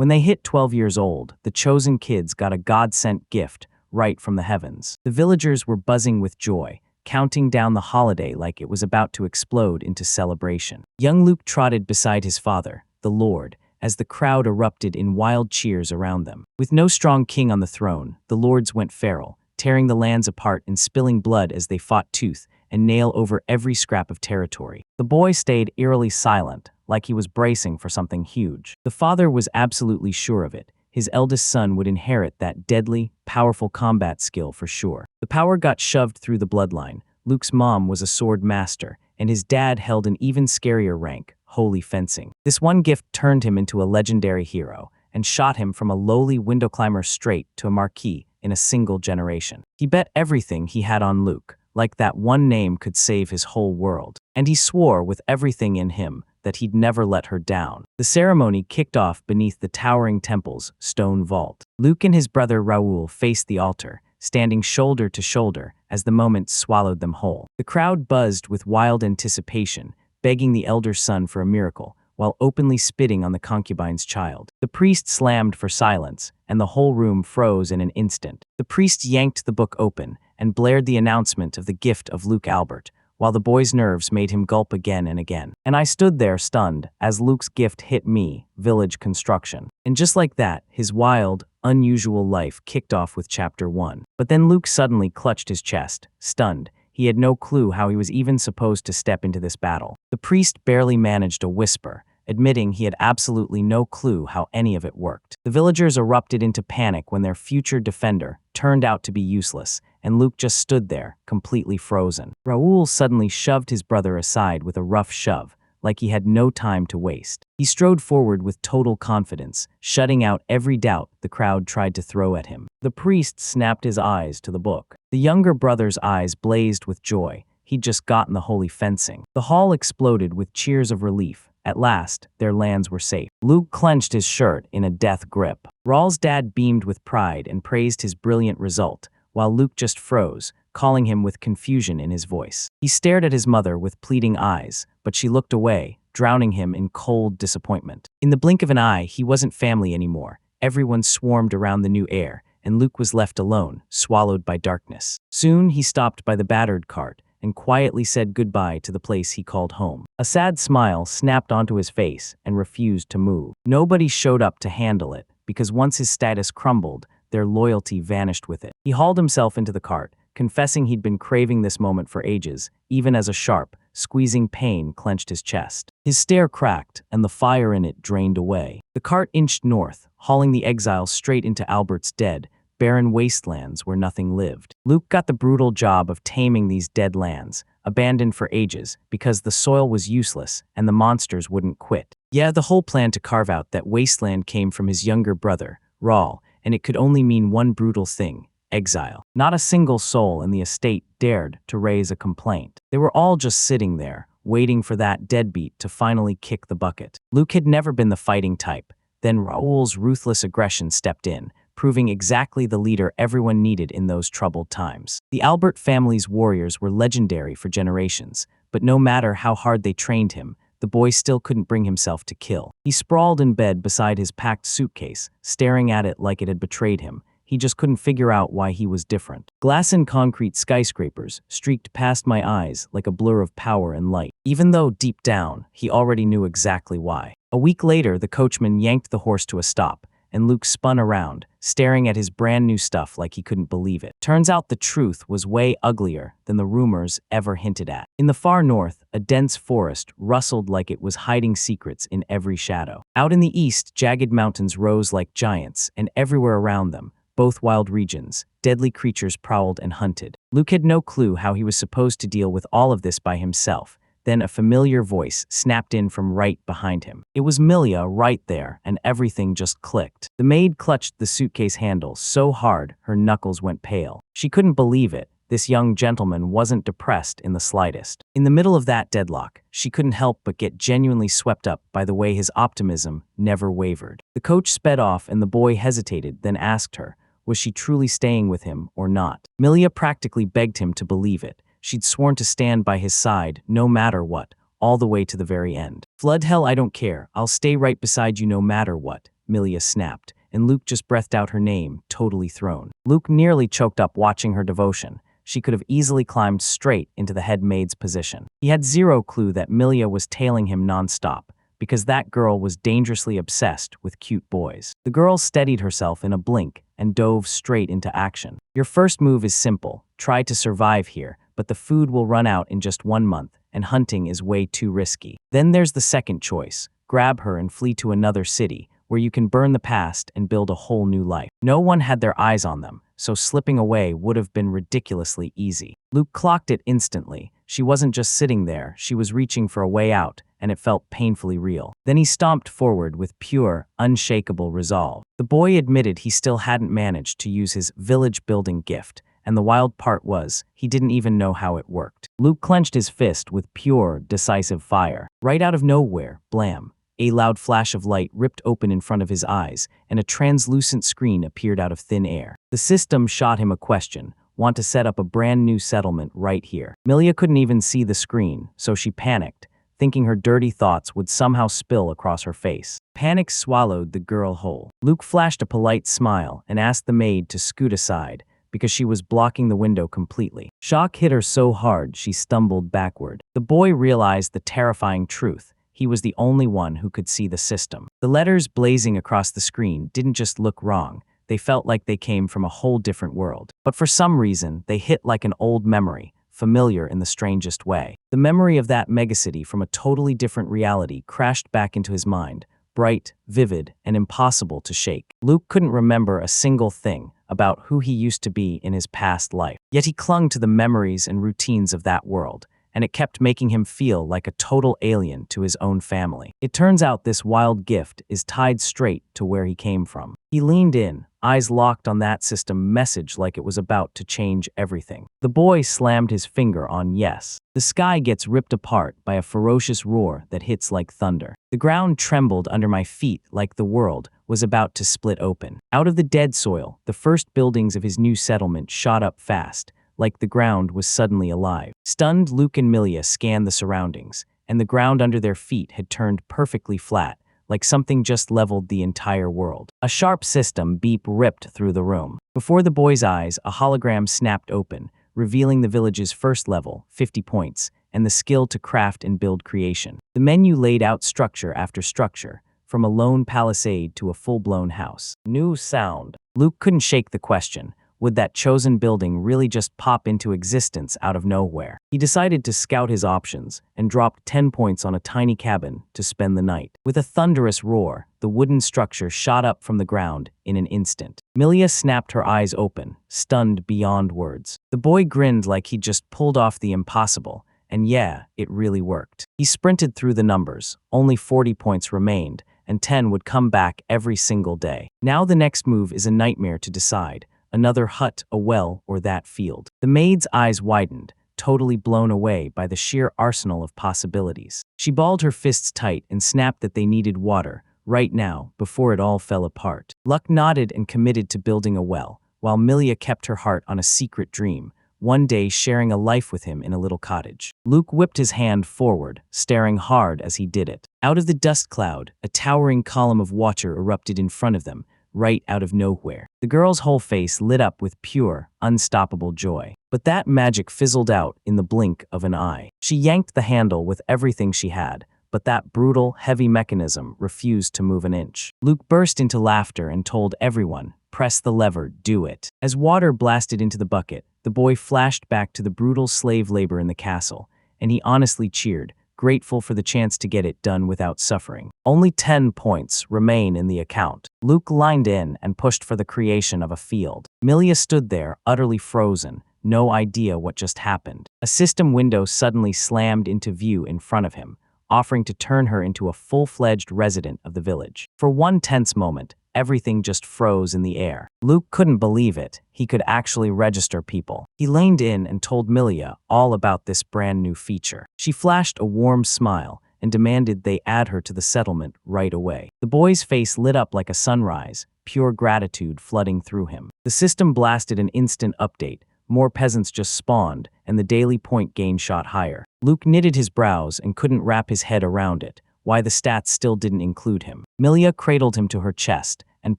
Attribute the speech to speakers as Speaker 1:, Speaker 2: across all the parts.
Speaker 1: When they hit 12 years old, the chosen kids got a God-sent gift right from the heavens. The villagers were buzzing with joy, counting down the holiday like it was about to explode into celebration. Young Luke trotted beside his father, the Lord, as the crowd erupted in wild cheers around them. With no strong king on the throne, the lords went feral, tearing the lands apart and spilling blood as they fought tooth and nail over every scrap of territory. The boy stayed eerily silent, like he was bracing for something huge. The father was absolutely sure of it. His eldest son would inherit that deadly, powerful combat skill for sure. The power got shoved through the bloodline. Luke's mom was a sword master, and his dad held an even scarier rank, holy fencing. This one gift turned him into a legendary hero and shot him from a lowly window climber straight to a marquis in a single generation. He bet everything he had on Luke, like that one name could save his whole world. And he swore with everything in him that he'd never let her down. The ceremony kicked off beneath the towering temple's stone vault. Luke and his brother Raoul faced the altar, standing shoulder to shoulder as the moment swallowed them whole. The crowd buzzed with wild anticipation, begging the elder son for a miracle, while openly spitting on the concubine's child. The priest slammed for silence, and the whole room froze in an instant. The priest yanked the book open and blared the announcement of the gift of Luke Albert, while the boy's nerves made him gulp again and again. And I stood there stunned as Luke's gift hit me, village construction. And just like that, his wild, unusual life kicked off with chapter 1. But then Luke suddenly clutched his chest, stunned. He had no clue how he was even supposed to step into this battle. The priest barely managed a whisper, admitting he had absolutely no clue how any of it worked. The villagers erupted into panic when their future defender turned out to be useless, and Luke just stood there, completely frozen. Raoul suddenly shoved his brother aside with a rough shove, like he had no time to waste. He strode forward with total confidence, shutting out every doubt the crowd tried to throw at him. The priest snapped his eyes to the book. The younger brother's eyes blazed with joy. He'd just gotten the holy fencing. The hall exploded with cheers of relief. At last, their lands were safe. Luke clenched his shirt in a death grip. Raul's dad beamed with pride and praised his brilliant result, while Luke just froze, calling him with confusion in his voice. He stared at his mother with pleading eyes, but she looked away, drowning him in cold disappointment. In the blink of an eye, he wasn't family anymore. Everyone swarmed around the new heir, and Luke was left alone, swallowed by darkness. Soon he stopped by the battered cart and quietly said goodbye to the place he called home. A sad smile snapped onto his face and refused to move. Nobody showed up to handle it, because once his status crumbled, their loyalty vanished with it. He hauled himself into the cart, confessing he'd been craving this moment for ages, even as a sharp, squeezing pain clenched his chest. His stare cracked, and the fire in it drained away. The cart inched north, hauling the exile straight into Albert's dead, barren wastelands where nothing lived. Luke got the brutal job of taming these dead lands, abandoned for ages, because the soil was useless and the monsters wouldn't quit. Yeah, the whole plan to carve out that wasteland came from his younger brother, Raul, and it could only mean one brutal thing: exile. Not a single soul in the estate dared to raise a complaint. They were all just sitting there, waiting for that deadbeat to finally kick the bucket. Luke had never been the fighting type. Then Raul's ruthless aggression stepped in, proving exactly the leader everyone needed in those troubled times. The Albert family's warriors were legendary for generations, but no matter how hard they trained him, the boy still couldn't bring himself to kill. He sprawled in bed beside his packed suitcase, staring at it like it had betrayed him. He just couldn't figure out why he was different. Glass and concrete skyscrapers streaked past my eyes like a blur of power and light, even though deep down, he already knew exactly why. A week later, the coachman yanked the horse to a stop, and Luke spun around, staring at his brand new stuff like he couldn't believe it. Turns out the truth was way uglier than the rumors ever hinted at. In the far north, a dense forest rustled like it was hiding secrets in every shadow. Out in the east, jagged mountains rose like giants, and everywhere around them, both wild regions, deadly creatures prowled and hunted. Luke had no clue how he was supposed to deal with all of this by himself. Then a familiar voice snapped in from right behind him. It was Milia right there, and everything just clicked. The maid clutched the suitcase handle so hard her knuckles went pale. She couldn't believe it. This young gentleman wasn't depressed in the slightest. In the middle of that deadlock, she couldn't help but get genuinely swept up by the way his optimism never wavered. The coach sped off and the boy hesitated, then asked her, was she truly staying with him or not? Milia practically begged him to believe it. She'd sworn to stand by his side, no matter what, all the way to the very end. Flood hell, I don't care. I'll stay right beside you no matter what, Milia snapped, and Luke just breathed out her name, totally thrown. Luke nearly choked up watching her devotion. She could have easily climbed straight into the head maid's position. He had zero clue that Milia was tailing him nonstop, because that girl was dangerously obsessed with cute boys. The girl steadied herself in a blink and dove straight into action. Your first move is simple. Try to survive here, but the food will run out in just 1 month, and hunting is way too risky. Then there's the second choice. Grab her and flee to another city, where you can burn the past and build a whole new life. No one had their eyes on them, so slipping away would have been ridiculously easy. Luke clocked it instantly. She wasn't just sitting there, she was reaching for a way out, and it felt painfully real. Then he stomped forward with pure, unshakable resolve. The boy admitted he still hadn't managed to use his village-building gift, and the wild part was, he didn't even know how it worked. Luke clenched his fist with pure, decisive fire. Right out of nowhere, blam! A loud flash of light ripped open in front of his eyes, and a translucent screen appeared out of thin air. The system shot him a question. Want to set up a brand new settlement right here. Milia couldn't even see the screen, so she panicked, thinking her dirty thoughts would somehow spill across her face. Panic swallowed the girl whole. Luke flashed a polite smile and asked the maid to scoot aside, because she was blocking the window completely. Shock hit her so hard she stumbled backward. The boy realized the terrifying truth. He was the only one who could see the system. The letters blazing across the screen didn't just look wrong, they felt like they came from a whole different world. But for some reason, they hit like an old memory, familiar in the strangest way. The memory of that megacity from a totally different reality crashed back into his mind, bright, vivid, and impossible to shake. Luke couldn't remember a single thing about who he used to be in his past life. Yet he clung to the memories and routines of that world, and it kept making him feel like a total alien to his own family. It turns out this wild gift is tied straight to where he came from. He leaned in, eyes locked on that system message like it was about to change everything. The boy slammed his finger on yes. The sky gets ripped apart by a ferocious roar that hits like thunder. The ground trembled under my feet like the world was about to split open. Out of the dead soil, the first buildings of his new settlement shot up fast, like the ground was suddenly alive. Stunned, Luke and Milia scanned the surroundings, and the ground under their feet had turned perfectly flat, like something just leveled the entire world. A sharp system beep ripped through the room. Before the boy's eyes, a hologram snapped open, revealing the village's first level, 50 points, and the skill to craft and build creation. The menu laid out structure after structure, from a lone palisade to a full-blown house. New sound. Luke couldn't shake the question. Would that chosen building really just pop into existence out of nowhere? He decided to scout his options and dropped 10 points on a tiny cabin to spend the night. With a thunderous roar, the wooden structure shot up from the ground in an instant. Milia snapped her eyes open, stunned beyond words. The boy grinned like he'd just pulled off the impossible, and yeah, it really worked. He sprinted through the numbers. Only 40 points remained, and 10 would come back every single day. Now the next move is a nightmare to decide. Another hut, a well, or that field. The maid's eyes widened, totally blown away by the sheer arsenal of possibilities. She balled her fists tight and snapped that they needed water, right now, before it all fell apart. Luck nodded and committed to building a well, while Milia kept her heart on a secret dream, one day sharing a life with him in a little cottage. Luke whipped his hand forward, staring hard as he did it. Out of the dust cloud, a towering column of water erupted in front of them, right out of nowhere. The girl's whole face lit up with pure, unstoppable joy. But that magic fizzled out in the blink of an eye. She yanked the handle with everything she had, but that brutal, heavy mechanism refused to move an inch. Luke burst into laughter and told everyone, "Press the lever, do it." As water blasted into the bucket, the boy flashed back to the brutal slave labor in the castle, and he honestly cheered, grateful for the chance to get it done without suffering. Only 10 points remain in the account. Luke lined in and pushed for the creation of a field. Milia stood there, utterly frozen, no idea what just happened. A system window suddenly slammed into view in front of him, offering to turn her into a full-fledged resident of the village. For one tense moment, everything just froze in the air. Luke couldn't believe it. He could actually register people. He leaned in and told Milia all about this brand new feature. She flashed a warm smile and demanded they add her to the settlement right away. The boy's face lit up like a sunrise, pure gratitude flooding through him. The system blasted an instant update. More peasants just spawned, and the daily point gain shot higher. Luke knitted his brows and couldn't wrap his head around it, why the stats still didn't include him. Milia cradled him to her chest and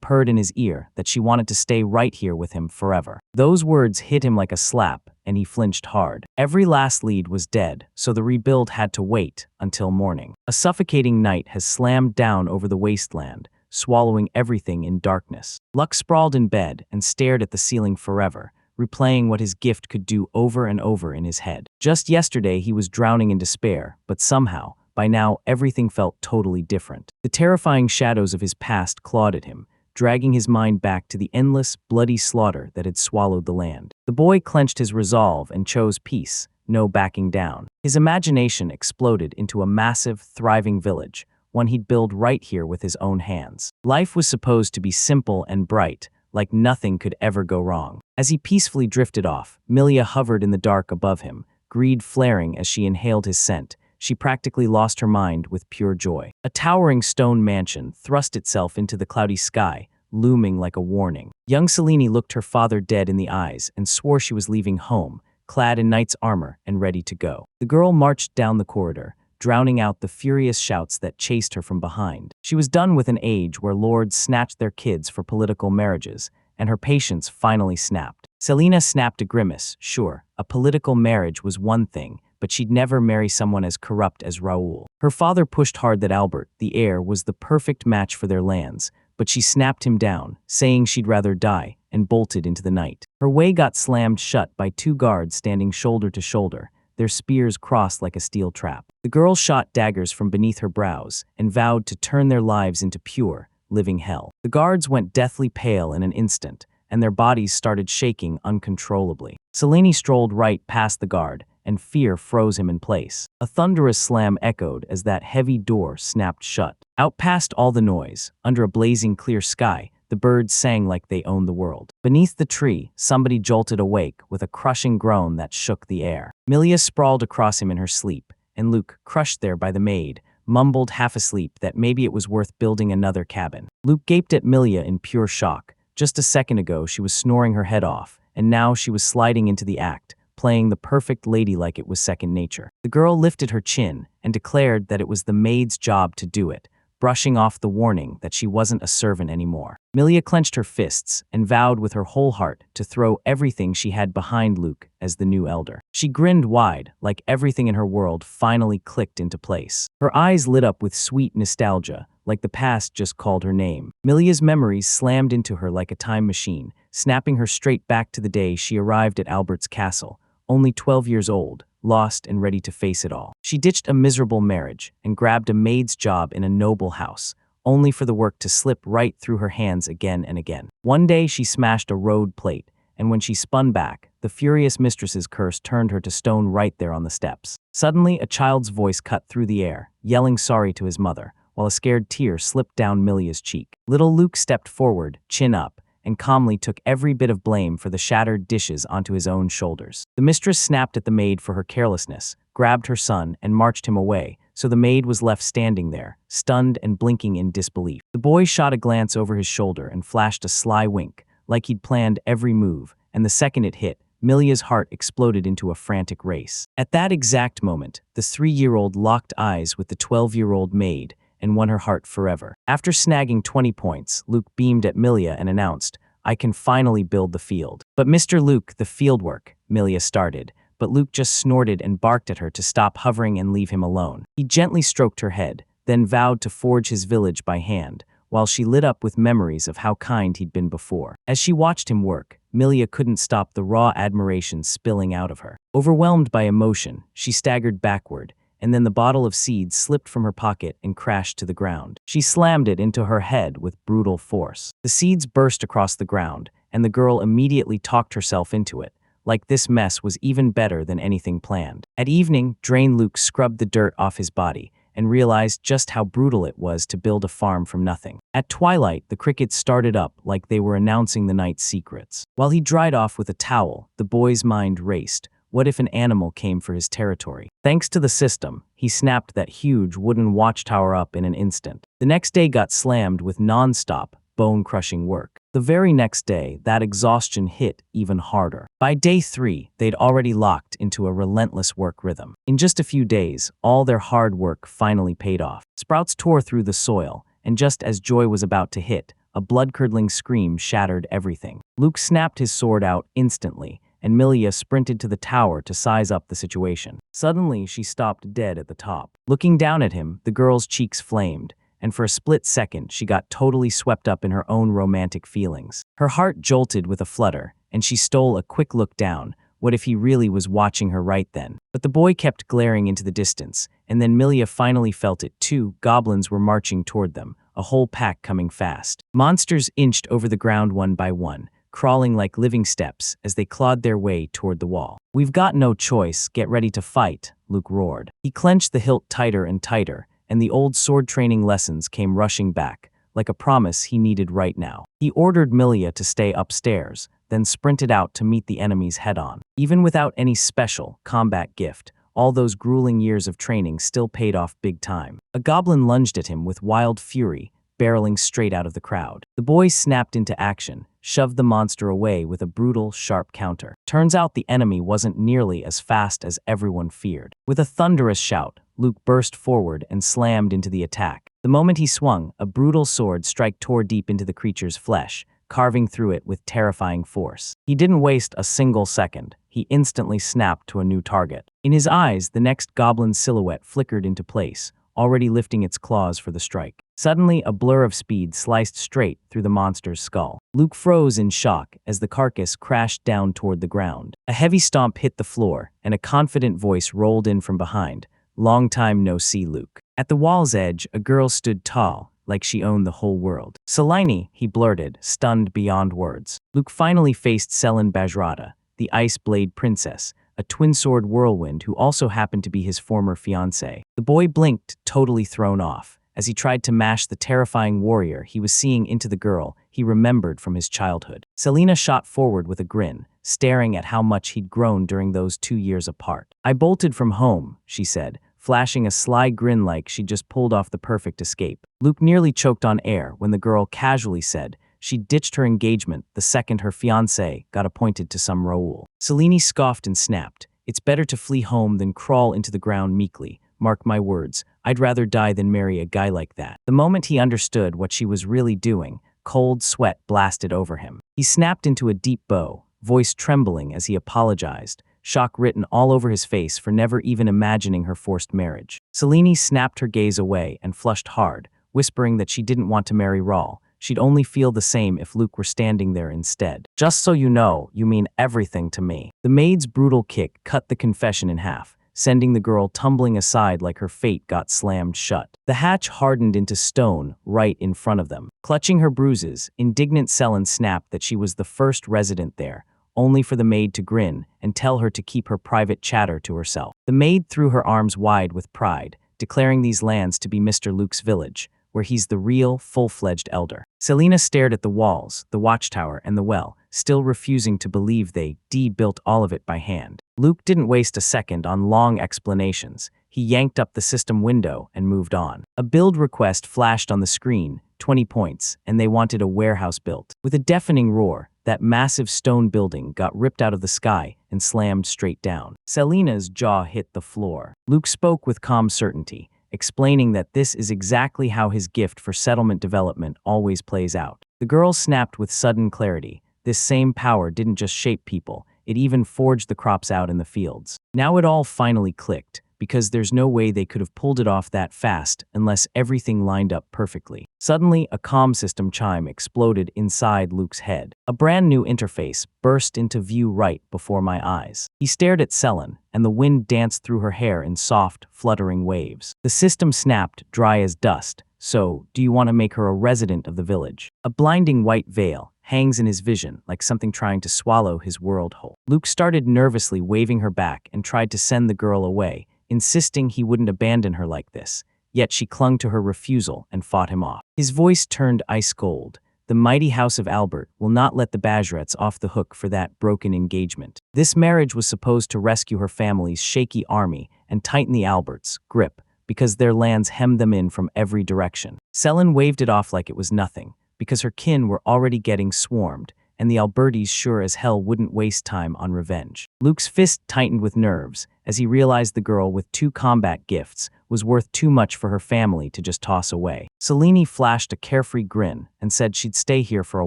Speaker 1: purred in his ear that she wanted to stay right here with him forever. Those words hit him like a slap, and he flinched hard. Every last lead was dead, so the rebuild had to wait until morning. A suffocating night has slammed down over the wasteland, swallowing everything in darkness. Luck sprawled in bed and stared at the ceiling forever, replaying what his gift could do over and over in his head. Just yesterday he was drowning in despair, but somehow, by now, everything felt totally different. The terrifying shadows of his past clawed at him, dragging his mind back to the endless, bloody slaughter that had swallowed the land. The boy clenched his resolve and chose peace, no backing down. His imagination exploded into a massive, thriving village, one he'd build right here with his own hands. Life was supposed to be simple and bright, like nothing could ever go wrong. As he peacefully drifted off, Milia hovered in the dark above him, greed flaring as she inhaled his scent. She practically lost her mind with pure joy. A towering stone mansion thrust itself into the cloudy sky, looming like a warning. Young Selene looked her father dead in the eyes and swore she was leaving home, clad in knight's armor and ready to go. The girl marched down the corridor, drowning out the furious shouts that chased her from behind. She was done with an age where lords snatched their kids for political marriages, and her patience finally snapped. Selena snapped a grimace. Sure, a political marriage was one thing, but she'd never marry someone as corrupt as Raoul. Her father pushed hard that Albert, the heir, was the perfect match for their lands, but she snapped him down, saying she'd rather die, and bolted into the night. Her way got slammed shut by two guards standing shoulder to shoulder, their spears crossed like a steel trap. The girl shot daggers from beneath her brows and vowed to turn their lives into pure, living hell. The guards went deathly pale in an instant, and their bodies started shaking uncontrollably. Selene strolled right past the guard, and fear froze him in place. A thunderous slam echoed as that heavy door snapped shut. Out past all the noise, under a blazing clear sky, the birds sang like they owned the world. Beneath the tree, somebody jolted awake with a crushing groan that shook the air. Milia sprawled across him in her sleep, and Luke, crushed there by the maid, mumbled half asleep that maybe it was worth building another cabin. Luke gaped at Milia in pure shock. Just a second ago she was snoring her head off, and now she was sliding into the act, playing the perfect lady like it was second nature. The girl lifted her chin and declared that it was the maid's job to do it, brushing off the warning that she wasn't a servant anymore. Milia clenched her fists and vowed with her whole heart to throw everything she had behind Luke as the new elder. She grinned wide, like everything in her world finally clicked into place. Her eyes lit up with sweet nostalgia, like the past just called her name. Milia's memories slammed into her like a time machine, snapping her straight back to the day she arrived at Albert's castle, only 12 years old, lost and ready to face it all. She ditched a miserable marriage and grabbed a maid's job in a noble house, only for the work to slip right through her hands again and again. One day she smashed a road plate, and when she spun back, the furious mistress's curse turned her to stone right there on the steps. Suddenly, a child's voice cut through the air, yelling sorry to his mother, while a scared tear slipped down Milia's cheek. Little Luke stepped forward, chin up, and calmly took every bit of blame for the shattered dishes onto his own shoulders. The mistress snapped at the maid for her carelessness, grabbed her son, and marched him away, so the maid was left standing there, stunned and blinking in disbelief. The boy shot a glance over his shoulder and flashed a sly wink, like he'd planned every move, and the second it hit, Milia's heart exploded into a frantic race. At that exact moment, the 3-year-old locked eyes with the 12-year-old maid and won her heart forever. After snagging 20 points, Luke beamed at Milia and announced, "I can finally build the field." "But Mr. Luke, the fieldwork," Milia started, but Luke just snorted and barked at her to stop hovering and leave him alone. He gently stroked her head, then vowed to forge his village by hand, while she lit up with memories of how kind he'd been before. As she watched him work, Milia couldn't stop the raw admiration spilling out of her. Overwhelmed by emotion, she staggered backward, and then the bottle of seeds slipped from her pocket and crashed to the ground. She slammed it into her head with brutal force. The seeds burst across the ground, and the girl immediately talked herself into it, like this mess was even better than anything planned. At evening, Drain Luke scrubbed the dirt off his body and realized just how brutal it was to build a farm from nothing. At twilight, the crickets started up like they were announcing the night's secrets. While he dried off with a towel, the boy's mind raced. What if an animal came for his territory? Thanks to the system, he snapped that huge wooden watchtower up in an instant. The next day got slammed with non-stop, bone-crushing work. The very next day, that exhaustion hit even harder. By day 3, they'd already locked into a relentless work rhythm. In just a few days, all their hard work finally paid off. Sprouts tore through the soil, and just as Joy was about to hit, a blood-curdling scream shattered everything. Luke snapped his sword out instantly, and Milia sprinted to the tower to size up the situation. Suddenly, she stopped dead at the top. Looking down at him, the girl's cheeks flamed, and for a split second, she got totally swept up in her own romantic feelings. Her heart jolted with a flutter, and she stole a quick look down. What if he really was watching her right then? But the boy kept glaring into the distance, and then Milia finally felt it too. Goblins were marching toward them, a whole pack coming fast. Monsters inched over the ground one by one, crawling like living steps as they clawed their way toward the wall. "We've got no choice, get ready to fight," Luke roared. He clenched the hilt tighter and tighter, and the old sword training lessons came rushing back, like a promise he needed right now. He ordered Milia to stay upstairs, then sprinted out to meet the enemies head-on. Even without any special combat gift, all those grueling years of training still paid off big time. A goblin lunged at him with wild fury, barreling straight out of the crowd. The boy snapped into action, shoved the monster away with a brutal, sharp counter. Turns out the enemy wasn't nearly as fast as everyone feared. With a thunderous shout, Luke burst forward and slammed into the attack. The moment he swung, a brutal sword strike tore deep into the creature's flesh, carving through it with terrifying force. He didn't waste a single second. He instantly snapped to a new target. In his eyes, the next goblin silhouette flickered into place, already lifting its claws for the strike. Suddenly, a blur of speed sliced straight through the monster's skull. Luke froze in shock as the carcass crashed down toward the ground. A heavy stomp hit the floor, and a confident voice rolled in from behind. "Long time no see, Luke." At the wall's edge, a girl stood tall, like she owned the whole world. "Selene," he blurted, stunned beyond words. Luke finally faced Selene Bajrata, the Ice Blade Princess, a twin-sword whirlwind who also happened to be his former fiancée. The boy blinked, totally thrown off, as he tried to mash the terrifying warrior he was seeing into the girl he remembered from his childhood. Selena shot forward with a grin, staring at how much he'd grown during those 2 years apart. "I bolted from home," she said, flashing a sly grin like she'd just pulled off the perfect escape. Luke nearly choked on air when the girl casually said she ditched her engagement the second her fiancé got appointed to some role. Selene scoffed and snapped, "It's better to flee home than crawl into the ground meekly. Mark my words, I'd rather die than marry a guy like that." The moment he understood what she was really doing, cold sweat blasted over him. He snapped into a deep bow, voice trembling as he apologized, shock written all over his face for never even imagining her forced marriage. Selene snapped her gaze away and flushed hard, whispering that she didn't want to marry Raul. She'd only feel the same if Luke were standing there instead. "Just so you know, you mean everything to me." The maid's brutal kick cut the confession in half, sending the girl tumbling aside like her fate got slammed shut. The hatch hardened into stone right in front of them. Clutching her bruises, indignant Selene snapped that she was the first resident there, only for the maid to grin and tell her to keep her private chatter to herself. The maid threw her arms wide with pride, declaring these lands to be Mr. Luke's village, where he's the real, full-fledged elder. Selena stared at the walls, the watchtower, and the well, still refusing to believe they built all of it by hand. Luke didn't waste a second on long explanations. He yanked up the system window and moved on. A build request flashed on the screen, 20 points, and they wanted a warehouse built. With a deafening roar, that massive stone building got ripped out of the sky and slammed straight down. Selena's jaw hit the floor. Luke spoke with calm certainty, explaining that this is exactly how his gift for settlement development always plays out. The girl snapped with sudden clarity. This same power didn't just shape people, it even forged the crops out in the fields. Now it all finally clicked, because there's no way they could have pulled it off that fast unless everything lined up perfectly. Suddenly, a comm system chime exploded inside Luke's head. A brand new interface burst into view right before my eyes. He stared at Selene, and the wind danced through her hair in soft, fluttering waves. The system snapped, dry as dust. "So, do you want to make her a resident of the village?" A blinding white veil hangs in his vision like something trying to swallow his world whole. Luke started nervously waving her back and tried to send the girl away, insisting he wouldn't abandon her like this. Yet she clung to her refusal and fought him off. His voice turned ice cold. "The mighty house of Albert will not let the Bajrats off the hook for that broken engagement. This marriage was supposed to rescue her family's shaky army and tighten the Alberts' grip, because their lands hemmed them in from every direction." Selene waved it off like it was nothing, because her kin were already getting swarmed, and the Albertis sure as hell wouldn't waste time on revenge. Luke's fist tightened with nerves as he realized the girl with 2 combat gifts was worth too much for her family to just toss away. Selene flashed a carefree grin and said she'd stay here for a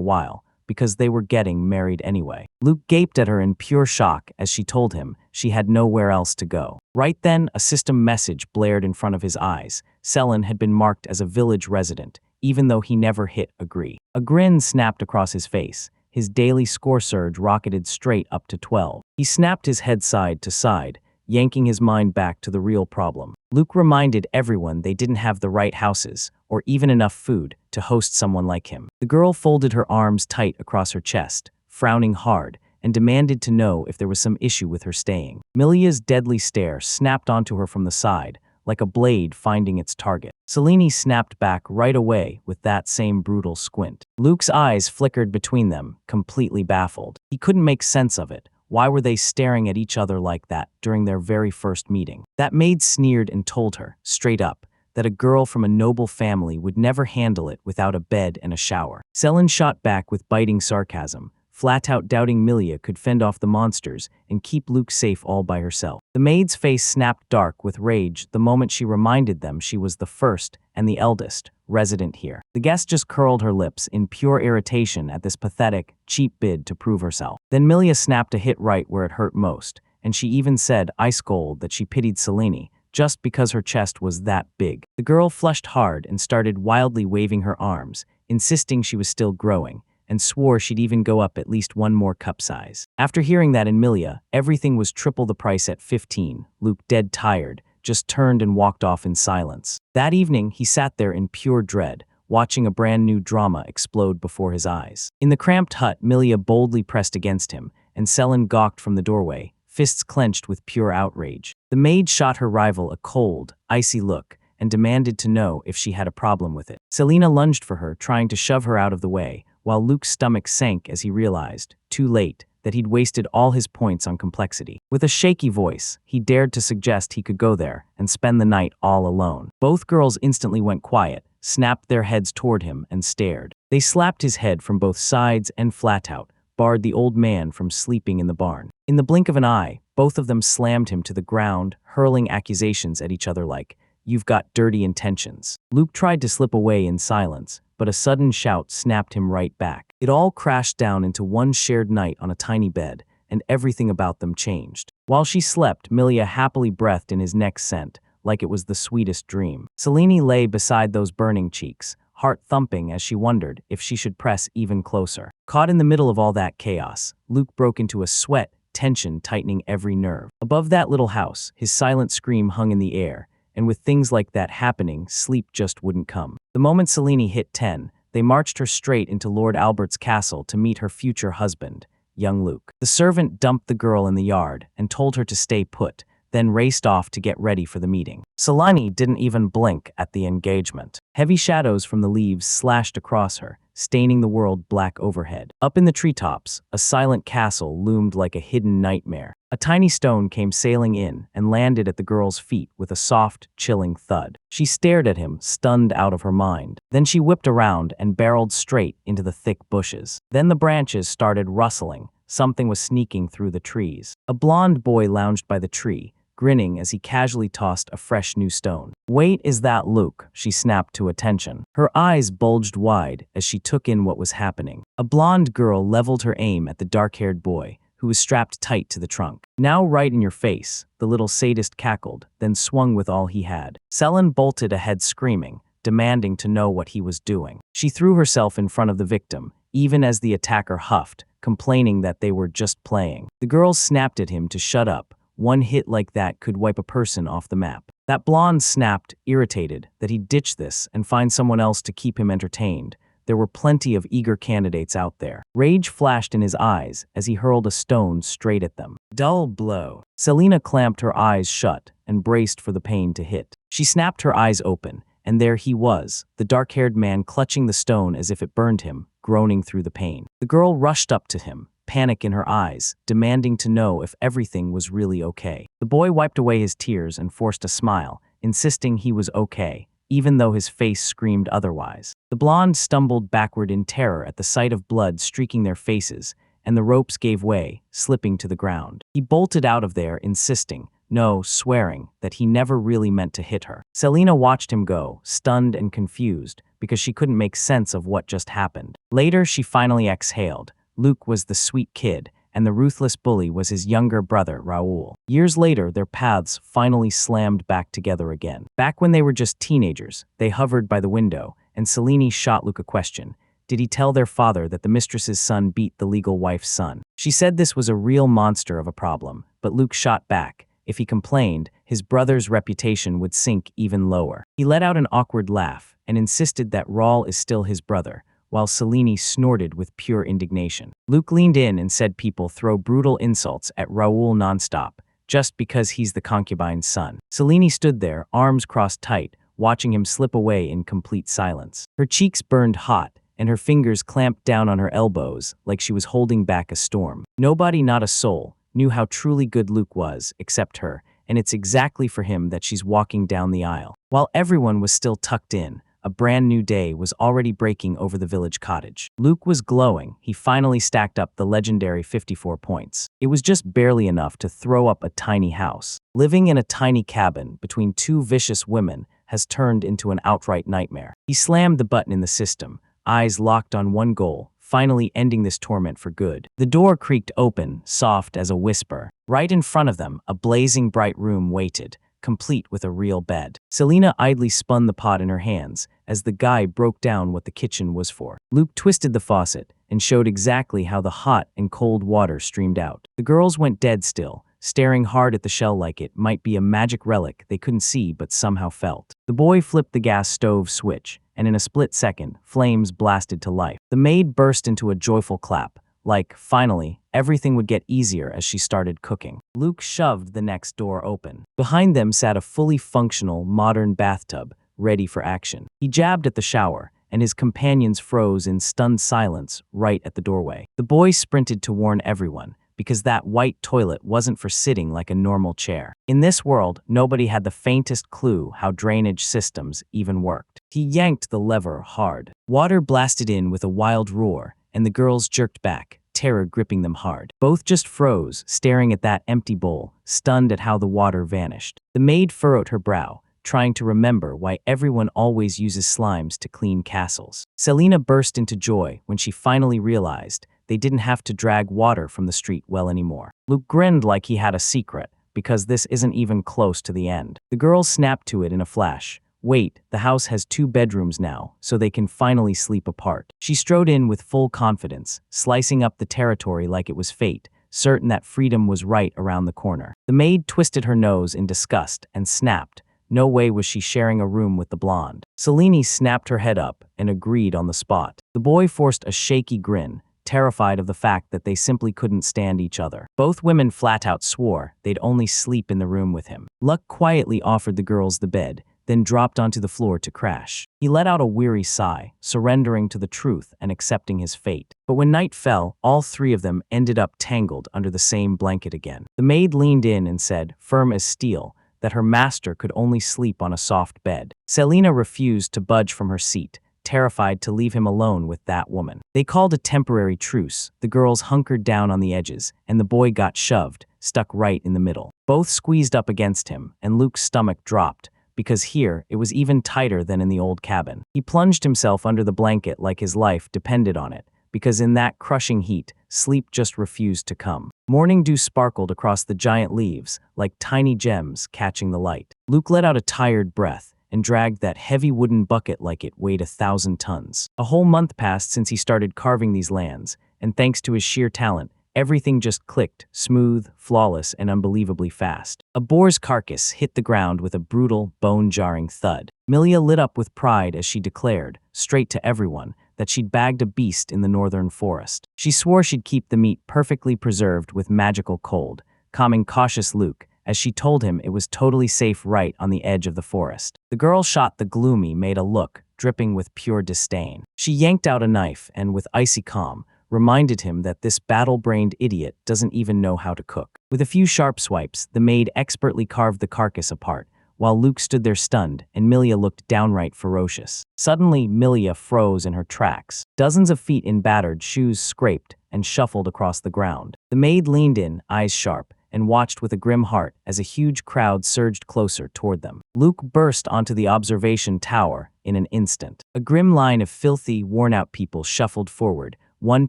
Speaker 1: while, because they were getting married anyway. Luke gaped at her in pure shock as she told him she had nowhere else to go. Right then, a system message blared in front of his eyes. Selene had been marked as a village resident, even though he never hit agree. A grin snapped across his face. His daily score surge rocketed straight up to 12. He snapped his head side to side, yanking his mind back to the real problem. Luke reminded everyone they didn't have the right houses, or even enough food, to host someone like him. The girl folded her arms tight across her chest, frowning hard, and demanded to know if there was some issue with her staying. Milia's deadly stare snapped onto her from the side, like a blade finding its target. Selene snapped back right away with that same brutal squint. Luke's eyes flickered between them, completely baffled. He couldn't make sense of it. Why were they staring at each other like that during their very first meeting? That maid sneered and told her, straight up, that a girl from a noble family would never handle it without a bed and a shower. Selene shot back with biting sarcasm, flat out doubting Milia could fend off the monsters and keep Luke safe all by herself. The maid's face snapped dark with rage the moment she reminded them she was the first and the eldest resident here. The guest just curled her lips in pure irritation at this pathetic, cheap bid to prove herself. Then Milia snapped a hit right where it hurt most, and she even said ice cold that she pitied Selene, just because her chest was that big. The girl flushed hard and started wildly waving her arms, insisting she was still growing, and swore she'd even go up at least 1 more cup size. After hearing that in Milia, everything was triple the price at 15. Luke, dead tired, just turned and walked off in silence. That evening, he sat there in pure dread, watching a brand new drama explode before his eyes. In the cramped hut, Milia boldly pressed against him, and Selene gawked from the doorway, fists clenched with pure outrage. The maid shot her rival a cold, icy look, and demanded to know if she had a problem with it. Selena lunged for her, trying to shove her out of the way, while Luke's stomach sank as he realized, too late, that he'd wasted all his points on complexity. With a shaky voice, he dared to suggest he could go there and spend the night all alone. Both girls instantly went quiet, snapped their heads toward him, and stared. They slapped his head from both sides and flat out, barred the old man from sleeping in the barn. In the blink of an eye, both of them slammed him to the ground, hurling accusations at each other like, "You've got dirty intentions." Luke tried to slip away in silence, but a sudden shout snapped him right back. It all crashed down into one shared night on a tiny bed, and everything about them changed. While she slept, Milia happily breathed in his neck scent, like it was the sweetest dream. Selene lay beside those burning cheeks, heart thumping as she wondered if she should press even closer. Caught in the middle of all that chaos, Luke broke into a sweat, tension tightening every nerve. Above that little house, his silent scream hung in the air, and with things like that happening, sleep just wouldn't come. The moment Selene hit 10, they marched her straight into Lord Albert's castle to meet her future husband, young Luke. The servant dumped the girl in the yard and told her to stay put, then raced off to get ready for the meeting. Selene didn't even blink at the engagement. Heavy shadows from the leaves slashed across her, staining the world black overhead. Up in the treetops, a silent castle loomed like a hidden nightmare. A tiny stone came sailing in and landed at the girl's feet with a soft, chilling thud. She stared at him, stunned out of her mind. Then she whipped around and barreled straight into the thick bushes. Then the branches started rustling. Something was sneaking through the trees. A blond boy lounged by the tree, grinning as he casually tossed a fresh new stone. "Wait, is that Luke?" she snapped to attention. Her eyes bulged wide as she took in what was happening. A blonde girl leveled her aim at the dark-haired boy, who was strapped tight to the trunk. "Now right in your face," the little sadist cackled, then swung with all he had. Selene bolted ahead screaming, demanding to know what he was doing. She threw herself in front of the victim, even as the attacker huffed, complaining that they were just playing. The girls snapped at him to shut up. One hit like that could wipe a person off the map. That blonde snapped, irritated, that he'd ditch this and find someone else to keep him entertained. There were plenty of eager candidates out there. Rage flashed in his eyes as he hurled a stone straight at them. Dull blow. Selena clamped her eyes shut and braced for the pain to hit. She snapped her eyes open, and there he was, the dark-haired man clutching the stone as if it burned him, groaning through the pain. The girl rushed up to him, panic in her eyes, demanding to know if everything was really okay. The boy wiped away his tears and forced a smile, insisting he was okay, even though his face screamed otherwise. The blonde stumbled backward in terror at the sight of blood streaking their faces, and the ropes gave way, slipping to the ground. He bolted out of there, insisting, no, swearing, that he never really meant to hit her. Selena watched him go, stunned and confused, because she couldn't make sense of what just happened. Later, she finally exhaled. Luke was the sweet kid, and the ruthless bully was his younger brother, Raoul. Years later, their paths finally slammed back together again. Back when they were just teenagers, they hovered by the window, and Selene shot Luke a question. Did he tell their father that the mistress's son beat the legal wife's son? She said this was a real monster of a problem, but Luke shot back. If he complained, his brother's reputation would sink even lower. He let out an awkward laugh and insisted that Raoul is still his brother, while Selene snorted with pure indignation. Luke leaned in and said people throw brutal insults at Raoul nonstop, just because he's the concubine's son. Selene stood there, arms crossed tight, watching him slip away in complete silence. Her cheeks burned hot, and her fingers clamped down on her elbows like she was holding back a storm. Nobody, not a soul, knew how truly good Luke was, except her, and it's exactly for him that she's walking down the aisle. While everyone was still tucked in, a brand new day was already breaking over the village cottage. Luke was glowing. He finally stacked up the legendary 54 points. It was just barely enough to throw up a tiny house. Living in a tiny cabin between two vicious women has turned into an outright nightmare. He slammed the button in the system, eyes locked on one goal, finally ending this torment for good. The door creaked open, soft as a whisper. Right in front of them, a blazing bright room waited, complete with a real bed. Selena idly spun the pot in her hands as the guy broke down what the kitchen was for. Luke twisted the faucet and showed exactly how the hot and cold water streamed out. The girls went dead still, staring hard at the shell like it might be a magic relic they couldn't see but somehow felt. The boy flipped the gas stove switch, and in a split second, flames blasted to life. The maid burst into a joyful clap, like, finally, everything would get easier as she started cooking. Luke shoved the next door open. Behind them sat a fully functional, modern bathtub, ready for action. He jabbed at the shower, and his companions froze in stunned silence right at the doorway. The boy sprinted to warn everyone, because that white toilet wasn't for sitting like a normal chair. In this world, nobody had the faintest clue how drainage systems even worked. He yanked the lever hard. Water blasted in with a wild roar, and the girls jerked back, terror gripping them hard. Both just froze, staring at that empty bowl, stunned at how the water vanished. The maid furrowed her brow, trying to remember why everyone always uses slimes to clean castles. Selena burst into joy when she finally realized they didn't have to drag water from the street well anymore. Luke grinned like he had a secret, because this isn't even close to the end. The girls snapped to it in a flash. Wait, the house has 2 bedrooms now, so they can finally sleep apart. She strode in with full confidence, slicing up the territory like it was fate, certain that freedom was right around the corner. The maid twisted her nose in disgust and snapped. No way was she sharing a room with the blonde. Selene snapped her head up and agreed on the spot. The boy forced a shaky grin, terrified of the fact that they simply couldn't stand each other. Both women flat out swore they'd only sleep in the room with him. Luck quietly offered the girls the bed, then dropped onto the floor to crash. He let out a weary sigh, surrendering to the truth and accepting his fate. But when night fell, all 3 of them ended up tangled under the same blanket again. The maid leaned in and said, firm as steel, that her master could only sleep on a soft bed. Selena refused to budge from her seat, terrified to leave him alone with that woman. They called a temporary truce. The girls hunkered down on the edges, and the boy got shoved, stuck right in the middle. Both squeezed up against him, and Luke's stomach dropped, because here it was even tighter than in the old cabin. He plunged himself under the blanket like his life depended on it, because in that crushing heat, sleep just refused to come. Morning dew sparkled across the giant leaves, like tiny gems catching the light. Luke let out a tired breath and dragged that heavy wooden bucket like it weighed 1,000 tons. A whole month passed since he started carving these lands, and thanks to his sheer talent, everything just clicked, smooth, flawless, and unbelievably fast. A boar's carcass hit the ground with a brutal, bone-jarring thud. Milia lit up with pride as she declared, straight to everyone, that she'd bagged a beast in the northern forest. She swore she'd keep the meat perfectly preserved with magical cold, calming cautious Luke, as she told him it was totally safe right on the edge of the forest. The girl shot the gloomy made a look, dripping with pure disdain. She yanked out a knife and, with icy calm, reminded him that this battle-brained idiot doesn't even know how to cook. With a few sharp swipes, the maid expertly carved the carcass apart, while Luke stood there stunned and Milia looked downright ferocious. Suddenly, Milia froze in her tracks. Dozens of feet in battered shoes scraped and shuffled across the ground. The maid leaned in, eyes sharp, and watched with a grim heart as a huge crowd surged closer toward them. Luke burst onto the observation tower in an instant. A grim line of filthy, worn-out people shuffled forward, one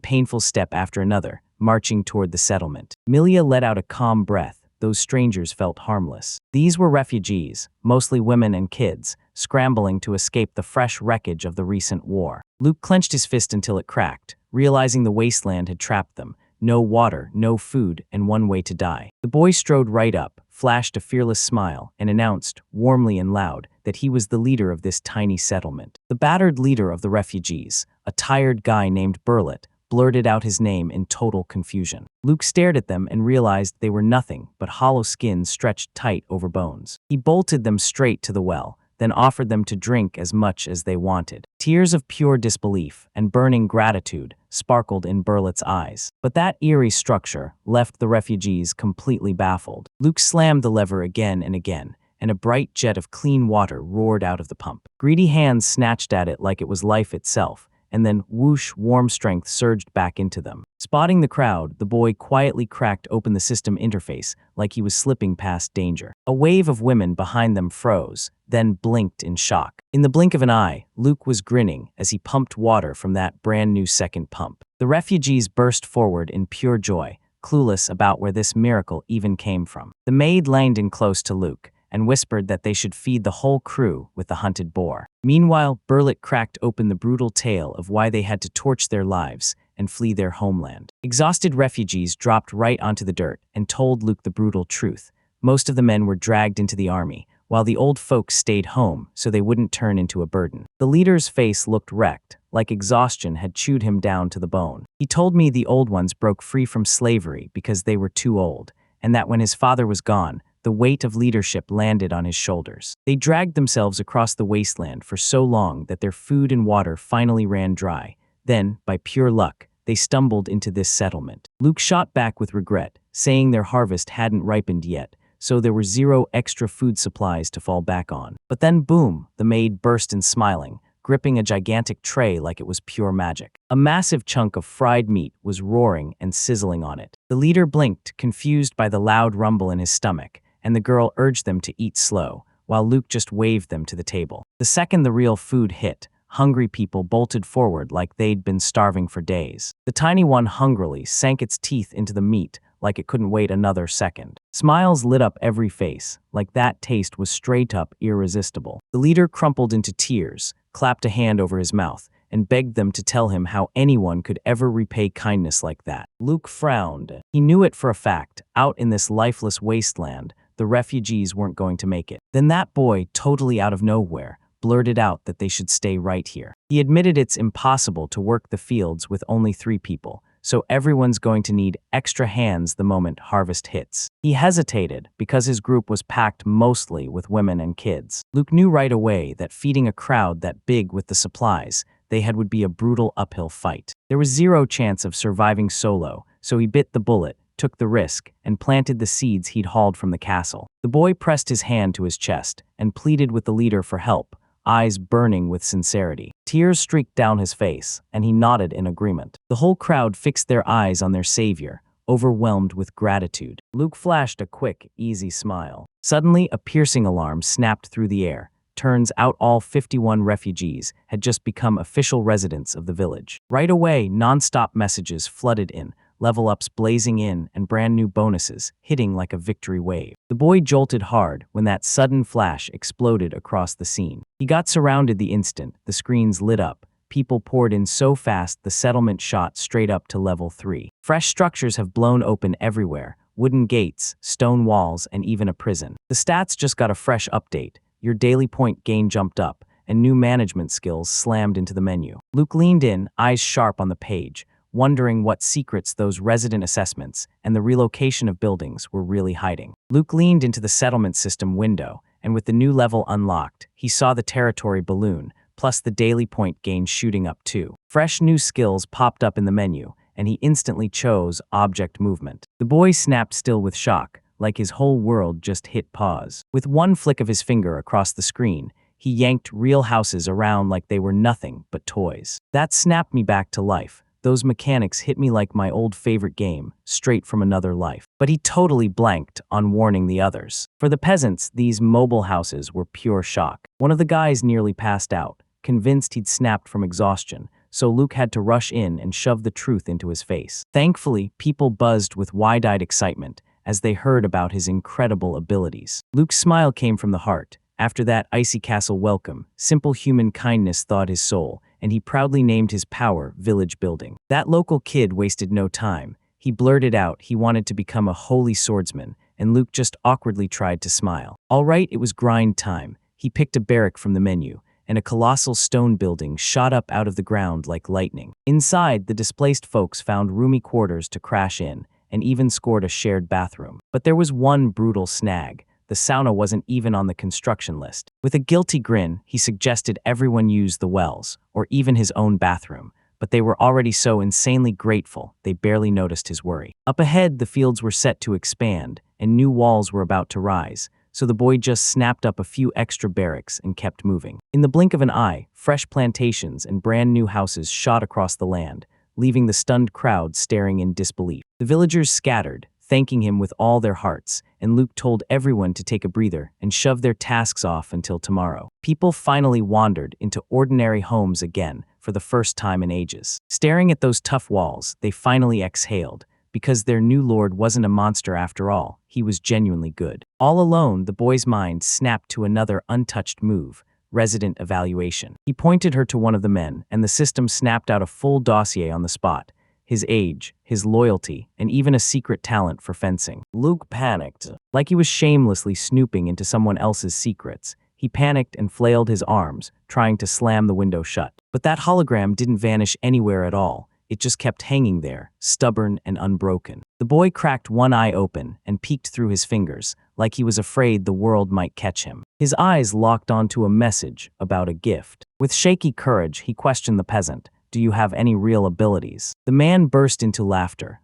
Speaker 1: painful step after another, marching toward the settlement. Milia let out a calm breath. Those strangers felt harmless. These were refugees, mostly women and kids, scrambling to escape the fresh wreckage of the recent war. Luke clenched his fist until it cracked, realizing the wasteland had trapped them. No water, no food, and one way to die. The boy strode right up, flashed a fearless smile, and announced, warmly and loud, that he was the leader of this tiny settlement. The battered leader of the refugees, a tired guy named Burlet, blurted out his name in total confusion. Luke stared at them and realized they were nothing but hollow skins stretched tight over bones. He bolted them straight to the well, then offered them to drink as much as they wanted. Tears of pure disbelief and burning gratitude sparkled in Burlet's eyes. But that eerie structure left the refugees completely baffled. Luke slammed the lever again and again, and a bright jet of clean water roared out of the pump. Greedy hands snatched at it like it was life itself, and then whoosh, warm strength surged back into them. Spotting the crowd, the boy quietly cracked open the system interface like he was slipping past danger. A wave of women behind them froze, then blinked in shock. In the blink of an eye, Luke was grinning as he pumped water from that brand new second pump. The refugees burst forward in pure joy, clueless about where this miracle even came from. The maid leaned in close to Luke and whispered that they should feed the whole crew with the hunted boar. Meanwhile, Burlet cracked open the brutal tale of why they had to torch their lives and flee their homeland. Exhausted refugees dropped right onto the dirt and told Luke the brutal truth. Most of the men were dragged into the army, while the old folks stayed home so they wouldn't turn into a burden. The leader's face looked wrecked, like exhaustion had chewed him down to the bone. He told me the old ones broke free from slavery because they were too old, and that when his father was gone, the weight of leadership landed on his shoulders. They dragged themselves across the wasteland for so long that their food and water finally ran dry. Then, by pure luck, they stumbled into this settlement. Luke shot back with regret, saying their harvest hadn't ripened yet, so there were zero extra food supplies to fall back on. But then boom, the maid burst in smiling, gripping a gigantic tray like it was pure magic. A massive chunk of fried meat was roaring and sizzling on it. The leader blinked, confused by the loud rumble in his stomach, and the girl urged them to eat slow, while Luke just waved them to the table. The second the real food hit, hungry people bolted forward like they'd been starving for days. The tiny one hungrily sank its teeth into the meat like it couldn't wait another second. Smiles lit up every face, like that taste was straight up irresistible. The leader crumpled into tears, clapped a hand over his mouth, and begged them to tell him how anyone could ever repay kindness like that. Luke frowned. He knew it for a fact, out in this lifeless wasteland, the refugees weren't going to make it. Then that boy, totally out of nowhere, blurted out that they should stay right here. He admitted it's impossible to work the fields with only 3 people, so everyone's going to need extra hands the moment harvest hits. He hesitated because his group was packed mostly with women and kids. Luke knew right away that feeding a crowd that big with the supplies they had would be a brutal uphill fight. There was zero chance of surviving solo, so he bit the bullet, took the risk, and planted the seeds he'd hauled from the castle. The boy pressed his hand to his chest and pleaded with the leader for help, eyes burning with sincerity. Tears streaked down his face, and he nodded in agreement. The whole crowd fixed their eyes on their savior, overwhelmed with gratitude. Luke flashed a quick, easy smile. Suddenly, a piercing alarm snapped through the air. Turns out all 51 refugees had just become official residents of the village. Right away, non-stop messages flooded in, level-ups blazing in, and brand new bonuses hitting like a victory wave. The boy jolted hard when that sudden flash exploded across the scene. He got surrounded the instant the screens lit up. People poured in so fast the settlement shot straight up to level 3. Fresh structures have blown open everywhere, wooden gates, stone walls, and even a prison. The stats just got a fresh update. Your daily point gain jumped up, and new management skills slammed into the menu. Luke leaned in, eyes sharp on the page, wondering what secrets those resident assessments and the relocation of buildings were really hiding. Luke leaned into the settlement system window, and with the new level unlocked, he saw the territory balloon, plus the daily point gain shooting up too. Fresh new skills popped up in the menu, and he instantly chose object movement. The boy snapped still with shock, like his whole world just hit pause. With one flick of his finger across the screen, he yanked real houses around like they were nothing but toys. That snapped me back to life. Those mechanics hit me like my old favorite game, straight from another life. But he totally blanked on warning the others. For the peasants, these mobile houses were pure shock. One of the guys nearly passed out, convinced he'd snapped from exhaustion, so Luke had to rush in and shove the truth into his face. Thankfully, people buzzed with wide-eyed excitement as they heard about his incredible abilities. Luke's smile came from the heart. After that icy castle welcome, simple human kindness thawed his soul, and he proudly named his power Village Building. That local kid wasted no time. He blurted out he wanted to become a holy swordsman, and Luke just awkwardly tried to smile. All right, it was grind time. He picked a barrack from the menu, and a colossal stone building shot up out of the ground like lightning. Inside, the displaced folks found roomy quarters to crash in, and even scored a shared bathroom. But there was one brutal snag. The sauna wasn't even on the construction list. With a guilty grin, he suggested everyone use the wells, or even his own bathroom, but they were already so insanely grateful they barely noticed his worry. Up ahead, the fields were set to expand, and new walls were about to rise, so the boy just snapped up a few extra barracks and kept moving. In the blink of an eye, fresh plantations and brand new houses shot across the land, leaving the stunned crowd staring in disbelief. The villagers scattered, thanking him with all their hearts, and Luke told everyone to take a breather and shove their tasks off until tomorrow. People finally wandered into ordinary homes again for the first time in ages. Staring at those tough walls, they finally exhaled, because their new lord wasn't a monster after all, he was genuinely good. All alone, the boy's mind snapped to another untouched move: resident evaluation. He pointed her to one of the men, and the system snapped out a full dossier on the spot: his age, his loyalty, and even a secret talent for fencing. Luke panicked. Like he was shamelessly snooping into someone else's secrets, he panicked and flailed his arms, trying to slam the window shut. But that hologram didn't vanish anywhere at all. It just kept hanging there, stubborn and unbroken. The boy cracked one eye open and peeked through his fingers, like he was afraid the world might catch him. His eyes locked onto a message about a gift. With shaky courage, he questioned the peasant, "Do you have any real abilities?" The man burst into laughter.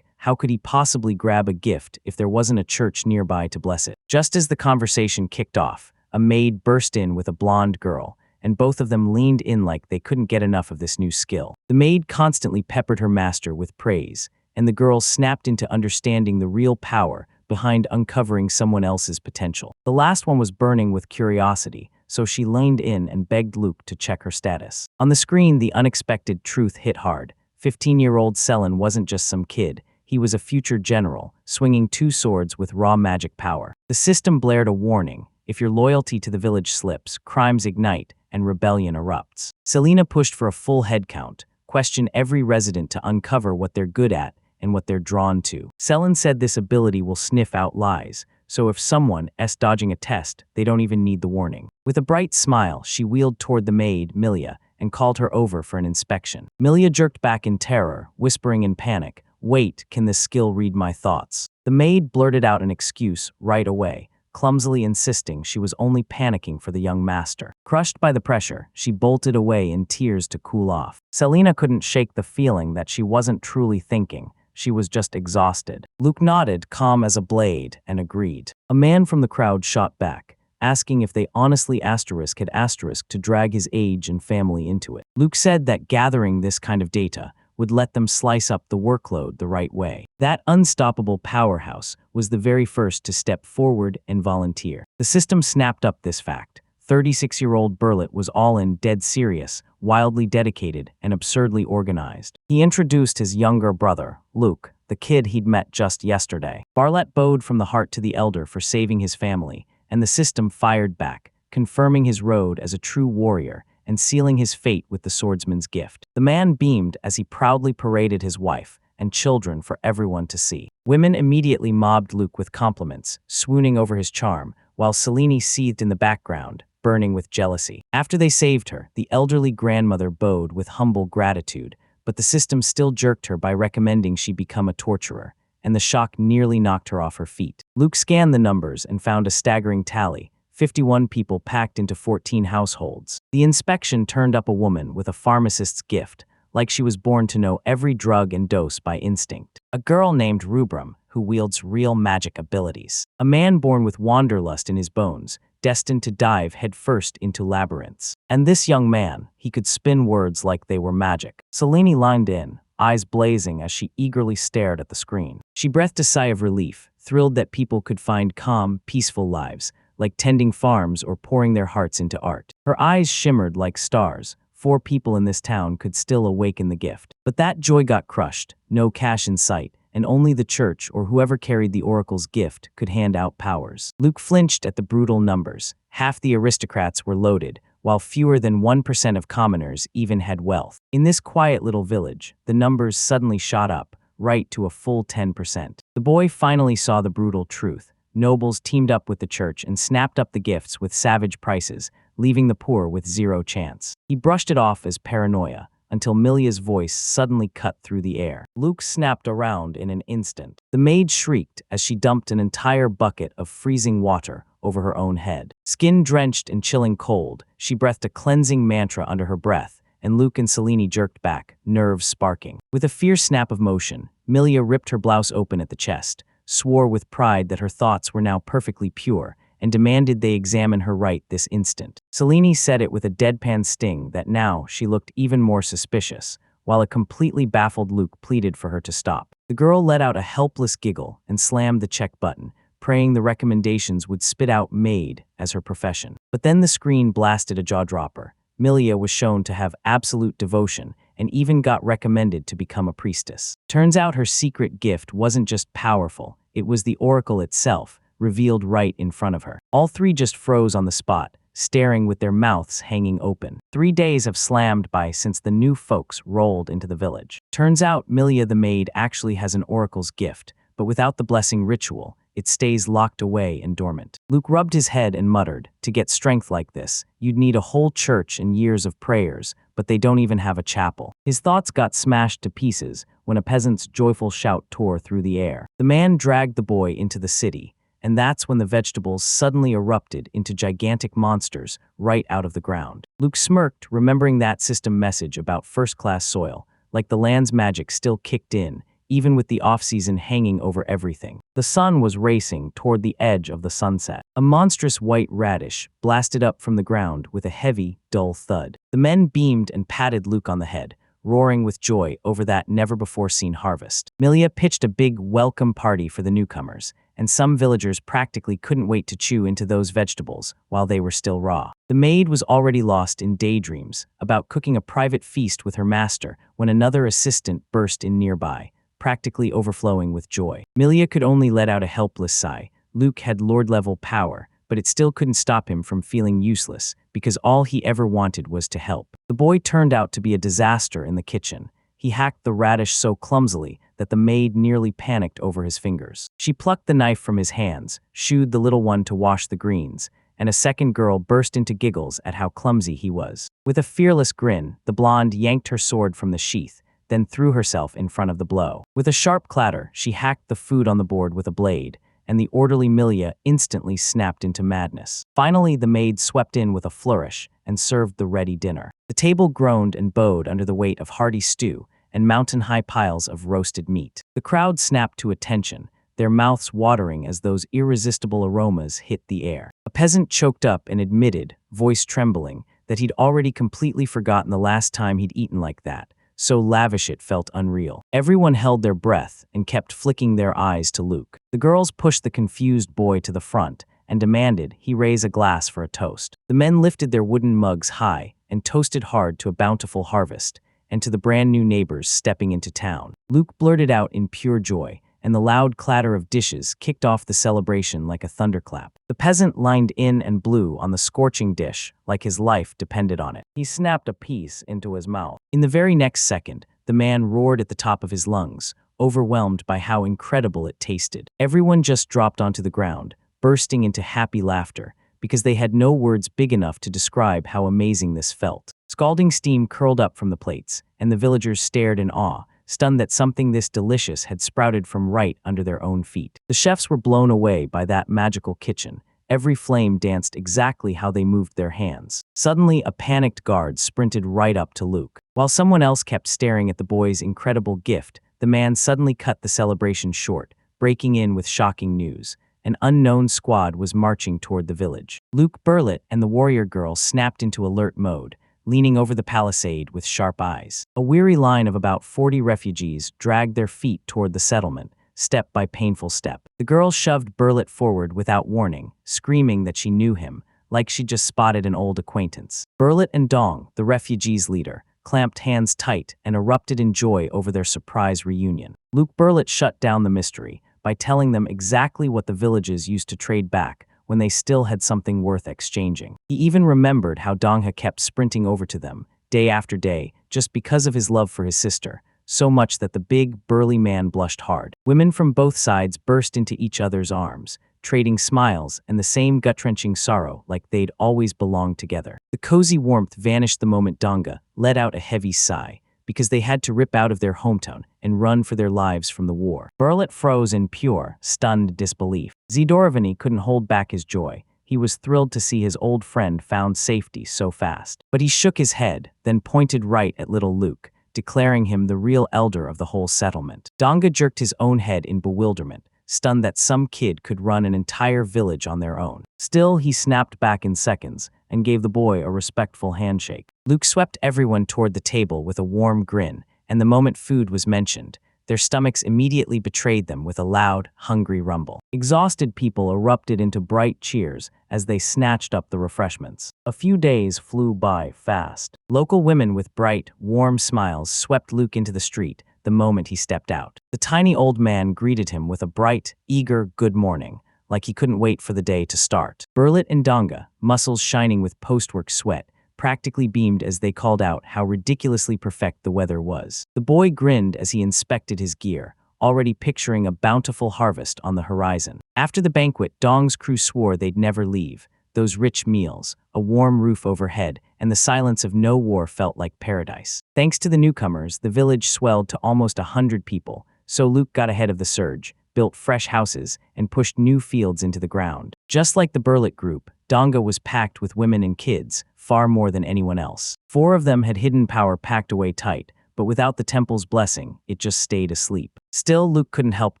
Speaker 1: How could he possibly grab a gift if there wasn't a church nearby to bless it? Just as the conversation kicked off, a maid burst in with a blonde girl, and both of them leaned in like they couldn't get enough of this new skill. The maid constantly peppered her master with praise, and the girl snapped into understanding the real power behind uncovering someone else's potential. The last one was burning with curiosity, so she leaned in and begged Luke to check her status. On the screen, the unexpected truth hit hard. 15-year-old Selen wasn't just some kid. He was a future general, swinging 2 swords with raw magic power. The system blared a warning: if your loyalty to the village slips, crimes ignite, and rebellion erupts. Selena pushed for a full head count, questioned every resident to uncover what they're good at and what they're drawn to. Selen said this ability will sniff out lies, so if someone is dodging a test, they don't even need the warning. With a bright smile, she wheeled toward the maid, Milia, and called her over for an inspection. Milia jerked back in terror, whispering in panic, "Wait, can this skill read my thoughts?" The maid blurted out an excuse right away, clumsily insisting she was only panicking for the young master. Crushed by the pressure, she bolted away in tears to cool off. Selena couldn't shake the feeling that she wasn't truly thinking. She was just exhausted. Luke nodded, calm as a blade, and agreed. A man from the crowd shot back, asking if they honestly had to drag his age and family into it. Luke said that gathering this kind of data would let them slice up the workload the right way. That unstoppable powerhouse was the very first to step forward and volunteer. The system snapped up this fact. 36-year-old Burlett was all in, dead serious, wildly dedicated, and absurdly organized. He introduced his younger brother, Luke, the kid he'd met just yesterday. Barlett bowed from the heart to the elder for saving his family, and the system fired back, confirming his road as a true warrior and sealing his fate with the swordsman's gift. The man beamed as he proudly paraded his wife and children for everyone to see. Women immediately mobbed Luke with compliments, swooning over his charm, while Selene seethed in the background, burning with jealousy. After they saved her, the elderly grandmother bowed with humble gratitude, but the system still jerked her by recommending she become a torturer, and the shock nearly knocked her off her feet. Luke scanned the numbers and found a staggering tally: 51 people packed into 14 households. The inspection turned up a woman with a pharmacist's gift, like she was born to know every drug and dose by instinct. A girl named Rubram, who wields real magic abilities. A man born with wanderlust in his bones, destined to dive headfirst into labyrinths. And this young man, he could spin words like they were magic. Selene lined in, eyes blazing as she eagerly stared at the screen. She breathed a sigh of relief, thrilled that people could find calm, peaceful lives, like tending farms or pouring their hearts into art. Her eyes shimmered like stars. 4 people in this town could still awaken the gift. But that joy got crushed, no cash in sight, and only the church or whoever carried the oracle's gift could hand out powers. Luke flinched at the brutal numbers. Half the aristocrats were loaded, while fewer than 1% of commoners even had wealth. In this quiet little village, the numbers suddenly shot up, right to a full 10%. The boy finally saw the brutal truth. Nobles teamed up with the church and snapped up the gifts with savage prices, leaving the poor with zero chance. He brushed it off as paranoia, until Milia's voice suddenly cut through the air. Luke snapped around in an instant. The maid shrieked as she dumped an entire bucket of freezing water over her own head. Skin drenched in chilling cold, she breathed a cleansing mantra under her breath, and Luke and Selene jerked back, nerves sparking. With a fierce snap of motion, Milia ripped her blouse open at the chest, swore with pride that her thoughts were now perfectly pure, and demanded they examine her right this instant. Selene said it with a deadpan sting that now she looked even more suspicious, while a completely baffled Luke pleaded for her to stop. The girl let out a helpless giggle and slammed the check button, praying the recommendations would spit out maid as her profession. But then the screen blasted a jaw-dropper. Milia was shown to have absolute devotion and even got recommended to become a priestess. Turns out her secret gift wasn't just powerful, it was the oracle itself, revealed right in front of her. All 3 just froze on the spot, staring with their mouths hanging open. 3 days have slammed by since the new folks rolled into the village. Turns out Milia the maid actually has an oracle's gift, but without the blessing ritual, it stays locked away and dormant. Luke rubbed his head and muttered, to get strength like this, you'd need a whole church and years of prayers, but they don't even have a chapel. His thoughts got smashed to pieces when a peasant's joyful shout tore through the air. The man dragged the boy into the city, and that's when the vegetables suddenly erupted into gigantic monsters right out of the ground. Luke smirked, remembering that system message about first-class soil, like the land's magic still kicked in, even with the off-season hanging over everything. The sun was racing toward the edge of the sunset. A monstrous white radish blasted up from the ground with a heavy, dull thud. The men beamed and patted Luke on the head, roaring with joy over that never-before-seen harvest. Milia pitched a big welcome party for the newcomers, and some villagers practically couldn't wait to chew into those vegetables while they were still raw. The maid was already lost in daydreams about cooking a private feast with her master when another assistant burst in nearby, practically overflowing with joy. Milia could only let out a helpless sigh. Luke had lord-level power, but it still couldn't stop him from feeling useless, because all he ever wanted was to help. The boy turned out to be a disaster in the kitchen. He hacked the radish so clumsily that the maid nearly panicked over his fingers. She plucked the knife from his hands, shooed the little one to wash the greens, and a second girl burst into giggles at how clumsy he was. With a fearless grin, the blonde yanked her sword from the sheath, then threw herself in front of the blow. With a sharp clatter, she hacked the food on the board with a blade, and the orderly Milia instantly snapped into madness. Finally, the maid swept in with a flourish and served the ready dinner. The table groaned and bowed under the weight of hearty stew and mountain-high piles of roasted meat. The crowd snapped to attention, their mouths watering as those irresistible aromas hit the air. A peasant choked up and admitted, voice trembling, that he'd already completely forgotten the last time he'd eaten like that. So lavish it felt unreal. Everyone held their breath and kept flicking their eyes to Luke. The girls pushed the confused boy to the front and demanded he raise a glass for a toast. The men lifted their wooden mugs high and toasted hard to a bountiful harvest and to the brand new neighbors stepping into town. Luke blurted out in pure joy, and the loud clatter of dishes kicked off the celebration like a thunderclap. The peasant lined in and blew on the scorching dish like his life depended on it. He snapped a piece into his mouth. In the very next second, the man roared at the top of his lungs, overwhelmed by how incredible it tasted. Everyone just dropped onto the ground, bursting into happy laughter, because they had no words big enough to describe how amazing this felt. Scalding steam curled up from the plates, and the villagers stared in awe, stunned that something this delicious had sprouted from right under their own feet. The chefs were blown away by that magical kitchen. Every flame danced exactly how they moved their hands. Suddenly, a panicked guard sprinted right up to Luke. While someone else kept staring at the boy's incredible gift, the man suddenly cut the celebration short, breaking in with shocking news. An unknown squad was marching toward the village. Luke Burlett and the warrior girl snapped into alert mode, leaning over the palisade with sharp eyes. A weary line of about 40 refugees dragged their feet toward the settlement, step by painful step. The girl shoved Burlett forward without warning, screaming that she knew him, like she'd just spotted an old acquaintance. Burlett and Dong, the refugees' leader, clamped hands tight and erupted in joy over their surprise reunion. Luke Burlett shut down the mystery by telling them exactly what the villages used to trade back when they still had something worth exchanging. He even remembered how Dong kept sprinting over to them, day after day, just because of his love for his sister, so much that the big, burly man blushed hard. Women from both sides burst into each other's arms, trading smiles and the same gut-wrenching sorrow like they'd always belonged together. The cozy warmth vanished the moment Donga let out a heavy sigh, because they had to rip out of their hometown and run for their lives from the war. Burlett froze in pure, stunned disbelief. Zidorovany couldn't hold back his joy. He was thrilled to see his old friend found safety so fast. But he shook his head, then pointed right at little Luke, declaring him the real elder of the whole settlement. Donga jerked his own head in bewilderment, stunned that some kid could run an entire village on their own. Still, he snapped back in seconds and gave the boy a respectful handshake. Luke swept everyone toward the table with a warm grin, and the moment food was mentioned, their stomachs immediately betrayed them with a loud, hungry rumble. Exhausted people erupted into bright cheers as they snatched up the refreshments. A few days flew by fast. Local women with bright, warm smiles swept Luke into the street the moment he stepped out. The tiny old man greeted him with a bright, eager good morning, like he couldn't wait for the day to start. Burlett and Donga, muscles shining with post-work sweat, practically beamed as they called out how ridiculously perfect the weather was. The boy grinned as he inspected his gear, already picturing a bountiful harvest on the horizon. After the banquet, Dong's crew swore they'd never leave. Those rich meals, a warm roof overhead, and the silence of no war felt like paradise. Thanks to the newcomers, the village swelled to almost 100 people, so Luke got ahead of the surge, built fresh houses, and pushed new fields into the ground. Just like the Burlett group, Donga was packed with women and kids, far more than anyone else. 4 of them had hidden power packed away tight, but without the temple's blessing, it just stayed asleep. Still, Luke couldn't help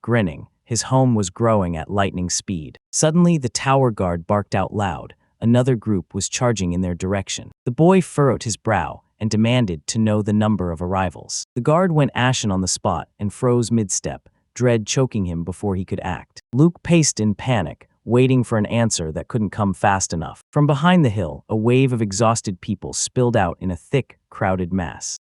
Speaker 1: grinning. His home was growing at lightning speed. Suddenly, the tower guard barked out loud. Another group was charging in their direction. The boy furrowed his brow and demanded to know the number of arrivals. The guard went ashen on the spot and froze mid-step, dread choking him before he could act. Luke paced in panic, waiting for an answer that couldn't come fast enough. From behind the hill, a wave of exhausted people spilled out in a thick, crowded mass.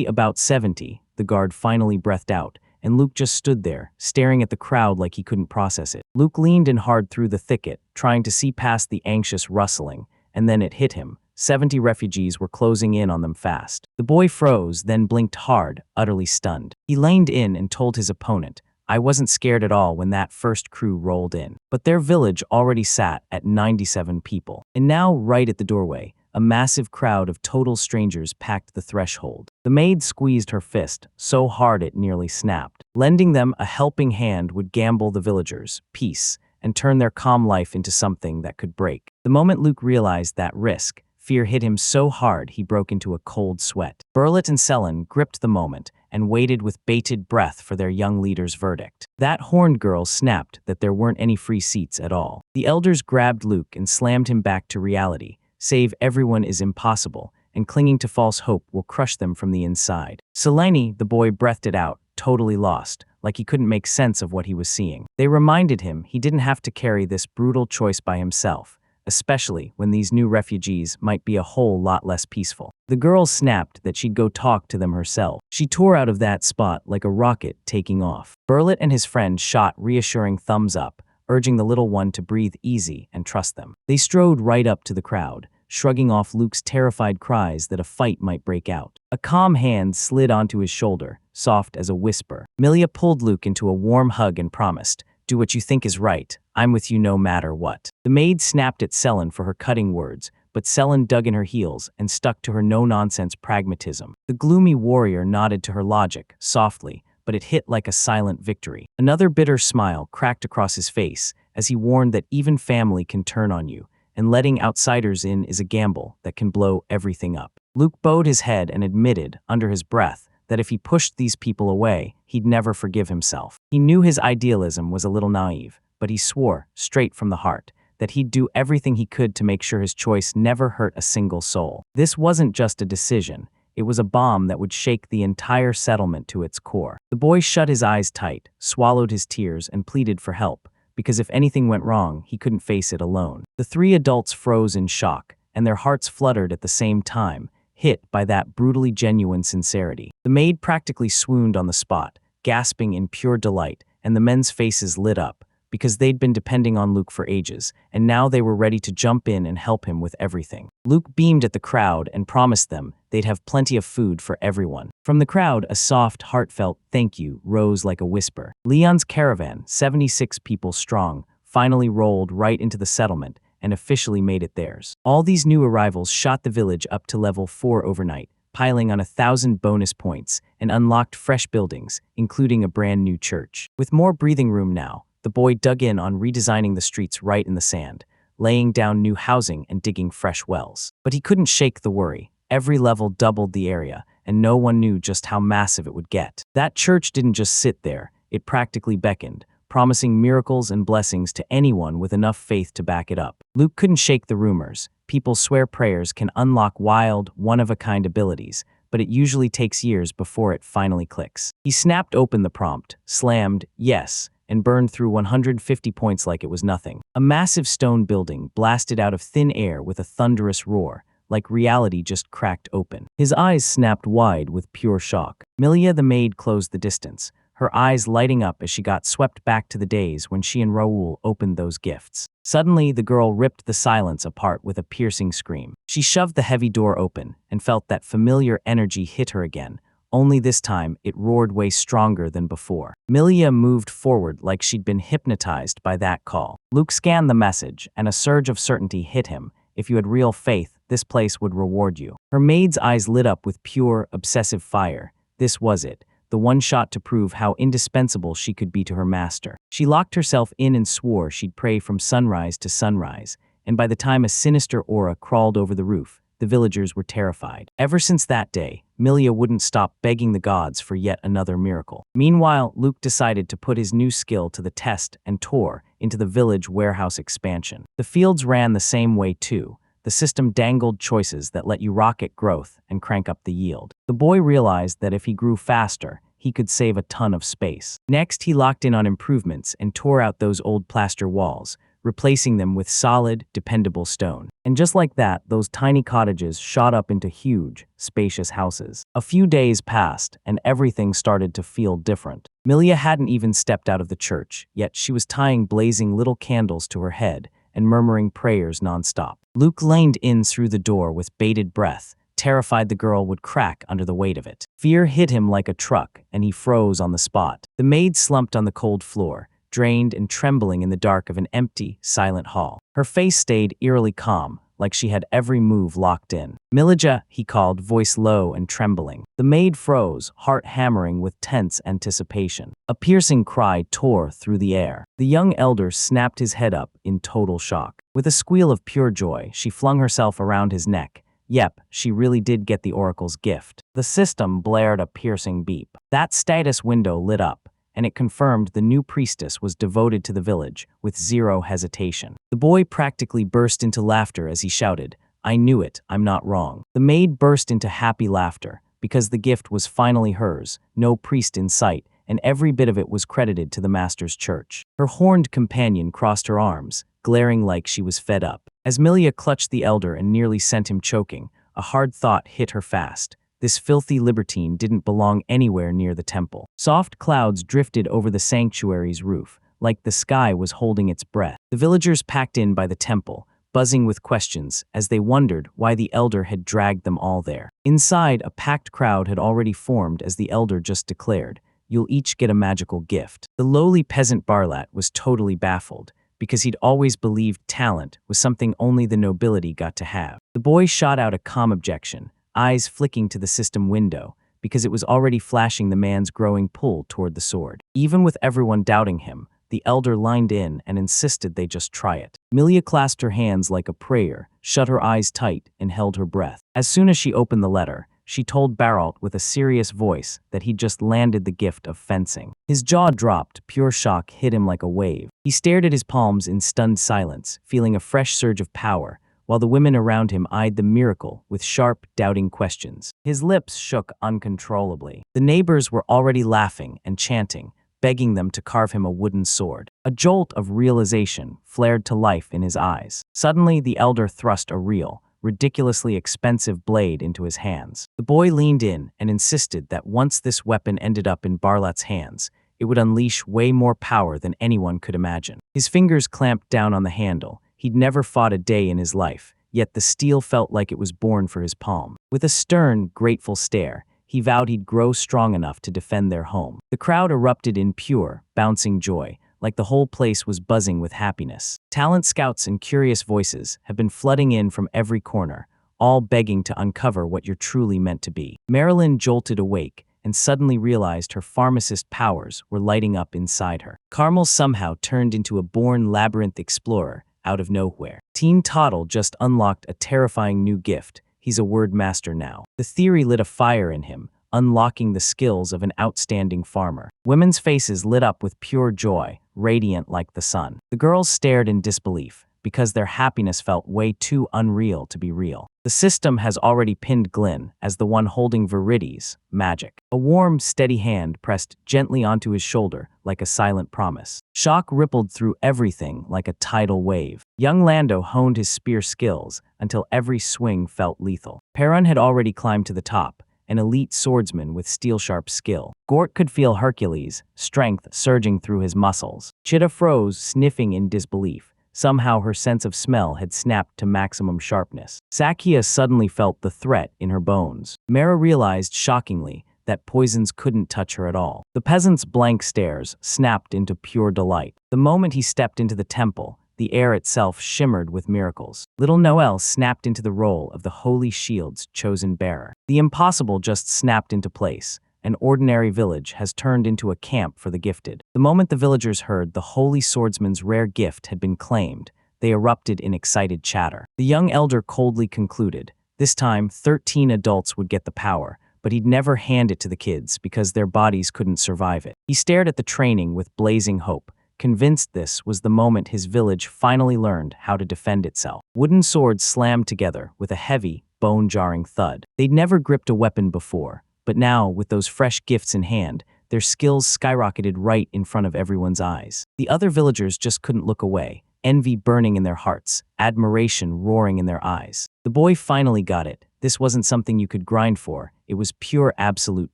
Speaker 1: About 70, the guard finally breathed out, and Luke just stood there, staring at the crowd like he couldn't process it. Luke leaned in hard through the thicket, trying to see past the anxious rustling, and then it hit him. 70 refugees were closing in on them fast. The boy froze, then blinked hard, utterly stunned. He leaned in and told his opponent, "I wasn't scared at all when that first crew rolled in." But their village already sat at 97 people. And now, right at the doorway, a massive crowd of total strangers packed the threshold. The maid squeezed her fist, so hard it nearly snapped. Lending them a helping hand would gamble the villagers' peace and turn their calm life into something that could break. The moment Luke realized that risk, fear hit him so hard he broke into a cold sweat. Burlett and Selen gripped the moment and waited with bated breath for their young leader's verdict. That horned girl snapped that there weren't any free seats at all. The elders grabbed Luke and slammed him back to reality. Save everyone is impossible, and clinging to false hope will crush them from the inside. Selene, the boy breathed it out, totally lost, like he couldn't make sense of what he was seeing. They reminded him he didn't have to carry this brutal choice by himself, especially when these new refugees might be a whole lot less peaceful. The girl snapped that she'd go talk to them herself. She tore out of that spot like a rocket taking off. Burlett and his friend shot reassuring thumbs up, urging the little one to breathe easy and trust them. They strode right up to the crowd, shrugging off Luke's terrified cries that a fight might break out. A calm hand slid onto his shoulder, soft as a whisper. Milia pulled Luke into a warm hug and promised, "Do what you think is right. I'm with you no matter what." The maid snapped at Selen for her cutting words, but Selen dug in her heels and stuck to her no-nonsense pragmatism. The gloomy warrior nodded to her logic, softly, but it hit like a silent victory. Another bitter smile cracked across his face as he warned that even family can turn on you, and letting outsiders in is a gamble that can blow everything up. Luke bowed his head and admitted, under his breath, that if he pushed these people away, he'd never forgive himself. He knew his idealism was a little naive, but he swore, straight from the heart, that he'd do everything he could to make sure his choice never hurt a single soul. This wasn't just a decision. It was a bomb that would shake the entire settlement to its core. The boy shut his eyes tight, swallowed his tears, and pleaded for help, because if anything went wrong, he couldn't face it alone. The three adults froze in shock, and their hearts fluttered at the same time, hit by that brutally genuine sincerity. The maid practically swooned on the spot, gasping in pure delight, and the men's faces lit up, because they'd been depending on Luke for ages, and now they were ready to jump in and help him with everything. Luke beamed at the crowd and promised them they'd have plenty of food for everyone. From the crowd, a soft, heartfelt thank you rose like a whisper. Leon's caravan, 76 people strong, finally rolled right into the settlement and officially made it theirs. All these new arrivals shot the village up to level 4 overnight, piling on 1,000 bonus points, and unlocked fresh buildings, including a brand new church. With more breathing room now, the boy dug in on redesigning the streets right in the sand, laying down new housing and digging fresh wells. But he couldn't shake the worry. Every level doubled the area, and no one knew just how massive it would get. That church didn't just sit there, it practically beckoned, promising miracles and blessings to anyone with enough faith to back it up. Luke couldn't shake the rumors. People swear prayers can unlock wild, one-of-a-kind abilities, but it usually takes years before it finally clicks. He snapped open the prompt, slammed yes, and burned through 150 points like it was nothing. A massive stone building blasted out of thin air with a thunderous roar, like reality just cracked open. His eyes snapped wide with pure shock. Milia the maid closed the distance, her eyes lighting up as she got swept back to the days when she and Raoul opened those gifts. Suddenly, the girl ripped the silence apart with a piercing scream. She shoved the heavy door open and felt that familiar energy hit her again, only this time it roared way stronger than before. Milia moved forward like she'd been hypnotized by that call. Luke scanned the message, and a surge of certainty hit him. If you had real faith, this place would reward you. Her maid's eyes lit up with pure, obsessive fire. This was it, the one shot to prove how indispensable she could be to her master. She locked herself in and swore she'd pray from sunrise to sunrise, and by the time a sinister aura crawled over the roof, the villagers were terrified. Ever since that day, Milia wouldn't stop begging the gods for yet another miracle. Meanwhile, Luke decided to put his new skill to the test and tore into the village warehouse expansion. The fields ran the same way too. The system dangled choices that let you rocket growth and crank up the yield. The boy realized that if he grew faster, he could save a ton of space. Next, he locked in on improvements and tore out those old plaster walls, replacing them with solid, dependable stone. And just like that, those tiny cottages shot up into huge, spacious houses. A few days passed, and everything started to feel different. Milia hadn't even stepped out of the church, yet she was tying blazing little candles to her head and murmuring prayers nonstop. Luke leaned in through the door with bated breath, terrified the girl would crack under the weight of it. Fear hit him like a truck, and he froze on the spot. The maid slumped on the cold floor, drained and trembling in the dark of an empty, silent hall. Her face stayed eerily calm, like she had every move locked in. "Milija," he called, voice low and trembling. The maid froze, heart hammering with tense anticipation. A piercing cry tore through the air. The young elder snapped his head up in total shock. With a squeal of pure joy, she flung herself around his neck. Yep, she really did get the oracle's gift. The system blared a piercing beep. That status window lit up, and it confirmed the new priestess was devoted to the village, with zero hesitation. The boy practically burst into laughter as he shouted, "I knew it, I'm not wrong." The maid burst into happy laughter, because the gift was finally hers, no priest in sight, and every bit of it was credited to the master's church. Her horned companion crossed her arms, glaring like she was fed up. As Milia clutched the elder and nearly sent him choking, a hard thought hit her fast. This filthy libertine didn't belong anywhere near the temple. Soft clouds drifted over the sanctuary's roof, like the sky was holding its breath. The villagers packed in by the temple, buzzing with questions as they wondered why the elder had dragged them all there. Inside, a packed crowd had already formed as the elder just declared, "You'll each get a magical gift." The lowly peasant Barlat was totally baffled, because he'd always believed talent was something only the nobility got to have. The boy shot out a calm objection, eyes flicking to the system window, because it was already flashing the man's growing pull toward the sword. Even with everyone doubting him, the elder lined in and insisted they just try it. Milia clasped her hands like a prayer, shut her eyes tight, and held her breath. As soon as she opened the letter, she told Baralt with a serious voice that he'd just landed the gift of fencing. His jaw dropped, pure shock hit him like a wave. He stared at his palms in stunned silence, feeling a fresh surge of power, while the women around him eyed the miracle with sharp, doubting questions. His lips shook uncontrollably. The neighbors were already laughing and chanting, begging them to carve him a wooden sword. A jolt of realization flared to life in his eyes. Suddenly, the elder thrust a real, ridiculously expensive blade into his hands. The boy leaned in and insisted that once this weapon ended up in Barlat's hands, it would unleash way more power than anyone could imagine. His fingers clamped down on the handle. He'd never fought a day in his life, yet the steel felt like it was born for his palm. With a stern, grateful stare, he vowed he'd grow strong enough to defend their home. The crowd erupted in pure, bouncing joy, like the whole place was buzzing with happiness. Talent scouts and curious voices have been flooding in from every corner, all begging to uncover what you're truly meant to be. Marilyn jolted awake and suddenly realized her pharmacist powers were lighting up inside her. Carmel somehow turned into a born labyrinth explorer out of nowhere. Teen Toddle just unlocked a terrifying new gift. He's a word master now. The theory lit a fire in him, unlocking the skills of an outstanding farmer. Women's faces lit up with pure joy, radiant like the sun. The girls stared in disbelief, because their happiness felt way too unreal to be real. The system has already pinned Glynn as the one holding Viridi's magic. A warm, steady hand pressed gently onto his shoulder like a silent promise. Shock rippled through everything like a tidal wave. Young Lando honed his spear skills until every swing felt lethal. Perrin had already climbed to the top, an elite swordsman with steel-sharp skill. Gort could feel Hercules' strength surging through his muscles. Chitta froze, sniffing in disbelief. Somehow her sense of smell had snapped to maximum sharpness. Sakia suddenly felt the threat in her bones. Mara realized, shockingly, that poisons couldn't touch her at all. The peasant's blank stares snapped into pure delight. The moment he stepped into the temple, the air itself shimmered with miracles. Little Noel snapped into the role of the Holy Shield's chosen bearer. The impossible just snapped into place. An ordinary village has turned into a camp for the gifted. The moment the villagers heard the Holy Swordsman's rare gift had been claimed, they erupted in excited chatter. The young elder coldly concluded, this time 13 adults would get the power, but he'd never hand it to the kids because their bodies couldn't survive it. He stared at the training with blazing hope, convinced this was the moment his village finally learned how to defend itself. Wooden swords slammed together with a heavy, bone-jarring thud. They'd never gripped a weapon before, but now, with those fresh gifts in hand, their skills skyrocketed right in front of everyone's eyes. The other villagers just couldn't look away, envy burning in their hearts, admiration roaring in their eyes. The boy finally got it. This wasn't something you could grind for, it was pure absolute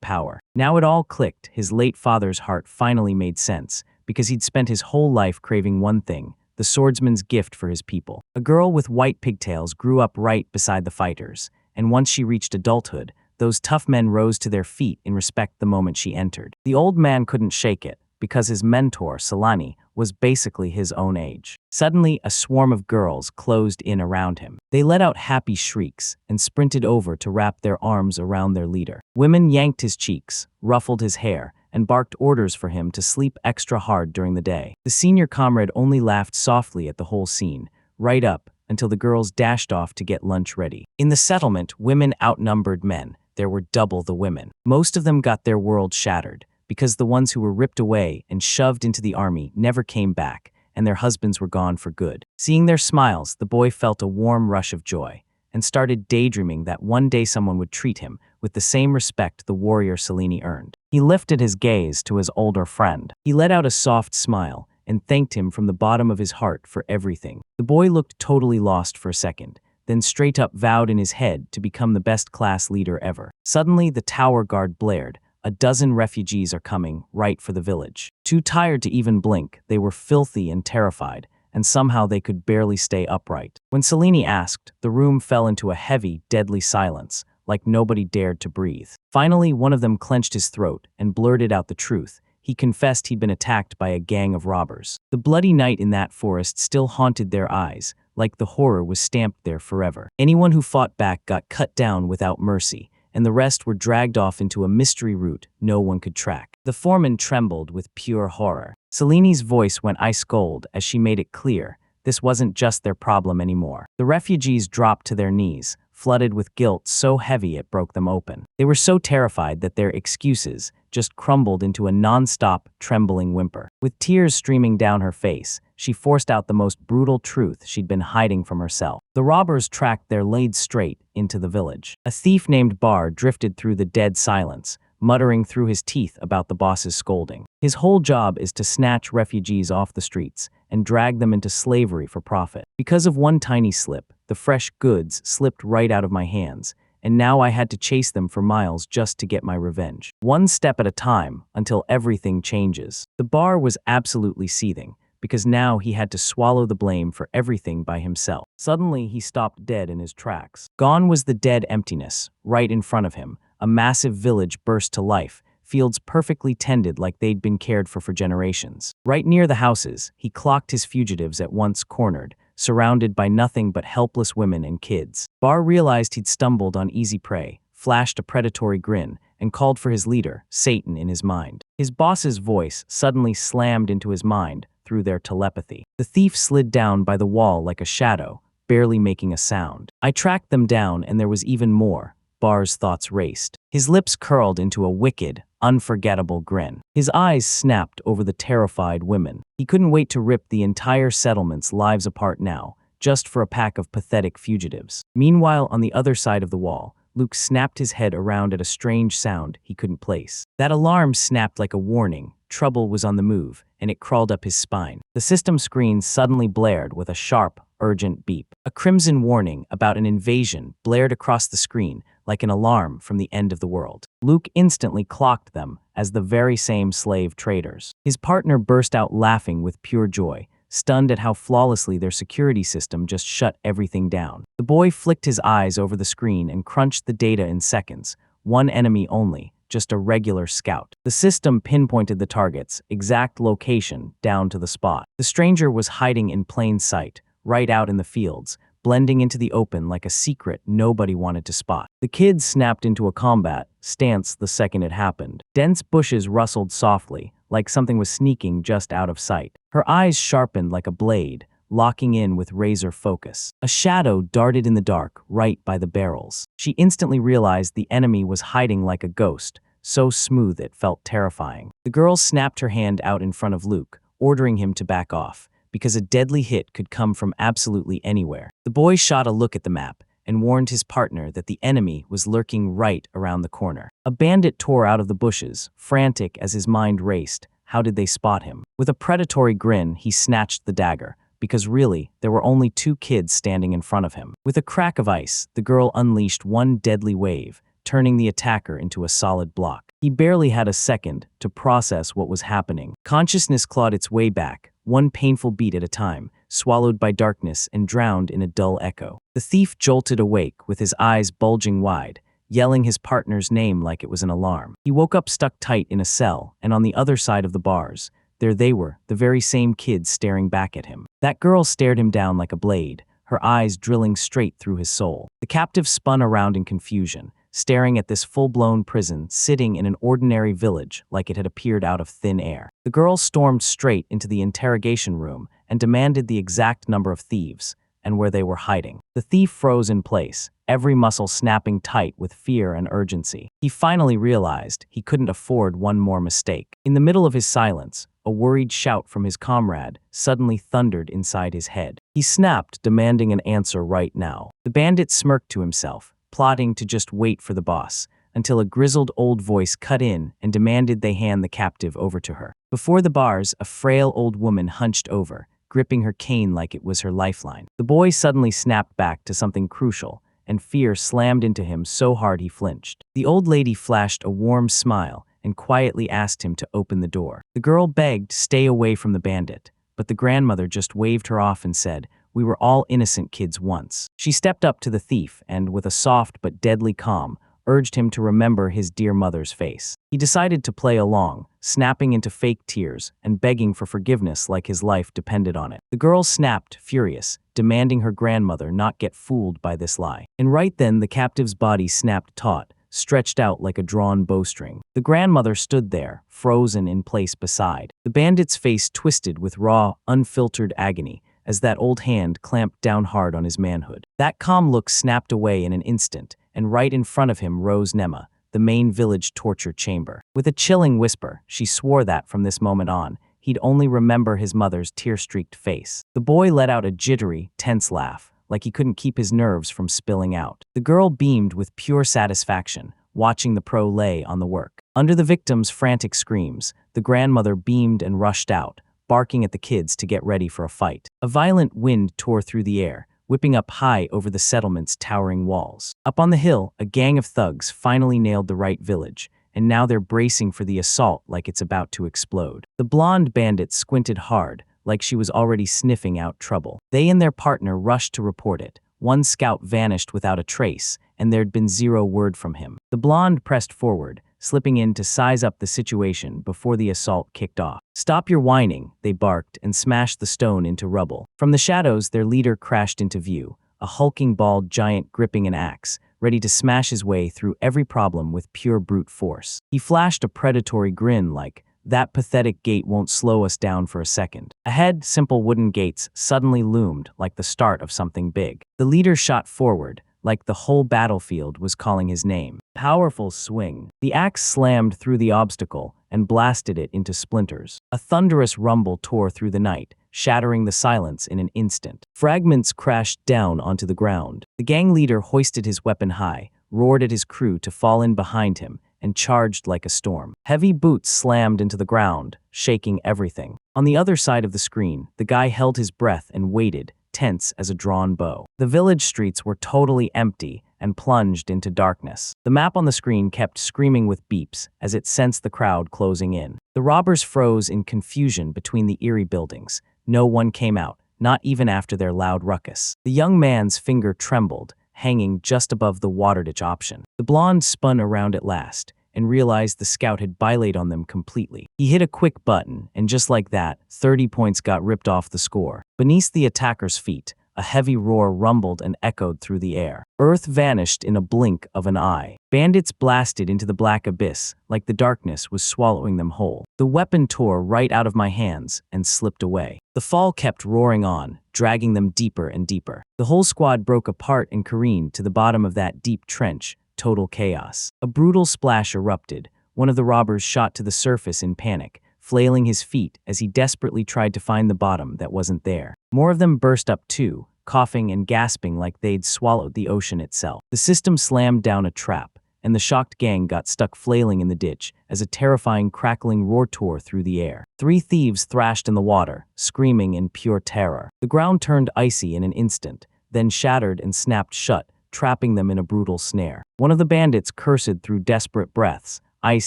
Speaker 1: power. Now it all clicked. His late father's heart finally made sense, because he'd spent his whole life craving one thing, the swordsman's gift for his people. A girl with white pigtails grew up right beside the fighters, and once she reached adulthood, those tough men rose to their feet in respect the moment she entered. The old man couldn't shake it, because his mentor, Solani, was basically his own age. Suddenly, a swarm of girls closed in around him. They let out happy shrieks and sprinted over to wrap their arms around their leader. Women yanked his cheeks, ruffled his hair, and barked orders for him to sleep extra hard during the day. The senior comrade only laughed softly at the whole scene, right up until the girls dashed off to get lunch ready. In the settlement, women outnumbered men. There were double the women. Most of them got their world shattered, because the ones who were ripped away and shoved into the army never came back, and their husbands were gone for good. Seeing their smiles, the boy felt a warm rush of joy, and started daydreaming that one day someone would treat him with the same respect the warrior Selene earned. He lifted his gaze to his older friend. He let out a soft smile, and thanked him from the bottom of his heart for everything. The boy looked totally lost for a second, then straight up vowed in his head to become the best class leader ever. Suddenly, the tower guard blared. A dozen refugees are coming, right for the village. Too tired to even blink, they were filthy and terrified, and somehow they could barely stay upright. When Selene asked, the room fell into a heavy, deadly silence, like nobody dared to breathe. Finally, one of them clenched his throat and blurted out the truth. He confessed he'd been attacked by a gang of robbers. The bloody night in that forest still haunted their eyes, like the horror was stamped there forever. Anyone who fought back got cut down without mercy, and the rest were dragged off into a mystery route no one could track. The foreman trembled with pure horror. Selene's voice went ice cold as she made it clear this wasn't just their problem anymore. The refugees dropped to their knees, flooded with guilt so heavy it broke them open. They were so terrified that their excuses just crumbled into a non-stop, trembling whimper. With tears streaming down her face, she forced out the most brutal truth she'd been hiding from herself. The robbers tracked their laid straight into the village. A thief named Bar drifted through the dead silence, muttering through his teeth about the boss's scolding. His whole job is to snatch refugees off the streets and drag them into slavery for profit. Because of one tiny slip, the fresh goods slipped right out of my hands, and now I had to chase them for miles just to get my revenge. One step at a time, until everything changes. The Bar was absolutely seething, because now he had to swallow the blame for everything by himself. Suddenly, he stopped dead in his tracks. Gone was the dead emptiness. Right in front of him, a massive village burst to life, fields perfectly tended like they'd been cared for generations. Right near the houses, he clocked his fugitives at once cornered, surrounded by nothing but helpless women and kids. Bar realized he'd stumbled on easy prey, flashed a predatory grin, and called for his leader, Satan, in his mind. His boss's voice suddenly slammed into his mind through their telepathy. The thief slid down by the wall like a shadow, barely making a sound. I tracked them down, and there was even more. Bar's thoughts raced. His lips curled into a wicked, unforgettable grin. His eyes snapped over the terrified women. He couldn't wait to rip the entire settlement's lives apart now, just for a pack of pathetic fugitives. Meanwhile, on the other side of the wall, Luke snapped his head around at a strange sound he couldn't place. That alarm snapped like a warning. Trouble was on the move, and it crawled up his spine. The system screen suddenly blared with a sharp, urgent beep. A crimson warning about an invasion blared across the screen like an alarm from the end of the world. Luke instantly clocked them as the very same slave traders. His partner burst out laughing with pure joy, stunned at how flawlessly their security system just shut everything down. The boy flicked his eyes over the screen and crunched the data in seconds. One enemy only, just a regular scout. The system pinpointed the target's exact location down to the spot. The stranger was hiding in plain sight, right out in the fields, blending into the open like a secret nobody wanted to spot. The kids snapped into a combat stance the second it happened. Dense bushes rustled softly, like something was sneaking just out of sight. Her eyes sharpened like a blade, locking in with razor focus. A shadow darted in the dark, right by the barrels. She instantly realized the enemy was hiding like a ghost, so smooth it felt terrifying. The girl snapped her hand out in front of Luke, ordering him to back off, because a deadly hit could come from absolutely anywhere. The boy shot a look at the map and warned his partner that the enemy was lurking right around the corner. A bandit tore out of the bushes, frantic as his mind raced. How did they spot him? With a predatory grin, he snatched the dagger, because really, there were only two kids standing in front of him. With a crack of ice, the girl unleashed one deadly wave, turning the attacker into a solid block. He barely had a second to process what was happening. Consciousness clawed its way back, one painful beat at a time, swallowed by darkness and drowned in a dull echo. The thief jolted awake with his eyes bulging wide, yelling his partner's name like it was an alarm. He woke up stuck tight in a cell, and on the other side of the bars, there they were, the very same kids staring back at him. That girl stared him down like a blade, her eyes drilling straight through his soul. The captive spun around in confusion, staring at this full-blown prison sitting in an ordinary village like it had appeared out of thin air. The girl stormed straight into the interrogation room and demanded the exact number of thieves and where they were hiding. The thief froze in place, every muscle snapping tight with fear and urgency. He finally realized he couldn't afford one more mistake. In the middle of his silence, a worried shout from his comrade suddenly thundered inside his head. He snapped, demanding an answer right now. The bandit smirked to himself, plotting to just wait for the boss, until a grizzled old voice cut in and demanded they hand the captive over to her. Before the bars, a frail old woman hunched over, gripping her cane like it was her lifeline. The boy suddenly snapped back to something crucial, and fear slammed into him so hard he flinched. The old lady flashed a warm smile and quietly asked him to open the door. The girl begged, "Stay away from the bandit," but the grandmother just waved her off and said, "We were all innocent kids once." She stepped up to the thief and, with a soft but deadly calm, urged him to remember his dear mother's face. He decided to play along, snapping into fake tears and begging for forgiveness like his life depended on it. The girl snapped, furious, demanding her grandmother not get fooled by this lie. And right then the captive's body snapped taut, stretched out like a drawn bowstring. The grandmother stood there, frozen in place beside. The bandit's face twisted with raw, unfiltered agony, as that old hand clamped down hard on his manhood. That calm look snapped away in an instant, and right in front of him rose Nema, the main village torture chamber. With a chilling whisper, she swore that from this moment on, he'd only remember his mother's tear-streaked face. The boy let out a jittery, tense laugh, like he couldn't keep his nerves from spilling out. The girl beamed with pure satisfaction, watching the pro lay on the work. Under the victim's frantic screams, the grandmother beamed and rushed out, barking at the kids to get ready for a fight. A violent wind tore through the air, whipping up high over the settlement's towering walls. Up on the hill, a gang of thugs finally nailed the right village, and now they're bracing for the assault like it's about to explode. The blonde bandit squinted hard, like she was already sniffing out trouble. They and their partner rushed to report it. One scout vanished without a trace, and there'd been zero word from him. The blonde pressed forward, slipping in to size up the situation before the assault kicked off. "Stop your whining," they barked and smashed the stone into rubble. From the shadows, their leader crashed into view, a hulking bald giant gripping an axe, ready to smash his way through every problem with pure brute force. He flashed a predatory grin like, "That pathetic gate won't slow us down for a second." Ahead, simple wooden gates suddenly loomed like the start of something big. The leader shot forward, like the whole battlefield was calling his name. Powerful swing. The axe slammed through the obstacle and blasted it into splinters. A thunderous rumble tore through the night, shattering the silence in an instant. Fragments crashed down onto the ground. The gang leader hoisted his weapon high, roared at his crew to fall in behind him, and charged like a storm. Heavy boots slammed into the ground, shaking everything. On the other side of the screen, the guy held his breath and waited, tense as a drawn bow. The village streets were totally empty and plunged into darkness. The map on the screen kept screaming with beeps as it sensed the crowd closing in. The robbers froze in confusion between the eerie buildings. No one came out, not even after their loud ruckus. The young man's finger trembled, hanging just above the water ditch option. The blonde spun around at last and realized the scout had bylaid on them completely. He hit a quick button, and just like that, 30 points got ripped off the score. Beneath the attacker's feet, a heavy roar rumbled and echoed through the air. Earth vanished in a blink of an eye. Bandits blasted into the black abyss, like the darkness was swallowing them whole. The weapon tore right out of my hands and slipped away. The fall kept roaring on, dragging them deeper and deeper. The whole squad broke apart and careened to the bottom of that deep trench. Total chaos. A brutal splash erupted. One of the robbers shot to the surface in panic, flailing his feet as he desperately tried to find the bottom that wasn't there. More of them burst up too, coughing and gasping like they'd swallowed the ocean itself. The system slammed down a trap, and the shocked gang got stuck flailing in the ditch as a terrifying crackling roar tore through the air. 3 thieves thrashed in the water, screaming in pure terror. The ground turned icy in an instant, then shattered and snapped shut, trapping them in a brutal snare. One of the bandits cursed through desperate breaths. Ice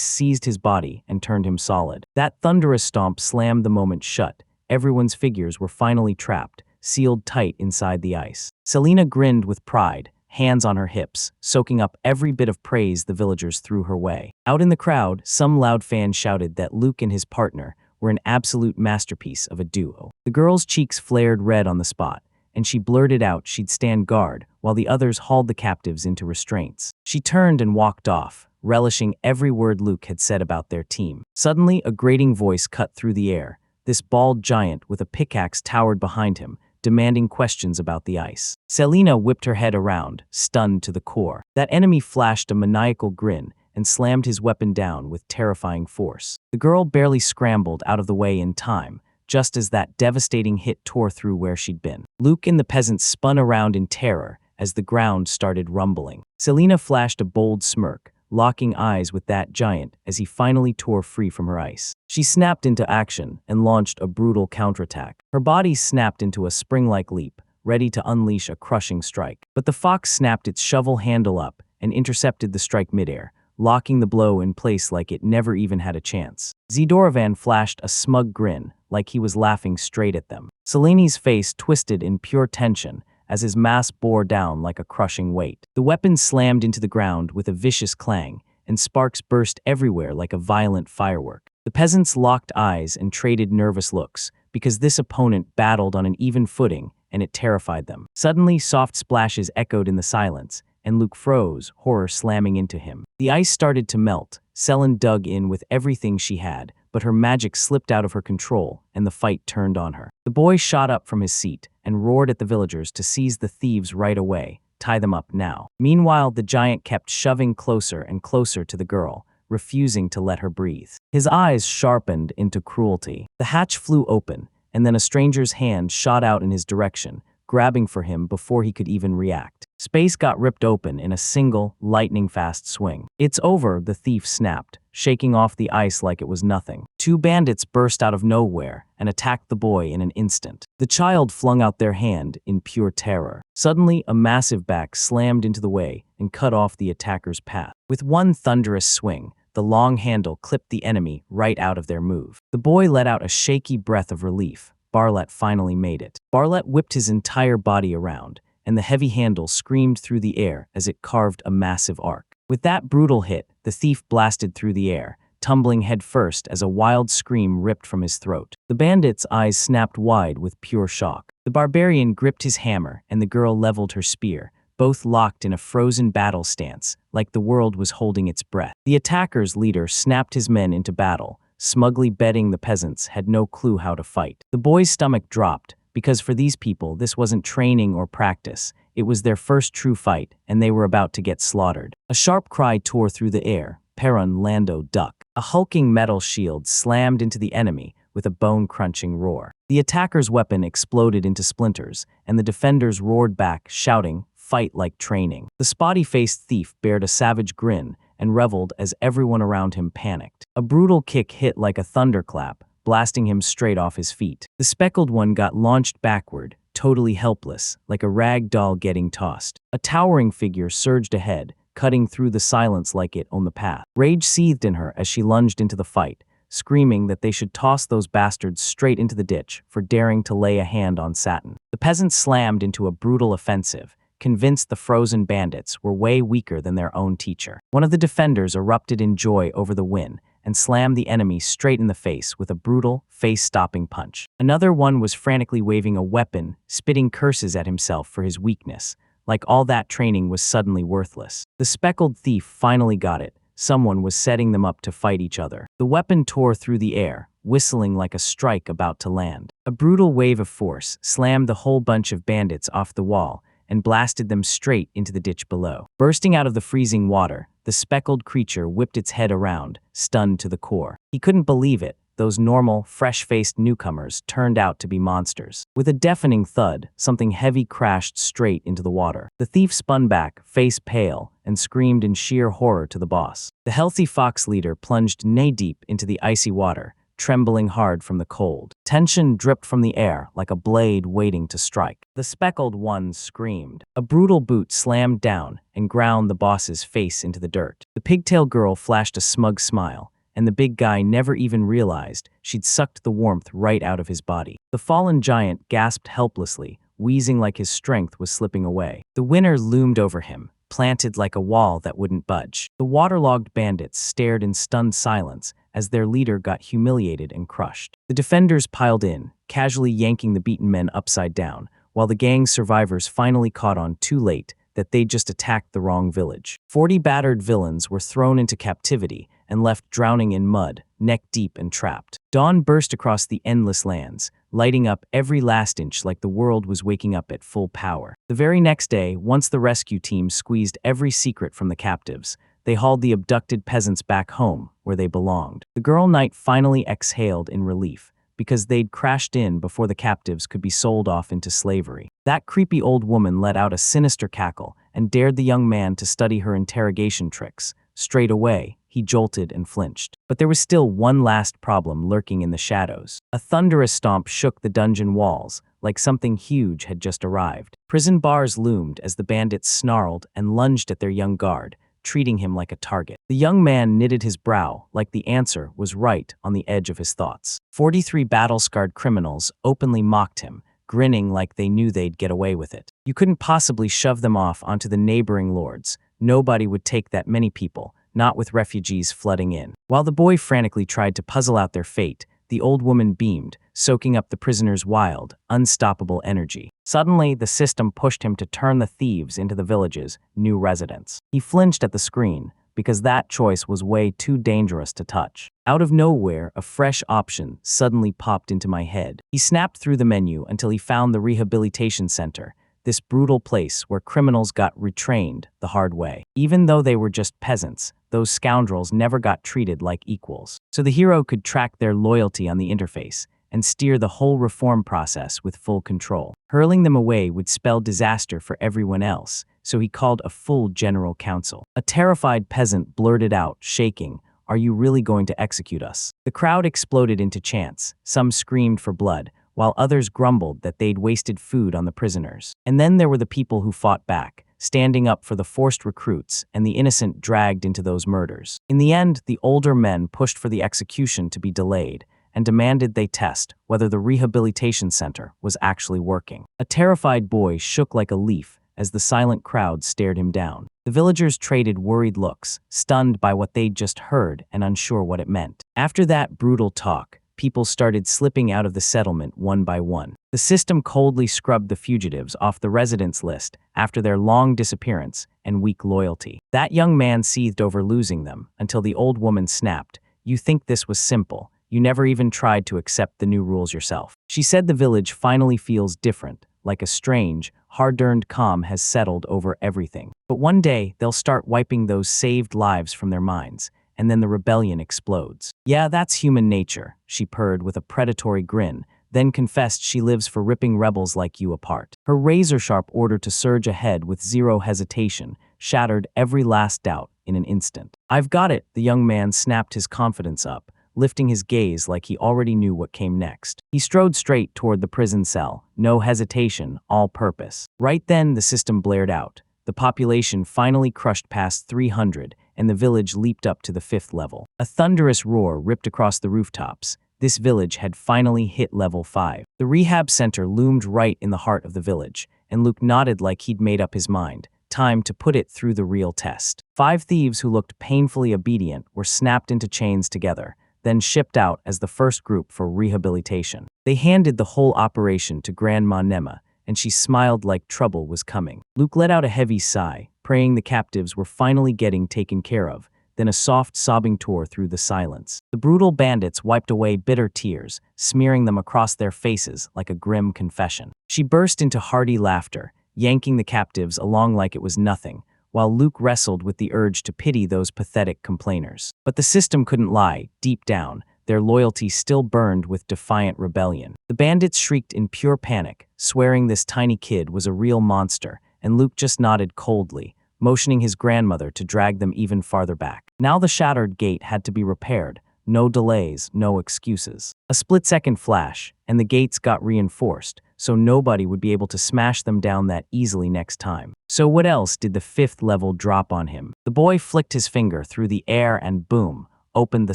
Speaker 1: seized his body and turned him solid. That thunderous stomp slammed the moment shut. Everyone's figures were finally trapped, sealed tight inside the ice. Selena grinned with pride, hands on her hips, soaking up every bit of praise the villagers threw her way. Out in the crowd, some loud fans shouted that Luke and his partner were an absolute masterpiece of a duo. The girl's cheeks flared red on the spot, and she blurted out she'd stand guard while the others hauled the captives into restraints. She turned and walked off, relishing every word Luke had said about their team. Suddenly, a grating voice cut through the air. This bald giant with a pickaxe towered behind him, demanding questions about the ice. Selena whipped her head around, stunned to the core. That enemy flashed a maniacal grin and slammed his weapon down with terrifying force. The girl barely scrambled out of the way in time, just as that devastating hit tore through where she'd been. Luke and the peasants spun around in terror as the ground started rumbling. Selena flashed a bold smirk, locking eyes with that giant as he finally tore free from her ice. She snapped into action and launched a brutal counterattack. Her body snapped into a spring-like leap, ready to unleash a crushing strike. But the fox snapped its shovel handle up and intercepted the strike midair, locking the blow in place like it never even had a chance. Zdoravan flashed a smug grin, like he was laughing straight at them. Selene's face twisted in pure tension as his mass bore down like a crushing weight. The weapon slammed into the ground with a vicious clang, and sparks burst everywhere like a violent firework. The peasants locked eyes and traded nervous looks, because this opponent battled on an even footing, and it terrified them. Suddenly, soft splashes echoed in the silence, and Luke froze, horror slamming into him. The ice started to melt. Selen dug in with everything she had, but her magic slipped out of her control, and the fight turned on her. The boy shot up from his seat and roared at the villagers to seize the thieves right away, tie them up now. Meanwhile, the giant kept shoving closer and closer to the girl, refusing to let her breathe. His eyes sharpened into cruelty. The hatch flew open, and then a stranger's hand shot out in his direction, grabbing for him before he could even react. Space got ripped open in a single, lightning-fast swing. "It's over," the thief snapped, shaking off the ice like it was nothing. Two bandits burst out of nowhere and attacked the boy in an instant. The child flung out their hand in pure terror. Suddenly, a massive back slammed into the way and cut off the attacker's path. With one thunderous swing, the long handle clipped the enemy right out of their move. The boy let out a shaky breath of relief. Barlet finally made it. Barlet whipped his entire body around, and the heavy handle screamed through the air as it carved a massive arc. With that brutal hit, the thief blasted through the air, tumbling headfirst as a wild scream ripped from his throat. The bandit's eyes snapped wide with pure shock. The barbarian gripped his hammer, and the girl leveled her spear, both locked in a frozen battle stance, like the world was holding its breath. The attacker's leader snapped his men into battle, smugly betting the peasants had no clue how to fight. The boy's stomach dropped, because for these people this wasn't training or practice, it was their first true fight, and they were about to get slaughtered. A sharp cry tore through the air. Perun Lando duck. A hulking metal shield slammed into the enemy with a bone-crunching roar. The attacker's weapon exploded into splinters, and the defenders roared back, shouting, "Fight like training." The spotty-faced thief bared a savage grin and reveled as everyone around him panicked. A brutal kick hit like a thunderclap, blasting him straight off his feet. The speckled one got launched backward, totally helpless, like a rag doll getting tossed. A towering figure surged ahead, cutting through the silence like it owned the path. Rage seethed in her as she lunged into the fight, screaming that they should toss those bastards straight into the ditch for daring to lay a hand on Satin. The peasants slammed into a brutal offensive, convinced the frozen bandits were way weaker than their own teacher. One of the defenders erupted in joy over the win and slammed the enemy straight in the face with a brutal, face-stopping punch. Another one was frantically waving a weapon, spitting curses at himself for his weakness, like all that training was suddenly worthless. The speckled thief finally got it. Someone was setting them up to fight each other. The weapon tore through the air, whistling like a strike about to land. A brutal wave of force slammed the whole bunch of bandits off the wall and blasted them straight into the ditch below. Bursting out of the freezing water, the speckled creature whipped its head around, stunned to the core. He couldn't believe it. Those normal, fresh-faced newcomers turned out to be monsters. With a deafening thud, something heavy crashed straight into the water. The thief spun back, face pale, and screamed in sheer horror to the boss. The healthy fox leader plunged knee-deep into the icy water, trembling hard from the cold. Tension dripped from the air like a blade waiting to strike. The speckled one screamed. A brutal boot slammed down and ground the boss's face into the dirt. The pigtail girl flashed a smug smile, and the big guy never even realized she'd sucked the warmth right out of his body. The fallen giant gasped helplessly, wheezing like his strength was slipping away. The winner loomed over him, planted like a wall that wouldn't budge. The waterlogged bandits stared in stunned silence as their leader got humiliated and crushed. The defenders piled in, casually yanking the beaten men upside down, while the gang's survivors finally caught on too late that they'd just attacked the wrong village. 40 battered villains were thrown into captivity and left drowning in mud, neck deep and trapped. Dawn burst across the endless lands, lighting up every last inch like the world was waking up at full power. The very next day, once the rescue team squeezed every secret from the captives, they hauled the abducted peasants back home, where they belonged. The girl knight finally exhaled in relief, because they'd crashed in before the captives could be sold off into slavery. That creepy old woman let out a sinister cackle and dared the young man to study her interrogation tricks. Straight away, he jolted and flinched. But there was still one last problem lurking in the shadows. A thunderous stomp shook the dungeon walls, like something huge had just arrived. Prison bars loomed as the bandits snarled and lunged at their young guard, treating him like a target. The young man knitted his brow like the answer was right on the edge of his thoughts. 43 battle-scarred criminals openly mocked him, grinning like they knew they'd get away with it. You couldn't possibly shove them off onto the neighboring lords. Nobody would take that many people, not with refugees flooding in. While the boy frantically tried to puzzle out their fate, the old woman beamed, soaking up the prisoner's wild, unstoppable energy. Suddenly, the system pushed him to turn the thieves into the village's new residents. He flinched at the screen, because that choice was way too dangerous to touch. Out of nowhere, a fresh option suddenly popped into my head. He snapped through the menu until he found the rehabilitation center, this brutal place where criminals got retrained the hard way. Even though they were just peasants, those scoundrels never got treated like equals. So the hero could track their loyalty on the interface and steer the whole reform process with full control. Hurling them away would spell disaster for everyone else, so he called a full general council. A terrified peasant blurted out, shaking, "Are you really going to execute us?" The crowd exploded into chants. Some screamed for blood, while others grumbled that they'd wasted food on the prisoners. And then there were the people who fought back, standing up for the forced recruits and the innocent dragged into those murders. In the end, the older men pushed for the execution to be delayed and demanded they test whether the rehabilitation center was actually working. A terrified boy shook like a leaf as the silent crowd stared him down. The villagers traded worried looks, stunned by what they'd just heard and unsure what it meant. After that brutal talk, people started slipping out of the settlement one by one. The system coldly scrubbed the fugitives off the residents list after their long disappearance and weak loyalty. That young man seethed over losing them until the old woman snapped, "You think this was simple? You never even tried to accept the new rules yourself." She said the village finally feels different, like a strange, hard-earned calm has settled over everything. But one day, they'll start wiping those saved lives from their minds, and then the rebellion explodes. "Yeah, that's human nature," she purred with a predatory grin, then confessed she lives for ripping rebels like you apart. Her razor-sharp order to surge ahead with zero hesitation shattered every last doubt in an instant. "I've got it," the young man snapped his confidence up, lifting his gaze like he already knew what came next. He strode straight toward the prison cell, no hesitation, all purpose. Right then, the system blared out. The population finally crushed past 300, and the village leaped up to the 5th level. A thunderous roar ripped across the rooftops. This village had finally hit level 5. The rehab center loomed right in the heart of the village, and Luke nodded like he'd made up his mind. Time to put it through the real test. 5 thieves who looked painfully obedient were snapped into chains together, then shipped out as the first group for rehabilitation. They handed the whole operation to Grandma Nema, and she smiled like trouble was coming. Luke let out a heavy sigh, praying the captives were finally getting taken care of, then a soft sobbing tore through the silence. The brutal bandits wiped away bitter tears, smearing them across their faces like a grim confession. She burst into hearty laughter, yanking the captives along like it was nothing, while Luke wrestled with the urge to pity those pathetic complainers. But the system couldn't lie. Deep down, their loyalty still burned with defiant rebellion. The bandits shrieked in pure panic, swearing this tiny kid was a real monster, and Luke just nodded coldly, motioning his grandmother to drag them even farther back. Now the shattered gate had to be repaired. No delays, no excuses. A split-second flash, and the gates got reinforced, so nobody would be able to smash them down that easily next time. So what else did the 5th level drop on him? The boy flicked his finger through the air and boom, opened the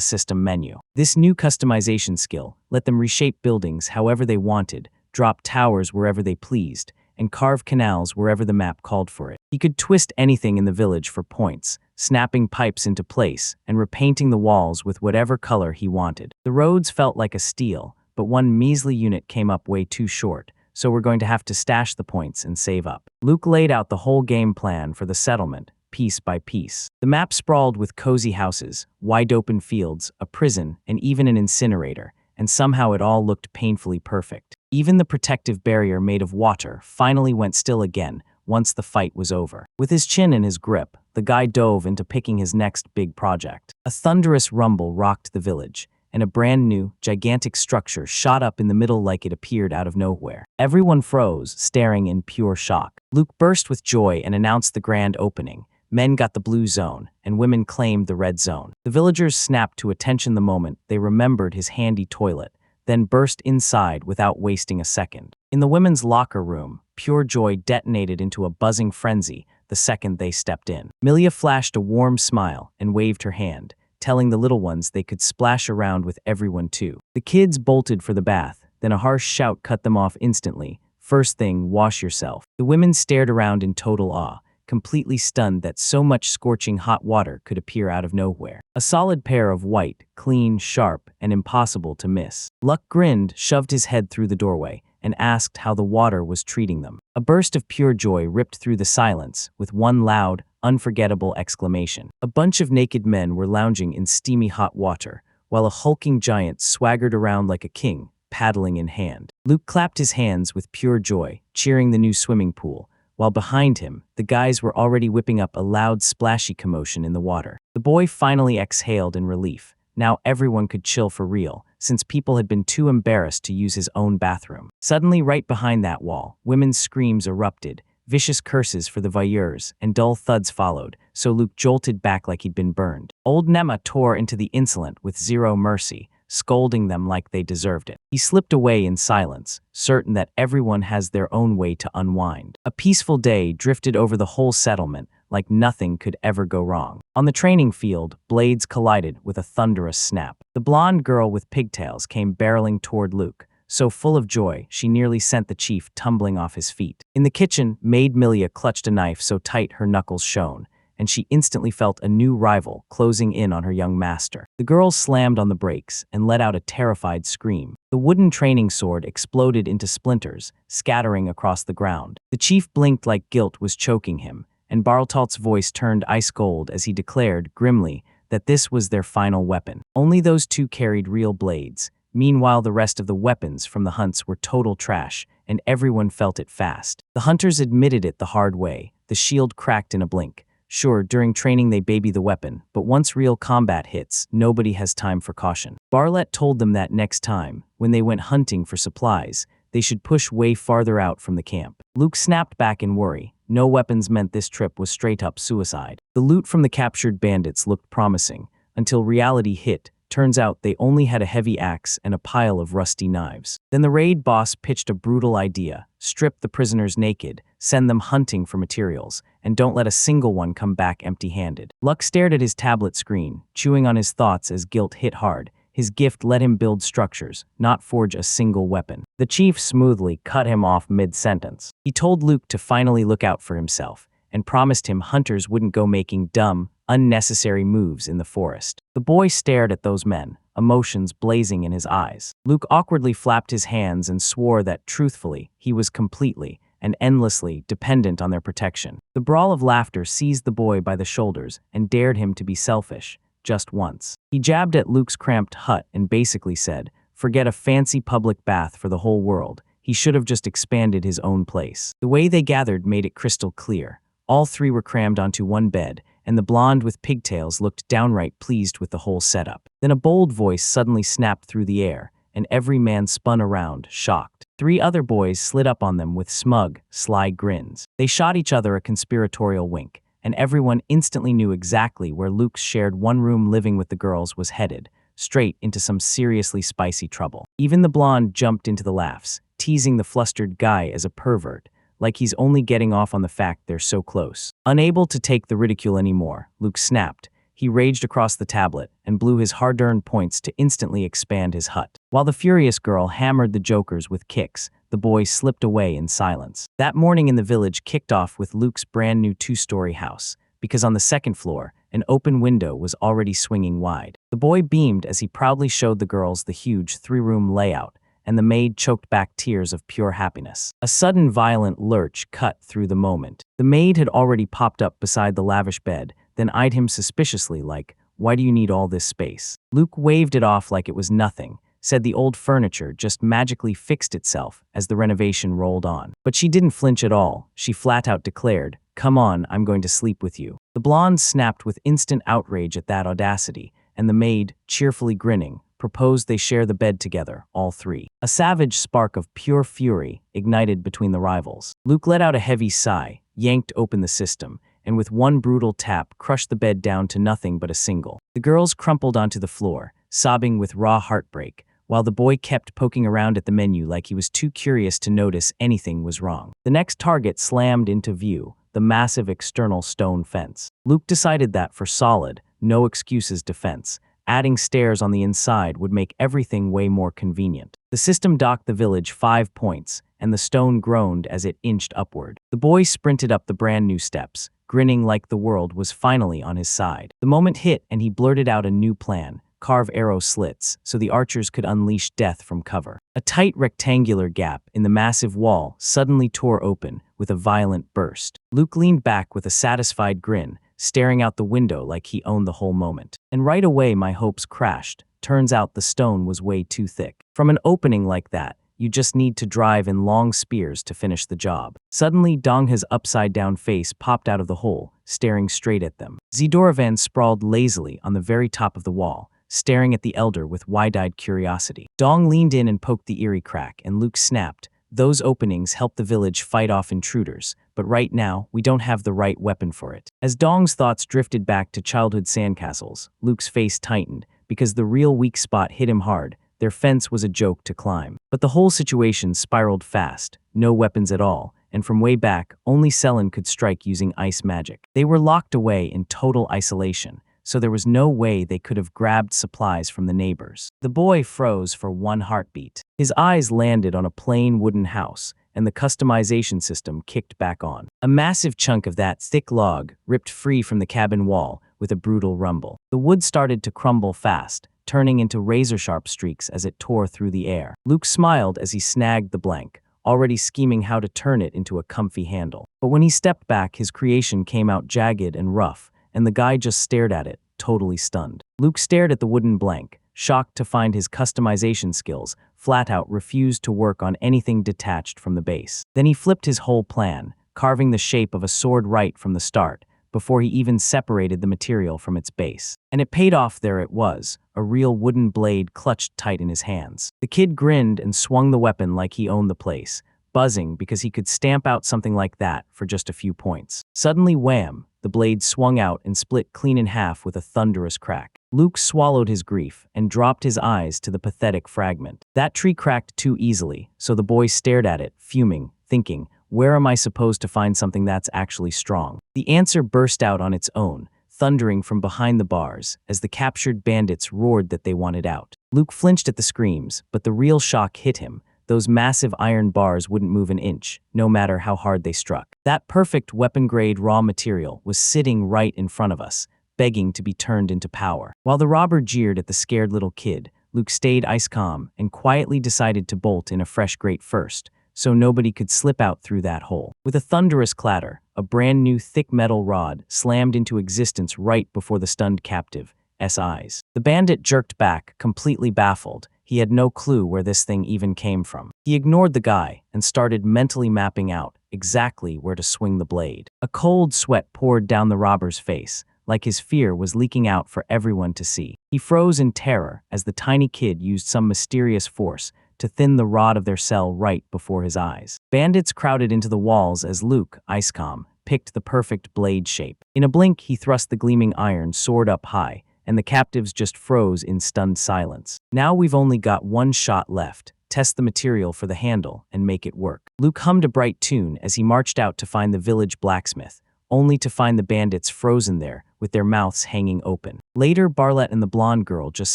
Speaker 1: system menu. This new customization skill let them reshape buildings however they wanted, drop towers wherever they pleased, and carve canals wherever the map called for it. He could twist anything in the village for points, snapping pipes into place and repainting the walls with whatever color he wanted. The roads felt like a steal, but one measly unit came up way too short, so we're going to have to stash the points and save up. Luke laid out the whole game plan for the settlement, piece by piece. The map sprawled with cozy houses, wide-open fields, a prison, and even an incinerator, and somehow it all looked painfully perfect. Even the protective barrier made of water finally went still again once the fight was over. With his chin in his grip, the guy dove into picking his next big project. A thunderous rumble rocked the village, and a brand new, gigantic structure shot up in the middle like it appeared out of nowhere. Everyone froze, staring in pure shock. Luke burst with joy and announced the grand opening. Men got the blue zone, and women claimed the red zone. The villagers snapped to attention the moment they remembered his handy toilet, then burst inside without wasting a second. In the women's locker room, pure joy detonated into a buzzing frenzy the second they stepped in. Milia flashed a warm smile and waved her hand, telling the little ones they could splash around with everyone too. The kids bolted for the bath, then a harsh shout cut them off instantly. "First thing, wash yourself." The women stared around in total awe, completely stunned that so much scorching hot water could appear out of nowhere. A solid pair of white, clean, sharp, and impossible to miss. Luck grinned, shoved his head through the doorway, and asked how the water was treating them. A burst of pure joy ripped through the silence, with one loud, unforgettable exclamation. A bunch of naked men were lounging in steamy hot water, while a hulking giant swaggered around like a king, paddling in hand. Luke clapped his hands with pure joy, cheering the new swimming pool, while behind him, the guys were already whipping up a loud splashy commotion in the water. The boy finally exhaled in relief. Now everyone could chill for real, since people had been too embarrassed to use his own bathroom. Suddenly, right behind that wall, women's screams erupted, vicious curses for the voyeurs, and dull thuds followed, so Luke jolted back like he'd been burned. Old Nema tore into the insolent with zero mercy, scolding them like they deserved it. He slipped away in silence, certain that everyone has their own way to unwind. A peaceful day drifted over the whole settlement, like nothing could ever go wrong. On the training field, blades collided with a thunderous snap. The blonde girl with pigtails came barreling toward Luke, so full of joy she nearly sent the chief tumbling off his feet. In the kitchen, maid Milia clutched a knife so tight her knuckles shone, and she instantly felt a new rival closing in on her young master. The girl slammed on the brakes and let out a terrified scream. The wooden training sword exploded into splinters, scattering across the ground. The chief blinked like guilt was choking him, and Barltalt's voice turned ice cold as he declared, grimly, that this was their final weapon. Only those two carried real blades. Meanwhile, the rest of the weapons from the hunts were total trash, and everyone felt it fast. The hunters admitted it the hard way. The shield cracked in a blink. Sure, during training they baby the weapon, but once real combat hits, nobody has time for caution. Barlet told them that next time, when they went hunting for supplies, they should push way farther out from the camp. Luke snapped back in worry. No weapons meant this trip was straight-up suicide. The loot from the captured bandits looked promising, until reality hit. Turns out they only had a heavy axe and a pile of rusty knives. Then the raid boss pitched a brutal idea. Strip the prisoners naked, send them hunting for materials, and don't let a single one come back empty-handed. Luck stared at his tablet screen, chewing on his thoughts as guilt hit hard. His gift let him build structures, not forge a single weapon. The chief smoothly cut him off mid-sentence. He told Luke to finally look out for himself, and promised him hunters wouldn't go making dumb, unnecessary moves in the forest. The boy stared at those men, emotions blazing in his eyes. Luke awkwardly flapped his hands and swore that, truthfully, he was completely and endlessly dependent on their protection. The brawl of laughter seized the boy by the shoulders and dared him to be selfish, just once. He jabbed at Luke's cramped hut and basically said, forget a fancy public bath for the whole world. He should have just expanded his own place. The way they gathered made it crystal clear. All three were crammed onto one bed, and the blonde with pigtails looked downright pleased with the whole setup. Then a bold voice suddenly snapped through the air, and every man spun around, shocked. Three other boys slid up on them with smug, sly grins. They shot each other a conspiratorial wink, and everyone instantly knew exactly where Luke's shared one-room living with the girls was headed, straight into some seriously spicy trouble. Even the blonde jumped into the laughs, teasing the flustered guy as a pervert, like he's only getting off on the fact they're so close. Unable to take the ridicule anymore, Luke snapped. He raged across the tablet and blew his hard-earned points to instantly expand his hut. While the furious girl hammered the jokers with kicks, the boy slipped away in silence. That morning in the village kicked off with Luke's brand new 2-story house, because on the second floor, an open window was already swinging wide. The boy beamed as he proudly showed the girls the huge 3-room layout, and the maid choked back tears of pure happiness. A sudden violent lurch cut through the moment. The maid had already popped up beside the lavish bed, then eyed him suspiciously like, why do you need all this space? Luke waved it off like it was nothing, said the old furniture just magically fixed itself as the renovation rolled on. But she didn't flinch at all. She flat out declared, come on, I'm going to sleep with you. The blonde snapped with instant outrage at that audacity, and the maid, cheerfully grinning, proposed they share the bed together, all three. A savage spark of pure fury ignited between the rivals. Luke let out a heavy sigh, yanked open the system, and with one brutal tap crushed the bed down to nothing but a single. The girls crumpled onto the floor, sobbing with raw heartbreak, while the boy kept poking around at the menu like he was too curious to notice anything was wrong. The next target slammed into view, the massive external stone fence. Luke decided that for solid, no excuses defense, adding stairs on the inside would make everything way more convenient. The system docked the village 5 points, and the stone groaned as it inched upward. The boy sprinted up the brand new steps, grinning like the world was finally on his side. The moment hit and he blurted out a new plan, carve arrow slits so the archers could unleash death from cover. A tight rectangular gap in the massive wall suddenly tore open with a violent burst. Luke leaned back with a satisfied grin, staring out the window like he owned the whole moment. And right away my hopes crashed. Turns out the stone was way too thick. From an opening like that, you just need to drive in long spears to finish the job. Suddenly, Dongha's upside-down face popped out of the hole, staring straight at them. Zidoravan sprawled lazily on the very top of the wall, staring at the elder with wide-eyed curiosity. Dong leaned in and poked the eerie crack, and Luke snapped. Those openings help the village fight off intruders, but right now, we don't have the right weapon for it. As Dong's thoughts drifted back to childhood sandcastles, Luke's face tightened, because the real weak spot hit him hard. Their fence was a joke to climb. But the whole situation spiraled fast, no weapons at all, and from way back, only Selen could strike using ice magic. They were locked away in total isolation, so there was no way they could have grabbed supplies from the neighbors. The boy froze for one heartbeat. His eyes landed on a plain wooden house, and the customization system kicked back on. A massive chunk of that thick log ripped free from the cabin wall with a brutal rumble. The wood started to crumble fast, turning into razor-sharp streaks as it tore through the air. Luke smiled as he snagged the blank, already scheming how to turn it into a comfy handle. But when he stepped back, his creation came out jagged and rough, and the guy just stared at it, totally stunned. Luke stared at the wooden blank, shocked to find his customization skills flat out refused to work on anything detached from the base. Then he flipped his whole plan, carving the shape of a sword right from the start, before he even separated the material from its base. And it paid off. There it was, a real wooden blade clutched tight in his hands. The kid grinned and swung the weapon like he owned the place, buzzing because he could stamp out something like that for just a few points. Suddenly, wham, the blade swung out and split clean in half with a thunderous crack. Luke swallowed his grief and dropped his eyes to the pathetic fragment. That tree cracked too easily, so the boy stared at it, fuming, thinking, where am I supposed to find something that's actually strong? The answer burst out on its own, thundering from behind the bars as the captured bandits roared that they wanted out. Luke flinched at the screams, but the real shock hit him. Those massive iron bars wouldn't move an inch, no matter how hard they struck. That perfect weapon-grade raw material was sitting right in front of us, begging to be turned into power. While the robber jeered at the scared little kid, Luke stayed ice calm and quietly decided to bolt in a fresh grate first, so nobody could slip out through that hole. With a thunderous clatter, a brand new thick metal rod slammed into existence right before the stunned captive's eyes. The bandit jerked back, completely baffled. He had no clue where this thing even came from. He ignored the guy and started mentally mapping out exactly where to swing the blade. A cold sweat poured down the robber's face, like his fear was leaking out for everyone to see. He froze in terror as the tiny kid used some mysterious force to thin the rod of their cell right before his eyes. Bandits crowded into the walls as Luke, ice calm, picked the perfect blade shape. In a blink, he thrust the gleaming iron sword up high, and the captives just froze in stunned silence. Now we've only got one shot left. Test the material for the handle and make it work. Luke hummed a bright tune as he marched out to find the village blacksmith, only to find the bandits frozen there with their mouths hanging open. Later, Barlett and the blonde girl just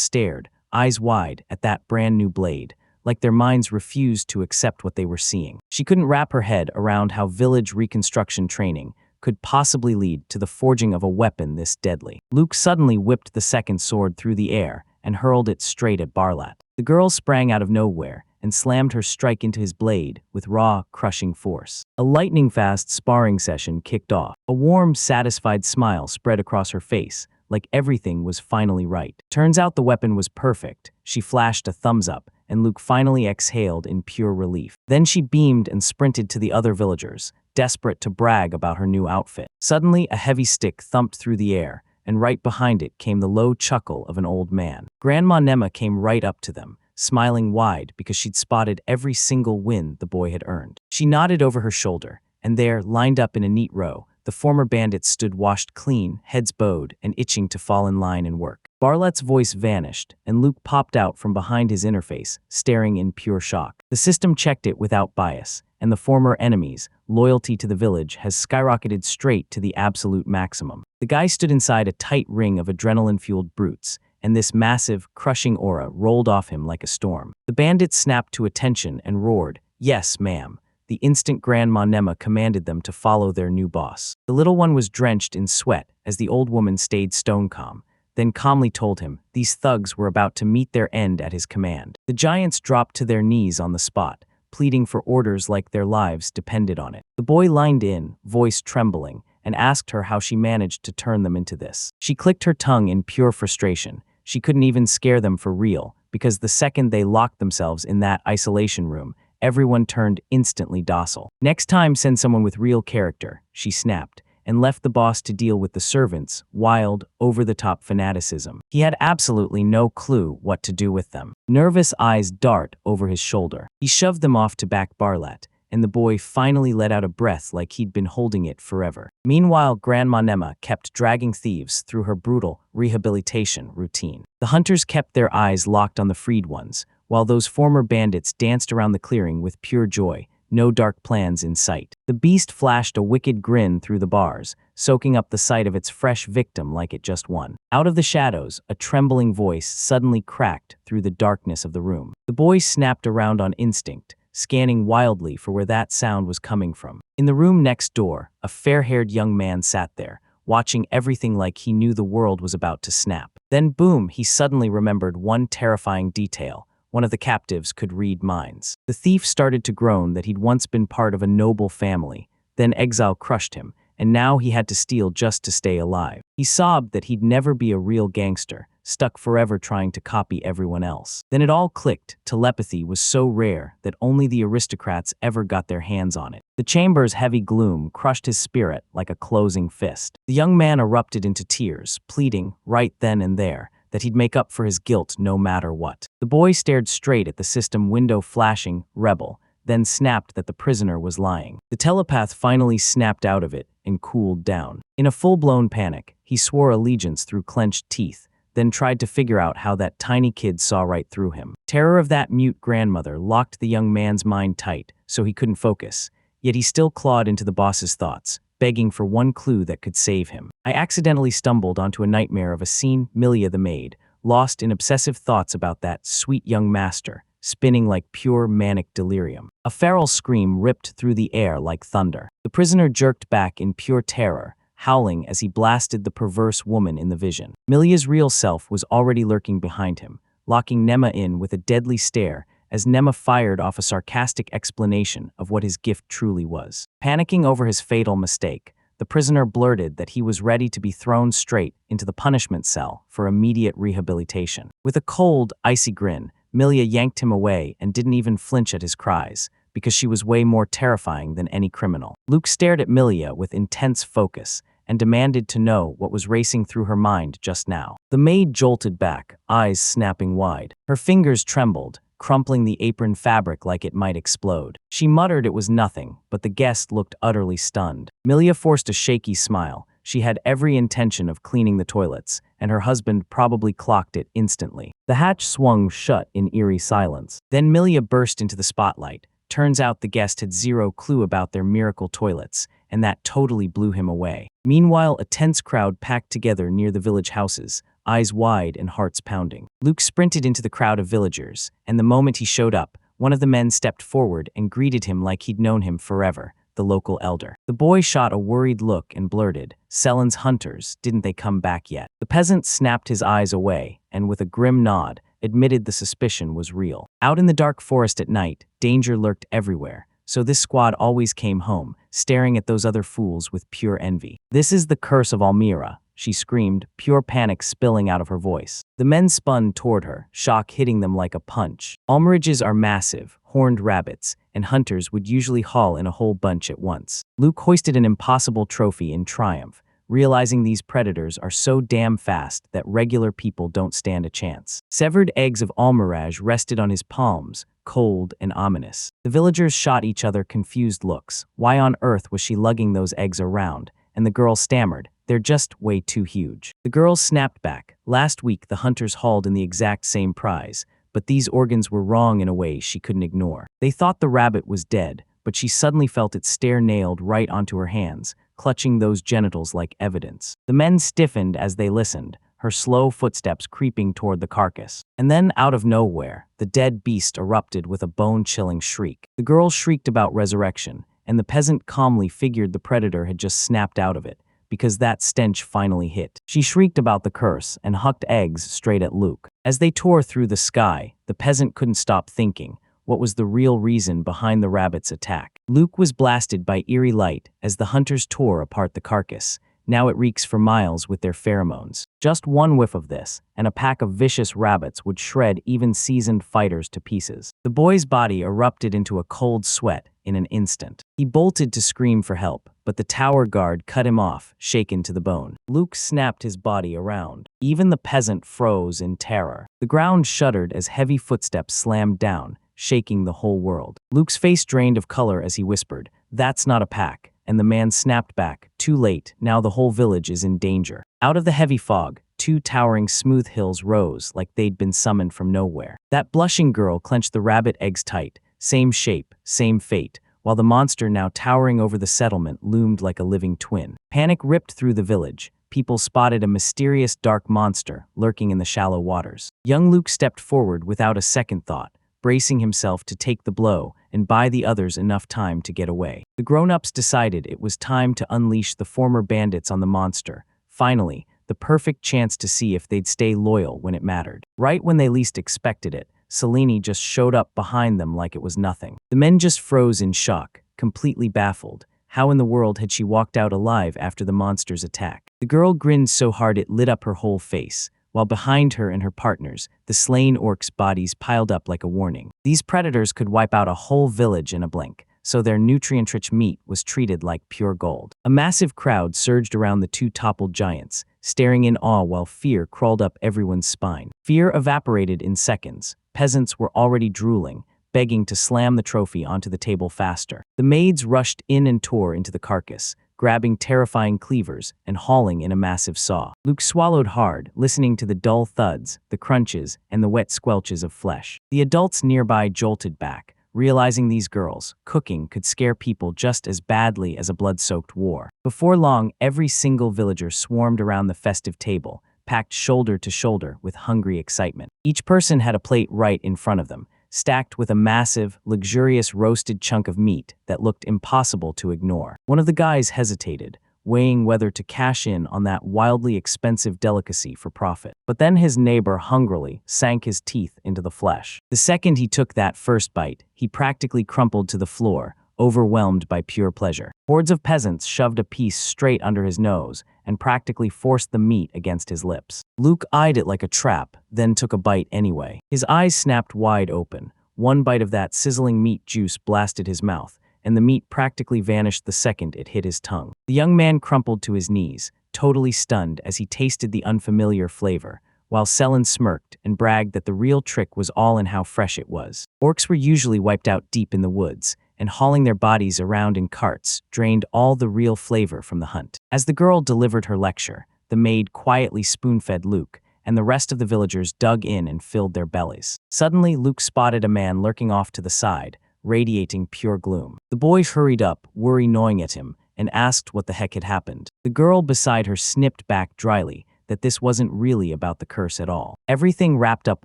Speaker 1: stared, eyes wide, at that brand new blade, like their minds refused to accept what they were seeing. She couldn't wrap her head around how village reconstruction training could possibly lead to the forging of a weapon this deadly. Luke suddenly whipped the second sword through the air and hurled it straight at Barlett. The girl sprang out of nowhere and slammed her strike into his blade with raw, crushing force. A lightning-fast sparring session kicked off. A warm, satisfied smile spread across her face, like everything was finally right. Turns out the weapon was perfect. She flashed a thumbs up, and Luke finally exhaled in pure relief. Then she beamed and sprinted to the other villagers, desperate to brag about her new outfit. Suddenly, a heavy stick thumped through the air, and right behind it came the low chuckle of an old man. Grandma Nema came right up to them, smiling wide because she'd spotted every single win the boy had earned. She nodded over her shoulder, and there, lined up in a neat row, the former bandits stood washed clean, heads bowed, and itching to fall in line and work. Barlett's voice vanished, and Luke popped out from behind his interface, staring in pure shock. The system checked it without bias, and the former enemy's loyalty to the village has skyrocketed straight to the absolute maximum. The guy stood inside a tight ring of adrenaline-fueled brutes, and this massive, crushing aura rolled off him like a storm. The bandits snapped to attention and roared, "Yes, ma'am." The instant Grandma Nema commanded them to follow their new boss. The little one was drenched in sweat as the old woman stayed stone calm, then calmly told him these thugs were about to meet their end at his command. The giants dropped to their knees on the spot, pleading for orders like their lives depended on it. The boy lined in, voice trembling, and asked her how she managed to turn them into this. She clicked her tongue in pure frustration. She couldn't even scare them for real, because the second they locked themselves in that isolation room, everyone turned instantly docile. Next time, send someone with real character, she snapped, and left the boss to deal with the servants' wild, over-the-top fanaticism. He had absolutely no clue what to do with them. Nervous eyes dart over his shoulder. He shoved them off to back Barlet, and the boy finally let out a breath like he'd been holding it forever. Meanwhile, Grandma Nema kept dragging thieves through her brutal rehabilitation routine. The hunters kept their eyes locked on the freed ones, while those former bandits danced around the clearing with pure joy, no dark plans in sight. The beast flashed a wicked grin through the bars, soaking up the sight of its fresh victim like it just won. Out of the shadows, a trembling voice suddenly cracked through the darkness of the room. The boy snapped around on instinct, scanning wildly for where that sound was coming from. In the room next door, a fair-haired young man sat there, watching everything like he knew the world was about to snap. Then boom, he suddenly remembered one terrifying detail. One of the captives could read minds. The thief started to groan that he'd once been part of a noble family, then exile crushed him, and now he had to steal just to stay alive. He sobbed that he'd never be a real gangster, stuck forever trying to copy everyone else. Then it all clicked. Telepathy was so rare that only the aristocrats ever got their hands on it. The chamber's heavy gloom crushed his spirit like a closing fist. The young man erupted into tears, pleading, right then and there, that he'd make up for his guilt no matter what. The boy stared straight at the system window flashing, rebel, then snapped that the prisoner was lying. The telepath finally snapped out of it and cooled down. In a full-blown panic, he swore allegiance through clenched teeth, then tried to figure out how that tiny kid saw right through him. Terror of that mute grandmother locked the young man's mind tight, so he couldn't focus, yet he still clawed into the boss's thoughts, begging for one clue that could save him. I accidentally stumbled onto a nightmare of a scene, Milia the maid, lost in obsessive thoughts about that sweet young master, spinning like pure manic delirium. A feral scream ripped through the air like thunder. The prisoner jerked back in pure terror, howling as he blasted the perverse woman in the vision. Milia's real self was already lurking behind him, locking Nema in with a deadly stare as Nema fired off a sarcastic explanation of what his gift truly was. Panicking over his fatal mistake, the prisoner blurted that he was ready to be thrown straight into the punishment cell for immediate rehabilitation. With a cold, icy grin, Milia yanked him away and didn't even flinch at his cries, because she was way more terrifying than any criminal. Luke stared at Milia with intense focus and demanded to know what was racing through her mind just now. The maid jolted back, eyes snapping wide. Her fingers trembled, crumpling the apron fabric like it might explode. She muttered it was nothing, but the guest looked utterly stunned. Milia forced a shaky smile. She had every intention of cleaning the toilets, and her husband probably clocked it instantly. The hatch swung shut in eerie silence. Then Milia burst into the spotlight. Turns out the guest had zero clue about their miracle toilets, and that totally blew him away. Meanwhile, a tense crowd packed together near the village houses, eyes wide and hearts pounding. Luke sprinted into the crowd of villagers, and the moment he showed up, one of the men stepped forward and greeted him like he'd known him forever, the local elder. The boy shot a worried look and blurted, "Selen's hunters, didn't they come back yet?" The peasant snapped his eyes away, and with a grim nod, admitted the suspicion was real. Out in the dark forest at night, danger lurked everywhere, so this squad always came home, staring at those other fools with pure envy. "This is the curse of Almira," she screamed, pure panic spilling out of her voice. The men spun toward her, shock hitting them like a punch. Almirages are massive, horned rabbits, and hunters would usually haul in a whole bunch at once. Luke hoisted an impossible trophy in triumph, realizing these predators are so damn fast that regular people don't stand a chance. Severed eggs of almirage rested on his palms, cold and ominous. The villagers shot each other confused looks. Why on earth was she lugging those eggs around? And the girl stammered, "They're just way too huge." The girl snapped back. Last week the hunters hauled in the exact same prize, but these organs were wrong in a way she couldn't ignore. They thought the rabbit was dead, but she suddenly felt its stare nailed right onto her hands, clutching those genitals like evidence. The men stiffened as they listened, her slow footsteps creeping toward the carcass. And then, out of nowhere, the dead beast erupted with a bone-chilling shriek. The girl shrieked about resurrection, and the peasant calmly figured the predator had just snapped out of it, because that stench finally hit. She shrieked about the curse and hucked eggs straight at Luke. As they tore through the sky, the peasant couldn't stop thinking, what was the real reason behind the rabbit's attack? Luke was blasted by eerie light as the hunters tore apart the carcass. Now it reeks for miles with their pheromones. Just one whiff of this, and a pack of vicious rabbits would shred even seasoned fighters to pieces. The boy's body erupted into a cold sweat in an instant. He bolted to scream for help, but the tower guard cut him off, shaken to the bone. Luke snapped his body around. Even the peasant froze in terror. The ground shuddered as heavy footsteps slammed down, shaking the whole world. Luke's face drained of color as he whispered, "That's not a pack." And the man snapped back, "Too late, now the whole village is in danger." Out of the heavy fog, two towering smooth hills rose like they'd been summoned from nowhere. That blushing girl clenched the rabbit eggs tight, same shape, same fate, while the monster now towering over the settlement loomed like a living twin. Panic ripped through the village. People spotted a mysterious dark monster lurking in the shallow waters. Young Luke stepped forward without a second thought, bracing himself to take the blow and buy the others enough time to get away. The grown-ups decided it was time to unleash the former bandits on the monster. Finally, the perfect chance to see if they'd stay loyal when it mattered. Right when they least expected it, Selene just showed up behind them like it was nothing. The men just froze in shock, completely baffled. How in the world had she walked out alive after the monster's attack? The girl grinned so hard it lit up her whole face, while behind her and her partners, the slain orcs' bodies piled up like a warning. These predators could wipe out a whole village in a blink, so their nutrient-rich meat was treated like pure gold. A massive crowd surged around the two toppled giants, staring in awe while fear crawled up everyone's spine. Fear evaporated in seconds. Peasants were already drooling, begging to slam the trophy onto the table faster. The maids rushed in and tore into the carcass, grabbing terrifying cleavers and hauling in a massive saw. Luke swallowed hard, listening to the dull thuds, the crunches, and the wet squelches of flesh. The adults nearby jolted back, realizing these girls, cooking, could scare people just as badly as a blood-soaked war. Before long, every single villager swarmed around the festive table, packed shoulder to shoulder with hungry excitement. Each person had a plate right in front of them, stacked with a massive, luxurious roasted chunk of meat that looked impossible to ignore. One of the guys hesitated, weighing whether to cash in on that wildly expensive delicacy for profit. But then his neighbor hungrily sank his teeth into the flesh. The second he took that first bite, he practically crumpled to the floor, overwhelmed by pure pleasure. Hordes of peasants shoved a piece straight under his nose and practically forced the meat against his lips. Luke eyed it like a trap, then took a bite anyway. His eyes snapped wide open. One bite of that sizzling meat juice blasted his mouth, and the meat practically vanished the second it hit his tongue. The young man crumpled to his knees, totally stunned as he tasted the unfamiliar flavor, while Selene smirked and bragged that the real trick was all in how fresh it was. Orcs were usually wiped out deep in the woods, and hauling their bodies around in carts drained all the real flavor from the hunt. As the girl delivered her lecture, the maid quietly spoon-fed Luke, and the rest of the villagers dug in and filled their bellies. Suddenly, Luke spotted a man lurking off to the side, radiating pure gloom. The boy hurried up, worry gnawing at him, and asked what the heck had happened. The girl beside her snipped back dryly that this wasn't really about the curse at all. Everything wrapped up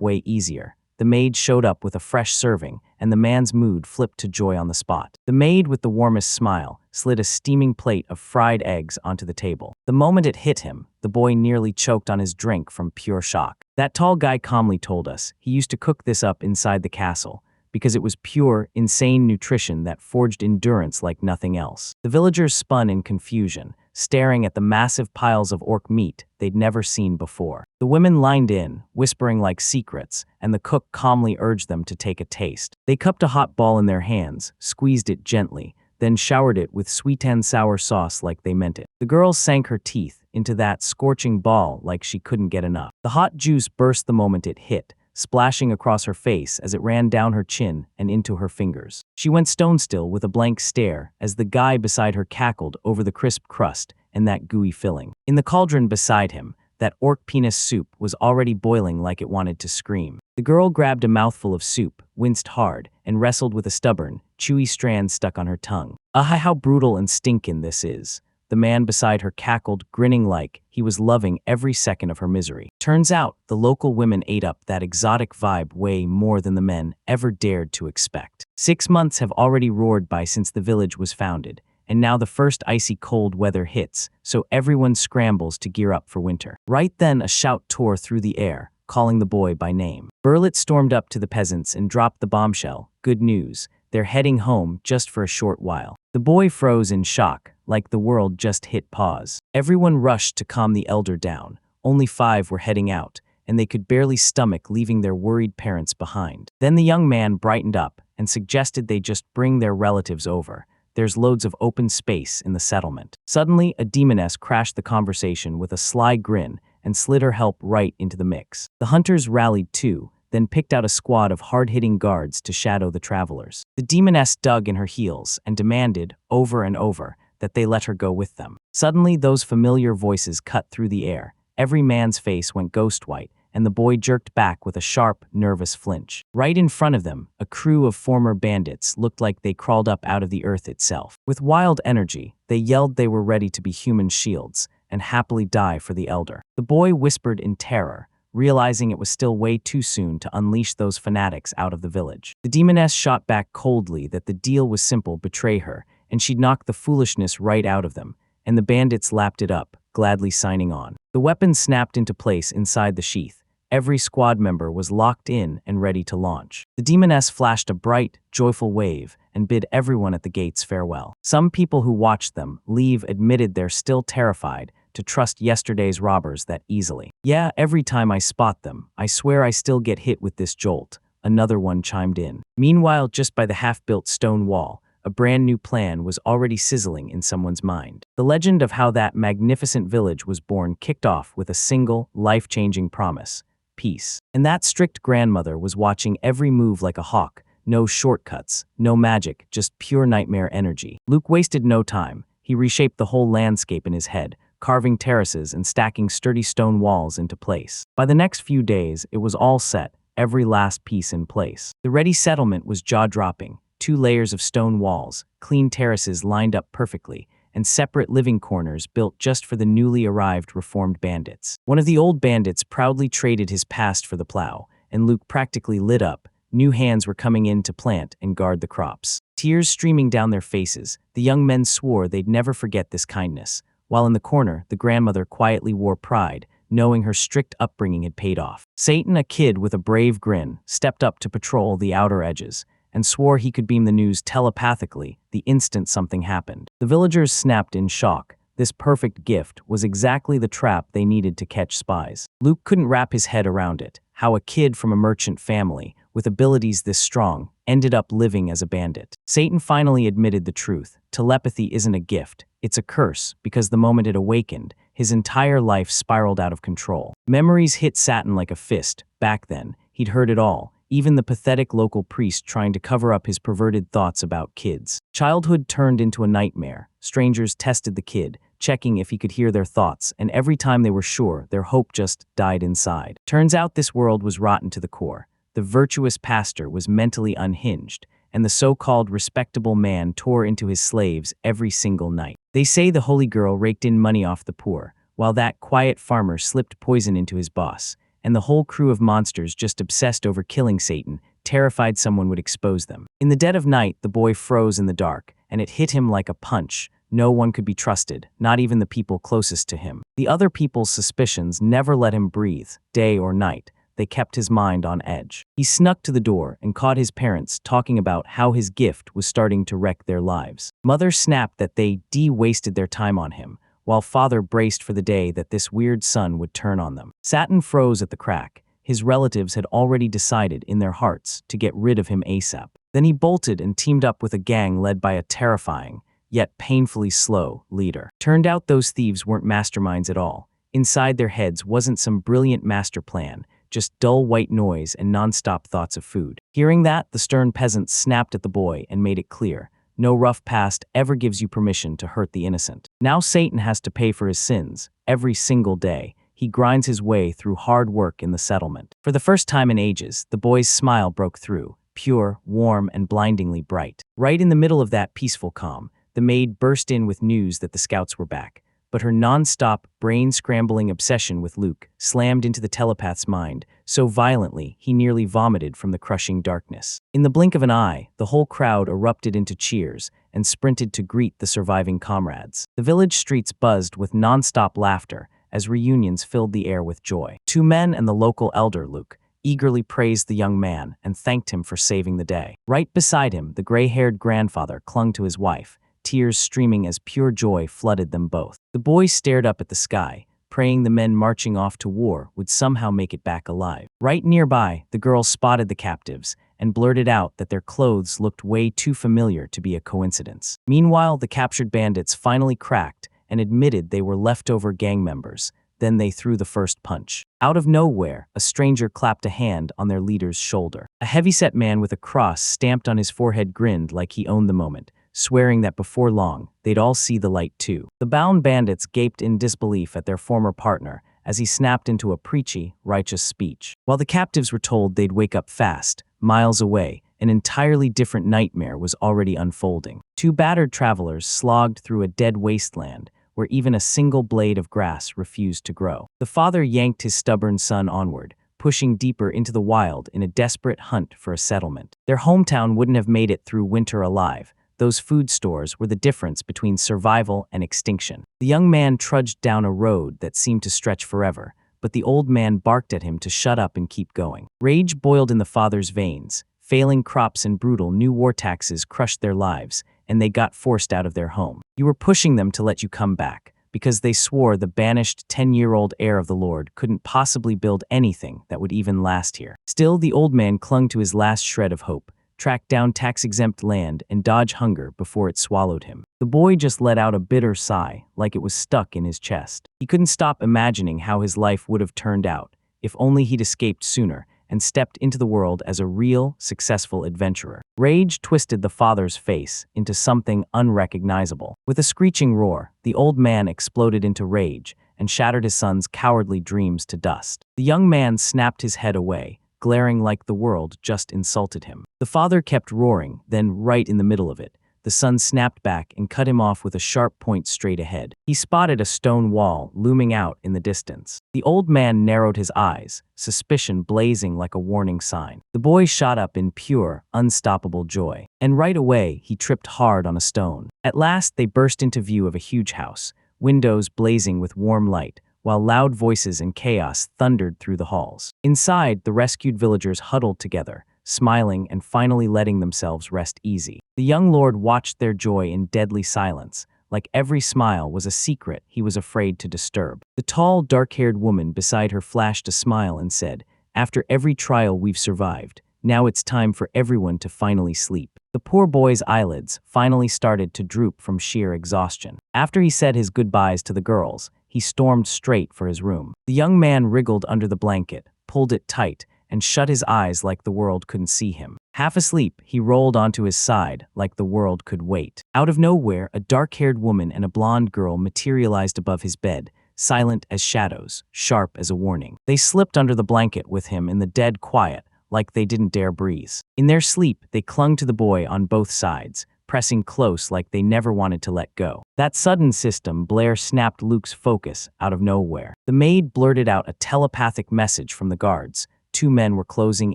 Speaker 1: way easier. The maid showed up with a fresh serving, and the man's mood flipped to joy on the spot. The maid, with the warmest smile, slid a steaming plate of fried eggs onto the table. The moment it hit him, the boy nearly choked on his drink from pure shock. That tall guy calmly told us he used to cook this up inside the castle, because it was pure, insane nutrition that forged endurance like nothing else. The villagers spun in confusion, staring at the massive piles of orc meat they'd never seen before. The women lined in, whispering like secrets, and the cook calmly urged them to take a taste. They cupped a hot ball in their hands, squeezed it gently, then showered it with sweet and sour sauce like they meant it. The girl sank her teeth into that scorching ball like she couldn't get enough. The hot juice burst the moment it hit, splashing across her face as it ran down her chin and into her fingers. She went stone still with a blank stare as the guy beside her cackled over the crisp crust and that gooey filling. In the cauldron beside him, that orc penis soup was already boiling like it wanted to scream. The girl grabbed a mouthful of soup, winced hard, and wrestled with a stubborn, chewy strand stuck on her tongue. How brutal and stinkin' this is. The man beside her cackled, grinning like he was loving every second of her misery. Turns out, the local women ate up that exotic vibe way more than the men ever dared to expect. 6 months have already roared by since the village was founded, and now the first icy cold weather hits, so everyone scrambles to gear up for winter. Right then, a shout tore through the air, calling the boy by name. Burlet stormed up to the peasants and dropped the bombshell. Good news, they're heading home just for a short while. The boy froze in shock, like the world just hit pause. Everyone rushed to calm the elder down. Only 5 were heading out, and they could barely stomach leaving their worried parents behind. Then the young man brightened up and suggested they just bring their relatives over. There's loads of open space in the settlement. Suddenly, a demoness crashed the conversation with a sly grin and slid her help right into the mix. The hunters rallied too, then picked out a squad of hard-hitting guards to shadow the travelers. The demoness dug in her heels and demanded, over and over, that they let her go with them. Suddenly, those familiar voices cut through the air. Every man's face went ghost white, and the boy jerked back with a sharp, nervous flinch. Right in front of them, a crew of former bandits looked like they crawled up out of the earth itself. With wild energy, they yelled they were ready to be human shields and happily die for the elder. The boy whispered in terror, realizing it was still way too soon to unleash those fanatics out of the village. The demoness shot back coldly that the deal was simple: betray her, and she'd knock the foolishness right out of them, and the bandits lapped it up, gladly signing on. The weapons snapped into place inside the sheath. Every squad member was locked in and ready to launch. The demoness flashed a bright, joyful wave and bid everyone at the gates farewell. Some people who watched them leave admitted they're still terrified to trust yesterday's robbers that easily. "Yeah, every time I spot them, I swear I still get hit with this jolt," another one chimed in. Meanwhile, just by the half-built stone wall, a brand new plan was already sizzling in someone's mind. The legend of how that magnificent village was born kicked off with a single, life-changing promise: peace. And that strict grandmother was watching every move like a hawk. No shortcuts, no magic, just pure nightmare energy. Luke wasted no time. He reshaped the whole landscape in his head, carving terraces and stacking sturdy stone walls into place. By the next few days, it was all set, every last piece in place. The ready settlement was jaw-dropping. 2 layers of stone walls, clean terraces lined up perfectly, and separate living corners built just for the newly arrived reformed bandits. One of the old bandits proudly traded his past for the plow, and Luke practically lit up. New hands were coming in to plant and guard the crops. Tears streaming down their faces, the young men swore they'd never forget this kindness, while in the corner, the grandmother quietly wore pride, knowing her strict upbringing had paid off. Satan, a kid with a brave grin, stepped up to patrol the outer edges, and swore he could beam the news telepathically the instant something happened. The villagers snapped in shock. This perfect gift was exactly the trap they needed to catch spies. Luke couldn't wrap his head around it, how a kid from a merchant family, with abilities this strong, ended up living as a bandit. Satan finally admitted the truth. Telepathy isn't a gift, it's a curse, because the moment it awakened, his entire life spiraled out of control. Memories hit Satan like a fist. Back then, he'd heard it all. Even the pathetic local priest trying to cover up his perverted thoughts about kids. Childhood turned into a nightmare. Strangers tested the kid, checking if he could hear their thoughts, and every time they were sure, their hope just died inside. Turns out this world was rotten to the core. The virtuous pastor was mentally unhinged, and the so-called respectable man tore into his slaves every single night. They say the holy girl raked in money off the poor, while that quiet farmer slipped poison into his boss. And the whole crew of monsters just obsessed over killing Satan, terrified someone would expose them. In the dead of night, the boy froze in the dark, and it hit him like a punch. No one could be trusted, not even the people closest to him. The other people's suspicions never let him breathe, day or night. They kept his mind on edge. He snuck to the door and caught his parents talking about how his gift was starting to wreck their lives. Mother snapped that they wasted their time on him, while father braced for the day that this weird son would turn on them. Satan froze at the crack. His relatives had already decided in their hearts to get rid of him ASAP. Then he bolted and teamed up with a gang led by a terrifying, yet painfully slow, leader. Turned out those thieves weren't masterminds at all. Inside their heads wasn't some brilliant master plan, just dull white noise and non-stop thoughts of food. Hearing that, the stern peasants snapped at the boy and made it clear: no rough past ever gives you permission to hurt the innocent. Now Satan has to pay for his sins. Every single day, he grinds his way through hard work in the settlement. For the first time in ages, the boy's smile broke through, pure, warm, and blindingly bright. Right in the middle of that peaceful calm, the maid burst in with news that the scouts were back. But her non-stop, brain-scrambling obsession with Luke slammed into the telepath's mind so violently he nearly vomited from the crushing darkness. In the blink of an eye, the whole crowd erupted into cheers, and sprinted to greet the surviving comrades. The village streets buzzed with non-stop laughter as reunions filled the air with joy. Two men and the local elder, Luke, eagerly praised the young man and thanked him for saving the day. Right beside him, the gray-haired grandfather clung to his wife, tears streaming as pure joy flooded them both. The boy stared up at the sky, praying the men marching off to war would somehow make it back alive. Right nearby, the girl spotted the captives and blurted out that their clothes looked way too familiar to be a coincidence. Meanwhile, the captured bandits finally cracked and admitted they were leftover gang members. Then they threw the first punch. Out of nowhere, a stranger clapped a hand on their leader's shoulder. A heavyset man with a cross stamped on his forehead grinned like he owned the moment, swearing that before long, they'd all see the light too. The bound bandits gaped in disbelief at their former partner as he snapped into a preachy, righteous speech. While the captives were told they'd wake up fast, miles away, an entirely different nightmare was already unfolding. Two battered travelers slogged through a dead wasteland where even a single blade of grass refused to grow. The father yanked his stubborn son onward, pushing deeper into the wild in a desperate hunt for a settlement. Their hometown wouldn't have made it through winter alive. Those food stores were the difference between survival and extinction. The young man trudged down a road that seemed to stretch forever, but the old man barked at him to shut up and keep going. Rage boiled in the father's veins. Failing crops and brutal new war taxes crushed their lives, and they got forced out of their home. You were pushing them to let you come back, because they swore the banished 10-year-old heir of the Lord couldn't possibly build anything that would even last here. Still, the old man clung to his last shred of hope, track down tax-exempt land, and dodge hunger before it swallowed him. The boy just let out a bitter sigh, like it was stuck in his chest. He couldn't stop imagining how his life would have turned out, if only he'd escaped sooner and stepped into the world as a real, successful adventurer. Rage twisted the father's face into something unrecognizable. With a screeching roar, the old man exploded into rage and shattered his son's cowardly dreams to dust. The young man snapped his head away, glaring like the world just insulted him. The father kept roaring, then right in the middle of it, the son snapped back and cut him off with a sharp point straight ahead. He spotted a stone wall looming out in the distance. The old man narrowed his eyes, suspicion blazing like a warning sign. The boy shot up in pure, unstoppable joy. And right away, he tripped hard on a stone. At last, they burst into view of a huge house, windows blazing with warm light, while loud voices and chaos thundered through the halls. Inside, the rescued villagers huddled together, smiling and finally letting themselves rest easy. The young lord watched their joy in deadly silence, like every smile was a secret he was afraid to disturb. The tall, dark-haired woman beside her flashed a smile and said, "After every trial we've survived, now it's time for everyone to finally sleep." The poor boy's eyelids finally started to droop from sheer exhaustion. After he said his goodbyes to the girls, he stormed straight for his room. The young man wriggled under the blanket, pulled it tight, and shut his eyes like the world couldn't see him. Half asleep, he rolled onto his side like the world could wait. Out of nowhere, a dark-haired woman and a blonde girl materialized above his bed, silent as shadows, sharp as a warning. They slipped under the blanket with him in the dead quiet, like they didn't dare breathe. In their sleep, they clung to the boy on both sides, pressing close like they never wanted to let go. That sudden system Blair snapped Luke's focus out of nowhere. The maid blurted out a telepathic message from the guards. Two men were closing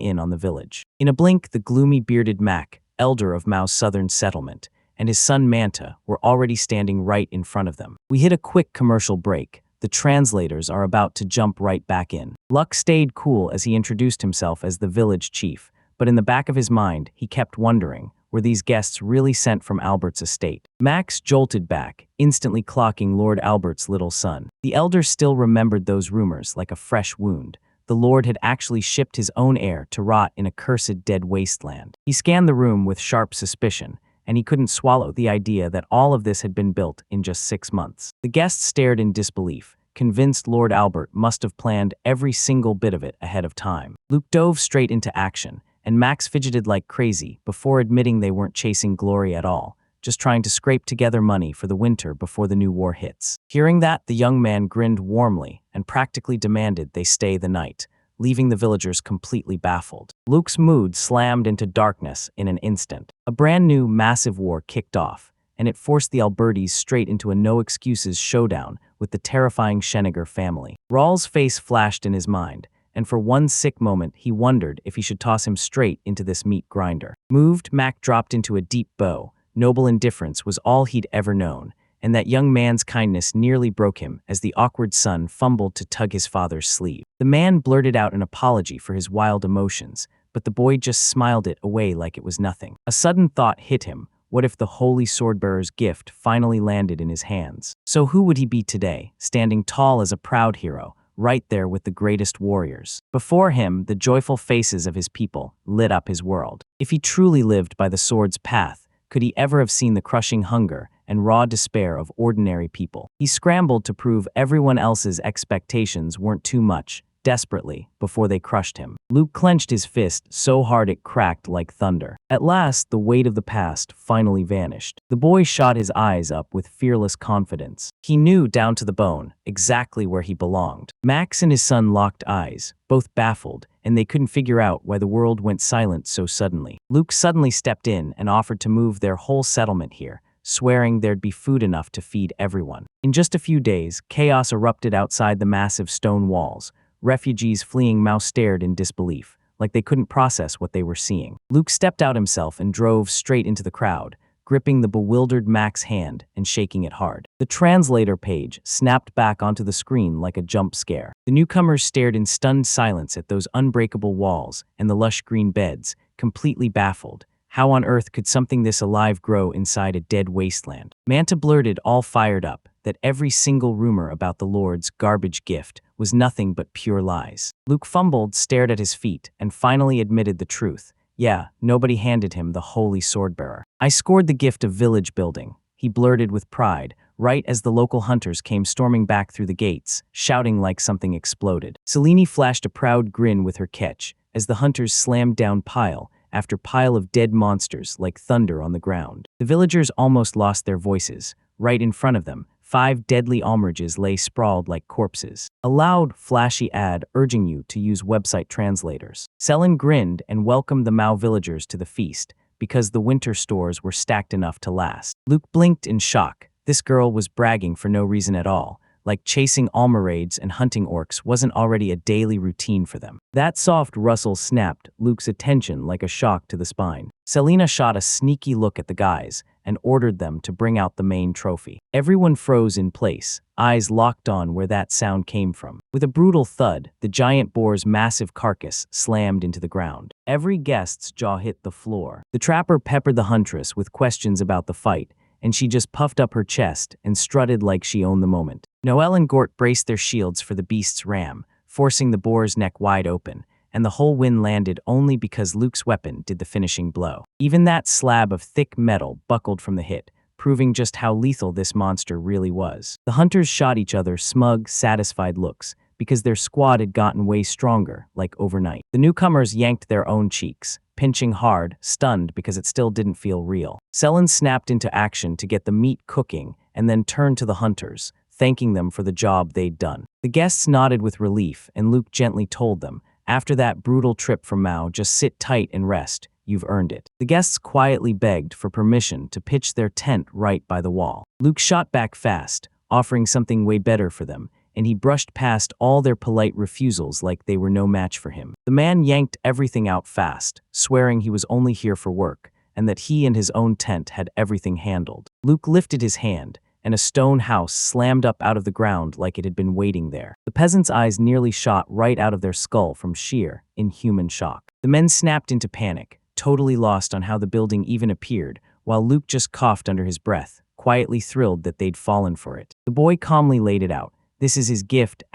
Speaker 1: in on the village. In a blink, the gloomy bearded Mac, elder of Mao's southern settlement, and his son Manta were already standing right in front of them. We hit a quick commercial break. The translators are about to jump right back in. Luck stayed cool as he introduced himself as the village chief, but in the back of his mind, he kept wondering, were these guests really sent from Albert's estate? Max jolted back, instantly clocking Lord Albert's little son. The elder still remembered those rumors like a fresh wound. The Lord had actually shipped his own heir to rot in a cursed dead wasteland. He scanned the room with sharp suspicion, and he couldn't swallow the idea that all of this had been built in just 6 months. The guests stared in disbelief, convinced Lord Albert must have planned every single bit of it ahead of time. Luke dove straight into action, and Max fidgeted like crazy before admitting they weren't chasing glory at all, just trying to scrape together money for the winter before the new war hits. Hearing that, the young man grinned warmly and practically demanded they stay the night, leaving the villagers completely baffled. Luke's mood slammed into darkness in an instant. A brand new, massive war kicked off, and it forced the Albertis straight into a no-excuses showdown with the terrifying Schenniger family. Rawl's face flashed in his mind, and for one sick moment he wondered if he should toss him straight into this meat grinder. Moved, Mac dropped into a deep bow, noble indifference was all he'd ever known, and that young man's kindness nearly broke him as the awkward son fumbled to tug his father's sleeve. The man blurted out an apology for his wild emotions, but the boy just smiled it away like it was nothing. A sudden thought hit him. What if the holy swordbearer's gift finally landed in his hands? So who would he be today, standing tall as a proud hero, right there with the greatest warriors? Before him, the joyful faces of his people lit up his world. If he truly lived by the sword's path, could he ever have seen the crushing hunger and raw despair of ordinary people? He scrambled to prove everyone else's expectations weren't too much, desperately, before they crushed him. Luke clenched his fist so hard it cracked like thunder. At last, the weight of the past finally vanished. The boy shot his eyes up with fearless confidence. He knew down to the bone exactly where he belonged. Max and his son locked eyes, both baffled, and they couldn't figure out why the world went silent so suddenly. Luke suddenly stepped in and offered to move their whole settlement here, swearing there'd be food enough to feed everyone. In just a few days, chaos erupted outside the massive stone walls. Refugees fleeing Mao stared in disbelief, like they couldn't process what they were seeing. Luke stepped out himself and drove straight into the crowd, gripping the bewildered Mac's hand and shaking it hard. The translator page snapped back onto the screen like a jump scare. The newcomers stared in stunned silence at those unbreakable walls and the lush green beds, completely baffled. How on earth could something this alive grow inside a dead wasteland? Manta blurted, all fired up, that every single rumor about the Lord's garbage gift was nothing but pure lies. Luke fumbled, stared at his feet, and finally admitted the truth. Yeah, nobody handed him the holy swordbearer. I scored the gift of village building, he blurted with pride, right as the local hunters came storming back through the gates, shouting like something exploded. Selene flashed a proud grin with her catch, as the hunters slammed down pile after pile of dead monsters like thunder on the ground. The villagers almost lost their voices. Right in front of them, 5 deadly almerages lay sprawled like corpses. A loud, flashy ad urging you to use website translators. Selin grinned and welcomed the Mao villagers to the feast, because the winter stores were stacked enough to last. Luke blinked in shock. This girl was bragging for no reason at all, like chasing almerades and hunting orcs wasn't already a daily routine for them. That soft rustle snapped Luke's attention like a shock to the spine. Selena shot a sneaky look at the guys and ordered them to bring out the main trophy. Everyone froze in place, eyes locked on where that sound came from. With a brutal thud, the giant boar's massive carcass slammed into the ground. Every guest's jaw hit the floor. The trapper peppered the huntress with questions about the fight, and she just puffed up her chest and strutted like she owned the moment. Noelle and Gort braced their shields for the beast's ram, forcing the boar's neck wide open, and the whole wind landed only because Luke's weapon did the finishing blow. Even that slab of thick metal buckled from the hit, proving just how lethal this monster really was. The hunters shot each other smug, satisfied looks, because their squad had gotten way stronger, like overnight. The newcomers yanked their own cheeks, pinching hard, stunned because it still didn't feel real. Selin snapped into action to get the meat cooking and then turned to the hunters, thanking them for the job they'd done. The guests nodded with relief, and Luke gently told them, after that brutal trip from Mao, just sit tight and rest. You've earned it. The guests quietly begged for permission to pitch their tent right by the wall. Luke shot back fast, offering something way better for them, and he brushed past all their polite refusals like they were no match for him. The man yanked everything out fast, swearing he was only here for work, and that he and his own tent had everything handled. Luke lifted his hand, and a stone house slammed up out of the ground like it had been waiting there. The peasants' eyes nearly shot right out of their skull from sheer, inhuman shock. The men snapped into panic, totally lost on how the building even appeared, while Luke just coughed under his breath, quietly thrilled that they'd fallen for it. The boy calmly laid it out. This is his gift, ***,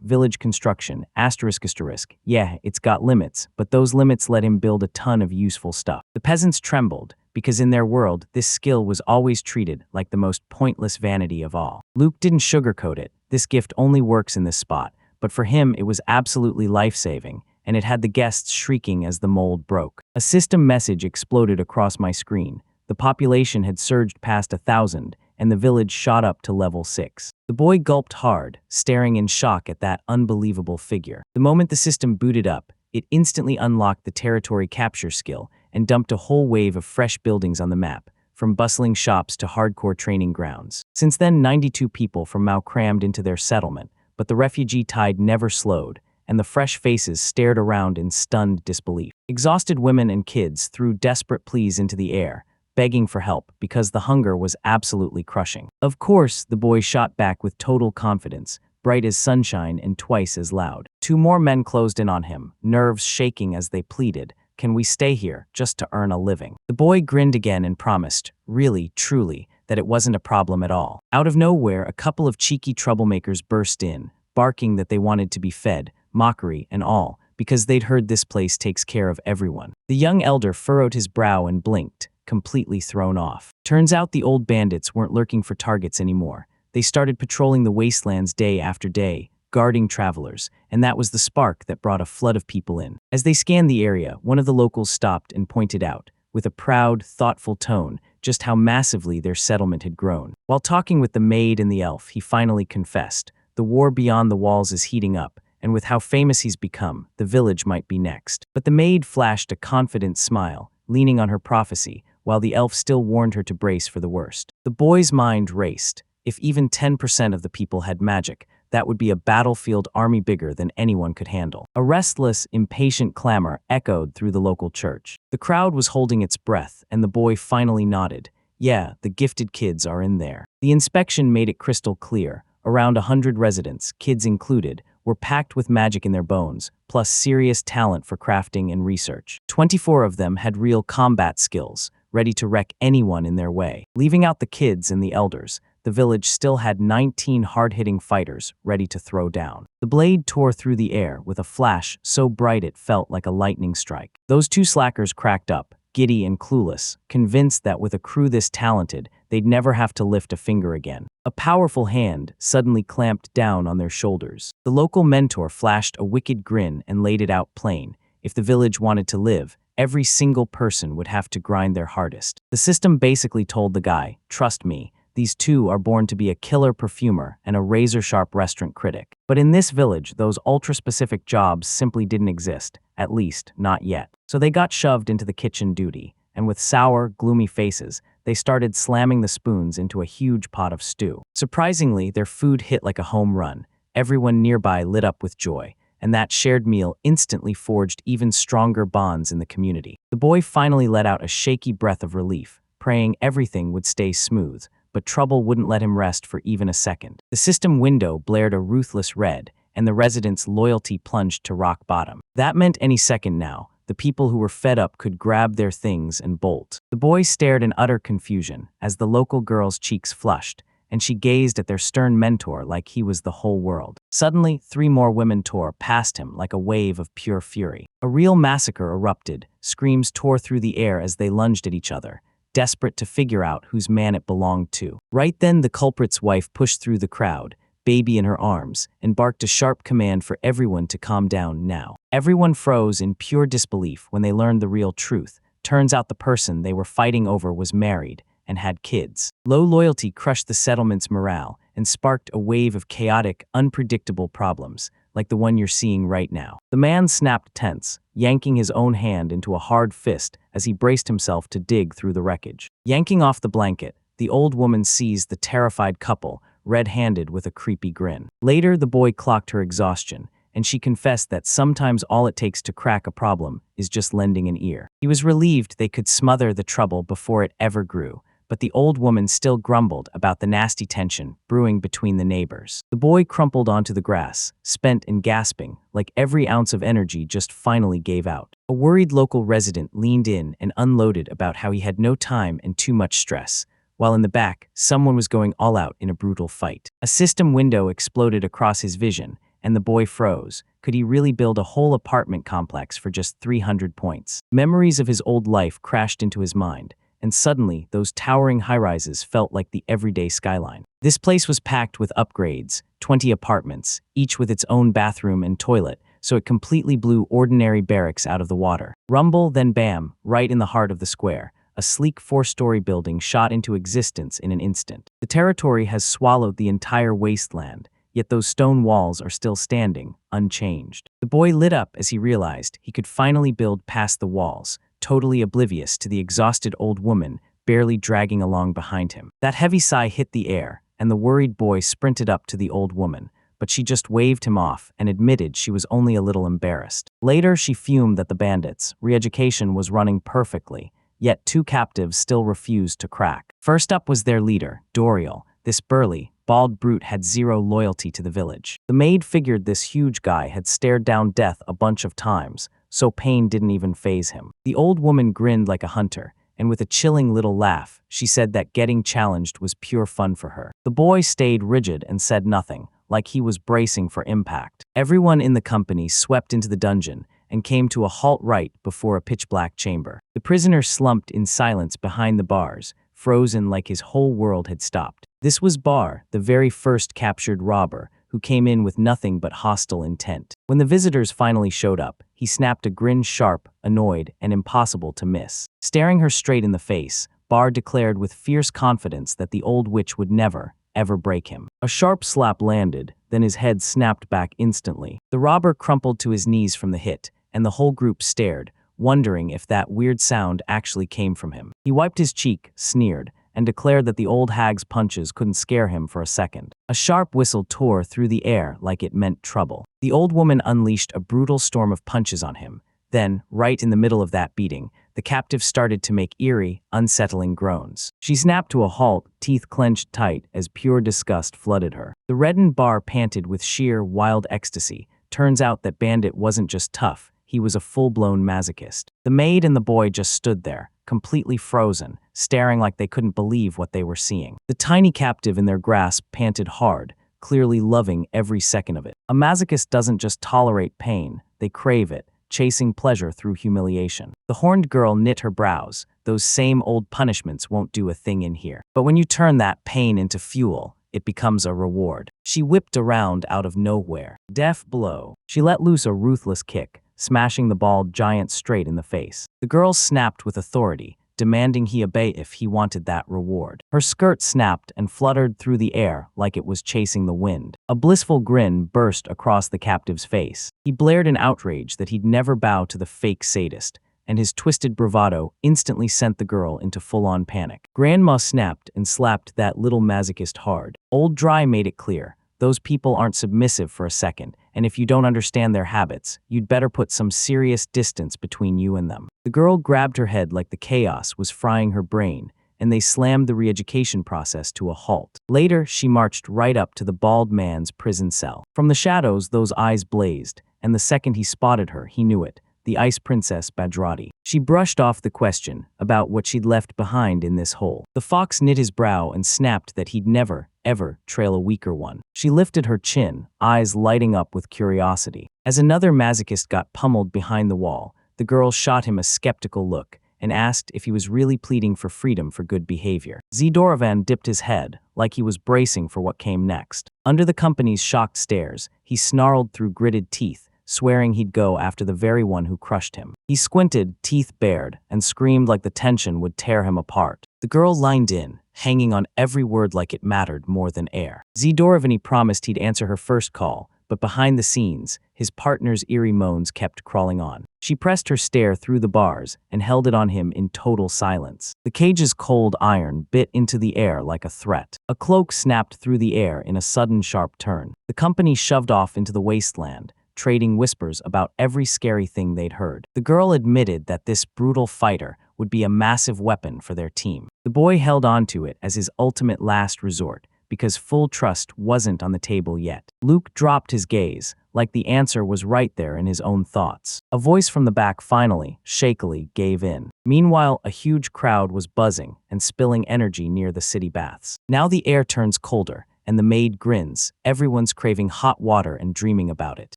Speaker 1: village construction, ***. Yeah, it's got limits, but those limits let him build a ton of useful stuff. The peasants trembled, because in their world, this skill was always treated like the most pointless vanity of all. Luke didn't sugarcoat it. This gift only works in this spot, but for him it was absolutely life-saving, and it had the guests shrieking as the mold broke. A system message exploded across my screen. The population had surged past 1,000, and the village shot up to level 6. The boy gulped hard, staring in shock at that unbelievable figure. The moment the system booted up, it instantly unlocked the territory capture skill and dumped a whole wave of fresh buildings on the map, from bustling shops to hardcore training grounds. Since then, 92 people from Mao crammed into their settlement, but the refugee tide never slowed, and the fresh faces stared around in stunned disbelief. Exhausted women and kids threw desperate pleas into the air, begging for help because the hunger was absolutely crushing. Of course, the boy shot back with total confidence, bright as sunshine and twice as loud. Two more men closed in on him, nerves shaking as they pleaded, "Can we stay here, just to earn a living?" The boy grinned again and promised, really, truly, that it wasn't a problem at all. Out of nowhere, a couple of cheeky troublemakers burst in, barking that they wanted to be fed, mockery and all, because they'd heard this place takes care of everyone. The young elder furrowed his brow and blinked, completely thrown off. Turns out the old bandits weren't lurking for targets anymore. They started patrolling the wastelands day after day, guarding travelers, and that was the spark that brought a flood of people in. As they scanned the area, one of the locals stopped and pointed out, with a proud, thoughtful tone, just how massively their settlement had grown. While talking with the maid and the elf, he finally confessed, "The war beyond the walls is heating up, and with how famous he's become, the village might be next." But the maid flashed a confident smile, leaning on her prophecy, while the elf still warned her to brace for the worst. The boy's mind raced. If even 10% of the people had magic, that would be a battlefield army bigger than anyone could handle. A restless, impatient clamor echoed through the local church. The crowd was holding its breath, and the boy finally nodded. Yeah, the gifted kids are in there. The inspection made it crystal clear. Around 100 residents, kids included, were packed with magic in their bones, plus serious talent for crafting and research. 24 of them had real combat skills, ready to wreck anyone in their way. Leaving out the kids and the elders, the village still had 19 hard-hitting fighters ready to throw down. The blade tore through the air with a flash so bright it felt like a lightning strike. Those two slackers cracked up, giddy and clueless, convinced that with a crew this talented, they'd never have to lift a finger again. A powerful hand suddenly clamped down on their shoulders. The local mentor flashed a wicked grin and laid it out plain. If the village wanted to live, every single person would have to grind their hardest. The system basically told the guy, "Trust me, these two are born to be a killer perfumer and a razor-sharp restaurant critic." But in this village, those ultra-specific jobs simply didn't exist, at least not yet. So they got shoved into the kitchen duty, and with sour, gloomy faces, they started slamming the spoons into a huge pot of stew. Surprisingly, their food hit like a home run. Everyone nearby lit up with joy, and that shared meal instantly forged even stronger bonds in the community. The boy finally let out a shaky breath of relief, praying everything would stay smooth, but trouble wouldn't let him rest for even a second. The system window blared a ruthless red, and the residents' loyalty plunged to rock bottom. That meant any second now, the people who were fed up could grab their things and bolt. The boy stared in utter confusion as the local girl's cheeks flushed, and she gazed at their stern mentor like he was the whole world. Suddenly, 3 more women tore past him like a wave of pure fury. A real massacre erupted. Screams tore through the air as they lunged at each other, desperate to figure out whose man it belonged to. Right then, the culprit's wife pushed through the crowd, baby in her arms, and barked a sharp command for everyone to calm down now. Everyone froze in pure disbelief when they learned the real truth. Turns out the person they were fighting over was married and had kids. Low loyalty crushed the settlement's morale and sparked a wave of chaotic, unpredictable problems, like the one you're seeing right now. The man snapped tense, yanking his own hand into a hard fist as he braced himself to dig through the wreckage. Yanking off the blanket, the old woman seized the terrified couple, red-handed with a creepy grin. Later, the boy clocked her exhaustion, and she confessed that sometimes all it takes to crack a problem is just lending an ear. He was relieved they could smother the trouble before it ever grew, but the old woman still grumbled about the nasty tension brewing between the neighbors. The boy crumpled onto the grass, spent and gasping, like every ounce of energy just finally gave out. A worried local resident leaned in and unloaded about how he had no time and too much stress, while in the back, someone was going all out in a brutal fight. A system window exploded across his vision, and the boy froze. Could he really build a whole apartment complex for just 300 points? Memories of his old life crashed into his mind, and suddenly, those towering high-rises felt like the everyday skyline. This place was packed with upgrades, 20 apartments, each with its own bathroom and toilet, so it completely blew ordinary barracks out of the water. Rumble, then bam, right in the heart of the square. A sleek 4-story building shot into existence in an instant. The territory has swallowed the entire wasteland, yet those stone walls are still standing, unchanged. The boy lit up as he realized he could finally build past the walls, totally oblivious to the exhausted old woman barely dragging along behind him. That heavy sigh hit the air, and the worried boy sprinted up to the old woman, but she just waved him off and admitted she was only a little embarrassed. Later, she fumed that the bandits' re-education was running perfectly. yet two captives still refused to crack. First up was their leader, Doriel. This burly, bald brute had zero loyalty to the village. The maid figured this huge guy had stared down death a bunch of times, so pain didn't even faze him. The old woman grinned like a hunter, and with a chilling little laugh, she said that getting challenged was pure fun for her. The boy stayed rigid and said nothing, like he was bracing for impact. Everyone in the company swept into the dungeon and came to a halt right before a pitch-black chamber. The prisoner slumped in silence behind the bars, frozen like his whole world had stopped. This was Bar, the very first captured robber, who came in with nothing but hostile intent. When the visitors finally showed up, he snapped a grin sharp, annoyed, and impossible to miss. Staring her straight in the face, Bar declared with fierce confidence that the old witch would never, ever break him. A sharp slap landed, then his head snapped back instantly. The robber crumpled to his knees from the hit, and the whole group stared, wondering if that weird sound actually came from him. He wiped his cheek, sneered, and declared that the old hag's punches couldn't scare him for a second. A sharp whistle tore through the air like it meant trouble. The old woman unleashed a brutal storm of punches on him. Then, right in the middle of that beating, the captive started to make eerie, unsettling groans. She snapped to a halt, teeth clenched tight as pure disgust flooded her. The reddened Bar panted with sheer, wild ecstasy. Turns out that Bandit wasn't just tough, he was a full-blown masochist. The maid and the boy just stood there, completely frozen, staring like they couldn't believe what they were seeing. The tiny captive in their grasp panted hard, clearly loving every second of it. A masochist doesn't just tolerate pain, they crave it, chasing pleasure through humiliation. The horned girl knit her brows. Those same old punishments won't do a thing in here. But when you turn that pain into fuel, it becomes a reward. She whipped around out of nowhere. Deaf blow. She let loose a ruthless kick, smashing the bald giant straight in the face. The girl snapped with authority, demanding he obey if he wanted that reward. Her skirt snapped and fluttered through the air like it was chasing the wind. A blissful grin burst across the captive's face. He blared in outrage that he'd never bow to the fake sadist, and his twisted bravado instantly sent the girl into full-on panic. Grandma snapped and slapped that little masochist hard. Old Dry made it clear, those people aren't submissive for a second, and if you don't understand their habits, you'd better put some serious distance between you and them. The girl grabbed her head like the chaos was frying her brain, and they slammed the re-education process to a halt. Later, she marched right up to the bald man's prison cell. From the shadows, those eyes blazed, and the second he spotted her, he knew it. The Ice Princess Badrati. She brushed off the question about what she'd left behind in this hole. The fox knit his brow and snapped that he'd never, ever trail a weaker one. She lifted her chin, eyes lighting up with curiosity. As another masochist got pummeled behind the wall, the girl shot him a skeptical look and asked if he was really pleading for freedom for good behavior. Zdorovan dipped his head, like he was bracing for what came next. Under the company's shocked stares, he snarled through gritted teeth, swearing he'd go after the very one who crushed him. He squinted, teeth bared, and screamed like the tension would tear him apart. The girl lined in, hanging on every word like it mattered more than air. Zdorovan promised he'd answer her first call, but behind the scenes, his partner's eerie moans kept crawling on. She pressed her stare through the bars and held it on him in total silence. The cage's cold iron bit into the air like a threat. A cloak snapped through the air in a sudden sharp turn. The company shoved off into the wasteland, trading whispers about every scary thing they'd heard. The girl admitted that this brutal fighter would be a massive weapon for their team. The boy held on to it as his ultimate last resort, because full trust wasn't on the table yet. Luke dropped his gaze, like the answer was right there in his own thoughts. A voice from the back finally, shakily, gave in. Meanwhile, a huge crowd was buzzing and spilling energy near the city baths. Now the air turns colder, and the maid grins. Everyone's craving hot water and dreaming about it.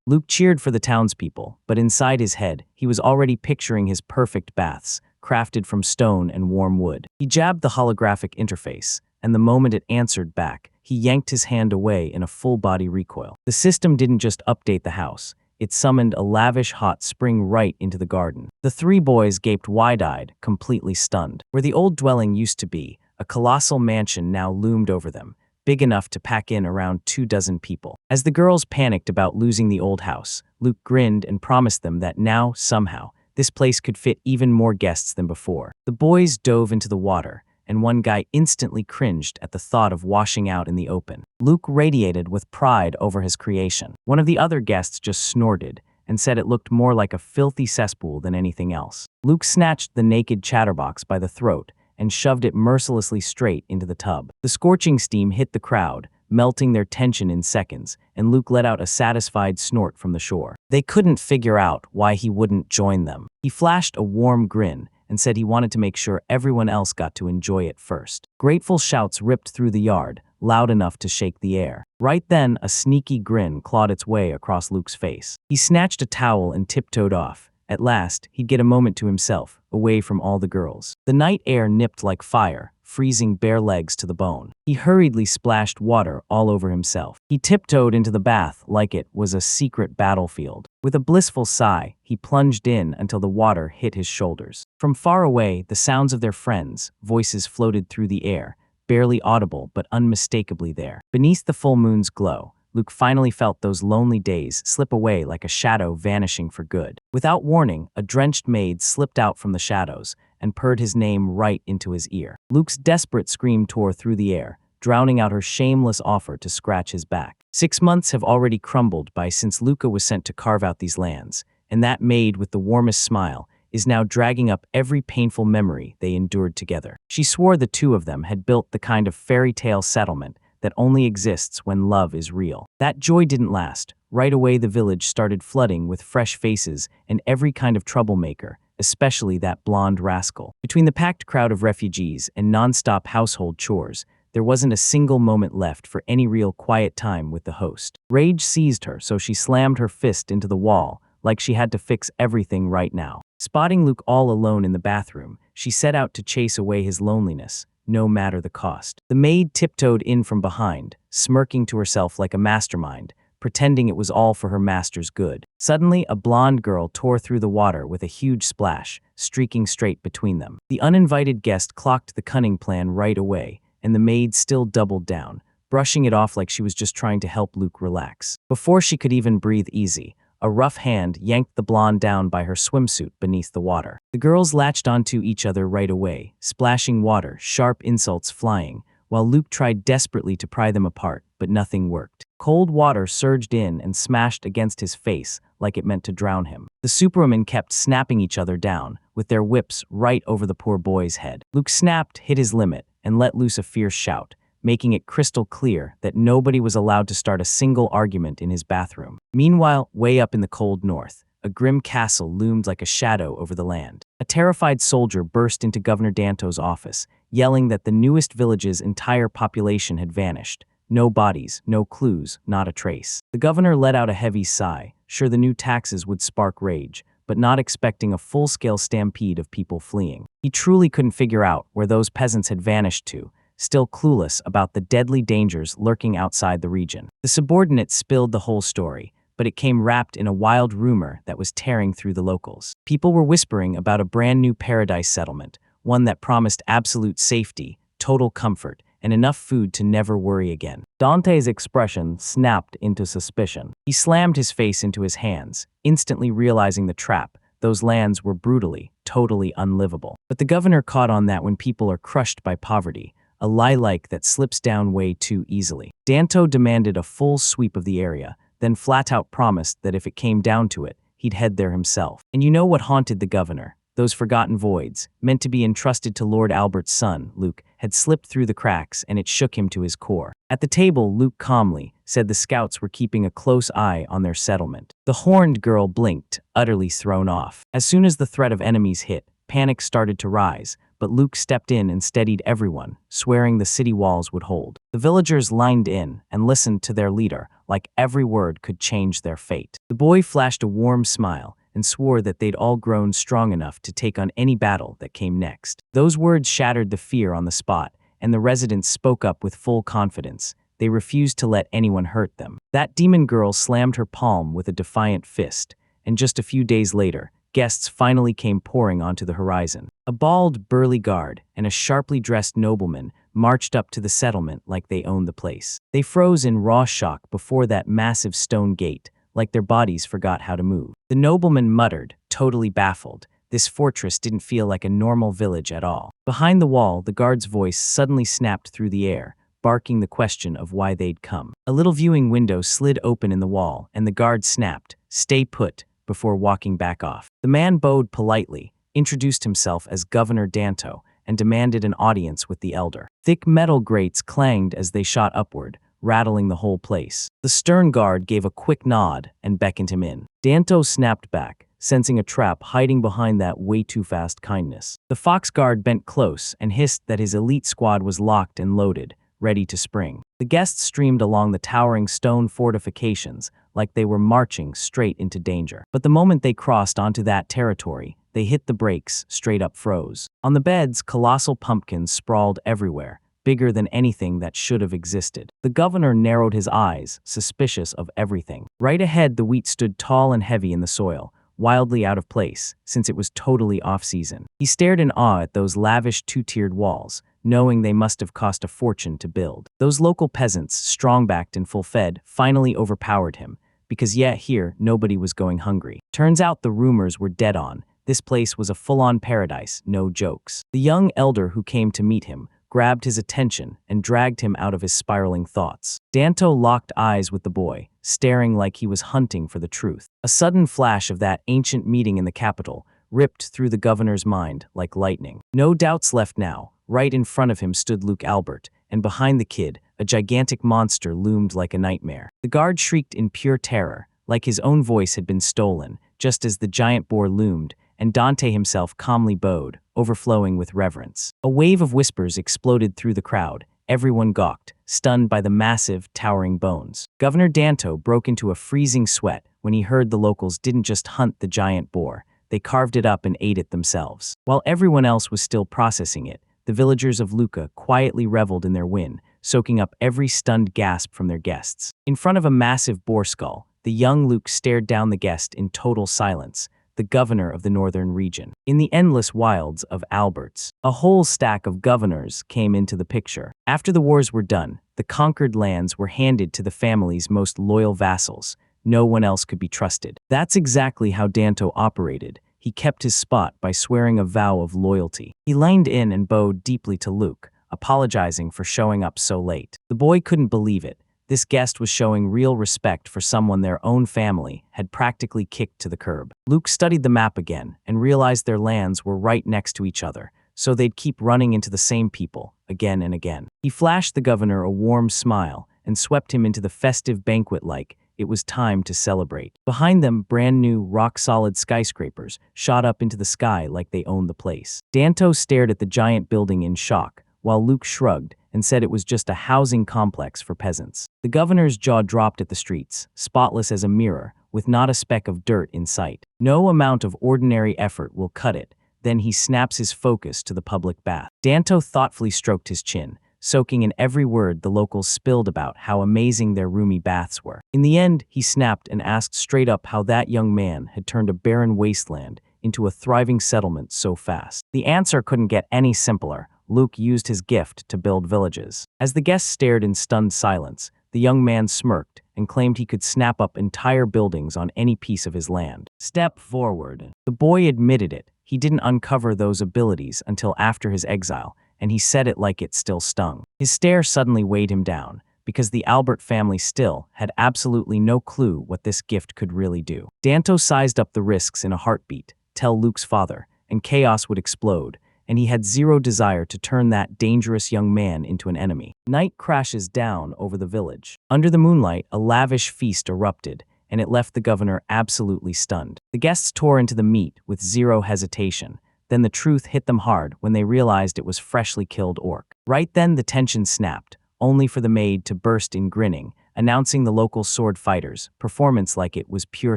Speaker 1: Luke cheered for the townspeople, but inside his head, he was already picturing his perfect baths, crafted from stone and warm wood. He jabbed the holographic interface, and the moment it answered back, he yanked his hand away in a full-body recoil. The system didn't just update the house, it summoned a lavish hot spring right into the garden. The three boys gaped wide-eyed, completely stunned. Where the old dwelling used to be, a colossal mansion now loomed over them, big enough to pack in around 24 people. As the girls panicked about losing the old house, Luke grinned and promised them that now, somehow, this place could fit even more guests than before. The boys dove into the water, and one guy instantly cringed at the thought of washing out in the open. Luke radiated with pride over his creation. One of the other guests just snorted, and said it looked more like a filthy cesspool than anything else. Luke snatched the naked chatterbox by the throat and shoved it mercilessly straight into the tub. The scorching steam hit the crowd, melting their tension in seconds, and Luke let out a satisfied snort from the shore. They couldn't figure out why he wouldn't join them. He flashed a warm grin and said he wanted to make sure everyone else got to enjoy it first. Grateful shouts ripped through the yard, loud enough to shake the air. Right then, a sneaky grin clawed its way across Luke's face. He snatched a towel and tiptoed off. At last, he'd get a moment to himself, away from all the girls. The night air nipped like fire, freezing bare legs to the bone. He hurriedly splashed water all over himself. He tiptoed into the bath like it was a secret battlefield. With a blissful sigh, he plunged in until the water hit his shoulders. From far away, the sounds of their friends' voices floated through the air, barely audible but unmistakably there. Beneath the full moon's glow, Luke finally felt those lonely days slip away like a shadow vanishing for good. Without warning, a drenched maid slipped out from the shadows and purred his name right into his ear. Luke's desperate scream tore through the air, drowning out her shameless offer to scratch his back. 6 months have already crumbled by since Luca was sent to carve out these lands, and that maid with the warmest smile is now dragging up every painful memory they endured together. She swore the two of them had built the kind of fairy tale settlement that only exists when love is real. That joy didn't last. Right away, the village started flooding with fresh faces and every kind of troublemaker, especially that blonde rascal. Between the packed crowd of refugees and non-stop household chores, there wasn't a single moment left for any real quiet time with the host. Rage seized her, so she slammed her fist into the wall, like she had to fix everything right now. Spotting Luke all alone in the bathroom, she set out to chase away his loneliness, no matter the cost. The maid tiptoed in from behind, smirking to herself like a mastermind, pretending it was all for her master's good. Suddenly, a blonde girl tore through the water with a huge splash, streaking straight between them. The uninvited guest clocked the cunning plan right away, and the maid still doubled down, brushing it off like she was just trying to help Luke relax. Before she could even breathe easy, a rough hand yanked the blonde down by her swimsuit beneath the water. The girls latched onto each other right away, splashing water, sharp insults flying, while Luke tried desperately to pry them apart, but nothing worked. Cold water surged in and smashed against his face like it meant to drown him. The superwomen kept snapping each other down, with their whips right over the poor boy's head. Luke snapped, hit his limit, and let loose a fierce shout, making it crystal clear that nobody was allowed to start a single argument in his bathroom. Meanwhile, way up in the cold north, a grim castle loomed like a shadow over the land. A terrified soldier burst into Governor Danto's office, yelling that the newest village's entire population had vanished. No bodies, no clues, not a trace. The governor let out a heavy sigh, sure the new taxes would spark rage, but not expecting a full-scale stampede of people fleeing. He truly couldn't figure out where those peasants had vanished to, still clueless about the deadly dangers lurking outside the region. The subordinate spilled the whole story, but it came wrapped in a wild rumor that was tearing through the locals. People were whispering about a brand new paradise settlement, one that promised absolute safety, total comfort, and enough food to never worry again. Dante's expression snapped into suspicion. He slammed his face into his hands, instantly realizing the trap. Those lands were brutally, totally unlivable. But the governor caught on that when people are crushed by poverty, a lie like that slips down way too easily. Danto demanded a full sweep of the area, then flat out promised that if it came down to it, he'd head there himself. And you know what haunted the governor? Those forgotten voids, meant to be entrusted to Lord Albert's son, Luke, had slipped through the cracks and it shook him to his core. At the table, Luke calmly said the scouts were keeping a close eye on their settlement. The horned girl blinked, utterly thrown off. As soon as the threat of enemies hit, panic started to rise, but Luke stepped in and steadied everyone, swearing the city walls would hold. The villagers lined in and listened to their leader, like every word could change their fate. The boy flashed a warm smile and swore that they'd all grown strong enough to take on any battle that came next. Those words shattered the fear on the spot, and the residents spoke up with full confidence. They refused to let anyone hurt them. That demon girl slammed her palm with a defiant fist, and just a few days later, guests finally came pouring onto the horizon. A bald, burly guard and a sharply dressed nobleman marched up to the settlement like they owned the place. They froze in raw shock before that massive stone gate, like their bodies forgot how to move. The nobleman muttered, totally baffled. This fortress didn't feel like a normal village at all. Behind the wall, the guard's voice suddenly snapped through the air, barking the question of why they'd come. A little viewing window slid open in the wall, and the guard snapped, "Stay put," before walking back off. The man bowed politely, introduced himself as Governor Danto, and demanded an audience with the elder. Thick metal grates clanged as they shot upward, rattling the whole place. The stern guard gave a quick nod and beckoned him in. Danto snapped back, sensing a trap hiding behind that way-too-fast kindness. The fox guard bent close and hissed that his elite squad was locked and loaded, ready to spring. The guests streamed along the towering stone fortifications like they were marching straight into danger. But the moment they crossed onto that territory, they hit the brakes, straight up froze. On the beds, colossal pumpkins sprawled everywhere, bigger than anything that should have existed. The governor narrowed his eyes, suspicious of everything. Right ahead, the wheat stood tall and heavy in the soil, wildly out of place, since it was totally off-season. He stared in awe at those lavish two-tiered walls, knowing they must have cost a fortune to build. Those local peasants, strong-backed and full-fed, finally overpowered him, because here, nobody was going hungry. Turns out the rumors were dead on. This place was a full-on paradise, no jokes. The young elder who came to meet him grabbed his attention and dragged him out of his spiraling thoughts. Danto locked eyes with the boy, staring like he was hunting for the truth. A sudden flash of that ancient meeting in the capital ripped through the governor's mind like lightning. No doubts left now. Right in front of him stood Luke Albert, and behind the kid, a gigantic monster loomed like a nightmare. The guard shrieked in pure terror, like his own voice had been stolen, just as the giant boar loomed, and Dante himself calmly bowed, overflowing with reverence. A wave of whispers exploded through the crowd. Everyone gawked, stunned by the massive, towering bones. Governor Danto broke into a freezing sweat when he heard the locals didn't just hunt the giant boar, they carved it up and ate it themselves. While everyone else was still processing it, the villagers of Lucca quietly reveled in their win, soaking up every stunned gasp from their guests. In front of a massive boar skull, the young Luke stared down the guest in total silence, the governor of the northern region. In the endless wilds of Alberts, a whole stack of governors came into the picture. After the wars were done, the conquered lands were handed to the family's most loyal vassals. No one else could be trusted. That's exactly how Danto operated. He kept his spot by swearing a vow of loyalty. He leaned in and bowed deeply to Luke, apologizing for showing up so late. The boy couldn't believe it. This guest was showing real respect for someone their own family had practically kicked to the curb. Luke studied the map again and realized their lands were right next to each other, so they'd keep running into the same people, again and again. He flashed the governor a warm smile and swept him into the festive banquet like it was time to celebrate. Behind them, brand new, rock-solid skyscrapers shot up into the sky like they owned the place. Danto stared at the giant building in shock, while Luke shrugged and said it was just a housing complex for peasants. The governor's jaw dropped at the streets, spotless as a mirror, with not a speck of dirt in sight. No amount of ordinary effort will cut it. Then he snaps his focus to the public bath. Danto thoughtfully stroked his chin, soaking in every word the locals spilled about how amazing their roomy baths were. In the end, he snapped and asked straight up how that young man had turned a barren wasteland into a thriving settlement so fast. The answer couldn't get any simpler. Luke used his gift to build villages. As the guests stared in stunned silence, the young man smirked and claimed he could snap up entire buildings on any piece of his land. Step forward. The boy admitted it. He didn't uncover those abilities until after his exile, and he said it like it still stung. His stare suddenly weighed him down, because the Albert family still had absolutely no clue what this gift could really do. Danto sized up the risks in a heartbeat, tell Luke's father, and chaos would explode, and he had zero desire to turn that dangerous young man into an enemy. Night crashes down over the village. Under the moonlight, a lavish feast erupted, and it left the governor absolutely stunned. The guests tore into the meat with zero hesitation. Then the truth hit them hard when they realized it was freshly killed orc. Right then the tension snapped, only for the maid to burst in grinning, announcing the local sword fighters' performance like it was pure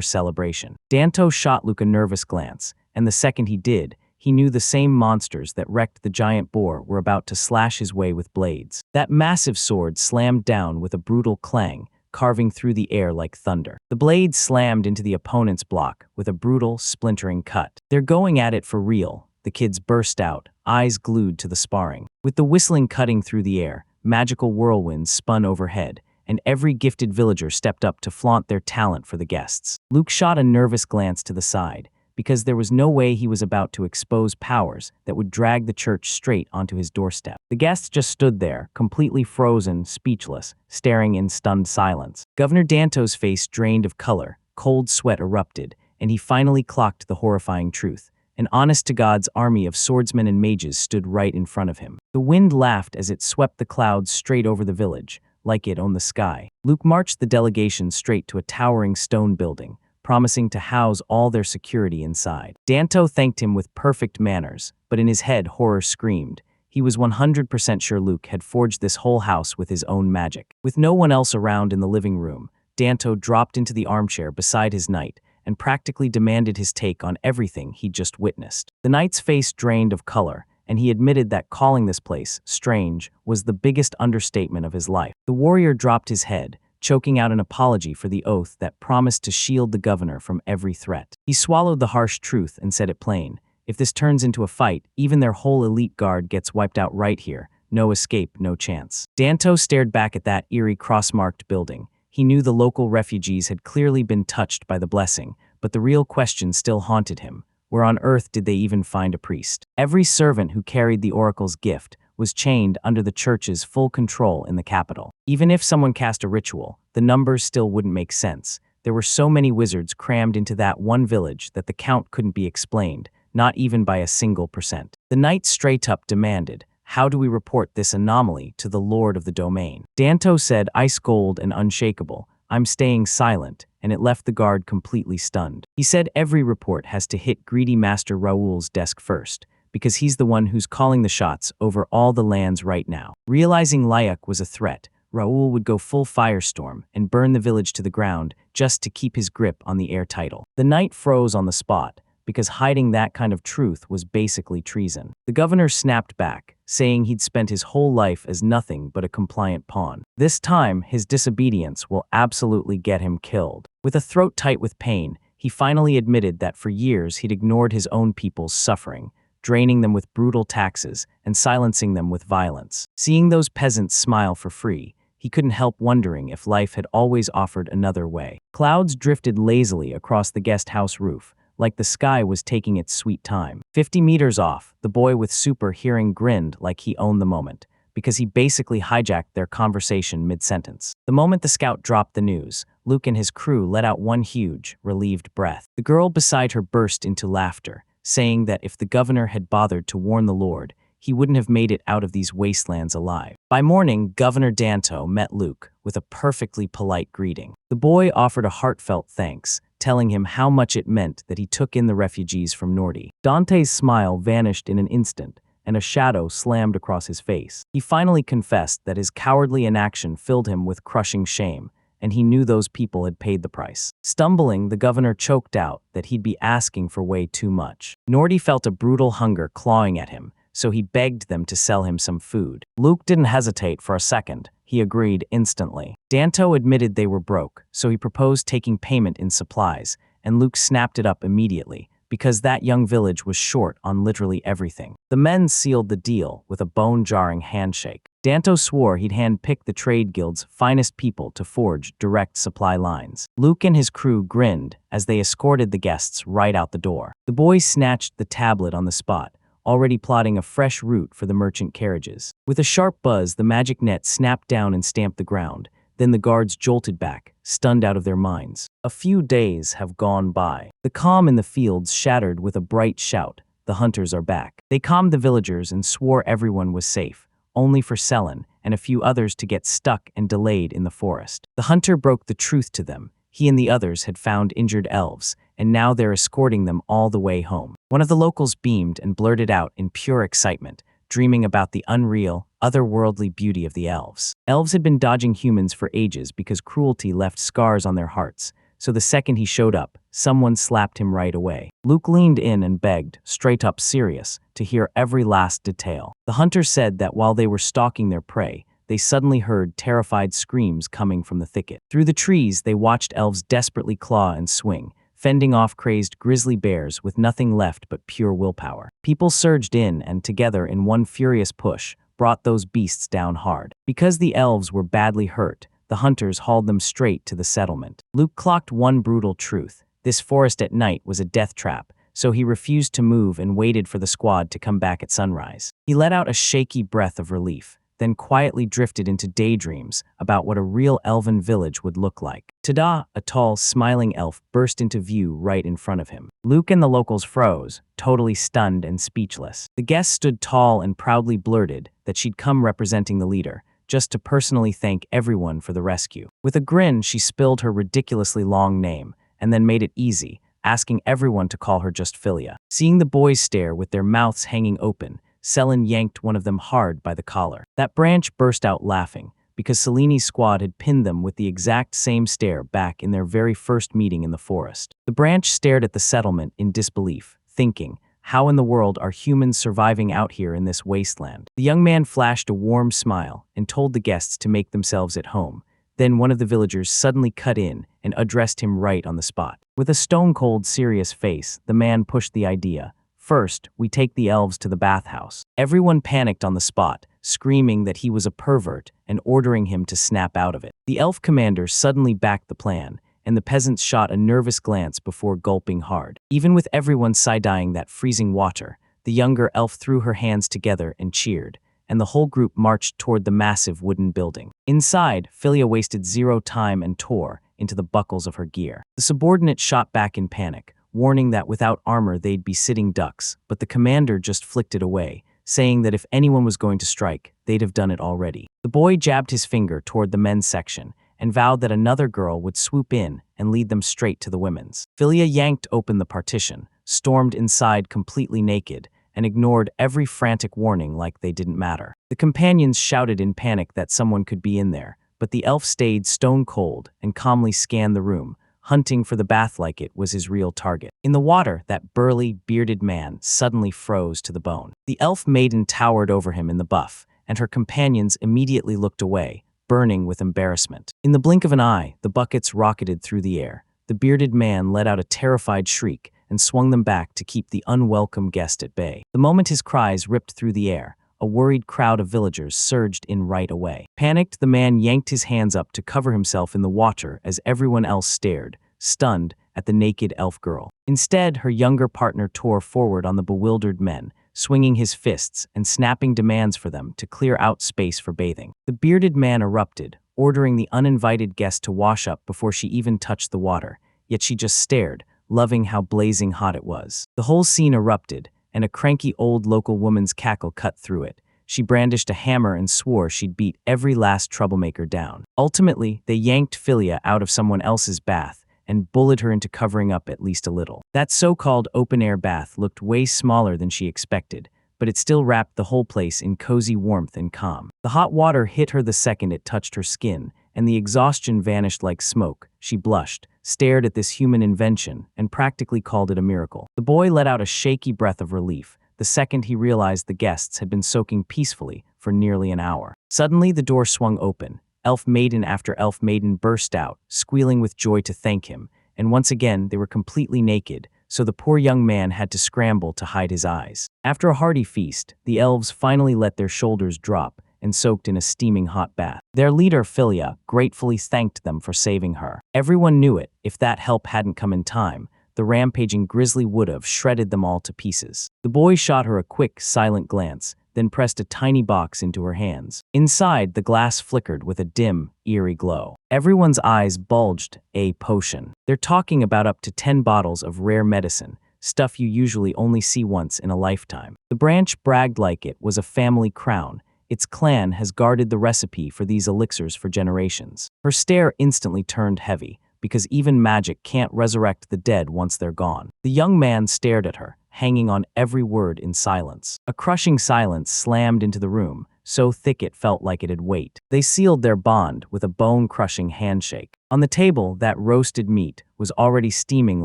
Speaker 1: celebration. Danto shot Luke a nervous glance, and the second he did, he knew the same monsters that wrecked the giant boar were about to slash his way with blades. That massive sword slammed down with a brutal clang, carving through the air like thunder. The blade slammed into the opponent's block with a brutal, splintering cut. They're going at it for real, the kids burst out, eyes glued to the sparring. With the whistling cutting through the air, magical whirlwinds spun overhead, and every gifted villager stepped up to flaunt their talent for the guests. Luke shot a nervous glance to the side, because there was no way he was about to expose powers that would drag the church straight onto his doorstep. The guests just stood there, completely frozen, speechless, staring in stunned silence. Governor Danto's face drained of color, cold sweat erupted, and he finally clocked the horrifying truth. An honest-to-God's army of swordsmen and mages stood right in front of him. The wind laughed as it swept the clouds straight over the village, like it owned the sky. Luke marched the delegation straight to a towering stone building, promising to house all their security inside. Danto thanked him with perfect manners, but in his head horror screamed. He was 100% sure Luke had forged this whole house with his own magic. With no one else around in the living room, Danto dropped into the armchair beside his knight and practically demanded his take on everything he'd just witnessed. The knight's face drained of color, and he admitted that calling this place strange was the biggest understatement of his life. The warrior dropped his head, choking out an apology for the oath that promised to shield the governor from every threat. He swallowed the harsh truth and said it plain. If this turns into a fight, even their whole elite guard gets wiped out right here. No escape, no chance. Danto stared back at that eerie cross-marked building. He knew the local refugees had clearly been touched by the blessing, but the real question still haunted him. Where on earth did they even find a priest? Every servant who carried the oracle's gift was chained under the church's full control in the capital. Even if someone cast a ritual, the numbers still wouldn't make sense. There were so many wizards crammed into that one village that the count couldn't be explained, not even by a single percent. The knight straight up demanded, "How do we report this anomaly to the lord of the domain?" Danto said, ice cold and unshakable, "I'm staying silent," and it left the guard completely stunned. He said every report has to hit greedy Master Raoul's desk first, because he's the one who's calling the shots over all the lands right now. Realizing Lyak was a threat, Raoul would go full firestorm and burn the village to the ground just to keep his grip on the heir title. The knight froze on the spot, because hiding that kind of truth was basically treason. The governor snapped back, saying he'd spent his whole life as nothing but a compliant pawn. This time, his disobedience will absolutely get him killed. With a throat tight with pain, he finally admitted that for years he'd ignored his own people's suffering, draining them with brutal taxes and silencing them with violence. Seeing those peasants smile for free, he couldn't help wondering if life had always offered another way. Clouds drifted lazily across the guest house roof, like the sky was taking its sweet time. 50 meters off, the boy with super hearing grinned like he owned the moment, because he basically hijacked their conversation mid-sentence. The moment the scout dropped the news, Luke and his crew let out one huge, relieved breath. The girl beside her burst into laughter, saying that if the governor had bothered to warn the Lord, he wouldn't have made it out of these wastelands alive. By morning, Governor Danto met Luke with a perfectly polite greeting. The boy offered a heartfelt thanks, telling him how much it meant that he took in the refugees from Nordi. Dante's smile vanished in an instant, and a shadow slammed across his face. He finally confessed that his cowardly inaction filled him with crushing shame, and he knew those people had paid the price. Stumbling, the governor choked out that he'd be asking for way too much. Nordi felt a brutal hunger clawing at him, so he begged them to sell him some food. Luke didn't hesitate for a second. He agreed instantly. Danto admitted they were broke, so he proposed taking payment in supplies, and Luke snapped it up immediately, because that young village was short on literally everything. The men sealed the deal with a bone-jarring handshake. Danto swore he'd hand-pick the trade guild's finest people to forge direct supply lines. Luke and his crew grinned as they escorted the guests right out the door. The boys snatched the tablet on the spot, already plotting a fresh route for the merchant carriages. With a sharp buzz, the magic net snapped down and stamped the ground. Then the guards jolted back, stunned out of their minds. A few days have gone by. The calm in the fields shattered with a bright shout. The hunters are back. They calmed the villagers and swore everyone was safe, only for Selen and a few others to get stuck and delayed in the forest. The hunter broke the truth to them. He and the others had found injured elves, and now they're escorting them all the way home. One of the locals beamed and blurted out in pure excitement, dreaming about the unreal, otherworldly beauty of the elves. Elves had been dodging humans for ages because cruelty left scars on their hearts, so the second he showed up, someone slapped him right away. Luke leaned in and begged, straight up serious, to hear every last detail. The hunter said that while they were stalking their prey, they suddenly heard terrified screams coming from the thicket. Through the trees, they watched elves desperately claw and swing, fending off crazed grizzly bears with nothing left but pure willpower. People surged in and, together in one furious push, brought those beasts down hard. Because the elves were badly hurt, the hunters hauled them straight to the settlement. Luke clocked one brutal truth. This forest at night was a death trap, so he refused to move and waited for the squad to come back at sunrise. He let out a shaky breath of relief. then quietly drifted into daydreams about what a real elven village would look like. Tada! A tall, smiling elf burst into view right in front of him. Luke and the locals froze, totally stunned and speechless. The guest stood tall and proudly blurted that she'd come representing the leader, just to personally thank everyone for the rescue. With a grin, she spilled her ridiculously long name, and then made it easy, asking everyone to call her just Philia. Seeing the boys stare with their mouths hanging open, Selin yanked one of them hard by the collar. That branch burst out laughing, because Selini's squad had pinned them with the exact same stare back in their very first meeting in the forest. The branch stared at the settlement in disbelief, thinking, how in the world are humans surviving out here in this wasteland? The young man flashed a warm smile and told the guests to make themselves at home. Then one of the villagers suddenly cut in and addressed him right on the spot. With a stone-cold, serious face, the man pushed the idea. First, we take the elves to the bathhouse. Everyone panicked on the spot, screaming that he was a pervert and ordering him to snap out of it. The elf commander suddenly backed the plan, and the peasants shot a nervous glance before gulping hard. Even with everyone side-eyeing that freezing water, the younger elf threw her hands together and cheered, and the whole group marched toward the massive wooden building. Inside, Philia wasted zero time and tore into the buckles of her gear. The subordinate shot back in panic, warning that without armor they'd be sitting ducks, but the commander just flicked it away, saying that if anyone was going to strike, they'd have done it already. The boy jabbed his finger toward the men's section and vowed that another girl would swoop in and lead them straight to the women's. Philia yanked open the partition, stormed inside completely naked, and ignored every frantic warning like they didn't matter. The companions shouted in panic that someone could be in there, but the elf stayed stone cold and calmly scanned the room, hunting for the bath like it was his real target. In the water, that burly, bearded man suddenly froze to the bone. The elf maiden towered over him in the buff, and her companions immediately looked away, burning with embarrassment. In the blink of an eye, the buckets rocketed through the air. The bearded man let out a terrified shriek and swung them back to keep the unwelcome guest at bay. The moment his cries ripped through the air, a worried crowd of villagers surged in right away. Panicked, the man yanked his hands up to cover himself in the water as everyone else stared, stunned, at the naked elf girl. Instead, her younger partner tore forward on the bewildered men, swinging his fists and snapping demands for them to clear out space for bathing. The bearded man erupted, ordering the uninvited guest to wash up before she even touched the water, yet she just stared, loving how blazing hot it was. The whole scene erupted, and a cranky old local woman's cackle cut through it. She brandished a hammer and swore she'd beat every last troublemaker down. Ultimately, they yanked Philia out of someone else's bath and bullied her into covering up at least a little. That so-called open-air bath looked way smaller than she expected, but it still wrapped the whole place in cozy warmth and calm. The hot water hit her the second it touched her skin, and the exhaustion vanished like smoke. She blushed, stared at this human invention, and practically called it a miracle. The boy let out a shaky breath of relief the second he realized the guests had been soaking peacefully for nearly an hour. Suddenly, the door swung open. Elf maiden after elf maiden burst out, squealing with joy to thank him, and once again they were completely naked, so the poor young man had to scramble to hide his eyes. After a hearty feast, the elves finally let their shoulders drop and soaked in a steaming hot bath. Their leader, Philia, gratefully thanked them for saving her. Everyone knew it. If that help hadn't come in time, the rampaging grizzly would have shredded them all to pieces. The boy shot her a quick, silent glance, then pressed a tiny box into her hands. Inside, the glass flickered with a dim, eerie glow. Everyone's eyes bulged. A potion. They're talking about up to 10 bottles of rare medicine, stuff you usually only see once in a lifetime. The branch bragged like it was a family crown. Its clan has guarded the recipe for these elixirs for generations. Her stare instantly turned heavy, because even magic can't resurrect the dead once they're gone. The young man stared at her, hanging on every word in silence. A crushing silence slammed into the room, so thick it felt like it'd wait. They sealed their bond with a bone-crushing handshake. On the table, that roasted meat was already steaming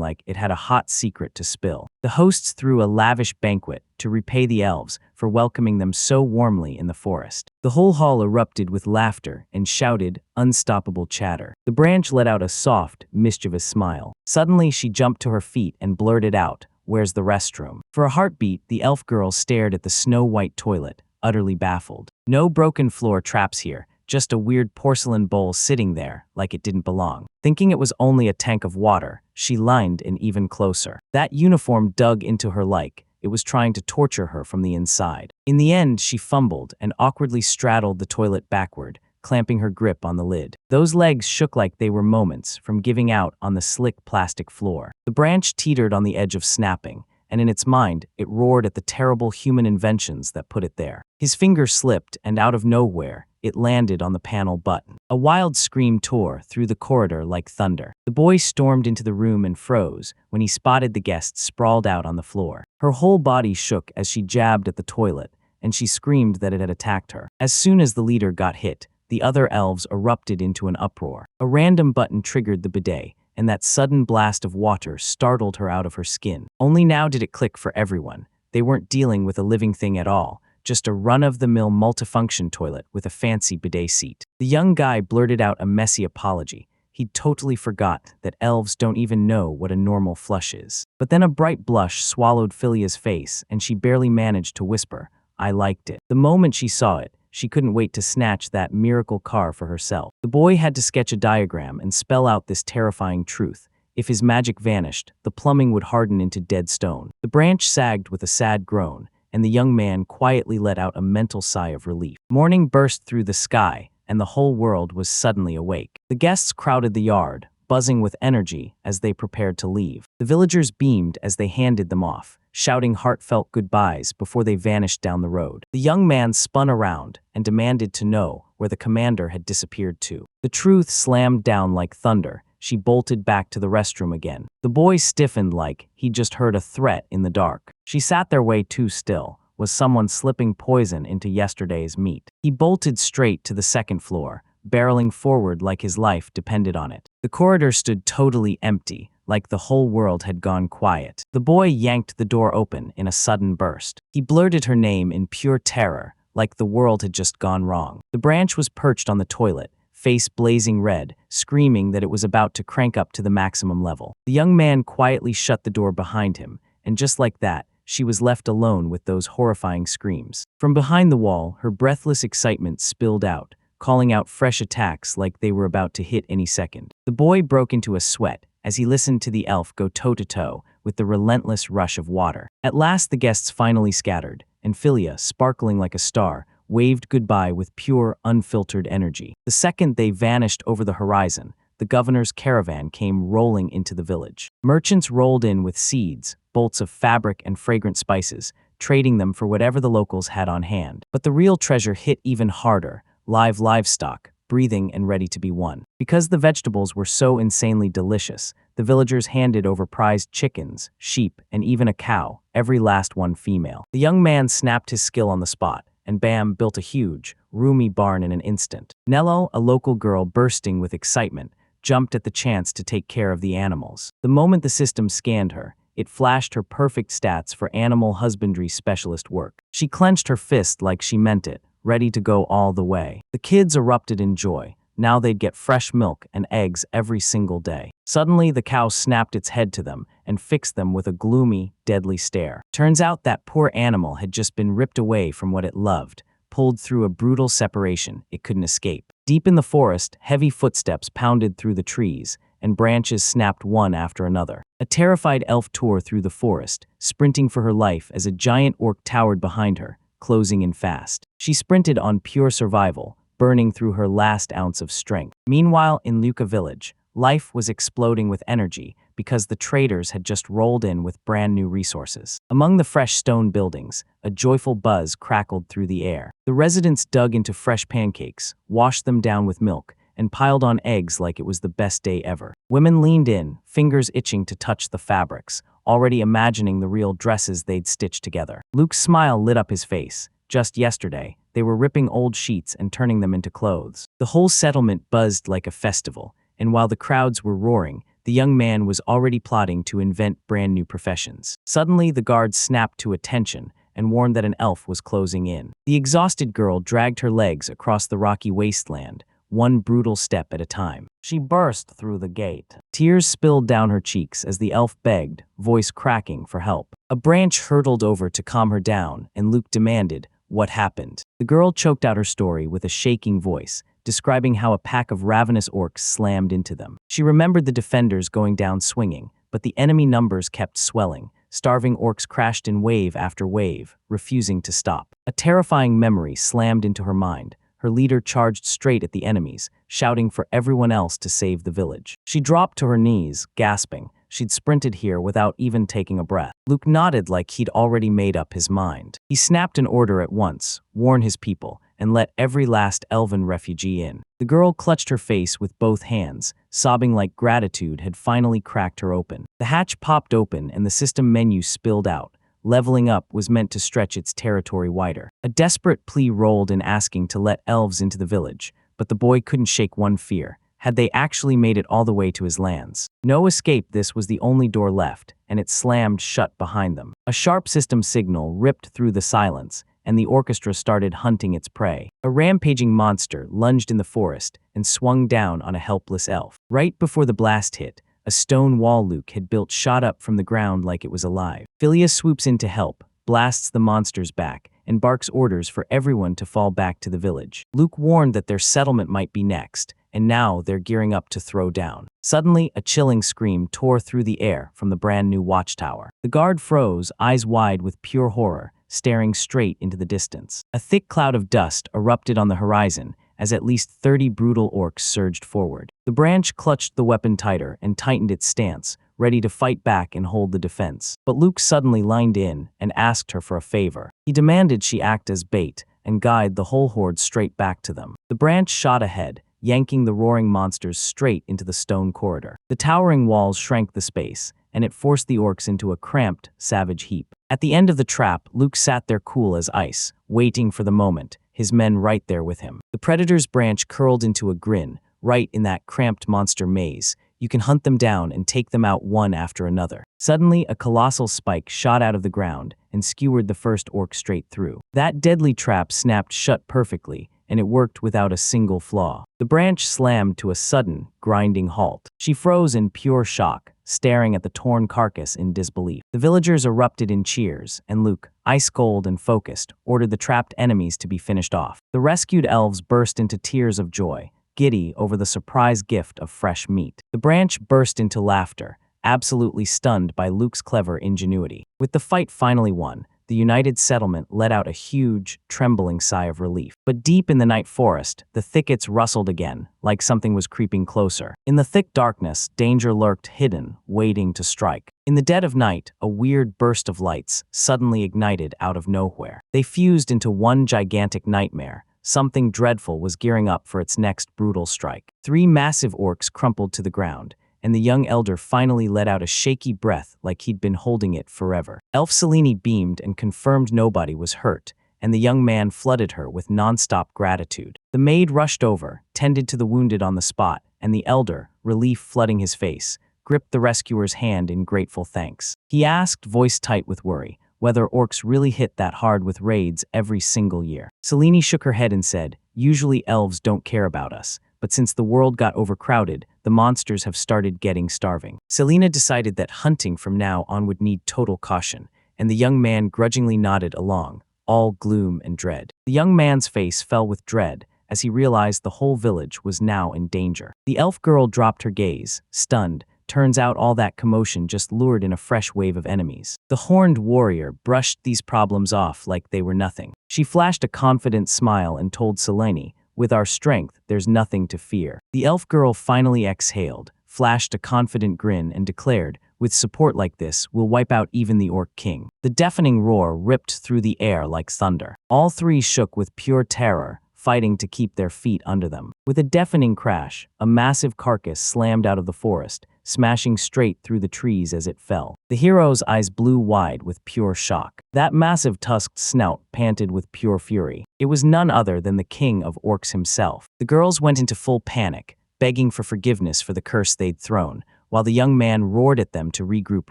Speaker 1: like it had a hot secret to spill. The hosts threw a lavish banquet to repay the elves for welcoming them so warmly in the forest. The whole hall erupted with laughter and shouted, unstoppable chatter. The branch let out a soft, mischievous smile. Suddenly, she jumped to her feet and blurted out, "Where's the restroom?" For a heartbeat, the elf girl stared at the snow-white toilet, utterly baffled. No broken floor traps here, just a weird porcelain bowl sitting there like it didn't belong. Thinking it was only a tank of water, she leaned in even closer. That uniform dug into her like It was trying to torture her from the inside. In the end, she fumbled and awkwardly straddled the toilet backward, clamping her grip on the lid. Those legs shook like they were moments from giving out on the slick plastic floor. The branch teetered on the edge of snapping, and in its mind, it roared at the terrible human inventions that put it there. His finger slipped, and out of nowhere, it landed on the panel button. A wild scream tore through the corridor like thunder. The boy stormed into the room and froze when he spotted the guest sprawled out on the floor. Her whole body shook as she jabbed at the toilet, and she screamed that it had attacked her. As soon as the leader got hit, the other elves erupted into an uproar. A random button triggered the bidet, and that sudden blast of water startled her out of her skin. Only now did it click for everyone. They weren't dealing with a living thing at all, just a run-of-the-mill multifunction toilet with a fancy bidet seat. The young guy blurted out a messy apology. He'd totally forgot that elves don't even know what a normal flush is. But then a bright blush swallowed Philia's face, and she barely managed to whisper, "I liked it." The moment she saw it, she couldn't wait to snatch that miracle car for herself. The boy had to sketch a diagram and spell out this terrifying truth. If his magic vanished, the plumbing would harden into dead stone. The branch sagged with a sad groan, and the young man quietly let out a mental sigh of relief. Morning burst through the sky, and the whole world was suddenly awake. The guests crowded the yard, buzzing with energy as they prepared to leave. The villagers beamed as they handed them off, shouting heartfelt goodbyes before they vanished down the road. The young man spun around and demanded to know where the commander had disappeared to. The truth slammed down like thunder. She bolted back to the restroom again. The boy stiffened like he'd just heard a threat in the dark. She sat there way too still. Was someone slipping poison into yesterday's meat? He bolted straight to the second floor, barreling forward like his life depended on it. The corridor stood totally empty, like the whole world had gone quiet. The boy yanked the door open in a sudden burst. He blurted her name in pure terror, like the world had just gone wrong. The branch was perched on the toilet, face blazing red, screaming that it was about to crank up to the maximum level. The young man quietly shut the door behind him, and just like that, she was left alone with those horrifying screams. From behind the wall, her breathless excitement spilled out, calling out fresh attacks like they were about to hit any second. The boy broke into a sweat as he listened to the elf go toe-to-toe with the relentless rush of water. At last the guests finally scattered, and Philia, sparkling like a star, waved goodbye with pure, unfiltered energy. The second they vanished over the horizon, the governor's caravan came rolling into the village. Merchants rolled in with seeds, bolts of fabric and fragrant spices, trading them for whatever the locals had on hand. But the real treasure hit even harder: live livestock, breathing and ready to be won. Because the vegetables were so insanely delicious, the villagers handed over prized chickens, sheep, and even a cow, every last one female. The young man snapped his skill on the spot, and Bam built a huge, roomy barn in an instant. Nello, a local girl bursting with excitement, jumped at the chance to take care of the animals. The moment the system scanned her, it flashed her perfect stats for animal husbandry specialist work. She clenched her fist like she meant it, ready to go all the way. The kids erupted in joy. Now they'd get fresh milk and eggs every single day. Suddenly, the cow snapped its head to them and fixed them with a gloomy, deadly stare. Turns out that poor animal had just been ripped away from what it loved, pulled through a brutal separation it couldn't escape. Deep in the forest, heavy footsteps pounded through the trees, and branches snapped one after another. A terrified elf tore through the forest, sprinting for her life as a giant orc towered behind her, closing in fast. She sprinted on pure survival, burning through her last ounce of strength. Meanwhile, in Luca village, life was exploding with energy because the traders had just rolled in with brand new resources. Among the fresh stone buildings, a joyful buzz crackled through the air. The residents dug into fresh pancakes, washed them down with milk, and piled on eggs like it was the best day ever. Women leaned in, fingers itching to touch the fabrics, already imagining the real dresses they'd stitch together. Luke's smile lit up his face. Just yesterday, they were ripping old sheets and turning them into clothes. The whole settlement buzzed like a festival, and while the crowds were roaring, the young man was already plotting to invent brand new professions. Suddenly, the guards snapped to attention and warned that an elf was closing in. The exhausted girl dragged her legs across the rocky wasteland, one brutal step at a time. She burst through the gate. Tears spilled down her cheeks as the elf begged, voice cracking for help. A branch hurtled over to calm her down, and Luke demanded, "What happened?" The girl choked out her story with a shaking voice, describing how a pack of ravenous orcs slammed into them. She remembered the defenders going down swinging, but the enemy numbers kept swelling, starving orcs crashed in wave after wave, refusing to stop. A terrifying memory slammed into her mind. Her leader charged straight at the enemies, shouting for everyone else to save the village. She dropped to her knees, gasping. She'd sprinted here without even taking a breath. Luke nodded like he'd already made up his mind. He snapped an order at once, warn his people, and let every last elven refugee in. The girl clutched her face with both hands, sobbing like gratitude had finally cracked her open. The hatch popped open and the system menu spilled out. Leveling up was meant to stretch its territory wider. A desperate plea rolled in asking to let elves into the village, but the boy couldn't shake one fear. Had they actually made it all the way to his lands? No escape, this was the only door left, and it slammed shut behind them. A sharp system signal ripped through the silence, and the orchestra started hunting its prey. A rampaging monster lunged in the forest and swung down on a helpless elf. Right before the blast hit, a stone wall Luke had built shot up from the ground like it was alive. Phileas swoops in to help, blasts the monsters back, and barks orders for everyone to fall back to the village. Luke warned that their settlement might be next, and now they're gearing up to throw down. Suddenly, a chilling scream tore through the air from the brand new watchtower. The guard froze, eyes wide with pure horror, staring straight into the distance. A thick cloud of dust erupted on the horizon as at least 30 brutal orcs surged forward. The branch clutched the weapon tighter and tightened its stance, ready to fight back and hold the defense. But Luke suddenly lined in and asked her for a favor. He demanded she act as bait and guide the whole horde straight back to them. The branch shot ahead, yanking the roaring monsters straight into the stone corridor. The towering walls shrank the space, and it forced the orcs into a cramped, savage heap. At the end of the trap, Luke sat there cool as ice, waiting for the moment, his men right there with him. The predator's branch curled into a grin, right in that cramped monster maze. You can hunt them down and take them out one after another. Suddenly, a colossal spike shot out of the ground and skewered the first orc straight through. That deadly trap snapped shut perfectly, and it worked without a single flaw. The branch slammed to a sudden, grinding halt. She froze in pure shock, staring at the torn carcass in disbelief. The villagers erupted in cheers, and Luke, ice-cold and focused, ordered the trapped enemies to be finished off. The rescued elves burst into tears of joy, giddy over the surprise gift of fresh meat. The branch burst into laughter, absolutely stunned by Luke's clever ingenuity. With the fight finally won, the united settlement let out a huge, trembling sigh of relief. But deep in the night forest, the thickets rustled again, like something was creeping closer. In the thick darkness, danger lurked hidden, waiting to strike. In the dead of night, a weird burst of lights suddenly ignited out of nowhere. They fused into one gigantic nightmare. Something dreadful was gearing up for its next brutal strike. 3 massive orcs crumpled to the ground, and the young elder finally let out a shaky breath like he'd been holding it forever. Elf Selene beamed and confirmed nobody was hurt, and the young man flooded her with nonstop gratitude. The maid rushed over, tended to the wounded on the spot, and the elder, relief flooding his face, gripped the rescuer's hand in grateful thanks. He asked, voice tight with worry, whether orcs really hit that hard with raids every single year. Selene shook her head and said, "Usually elves don't care about us, but since the world got overcrowded, the monsters have started getting starving." Selena decided that hunting from now on would need total caution, and the young man grudgingly nodded along, all gloom and dread. The young man's face fell with dread as he realized the whole village was now in danger. The elf girl dropped her gaze, stunned. Turns out all that commotion just lured in a fresh wave of enemies. The horned warrior brushed these problems off like they were nothing. She flashed a confident smile and told Selene, "With our strength, there's nothing to fear." The elf girl finally exhaled, flashed a confident grin, and declared, "With support like this, we'll wipe out even the orc king." The deafening roar ripped through the air like thunder. All 3 shook with pure terror, fighting to keep their feet under them. With a deafening crash, a massive carcass slammed out of the forest, smashing straight through the trees as it fell. The hero's eyes blew wide with pure shock. That massive tusked snout panted with pure fury. It was none other than the king of orcs himself. The girls went into full panic, begging for forgiveness for the curse they'd thrown, while the young man roared at them to regroup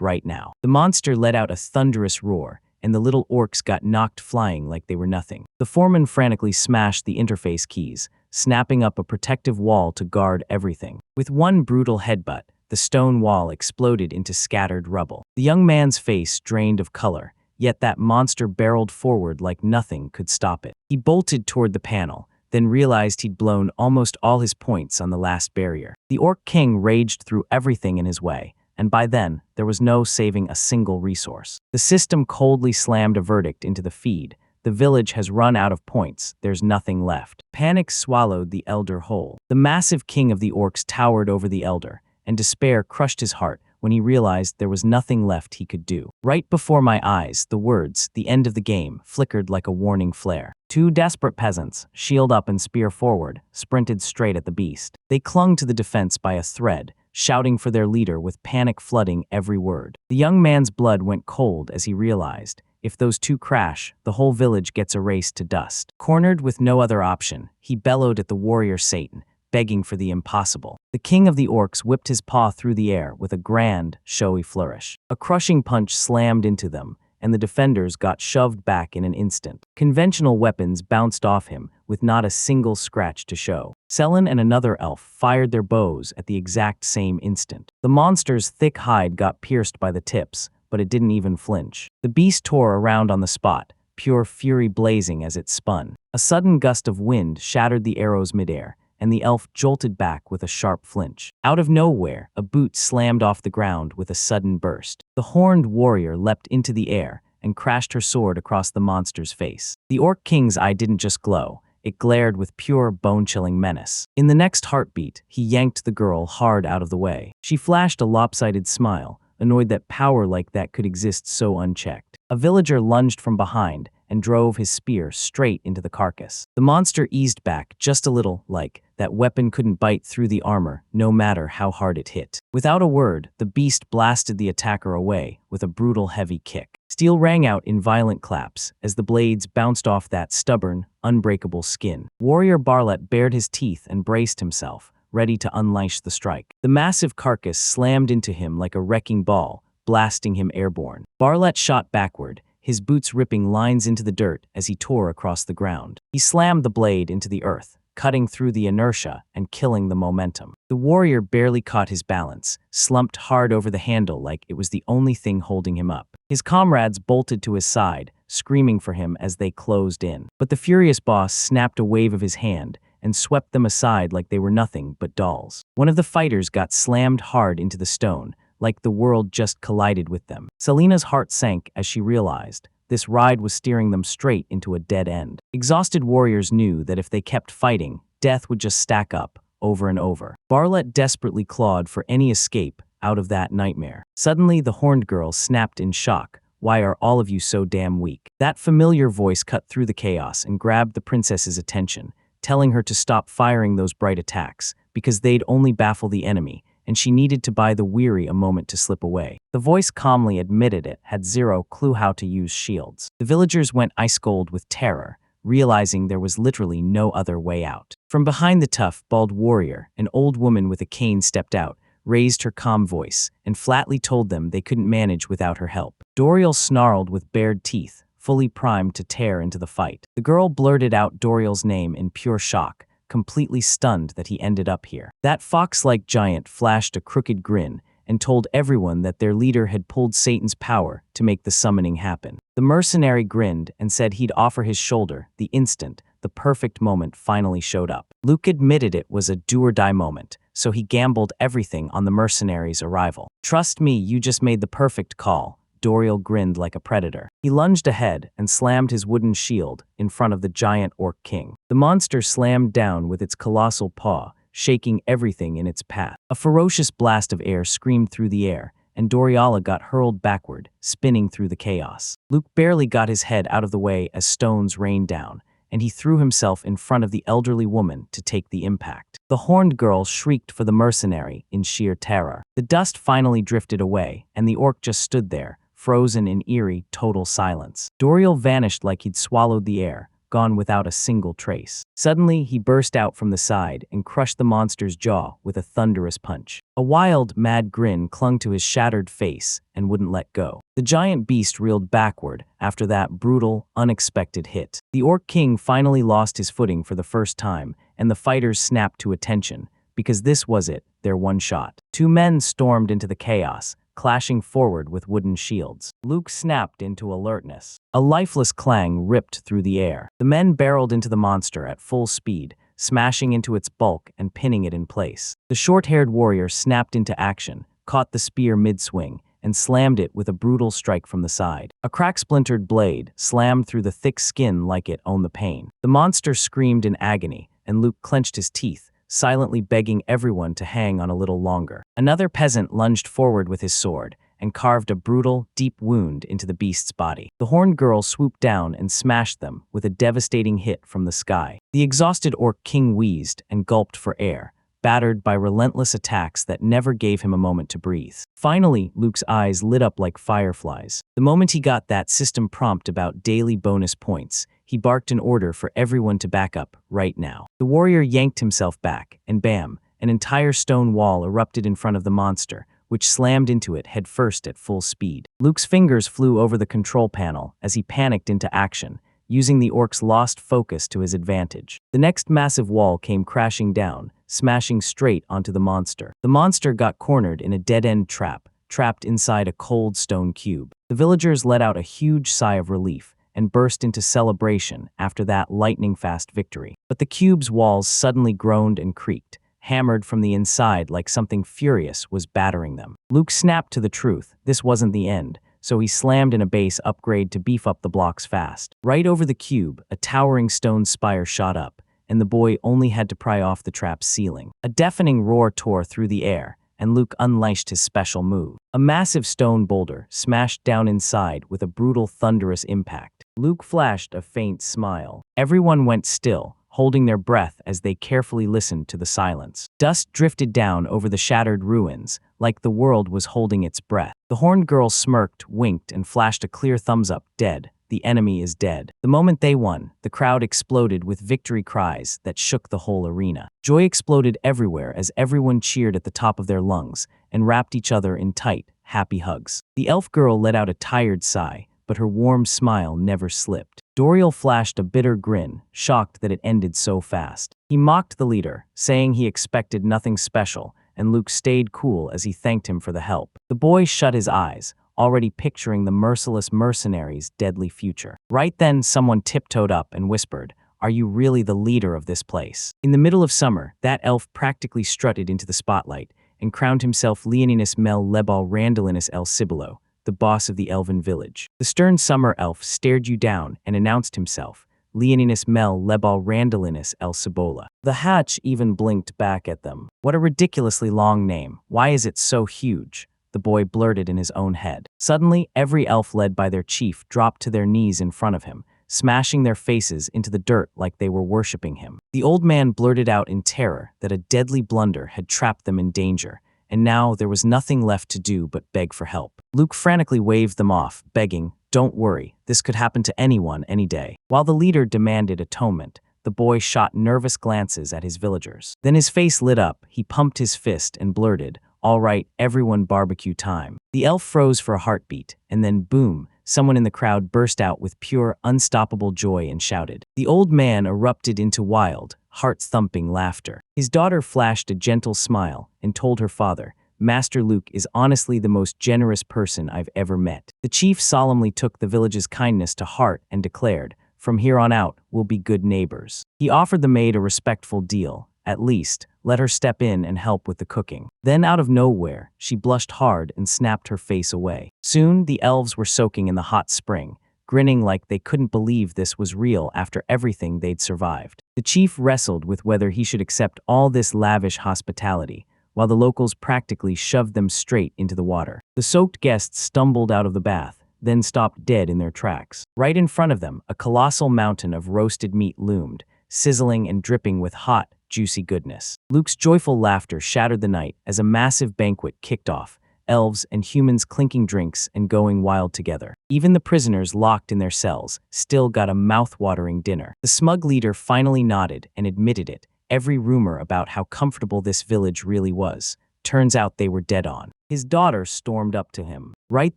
Speaker 1: right now. The monster let out a thunderous roar, and the little orcs got knocked flying like they were nothing. The foreman frantically smashed the interface keys, snapping up a protective wall to guard everything. With one brutal headbutt, the stone wall exploded into scattered rubble. The young man's face drained of color, yet that monster barreled forward like nothing could stop it. He bolted toward the panel, then realized he'd blown almost all his points on the last barrier. The Orc King raged through everything in his way, and by then, there was no saving a single resource. The system coldly slammed a verdict into the feed. The village has run out of points, there's nothing left. Panic swallowed the elder whole. The massive king of the orcs towered over the elder, and despair crushed his heart when he realized there was nothing left he could do. Right before my eyes, the words, "the end of the game," flickered like a warning flare. Two desperate peasants, shield up and spear forward, sprinted straight at the beast. They clung to the defense by a thread, shouting for their leader with panic flooding every word. The young man's blood went cold as he realized, if those two crash, the whole village gets erased to dust. Cornered with no other option, he bellowed at the warrior Satan, begging for the impossible. The king of the orcs whipped his paw through the air with a grand, showy flourish. A crushing punch slammed into them, and the defenders got shoved back in an instant. Conventional weapons bounced off him, with not a single scratch to show. Selin and another elf fired their bows at the exact same instant. The monster's thick hide got pierced by the tips, but it didn't even flinch. The beast tore around on the spot, pure fury blazing as it spun. A sudden gust of wind shattered the arrows midair, and the elf jolted back with a sharp flinch. Out of nowhere, a boot slammed off the ground with a sudden burst. The horned warrior leapt into the air and crashed her sword across the monster's face. The orc king's eye didn't just glow, it glared with pure bone-chilling menace. In the next heartbeat, he yanked the girl hard out of the way. She flashed a lopsided smile, annoyed that power like that could exist so unchecked. A villager lunged from behind and drove his spear straight into the carcass. The monster eased back just a little, like that weapon couldn't bite through the armor, no matter how hard it hit. Without a word, the beast blasted the attacker away with a brutal heavy kick. Steel rang out in violent claps as the blades bounced off that stubborn, unbreakable skin. Warrior Barlet bared his teeth and braced himself, ready to unleash the strike. The massive carcass slammed into him like a wrecking ball, blasting him airborne. Barlet shot backward, his boots ripping lines into the dirt as he tore across the ground. He slammed the blade into the earth, cutting through the inertia and killing the momentum. The warrior barely caught his balance, slumped hard over the handle like it was the only thing holding him up. His comrades bolted to his side, screaming for him as they closed in. But the furious boss snapped a wave of his hand and swept them aside like they were nothing but dolls. One of the fighters got slammed hard into the stone, like the world just collided with them. Selina's heart sank as she realized this ride was steering them straight into a dead end. Exhausted warriors knew that if they kept fighting, death would just stack up, over and over. Barlet desperately clawed for any escape out of that nightmare. Suddenly, the horned girl snapped in shock. "Why are all of you so damn weak?" That familiar voice cut through the chaos and grabbed the princess's attention, telling her to stop firing those bright attacks, because they'd only baffle the enemy, and she needed to buy the weary a moment to slip away. The voice calmly admitted it had zero clue how to use shields. The villagers went ice-cold with terror, realizing there was literally no other way out. From behind the tough, bald warrior, an old woman with a cane stepped out, raised her calm voice, and flatly told them they couldn't manage without her help. Doriel snarled with bared teeth, fully primed to tear into the fight. The girl blurted out Doriel's name in pure shock, completely stunned that he ended up here. That fox-like giant flashed a crooked grin and told everyone that their leader had pulled Satan's power to make the summoning happen. The mercenary grinned and said he'd offer his shoulder the instant the perfect moment finally showed up. Luke admitted it was a do-or-die moment, so he gambled everything on the mercenary's arrival. "Trust me, you just made the perfect call." Doriel grinned like a predator. He lunged ahead and slammed his wooden shield in front of the giant orc king. The monster slammed down with its colossal paw, shaking everything in its path. A ferocious blast of air screamed through the air, and Doriala got hurled backward, spinning through the chaos. Luke barely got his head out of the way as stones rained down, and he threw himself in front of the elderly woman to take the impact. The horned girl shrieked for the mercenary in sheer terror. The dust finally drifted away, and the orc just stood there, frozen in eerie, total silence. Doriel vanished like he'd swallowed the air, gone without a single trace. Suddenly, he burst out from the side and crushed the monster's jaw with a thunderous punch. A wild, mad grin clung to his shattered face and wouldn't let go. The giant beast reeled backward after that brutal, unexpected hit. The Orc King finally lost his footing for the first time, and the fighters snapped to attention, because this was it, their one shot. Two men stormed into the chaos, clashing forward with wooden shields. Luke snapped into alertness. A lifeless clang ripped through the air. The men barreled into the monster at full speed, smashing into its bulk and pinning it in place. The short-haired warrior snapped into action, caught the spear mid-swing and slammed it with a brutal strike from the side. A crack-splintered blade slammed through the thick skin like it owned the pain. The monster screamed in agony, and Luke clenched his teeth, silently begging everyone to hang on a little longer. Another peasant lunged forward with his sword and carved a brutal, deep wound into the beast's body. The horned girl swooped down and smashed them with a devastating hit from the sky. The exhausted orc king wheezed and gulped for air, battered by relentless attacks that never gave him a moment to breathe. Finally, Luke's eyes lit up like fireflies. The moment he got that system prompt about daily bonus points, he barked an order for everyone to back up right now. The warrior yanked himself back, and bam, an entire stone wall erupted in front of the monster, which slammed into it headfirst at full speed. Luke's fingers flew over the control panel as he panicked into action, using the orc's lost focus to his advantage. The next massive wall came crashing down, smashing straight onto the monster. The monster got cornered in a dead-end trap, trapped inside a cold stone cube. The villagers let out a huge sigh of relief and burst into celebration after that lightning-fast victory. But the cube's walls suddenly groaned and creaked, hammered from the inside like something furious was battering them. Luke snapped to the truth. This wasn't the end, so he slammed in a base upgrade to beef up the blocks fast. Right over the cube, a towering stone spire shot up, and the boy only had to pry off the trap's ceiling. A deafening roar tore through the air, and Luke unleashed his special move. A massive stone boulder smashed down inside with a brutal, thunderous impact. Luke flashed a faint smile. Everyone went still, holding their breath as they carefully listened to the silence. Dust drifted down over the shattered ruins, like the world was holding its breath. The horned girl smirked, winked, and flashed a clear thumbs up. Dead. The enemy is dead. The moment they won, the crowd exploded with victory cries that shook the whole arena. Joy exploded everywhere as everyone cheered at the top of their lungs and wrapped each other in tight, happy hugs. The elf girl let out a tired sigh, but her warm smile never slipped. Doriel flashed a bitter grin, shocked that it ended so fast. He mocked the leader, saying he expected nothing special, and Luke stayed cool as he thanked him for the help. The boy shut his eyes, already picturing the merciless mercenaries' deadly future. Right then, someone tiptoed up and whispered, "Are you really the leader of this place?" In the middle of summer, that elf practically strutted into the spotlight and crowned himself Leoninus Mel Lebal Randolinus El Cibolo, the boss of the elven village. The stern summer elf stared you down and announced himself, Leoninus Mel Lebal Randolinus El Cibola. The hatch even blinked back at them. "What a ridiculously long name. Why is it so huge?" the boy blurted in his own head. Suddenly, every elf led by their chief dropped to their knees in front of him, smashing their faces into the dirt like they were worshipping him. The old man blurted out in terror that a deadly blunder had trapped them in danger, and now there was nothing left to do but beg for help. Luke frantically waved them off, begging, "Don't worry, this could happen to anyone any day." While the leader demanded atonement, the boy shot nervous glances at his villagers. Then his face lit up, he pumped his fist and blurted, "All right, everyone, barbecue time." The elf froze for a heartbeat, and then boom, someone in the crowd burst out with pure, unstoppable joy and shouted. The old man erupted into wild, heart-thumping laughter. His daughter flashed a gentle smile and told her father, "Master Luke is honestly the most generous person I've ever met." The chief solemnly took the village's kindness to heart and declared, "From here on out, we'll be good neighbors." He offered the maid a respectful deal. At least, let her step in and help with the cooking. Then out of nowhere, she blushed hard and snapped her face away. Soon, the elves were soaking in the hot spring, grinning like they couldn't believe this was real after everything they'd survived. The chief wrestled with whether he should accept all this lavish hospitality, while the locals practically shoved them straight into the water. The soaked guests stumbled out of the bath, then stopped dead in their tracks. Right in front of them, a colossal mountain of roasted meat loomed, sizzling and dripping with hot, juicy goodness. Luke's joyful laughter shattered the night as a massive banquet kicked off, elves and humans clinking drinks and going wild together. Even the prisoners locked in their cells still got a mouth-watering dinner. The smug leader finally nodded and admitted it. Every rumor about how comfortable this village really was, turns out they were dead on. His daughter stormed up to him. Right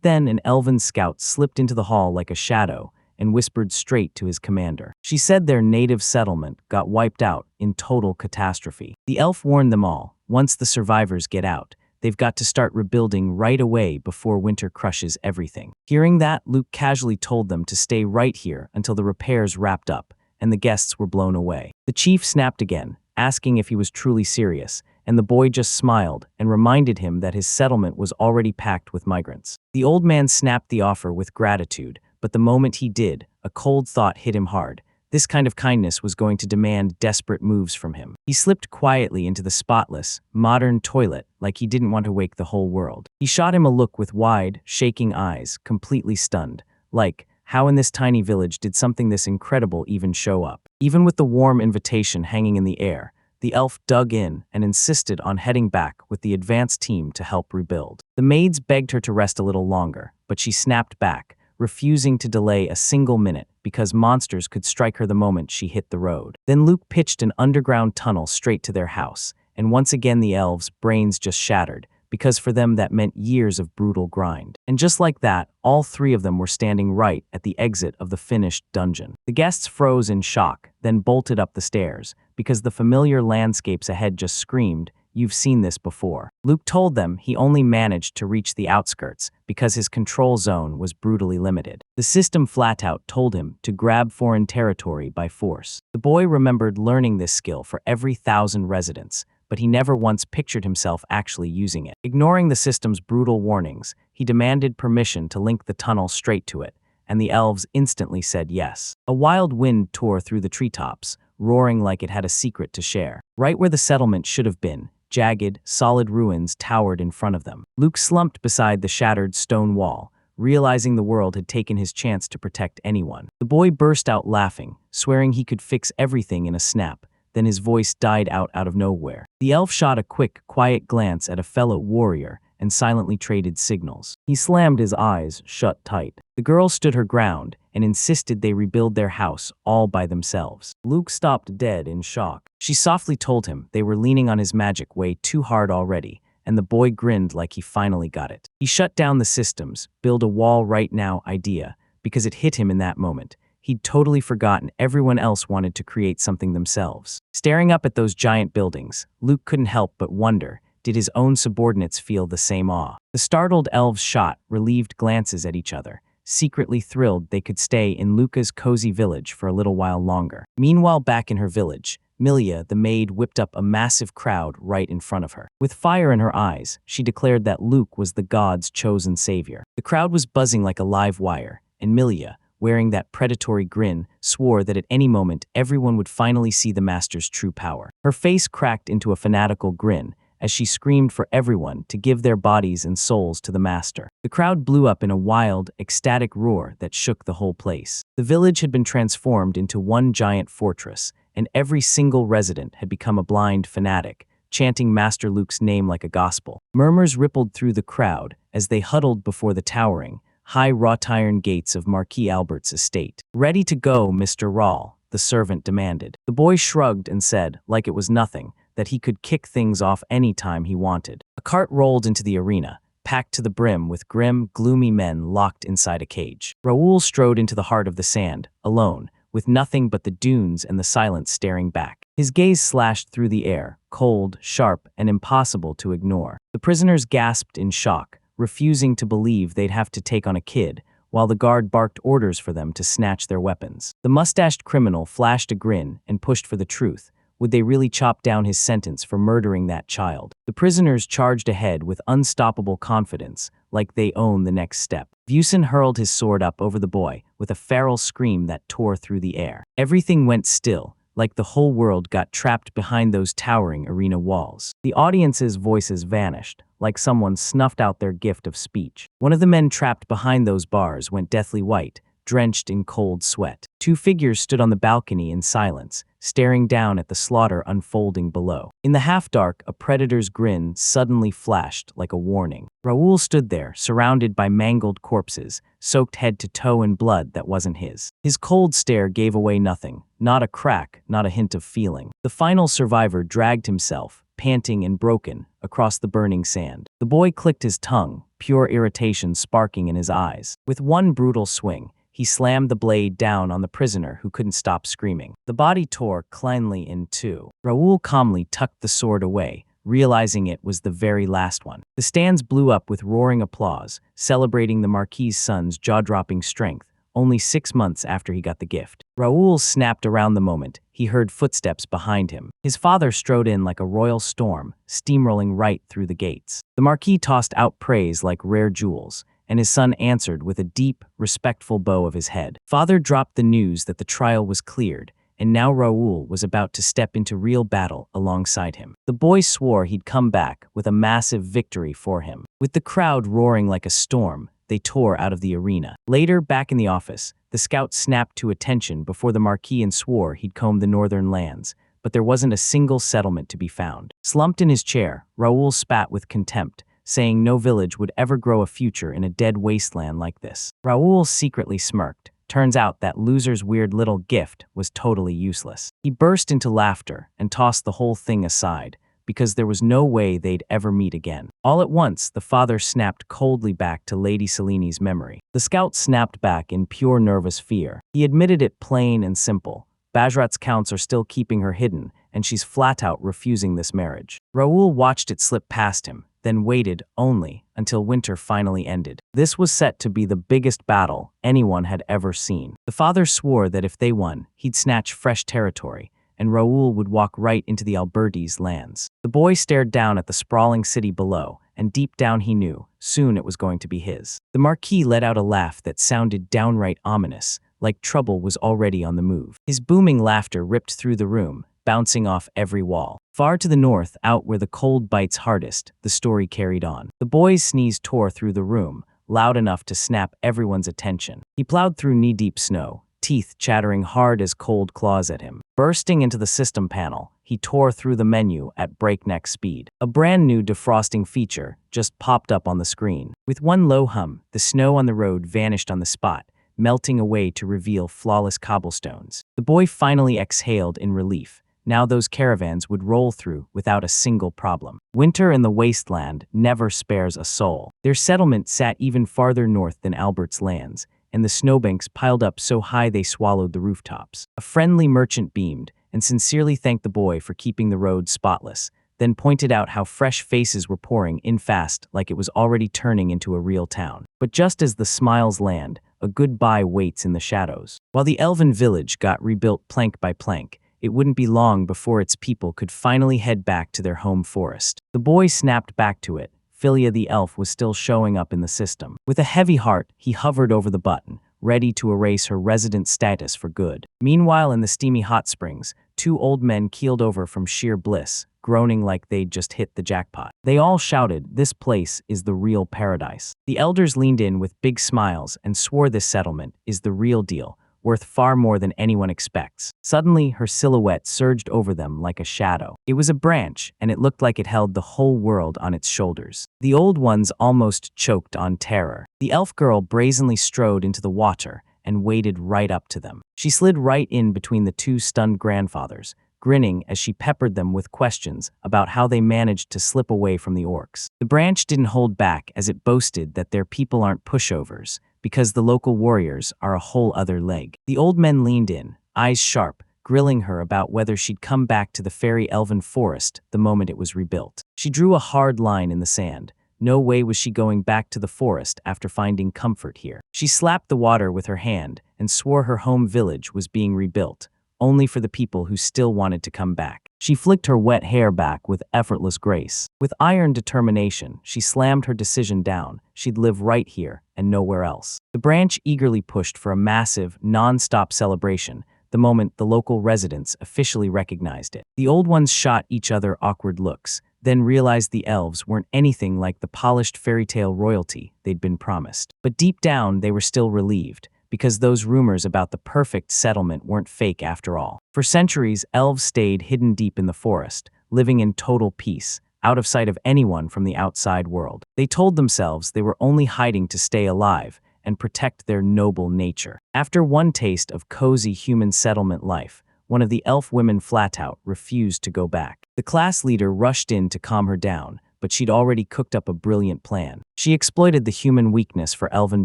Speaker 1: then, an elven scout slipped into the hall like a shadow and whispered straight to his commander. She said their native settlement got wiped out in total catastrophe. The elf warned them all, once the survivors get out, they've got to start rebuilding right away before winter crushes everything. Hearing that, Luke casually told them to stay right here until the repairs wrapped up and the guests were blown away. The chief snapped again, asking if he was truly serious, and the boy just smiled and reminded him that his settlement was already packed with migrants. The old man snapped the offer with gratitude, but the moment he did, a cold thought hit him hard. This kind of kindness was going to demand desperate moves from him. He slipped quietly into the spotless, modern toilet like he didn't want to wake the whole world. He shot him a look with wide, shaking eyes, completely stunned. Like, how in this tiny village did something this incredible even show up? Even with the warm invitation hanging in the air, the elf dug in and insisted on heading back with the advance team to help rebuild. The maids begged her to rest a little longer, but she snapped back, refusing to delay a single minute because monsters could strike her the moment she hit the road. Then Luke pitched an underground tunnel straight to their house, and once again the elves' brains just shattered, because for them that meant years of brutal grind. And just like that, all three of them were standing right at the exit of the finished dungeon. The guests froze in shock, then bolted up the stairs, because the familiar landscapes ahead just screamed, "You've seen this before." Luke told them he only managed to reach the outskirts because his control zone was brutally limited. The system flat out told him to grab foreign territory by force. The boy remembered learning this skill for every 1,000 residents, but he never once pictured himself actually using it. Ignoring the system's brutal warnings, he demanded permission to link the tunnel straight to it, and the elves instantly said yes. A wild wind tore through the treetops, roaring like it had a secret to share. Right where the settlement should have been, jagged, solid ruins towered in front of them. Luke slumped beside the shattered stone wall, realizing the world had taken his chance to protect anyone. The boy burst out laughing, swearing he could fix everything in a snap. Then his voice died out of nowhere. The elf shot a quick, quiet glance at a fellow warrior and silently traded signals. He slammed his eyes shut tight. The girl stood her ground and insisted they rebuild their house all by themselves. Luke stopped dead in shock. She softly told him they were leaning on his magic way too hard already, and the boy grinned like he finally got it. He shut down the systems, build a wall right now idea, because it hit him in that moment. He'd totally forgotten everyone else wanted to create something themselves. Staring up at those giant buildings, Luke couldn't help but wonder, did his own subordinates feel the same awe? The startled elves shot relieved glances at each other, secretly thrilled they could stay in Luca's cozy village for a little while longer. Meanwhile, back in her village, Milia, the maid, whipped up a massive crowd right in front of her. With fire in her eyes, she declared that Luke was the god's chosen savior. The crowd was buzzing like a live wire, and Milia, wearing that predatory grin, swore that at any moment everyone would finally see the master's true power. Her face cracked into a fanatical grin as she screamed for everyone to give their bodies and souls to the master. The crowd blew up in a wild, ecstatic roar that shook the whole place. The village had been transformed into one giant fortress, and every single resident had become a blind fanatic, chanting Master Luke's name like a gospel. Murmurs rippled through the crowd as they huddled before the towering, high wrought-iron gates of Marquis Albert's estate. "Ready to go, Mr. Rawl," the servant demanded. The boy shrugged and said, like it was nothing, that he could kick things off any time he wanted. A cart rolled into the arena, packed to the brim with grim, gloomy men locked inside a cage. Raoul strode into the heart of the sand, alone, with nothing but the dunes and the silence staring back. His gaze slashed through the air, cold, sharp, and impossible to ignore. The prisoners gasped in shock, refusing to believe they'd have to take on a kid, while the guard barked orders for them to snatch their weapons. The mustached criminal flashed a grin and pushed for the truth. Would they really chop down his sentence for murdering that child? The prisoners charged ahead with unstoppable confidence, like they owned the next step. Vucin hurled his sword up over the boy with a feral scream that tore through the air. Everything went still, like the whole world got trapped behind those towering arena walls. The audience's voices vanished, like someone snuffed out their gift of speech. One of the men trapped behind those bars went deathly white, drenched in cold sweat. Two figures stood on the balcony in silence, staring down at the slaughter unfolding below. In the half-dark, a predator's grin suddenly flashed like a warning. Raoul stood there, surrounded by mangled corpses, soaked head to toe in blood that wasn't his. His cold stare gave away nothing, not a crack, not a hint of feeling. The final survivor dragged himself, panting and broken, across the burning sand. The boy clicked his tongue, pure irritation sparking in his eyes. With one brutal swing, he slammed the blade down on the prisoner who couldn't stop screaming. The body tore cleanly in two. Raoul calmly tucked the sword away, realizing it was the very last one. The stands blew up with roaring applause, celebrating the Marquis's son's jaw-dropping strength, only 6 months after he got the gift. Raoul snapped around the moment he heard footsteps behind him. His father strode in like a royal storm, steamrolling right through the gates. The Marquis tossed out praise like rare jewels, and his son answered with a deep, respectful bow of his head. Father dropped the news that the trial was cleared, and now Raoul was about to step into real battle alongside him. The boy swore he'd come back with a massive victory for him. With the crowd roaring like a storm, they tore out of the arena. Later, back in the office, the scout snapped to attention before the Marquis and swore he'd combed the northern lands, but there wasn't a single settlement to be found. Slumped in his chair, Raoul spat with contempt, saying no village would ever grow a future in a dead wasteland like this. Raoul secretly smirked. Turns out that loser's weird little gift was totally useless. He burst into laughter and tossed the whole thing aside, because there was no way they'd ever meet again. All at once, the father snapped coldly back to Lady Seleni's memory. The scout snapped back in pure nervous fear. He admitted it plain and simple. Bajrat's counts are still keeping her hidden, and she's flat out refusing this marriage. Raoul watched it slip past him, then waited only until winter finally ended. This was set to be the biggest battle anyone had ever seen. The father swore that if they won, he'd snatch fresh territory, and Raoul would walk right into the Albertes lands. The boy stared down at the sprawling city below, and deep down he knew, soon it was going to be his. The Marquis let out a laugh that sounded downright ominous, like trouble was already on the move. His booming laughter ripped through the room, bouncing off every wall. Far to the north, out where the cold bites hardest, the story carried on. The boy's sneeze tore through the room, loud enough to snap everyone's attention. He plowed through knee-deep snow, teeth chattering hard as cold claws at him. Bursting into the system panel, he tore through the menu at breakneck speed. A brand new defrosting feature just popped up on the screen. With one low hum, the snow on the road vanished on the spot, melting away to reveal flawless cobblestones. The boy finally exhaled in relief. Now those caravans would roll through without a single problem. Winter in the wasteland never spares a soul. Their settlement sat even farther north than Albert's lands, and the snowbanks piled up so high they swallowed the rooftops. A friendly merchant beamed and sincerely thanked the boy for keeping the road spotless, then pointed out how fresh faces were pouring in fast like it was already turning into a real town. But just as the smiles land, a goodbye waits in the shadows. While the elven village got rebuilt plank by plank, it wouldn't be long before its people could finally head back to their home forest. The boy snapped back to it. Philia the elf was still showing up in the system. With a heavy heart, he hovered over the button, ready to erase her resident status for good. Meanwhile, in the steamy hot springs, 2 old men keeled over from sheer bliss, groaning like they'd just hit the jackpot. They all shouted, "This place is the real paradise." The elders leaned in with big smiles and swore this settlement is the real deal, worth far more than anyone expects. Suddenly, her silhouette surged over them like a shadow. It was a branch, and it looked like it held the whole world on its shoulders. The old ones almost choked on terror. The elf girl brazenly strode into the water and waded right up to them. She slid right in between the 2 stunned grandfathers, grinning as she peppered them with questions about how they managed to slip away from the orcs. The branch didn't hold back as it boasted that their people aren't pushovers, because the local warriors are a whole other leg. The old men leaned in, eyes sharp, grilling her about whether she'd come back to the fairy elven forest the moment it was rebuilt. She drew a hard line in the sand. No way was she going back to the forest after finding comfort here. She slapped the water with her hand and swore her home village was being rebuilt, only for the people who still wanted to come back. She flicked her wet hair back with effortless grace. With iron determination, she slammed her decision down. She'd live right here and nowhere else. The branch eagerly pushed for a massive, non-stop celebration the moment the local residents officially recognized it. The old ones shot each other awkward looks, then realized the elves weren't anything like the polished fairy tale royalty they'd been promised. But deep down, they were still relieved, because those rumors about the perfect settlement weren't fake after all. For centuries, elves stayed hidden deep in the forest, living in total peace, out of sight of anyone from the outside world. They told themselves they were only hiding to stay alive and protect their noble nature. After one taste of cozy human settlement life, one of the elf women flat out refused to go back. The class leader rushed in to calm her down, but she'd already cooked up a brilliant plan. She exploited the human weakness for elven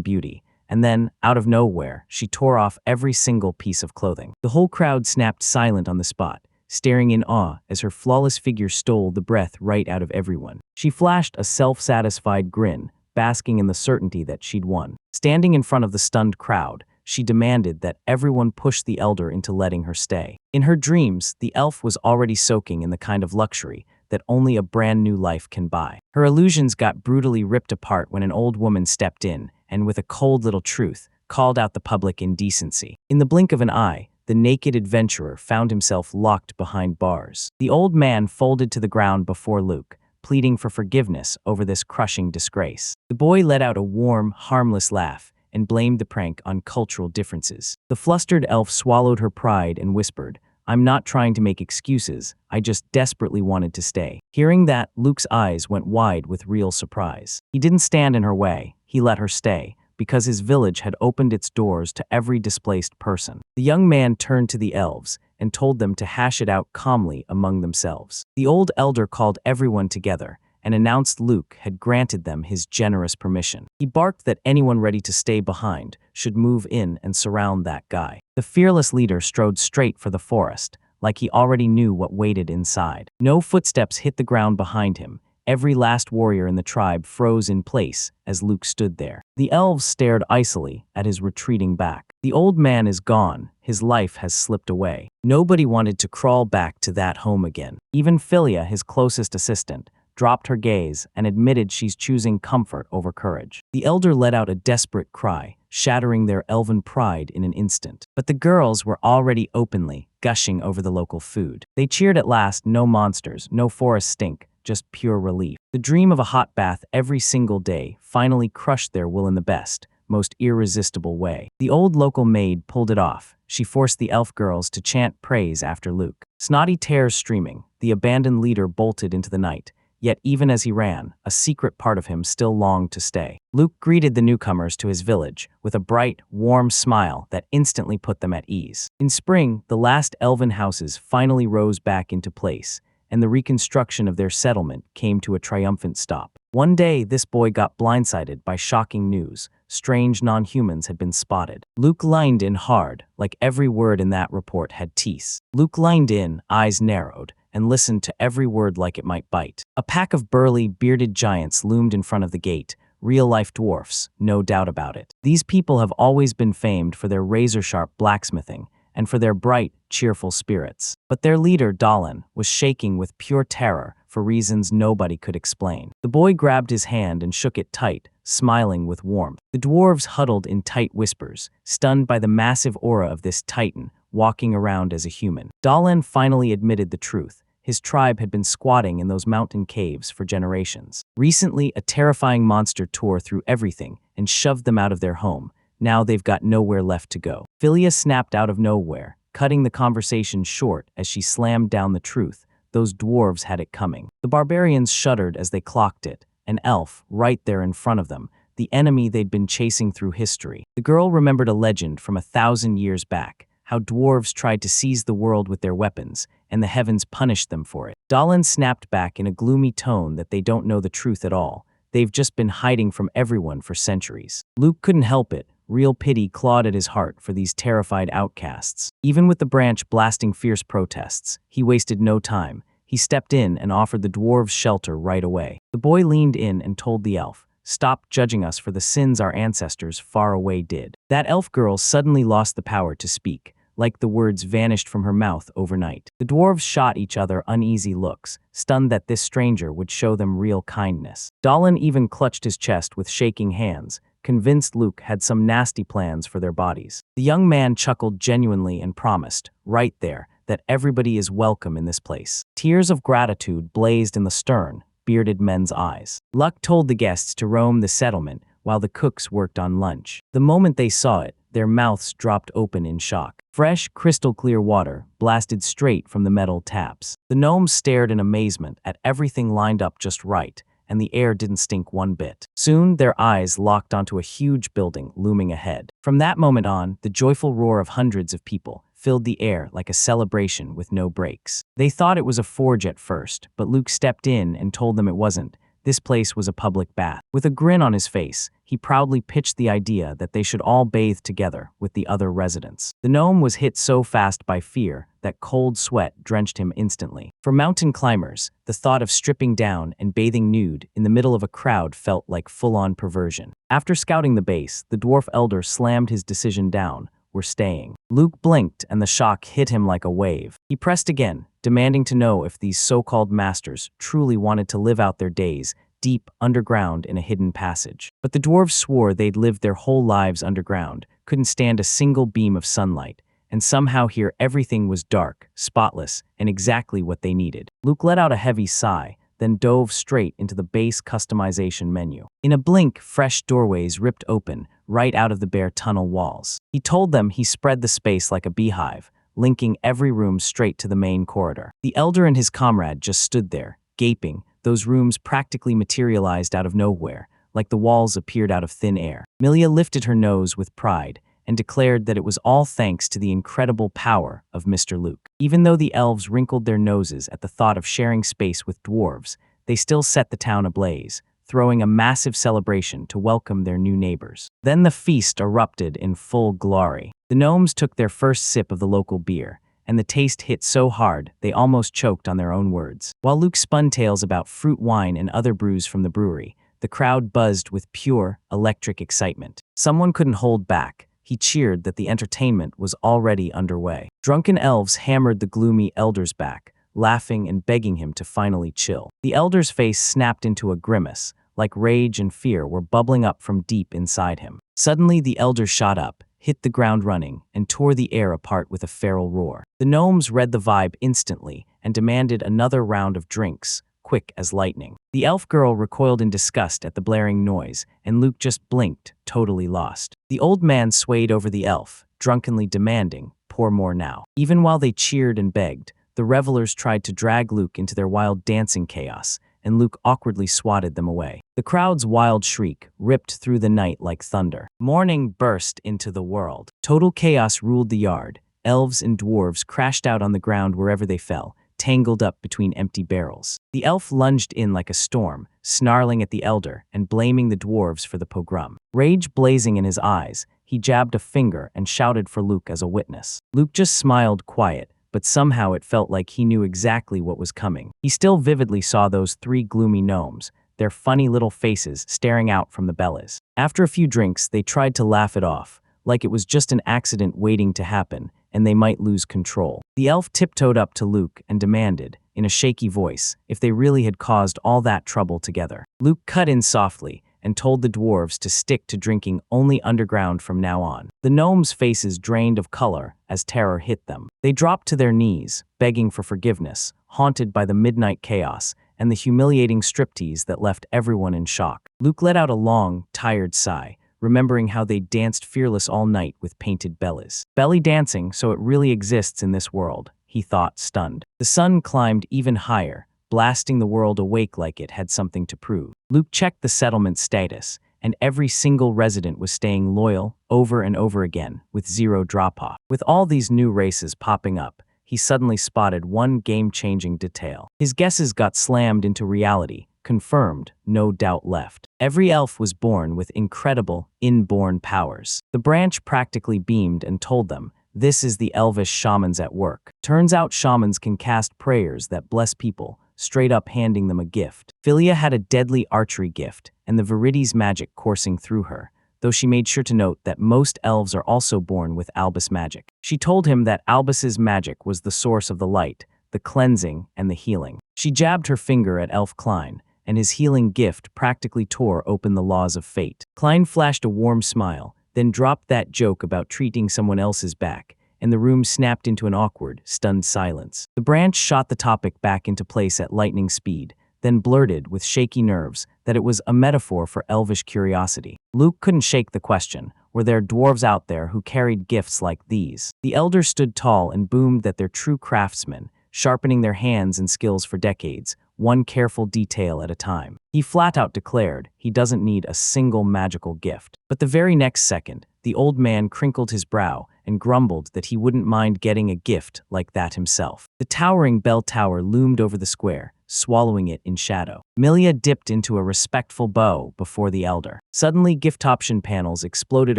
Speaker 1: beauty, and then, out of nowhere, she tore off every single piece of clothing. The whole crowd snapped silent on the spot, staring in awe as her flawless figure stole the breath right out of everyone. She flashed a self-satisfied grin, basking in the certainty that she'd won. Standing in front of the stunned crowd, she demanded that everyone push the elder into letting her stay. In her dreams, the elf was already soaking in the kind of luxury that only a brand new life can buy. Her illusions got brutally ripped apart when an old woman stepped in and, with a cold little truth, called out the public indecency. In the blink of an eye, the naked adventurer found himself locked behind bars. The old man folded to the ground before Luke, pleading for forgiveness over this crushing disgrace. The boy let out a warm, harmless laugh and blamed the prank on cultural differences. The flustered elf swallowed her pride and whispered, "I'm not trying to make excuses, I just desperately wanted to stay." Hearing that, Luke's eyes went wide with real surprise. He didn't stand in her way, he let her stay, because his village had opened its doors to every displaced person. The young man turned to the elves and told them to hash it out calmly among themselves. The old elder called everyone together and announced Luke had granted them his generous permission. He barked that anyone ready to stay behind should move in and surround that guy. The fearless leader strode straight for the forest, like he already knew what waited inside. No footsteps hit the ground behind him. Every last warrior in the tribe froze in place as Luke stood there. The elves stared icily at his retreating back. The old man is gone. His life has slipped away. Nobody wanted to crawl back to that home again. Even Philia, his closest assistant, dropped her gaze and admitted she's choosing comfort over courage. The elder let out a desperate cry, shattering their elven pride in an instant. But the girls were already openly gushing over the local food. They cheered at last, no monsters, no forest stink, just pure relief. The dream of a hot bath every single day finally crushed their will in the best, most irresistible way. The old local maid pulled it off. She forced the elf girls to chant praise after Luke. Snotty tears streaming, the abandoned leader bolted into the night. Yet even as he ran, a secret part of him still longed to stay. Luke greeted the newcomers to his village with a bright, warm smile that instantly put them at ease. In spring, the last elven houses finally rose back into place, and the reconstruction of their settlement came to a triumphant stop. One day, this boy got blindsided by shocking news. Strange non-humans had been spotted. Luke leaned in hard, like every word in that report had teeth. Luke leaned in, eyes narrowed, and listened to every word like it might bite. A pack of burly, bearded giants loomed in front of the gate, real-life dwarfs, no doubt about it. These people have always been famed for their razor-sharp blacksmithing and for their bright, cheerful spirits. But their leader, Dahlin, was shaking with pure terror for reasons nobody could explain. The boy grabbed his hand and shook it tight, smiling with warmth. The dwarves huddled in tight whispers, stunned by the massive aura of this titan, walking around as a human. Dahlin finally admitted the truth. His tribe had been squatting in those mountain caves for generations. Recently, a terrifying monster tore through everything and shoved them out of their home. Now they've got nowhere left to go. Philia snapped out of nowhere, cutting the conversation short as she slammed down the truth. Those dwarves had it coming. The barbarians shuddered as they clocked it. An elf, right there in front of them, the enemy they'd been chasing through history. The girl remembered a legend from 1,000 years back, how dwarves tried to seize the world with their weapons, and the heavens punished them for it. Dahlin snapped back in a gloomy tone that they don't know the truth at all. They've just been hiding from everyone for centuries. Luke couldn't help it. Real pity clawed at his heart for these terrified outcasts. Even with the branch blasting fierce protests, he wasted no time. He stepped in and offered the dwarves shelter right away. The boy leaned in and told the elf, "Stop judging us for the sins our ancestors far away did." That elf girl suddenly lost the power to speak, like the words vanished from her mouth overnight. The dwarves shot each other uneasy looks, stunned that this stranger would show them real kindness. Dahlin even clutched his chest with shaking hands, convinced Luke had some nasty plans for their bodies. The young man chuckled genuinely and promised, right there, that everybody is welcome in this place. Tears of gratitude blazed in the stern, bearded men's eyes. Luck told the guests to roam the settlement while the cooks worked on lunch. The moment they saw it, their mouths dropped open in shock. Fresh, crystal-clear water blasted straight from the metal taps. The gnomes stared in amazement at everything lined up just right, and the air didn't stink one bit. Soon, their eyes locked onto a huge building looming ahead. From that moment on, the joyful roar of hundreds of people filled the air like a celebration with no breaks. They thought it was a forge at first, but Luke stepped in and told them it wasn't. This place was a public bath. With a grin on his face, he proudly pitched the idea that they should all bathe together with the other residents. The gnome was hit so fast by fear that that cold sweat drenched him instantly. For mountain climbers, the thought of stripping down and bathing nude in the middle of a crowd felt like full-on perversion. After scouting the base, the dwarf elder slammed his decision down. "We're staying." Luke blinked and the shock hit him like a wave. He pressed again, demanding to know if these so-called masters truly wanted to live out their days deep underground in a hidden passage. But the dwarves swore they'd lived their whole lives underground, couldn't stand a single beam of sunlight, and somehow here everything was dark, spotless, and exactly what they needed. Luke let out a heavy sigh, then dove straight into the base customization menu. In a blink, fresh doorways ripped open, right out of the bare tunnel walls. He told them he spread the space like a beehive, linking every room straight to the main corridor. The elder and his comrade just stood there, gaping. Those rooms practically materialized out of nowhere, like the walls appeared out of thin air. Milia lifted her nose with pride and declared that it was all thanks to the incredible power of Mr. Luke. Even though the elves wrinkled their noses at the thought of sharing space with dwarves, they still set the town ablaze, throwing a massive celebration to welcome their new neighbors. Then the feast erupted in full glory. The gnomes took their first sip of the local beer, and the taste hit so hard they almost choked on their own words. While Luke spun tales about fruit wine and other brews from the brewery, the crowd buzzed with pure, electric excitement. Someone couldn't hold back. He cheered that the entertainment was already underway. Drunken elves hammered the gloomy elder's back, laughing and begging him to finally chill. The elder's face snapped into a grimace, like rage and fear were bubbling up from deep inside him. Suddenly the elder shot up, hit the ground running, and tore the air apart with a feral roar. The gnomes read the vibe instantly and demanded another round of drinks, quick as lightning. The elf girl recoiled in disgust at the blaring noise, and Luke just blinked, totally lost. The old man swayed over the elf, drunkenly demanding, "Pour more now." Even while they cheered and begged, the revelers tried to drag Luke into their wild dancing chaos, and Luke awkwardly swatted them away. The crowd's wild shriek ripped through the night like thunder. Morning burst into the world. Total chaos ruled the yard. Elves and dwarves crashed out on the ground wherever they fell, tangled up between empty barrels. The elf lunged in like a storm, snarling at the elder and blaming the dwarves for the pogrom. Rage blazing in his eyes, he jabbed a finger and shouted for Luke as a witness. Luke just smiled quiet, but somehow it felt like he knew exactly what was coming. He still vividly saw those three gloomy gnomes, their funny little faces staring out from the bellies. After a few drinks, they tried to laugh it off, like it was just an accident waiting to happen, and they might lose control. The elf tiptoed up to Luke and demanded, in a shaky voice, if they really had caused all that trouble together. Luke cut in softly and told the dwarves to stick to drinking only underground from now on. The gnomes' faces drained of color as terror hit them. They dropped to their knees, begging for forgiveness, haunted by the midnight chaos and the humiliating striptease that left everyone in shock. Luke let out a long, tired sigh, remembering how they danced fearless all night with painted bellies. Belly dancing, so it really exists in this world, he thought, stunned. The sun climbed even higher, blasting the world awake like it had something to prove. Luke checked the settlement status, and every single resident was staying loyal over and over again, with zero drop-off. With all these new races popping up, he suddenly spotted one game-changing detail. His guesses got slammed into reality, confirmed, no doubt left. Every elf was born with incredible, inborn powers. The branch practically beamed and told them, "This is the elvish shamans at work." Turns out shamans can cast prayers that bless people, straight up handing them a gift. Philia had a deadly archery gift, and the Viridi's magic coursing through her, though she made sure to note that most elves are also born with Albus magic. She told him that Albus's magic was the source of the light, the cleansing, and the healing. She jabbed her finger at Elf Klein, and his healing gift practically tore open the laws of fate. Klein flashed a warm smile, then dropped that joke about treating someone else's back, and the room snapped into an awkward, stunned silence. The branch shot the topic back into place at lightning speed, then blurted with shaky nerves that it was a metaphor for elvish curiosity. Luke couldn't shake the question, were there dwarves out there who carried gifts like these? The elder stood tall and boomed that they're true craftsmen, sharpening their hands and skills for decades, one careful detail at a time. He flat out declared he doesn't need a single magical gift. But the very next second, the old man crinkled his brow and grumbled that he wouldn't mind getting a gift like that himself. The towering bell tower loomed over the square, swallowing it in shadow. Milia dipped into a respectful bow before the elder. Suddenly, gift option panels exploded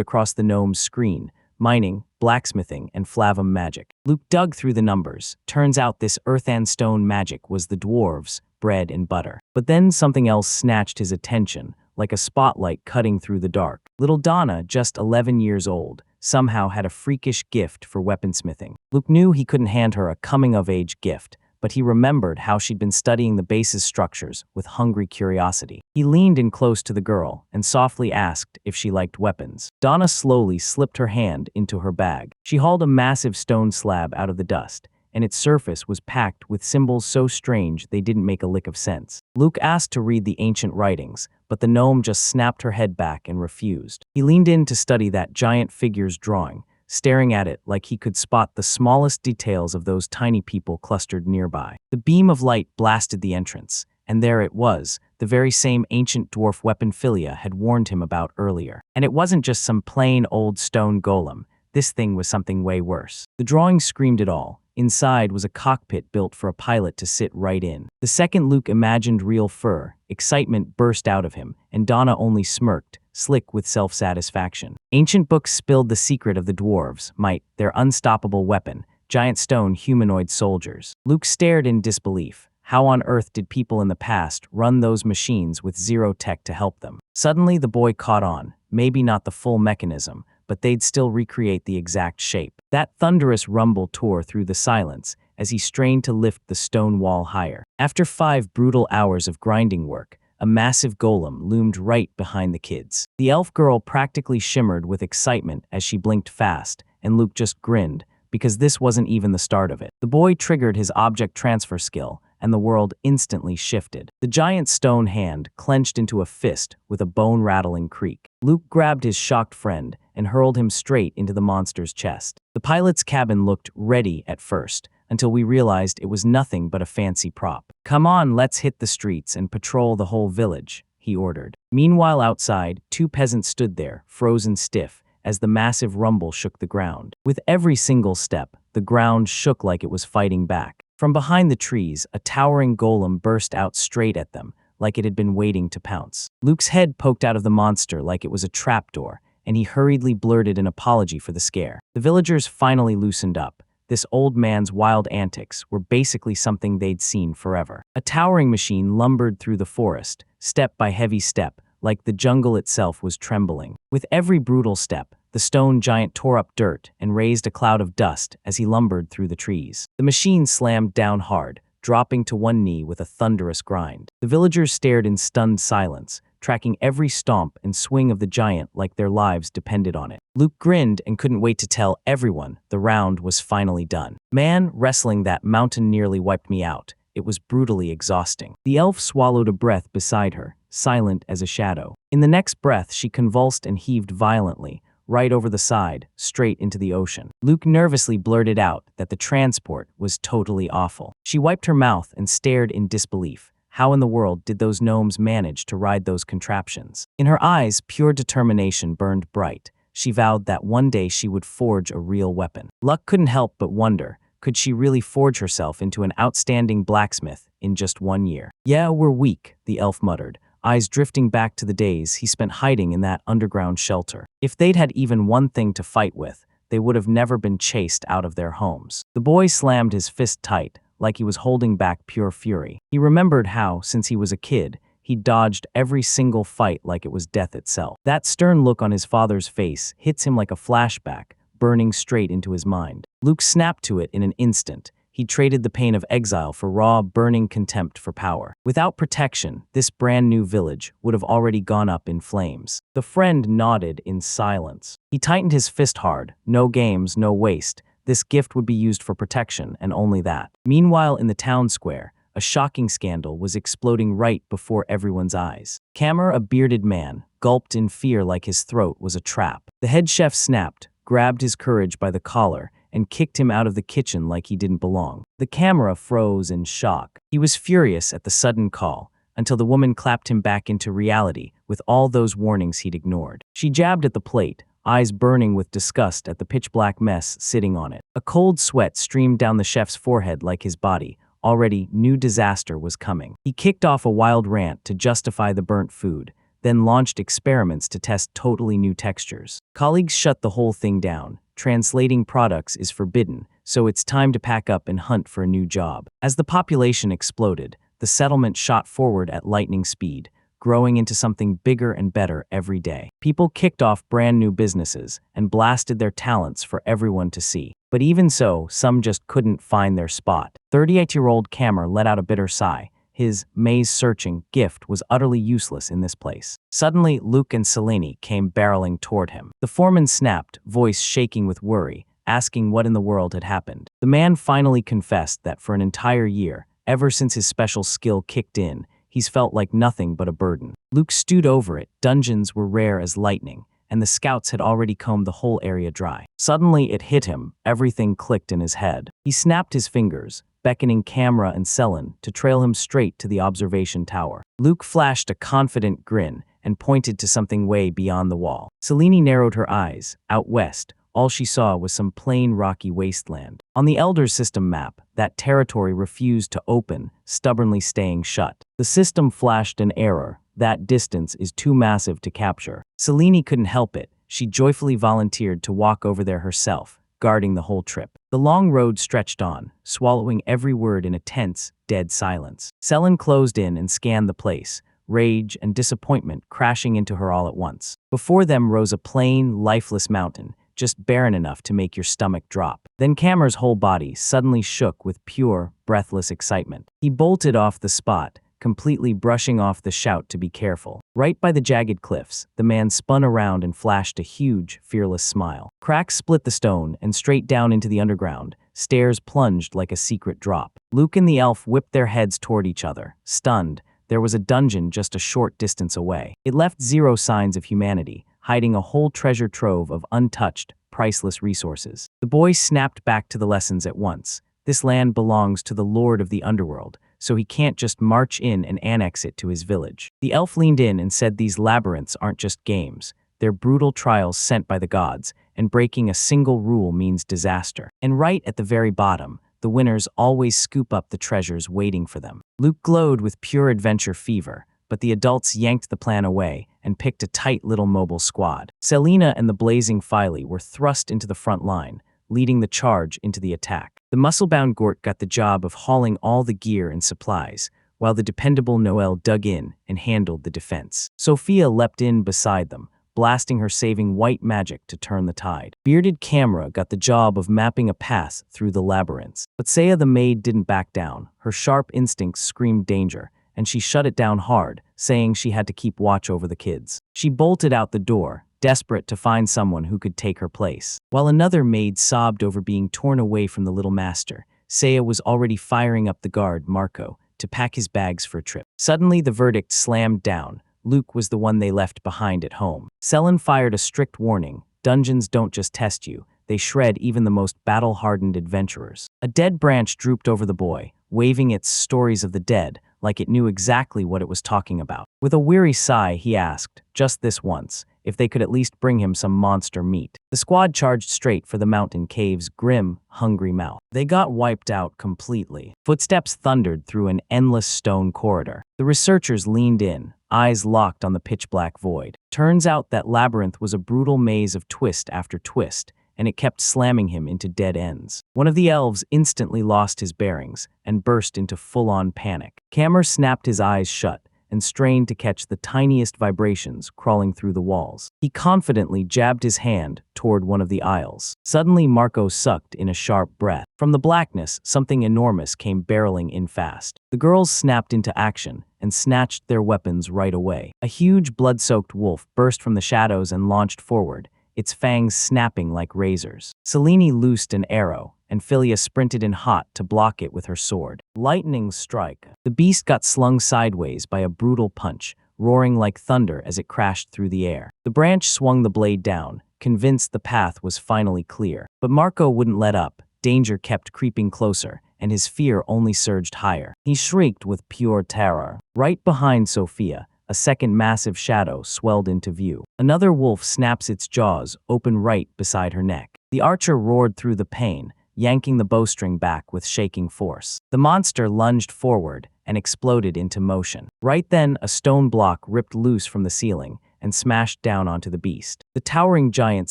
Speaker 1: across the gnome's screen, mining, blacksmithing, and flavum magic. Luke dug through the numbers. Turns out this earth and stone magic was the dwarves' bread and butter. But then something else snatched his attention, like a spotlight cutting through the dark. Little Donna, just 11 years old, somehow had a freakish gift for weaponsmithing. Luke knew he couldn't hand her a coming-of-age gift, but he remembered how she'd been studying the base's structures with hungry curiosity. He leaned in close to the girl and softly asked if she liked weapons. Donna slowly slipped her hand into her bag. She hauled a massive stone slab out of the dust, and its surface was packed with symbols so strange they didn't make a lick of sense. Luke asked to read the ancient writings, but the gnome just snapped her head back and refused. He leaned in to study that giant figure's drawing, staring at it like he could spot the smallest details of those tiny people clustered nearby. The beam of light blasted the entrance, and there it was, the very same ancient dwarf weapon Philia had warned him about earlier. And it wasn't just some plain old stone golem. This thing was something way worse. The drawing screamed it all. Inside was a cockpit built for a pilot to sit right in. The second Luke imagined real fur, excitement burst out of him, and Donna only smirked, slick with self-satisfaction. Ancient books spilled the secret of the dwarves' might, their unstoppable weapon, giant stone humanoid soldiers. Luke stared in disbelief. How on earth did people in the past run those machines with zero tech to help them? Suddenly the boy caught on, maybe not the full mechanism, but they'd still recreate the exact shape. That thunderous rumble tore through the silence as he strained to lift the stone wall higher. After 5 brutal hours of grinding work, a massive golem loomed right behind the kids. The elf girl practically shimmered with excitement as she blinked fast, and Luke just grinned, because this wasn't even the start of it. The boy triggered his object transfer skill, and the world instantly shifted. The giant stone hand clenched into a fist with a bone-rattling creak. Luke grabbed his shocked friend and hurled him straight into the monster's chest. The pilot's cabin looked ready at first, until we realized it was nothing but a fancy prop. "Come on, let's hit the streets and patrol the whole village," he ordered. Meanwhile outside, 2 peasants stood there, frozen stiff, as the massive rumble shook the ground. With every single step, the ground shook like it was fighting back. From behind the trees, a towering golem burst out straight at them, like it had been waiting to pounce. Luke's head poked out of the monster like it was a trapdoor, and he hurriedly blurted an apology for the scare. The villagers finally loosened up. This old man's wild antics were basically something they'd seen forever. A towering machine lumbered through the forest, step by heavy step, like the jungle itself was trembling. With every brutal step, the stone giant tore up dirt and raised a cloud of dust as he lumbered through the trees. The machine slammed down hard, dropping to one knee with a thunderous grind. The villagers stared in stunned silence, tracking every stomp and swing of the giant like their lives depended on it. Luke grinned and couldn't wait to tell everyone the round was finally done. "Man, wrestling that mountain nearly wiped me out. It was brutally exhausting." The elf swallowed a breath beside her, silent as a shadow. In the next breath, she convulsed and heaved violently, right over the side, straight into the ocean. Luke nervously blurted out that the transport was totally awful. She wiped her mouth and stared in disbelief. How in the world did those gnomes manage to ride those contraptions? In her eyes, pure determination burned bright. She vowed that one day she would forge a real weapon. Luck couldn't help but wonder, could she really forge herself into an outstanding blacksmith in just 1 year? "Yeah, we're weak," the elf muttered, eyes drifting back to the days he spent hiding in that underground shelter. If they'd had even one thing to fight with, they would have never been chased out of their homes. The boy slammed his fist tight, like he was holding back pure fury. He remembered how, since he was a kid, he dodged every single fight like it was death itself. That stern look on his father's face hits him like a flashback, burning straight into his mind. Luke snapped to it in an instant. He traded the pain of exile for raw, burning contempt for power. Without protection, this brand new village would have already gone up in flames. The friend nodded in silence. He tightened his fist hard. No games, no waste. This gift would be used for protection, and only that. Meanwhile, in the town square, a shocking scandal was exploding right before everyone's eyes. Kammer, a bearded man, gulped in fear like his throat was a trap. The head chef snapped, grabbed his courage by the collar, and kicked him out of the kitchen like he didn't belong. The camera froze in shock. He was furious at the sudden call, until the woman clapped him back into reality with all those warnings he'd ignored. She jabbed at the plate, eyes burning with disgust at the pitch-black mess sitting on it. A cold sweat streamed down the chef's forehead like his body. Already knew disaster was coming. He kicked off a wild rant to justify the burnt food, then launched experiments to test totally new textures. Colleagues shut the whole thing down, translating products is forbidden, so it's time to pack up and hunt for a new job. As the population exploded, the settlement shot forward at lightning speed, growing into something bigger and better every day. People kicked off brand new businesses and blasted their talents for everyone to see. But even so, some just couldn't find their spot. 38-year-old Camer let out a bitter sigh. His maze-searching gift was utterly useless in this place. Suddenly, Luke and Selene came barreling toward him. The foreman snapped, voice shaking with worry, asking what in the world had happened. The man finally confessed that for an entire year, ever since his special skill kicked in, he's felt like nothing but a burden. Luke stewed over it. Dungeons were rare as lightning, and the scouts had already combed the whole area dry. Suddenly, it hit him. Everything clicked in his head. He snapped his fingers, beckoning Camera and Selene to trail him straight to the observation tower. Luke flashed a confident grin and pointed to something way beyond the wall. Selene narrowed her eyes. Out west, all she saw was some plain rocky wasteland. On the Elder's system map, that territory refused to open, stubbornly staying shut. The system flashed an error. That distance is too massive to capture. Selene couldn't help it. She joyfully volunteered to walk over there herself, guarding the whole trip. The long road stretched on, swallowing every word in a tense, dead silence. Selene closed in and scanned the place, rage and disappointment crashing into her all at once. Before them rose a plain, lifeless mountain, just barren enough to make your stomach drop. Then Camer's whole body suddenly shook with pure, breathless excitement. He bolted off the spot, completely brushing off the shout to be careful. Right by the jagged cliffs, the man spun around and flashed a huge, fearless smile. Cracks split the stone, and straight down into the underground, stairs plunged like a secret drop. Luke and the elf whipped their heads toward each other, stunned. There was a dungeon just a short distance away. It left zero signs of humanity, hiding a whole treasure trove of untouched, priceless resources. The boy snapped back to the lessons at once. This land belongs to the Lord of the Underworld, so he can't just march in and annex it to his village. The elf leaned in and said these labyrinths aren't just games. They're brutal trials sent by the gods, and breaking a single rule means disaster. And right at the very bottom, the winners always scoop up the treasures waiting for them. Luke glowed with pure adventure fever, but the adults yanked the plan away and picked a tight little mobile squad. Selene and the blazing Filey were thrust into the front line, leading the charge into the attack. The muscle-bound Gort got the job of hauling all the gear and supplies, while the dependable Noel dug in and handled the defense. Sophia leapt in beside them, blasting her saving white magic to turn the tide. Bearded Camera got the job of mapping a path through the labyrinths. But Saya the maid didn't back down. Her sharp instincts screamed danger, and she shut it down hard, saying she had to keep watch over the kids. She bolted out the door, desperate to find someone who could take her place. While another maid sobbed over being torn away from the little master, Saya was already firing up the guard, Marco, to pack his bags for a trip. Suddenly, the verdict slammed down. Luke was the one they left behind at home. Selene fired a strict warning. Dungeons don't just test you, they shred even the most battle-hardened adventurers. A dead branch drooped over the boy, waving its stories of the dead, like it knew exactly what it was talking about. With a weary sigh, he asked, just this once, if they could at least bring him some monster meat. The squad charged straight for the mountain cave's grim, hungry mouth. They got wiped out completely. Footsteps thundered through an endless stone corridor. The researchers leaned in, eyes locked on the pitch-black void. Turns out that labyrinth was a brutal maze of twist after twist, and it kept slamming him into dead ends. One of the elves instantly lost his bearings and burst into full-on panic. Camer snapped his eyes shut and strained to catch the tiniest vibrations crawling through the walls. He confidently jabbed his hand toward one of the aisles. Suddenly, Marco sucked in a sharp breath. From the blackness, something enormous came barreling in fast. The girls snapped into action and snatched their weapons right away. A huge, blood-soaked wolf burst from the shadows and launched forward, its fangs snapping like razors. Selene loosed an arrow, and Philia sprinted in hot to block it with her sword. Lightning strike. The beast got slung sideways by a brutal punch, roaring like thunder as it crashed through the air. The branch swung the blade down, convinced the path was finally clear. But Marco wouldn't let up. Danger kept creeping closer, and his fear only surged higher. He shrieked with pure terror. Right behind Sophia, a second massive shadow swelled into view. Another wolf snaps its jaws, open right beside her neck. The archer roared through the pain, yanking the bowstring back with shaking force. The monster lunged forward and exploded into motion. Right then, a stone block ripped loose from the ceiling, and smashed down onto the beast. The towering giant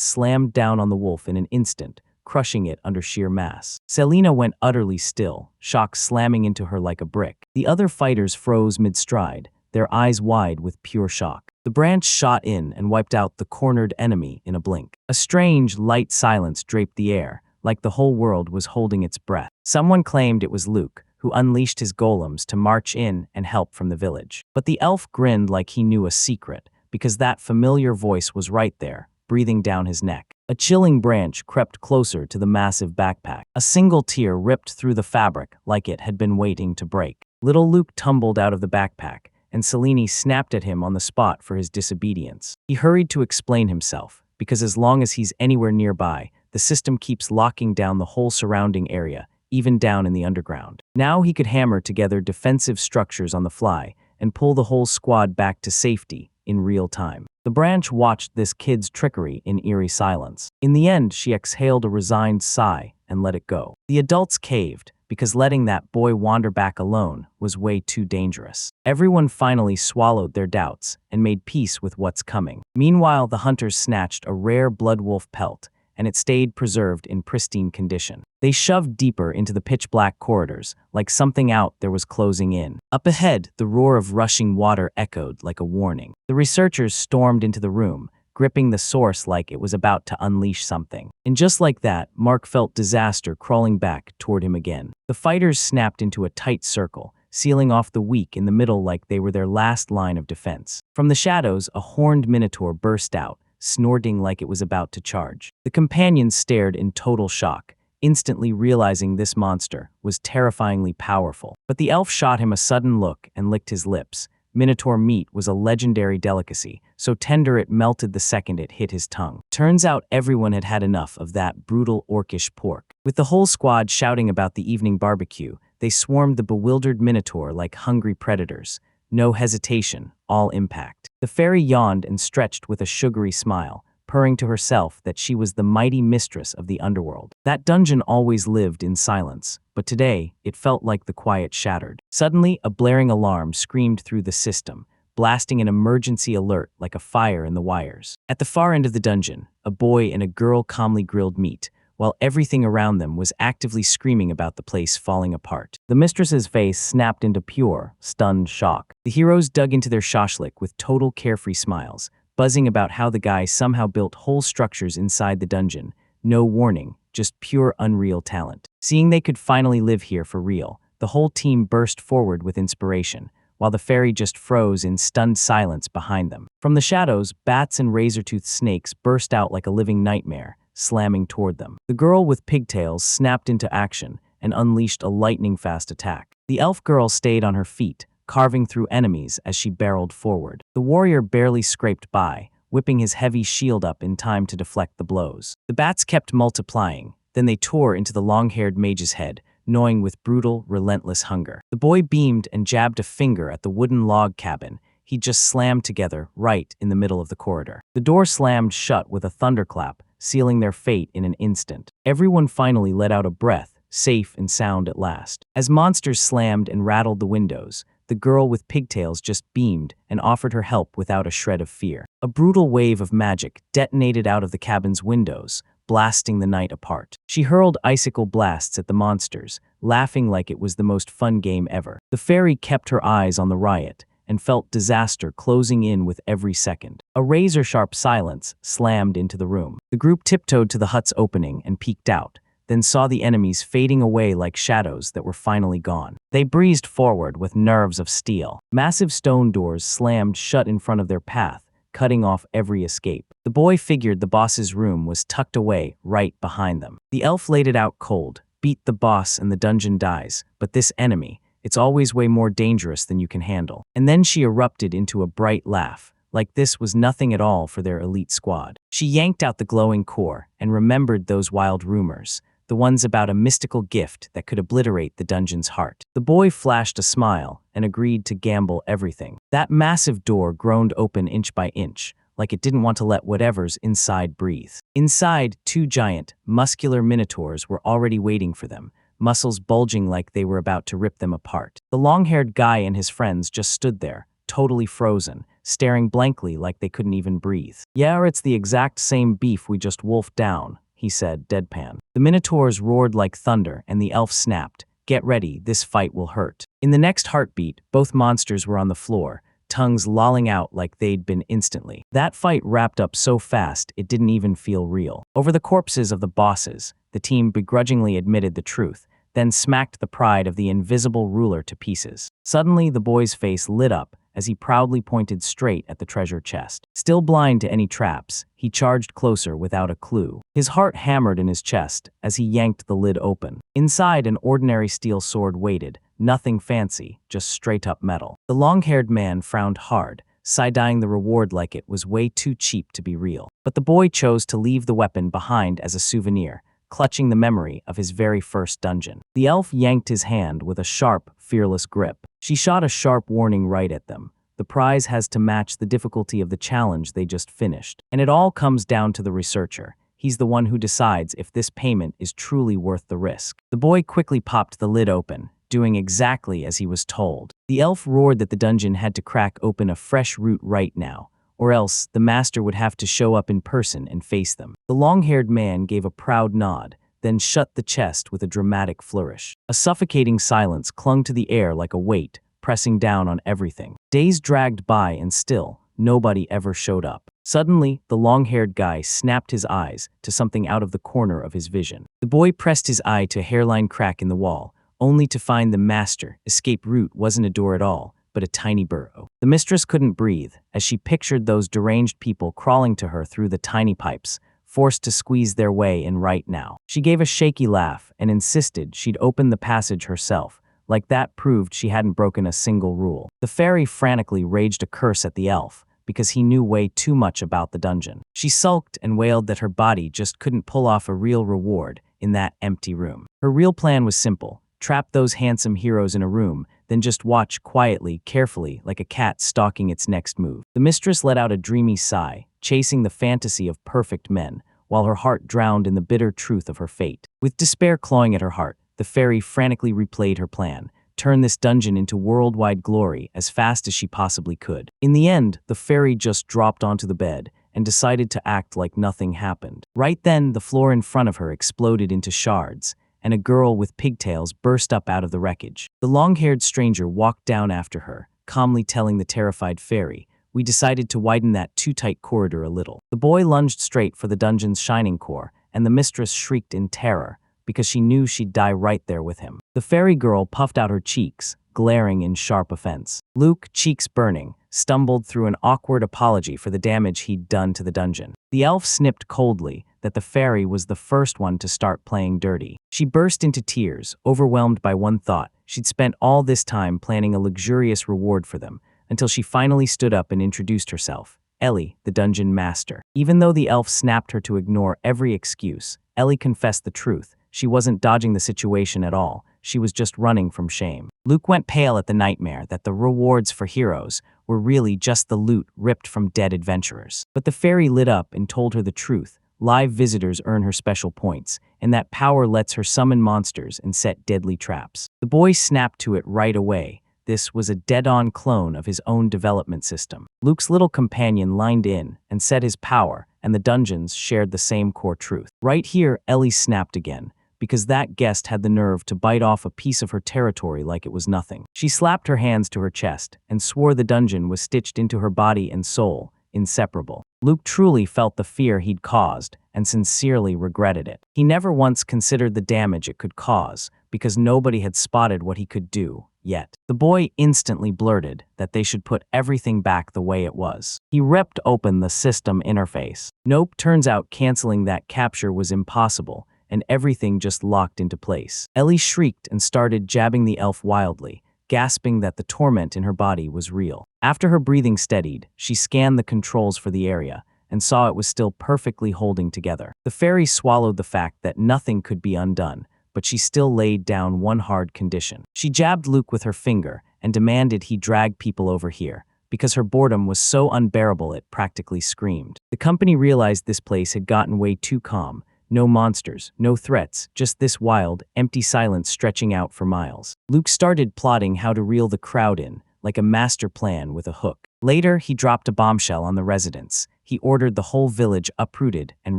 Speaker 1: slammed down on the wolf in an instant, crushing it under sheer mass. Selena went utterly still, shock slamming into her like a brick. The other fighters froze mid-stride, their eyes wide with pure shock. The branch shot in and wiped out the cornered enemy in a blink. A strange, light silence draped the air, like the whole world was holding its breath. Someone claimed it was Luke, who unleashed his golems to march in and help from the village. But the elf grinned like he knew a secret, because that familiar voice was right there, breathing down his neck. A chilling branch crept closer to the massive backpack. A single tear ripped through the fabric like it had been waiting to break. Little Luke tumbled out of the backpack, and Selene snapped at him on the spot for his disobedience. He hurried to explain himself, because as long as he's anywhere nearby, the system keeps locking down the whole surrounding area, even down in the underground. Now he could hammer together defensive structures on the fly and pull the whole squad back to safety in real time. The branch watched this kid's trickery in eerie silence. In the end, she exhaled a resigned sigh and let it go. The adults caved, because letting that boy wander back alone was way too dangerous. Everyone finally swallowed their doubts and made peace with what's coming. Meanwhile, the hunters snatched a rare blood wolf pelt, and it stayed preserved in pristine condition. They shoved deeper into the pitch-black corridors, like something out there was closing in. Up ahead, the roar of rushing water echoed like a warning. The researchers stormed into the room, gripping the source like it was about to unleash something. And just like that, Mark felt disaster crawling back toward him again. The fighters snapped into a tight circle, sealing off the weak in the middle like they were their last line of defense. From the shadows, a horned minotaur burst out, snorting like it was about to charge. The companions stared in total shock, instantly realizing this monster was terrifyingly powerful. But the elf shot him a sudden look and licked his lips. Minotaur meat was a legendary delicacy, so tender it melted the second it hit his tongue. Turns out everyone had had enough of that brutal orcish pork. With the whole squad shouting about the evening barbecue, they swarmed the bewildered minotaur like hungry predators. No hesitation, all impact. The fairy yawned and stretched with a sugary smile, purring to herself that she was the mighty mistress of the underworld. That dungeon always lived in silence, but today it felt like the quiet shattered. Suddenly, a blaring alarm screamed through the system, blasting an emergency alert like a fire in the wires. At the far end of the dungeon, a boy and a girl calmly grilled meat, while everything around them was actively screaming about the place falling apart. The mistress's face snapped into pure, stunned shock. The heroes dug into their shashlik with total carefree smiles, buzzing about how the guy somehow built whole structures inside the dungeon. No warning, just pure unreal talent. Seeing they could finally live here for real, the whole team burst forward with inspiration, while the fairy just froze in stunned silence behind them. From the shadows, bats and razor-toothed snakes burst out like a living nightmare, slamming toward them. The girl with pigtails snapped into action and unleashed a lightning-fast attack. The elf girl stayed on her feet, carving through enemies as she barreled forward. The warrior barely scraped by, whipping his heavy shield up in time to deflect the blows. The bats kept multiplying, then they tore into the long-haired mage's head, gnawing with brutal, relentless hunger. The boy beamed and jabbed a finger at the wooden log cabin he'd just slammed together right in the middle of the corridor. The door slammed shut with a thunderclap, sealing their fate in an instant. Everyone finally let out a breath, safe and sound at last. As monsters slammed and rattled the windows, the girl with pigtails just beamed and offered her help without a shred of fear. A brutal wave of magic detonated out of the cabin's windows, blasting the night apart. She hurled icicle blasts at the monsters, laughing like it was the most fun game ever. The fairy kept her eyes on the riot and felt disaster closing in with every second. A razor-sharp silence slammed into the room. The group tiptoed to the hut's opening and peeked out, then saw the enemies fading away like shadows that were finally gone. They breezed forward with nerves of steel. Massive stone doors slammed shut in front of their path, cutting off every escape. The boy figured the boss's room was tucked away right behind them. The elf laid it out cold. Beat the boss and the dungeon dies, but this enemy, it's always way more dangerous than you can handle. And then she erupted into a bright laugh, like this was nothing at all for their elite squad. She yanked out the glowing core and remembered those wild rumors, the ones about a mystical gift that could obliterate the dungeon's heart. The boy flashed a smile and agreed to gamble everything. That massive door groaned open inch by inch, like it didn't want to let whatever's inside breathe. Inside, two giant, muscular minotaurs were already waiting for them, muscles bulging like they were about to rip them apart. The long-haired guy and his friends just stood there, totally frozen, staring blankly like they couldn't even breathe. "Yeah, it's the exact same beef we just wolfed down," he said, deadpan. The minotaurs roared like thunder, and the elf snapped, "Get ready, this fight will hurt." In the next heartbeat, both monsters were on the floor, tongues lolling out like they'd been instantly. That fight wrapped up so fast it didn't even feel real. Over the corpses of the bosses, the team begrudgingly admitted the truth, then smacked the pride of the invisible ruler to pieces. Suddenly, the boy's face lit up as he proudly pointed straight at the treasure chest. Still blind to any traps, he charged closer without a clue. His heart hammered in his chest as he yanked the lid open. Inside, an ordinary steel sword waited, nothing fancy, just straight-up metal. The long-haired man frowned hard, side-eyeing the reward like it was way too cheap to be real. But the boy chose to leave the weapon behind as a souvenir, clutching the memory of his very first dungeon. The elf yanked his hand with a sharp, fearless grip. She shot a sharp warning right at them. The prize has to match the difficulty of the challenge they just finished. And it all comes down to the researcher. He's the one who decides if this payment is truly worth the risk. The boy quickly popped the lid open, doing exactly as he was told. The elf roared that the dungeon had to crack open a fresh route right now, or else the master would have to show up in person and face them. The long-haired man gave a proud nod, then shut the chest with a dramatic flourish. A suffocating silence clung to the air like a weight, pressing down on everything. Days dragged by and still, nobody ever showed up. Suddenly, the long-haired guy snapped his eyes to something out of the corner of his vision. The boy pressed his eye to a hairline crack in the wall, only to find the master escape route wasn't a door at all, but a tiny burrow. The mistress couldn't breathe as she pictured those deranged people crawling to her through the tiny pipes, forced to squeeze their way in right now. She gave a shaky laugh and insisted she'd open the passage herself, like that proved she hadn't broken a single rule. The fairy frantically raged a curse at the elf, because he knew way too much about the dungeon. She sulked and wailed that her body just couldn't pull off a real reward in that empty room. Her real plan was simple: trap those handsome heroes in a room, then just watch quietly, carefully, like a cat stalking its next move. The mistress let out a dreamy sigh, chasing the fantasy of perfect men, while her heart drowned in the bitter truth of her fate. With despair clawing at her heart, the fairy frantically replayed her plan: turn this dungeon into worldwide glory as fast as she possibly could. In the end, the fairy just dropped onto the bed and decided to act like nothing happened. Right then, the floor in front of her exploded into shards, and a girl with pigtails burst up out of the wreckage. The long-haired stranger walked down after her, calmly telling the terrified fairy, "We decided to widen that too-tight corridor a little." The boy lunged straight for the dungeon's shining core, and the mistress shrieked in terror, because she knew she'd die right there with him. The fairy girl puffed out her cheeks, glaring in sharp offense. Luke, cheeks burning, stumbled through an awkward apology for the damage he'd done to the dungeon. The elf snipped coldly that the fairy was the first one to start playing dirty. She burst into tears, overwhelmed by one thought: she'd spent all this time planning a luxurious reward for them, until she finally stood up and introduced herself. Ellie, the dungeon master. Even though the elf snapped her to ignore every excuse, Ellie confessed the truth. She wasn't dodging the situation at all. She was just running from shame. Luke went pale at the nightmare that the rewards for heroes were really just the loot ripped from dead adventurers. But the fairy lit up and told her the truth. Live visitors earn her special points, and that power lets her summon monsters and set deadly traps. The boy snapped to it right away. This was a dead-on clone of his own development system. Luke's little companion lined in and set his power, and the dungeons shared the same core truth. Right here, Ellie snapped again, because that guest had the nerve to bite off a piece of her territory like it was nothing. She slapped her hands to her chest and swore the dungeon was stitched into her body and soul, inseparable. Luke truly felt the fear he'd caused and sincerely regretted it. He never once considered the damage it could cause, because nobody had spotted what he could do yet. The boy instantly blurted that they should put everything back the way it was. He ripped open the system interface. Nope, turns out canceling that capture was impossible, and everything just locked into place. Ellie shrieked and started jabbing the elf wildly, gasping that the torment in her body was real. After her breathing steadied, she scanned the controls for the area and saw it was still perfectly holding together. The fairy swallowed the fact that nothing could be undone, but she still laid down one hard condition. She jabbed Luke with her finger and demanded he drag people over here, because her boredom was so unbearable it practically screamed. The company realized this place had gotten way too calm. No monsters, no threats, just this wild, empty silence stretching out for miles. Luke started plotting how to reel the crowd in, like a master plan with a hook. Later, he dropped a bombshell on the residents. He ordered the whole village uprooted and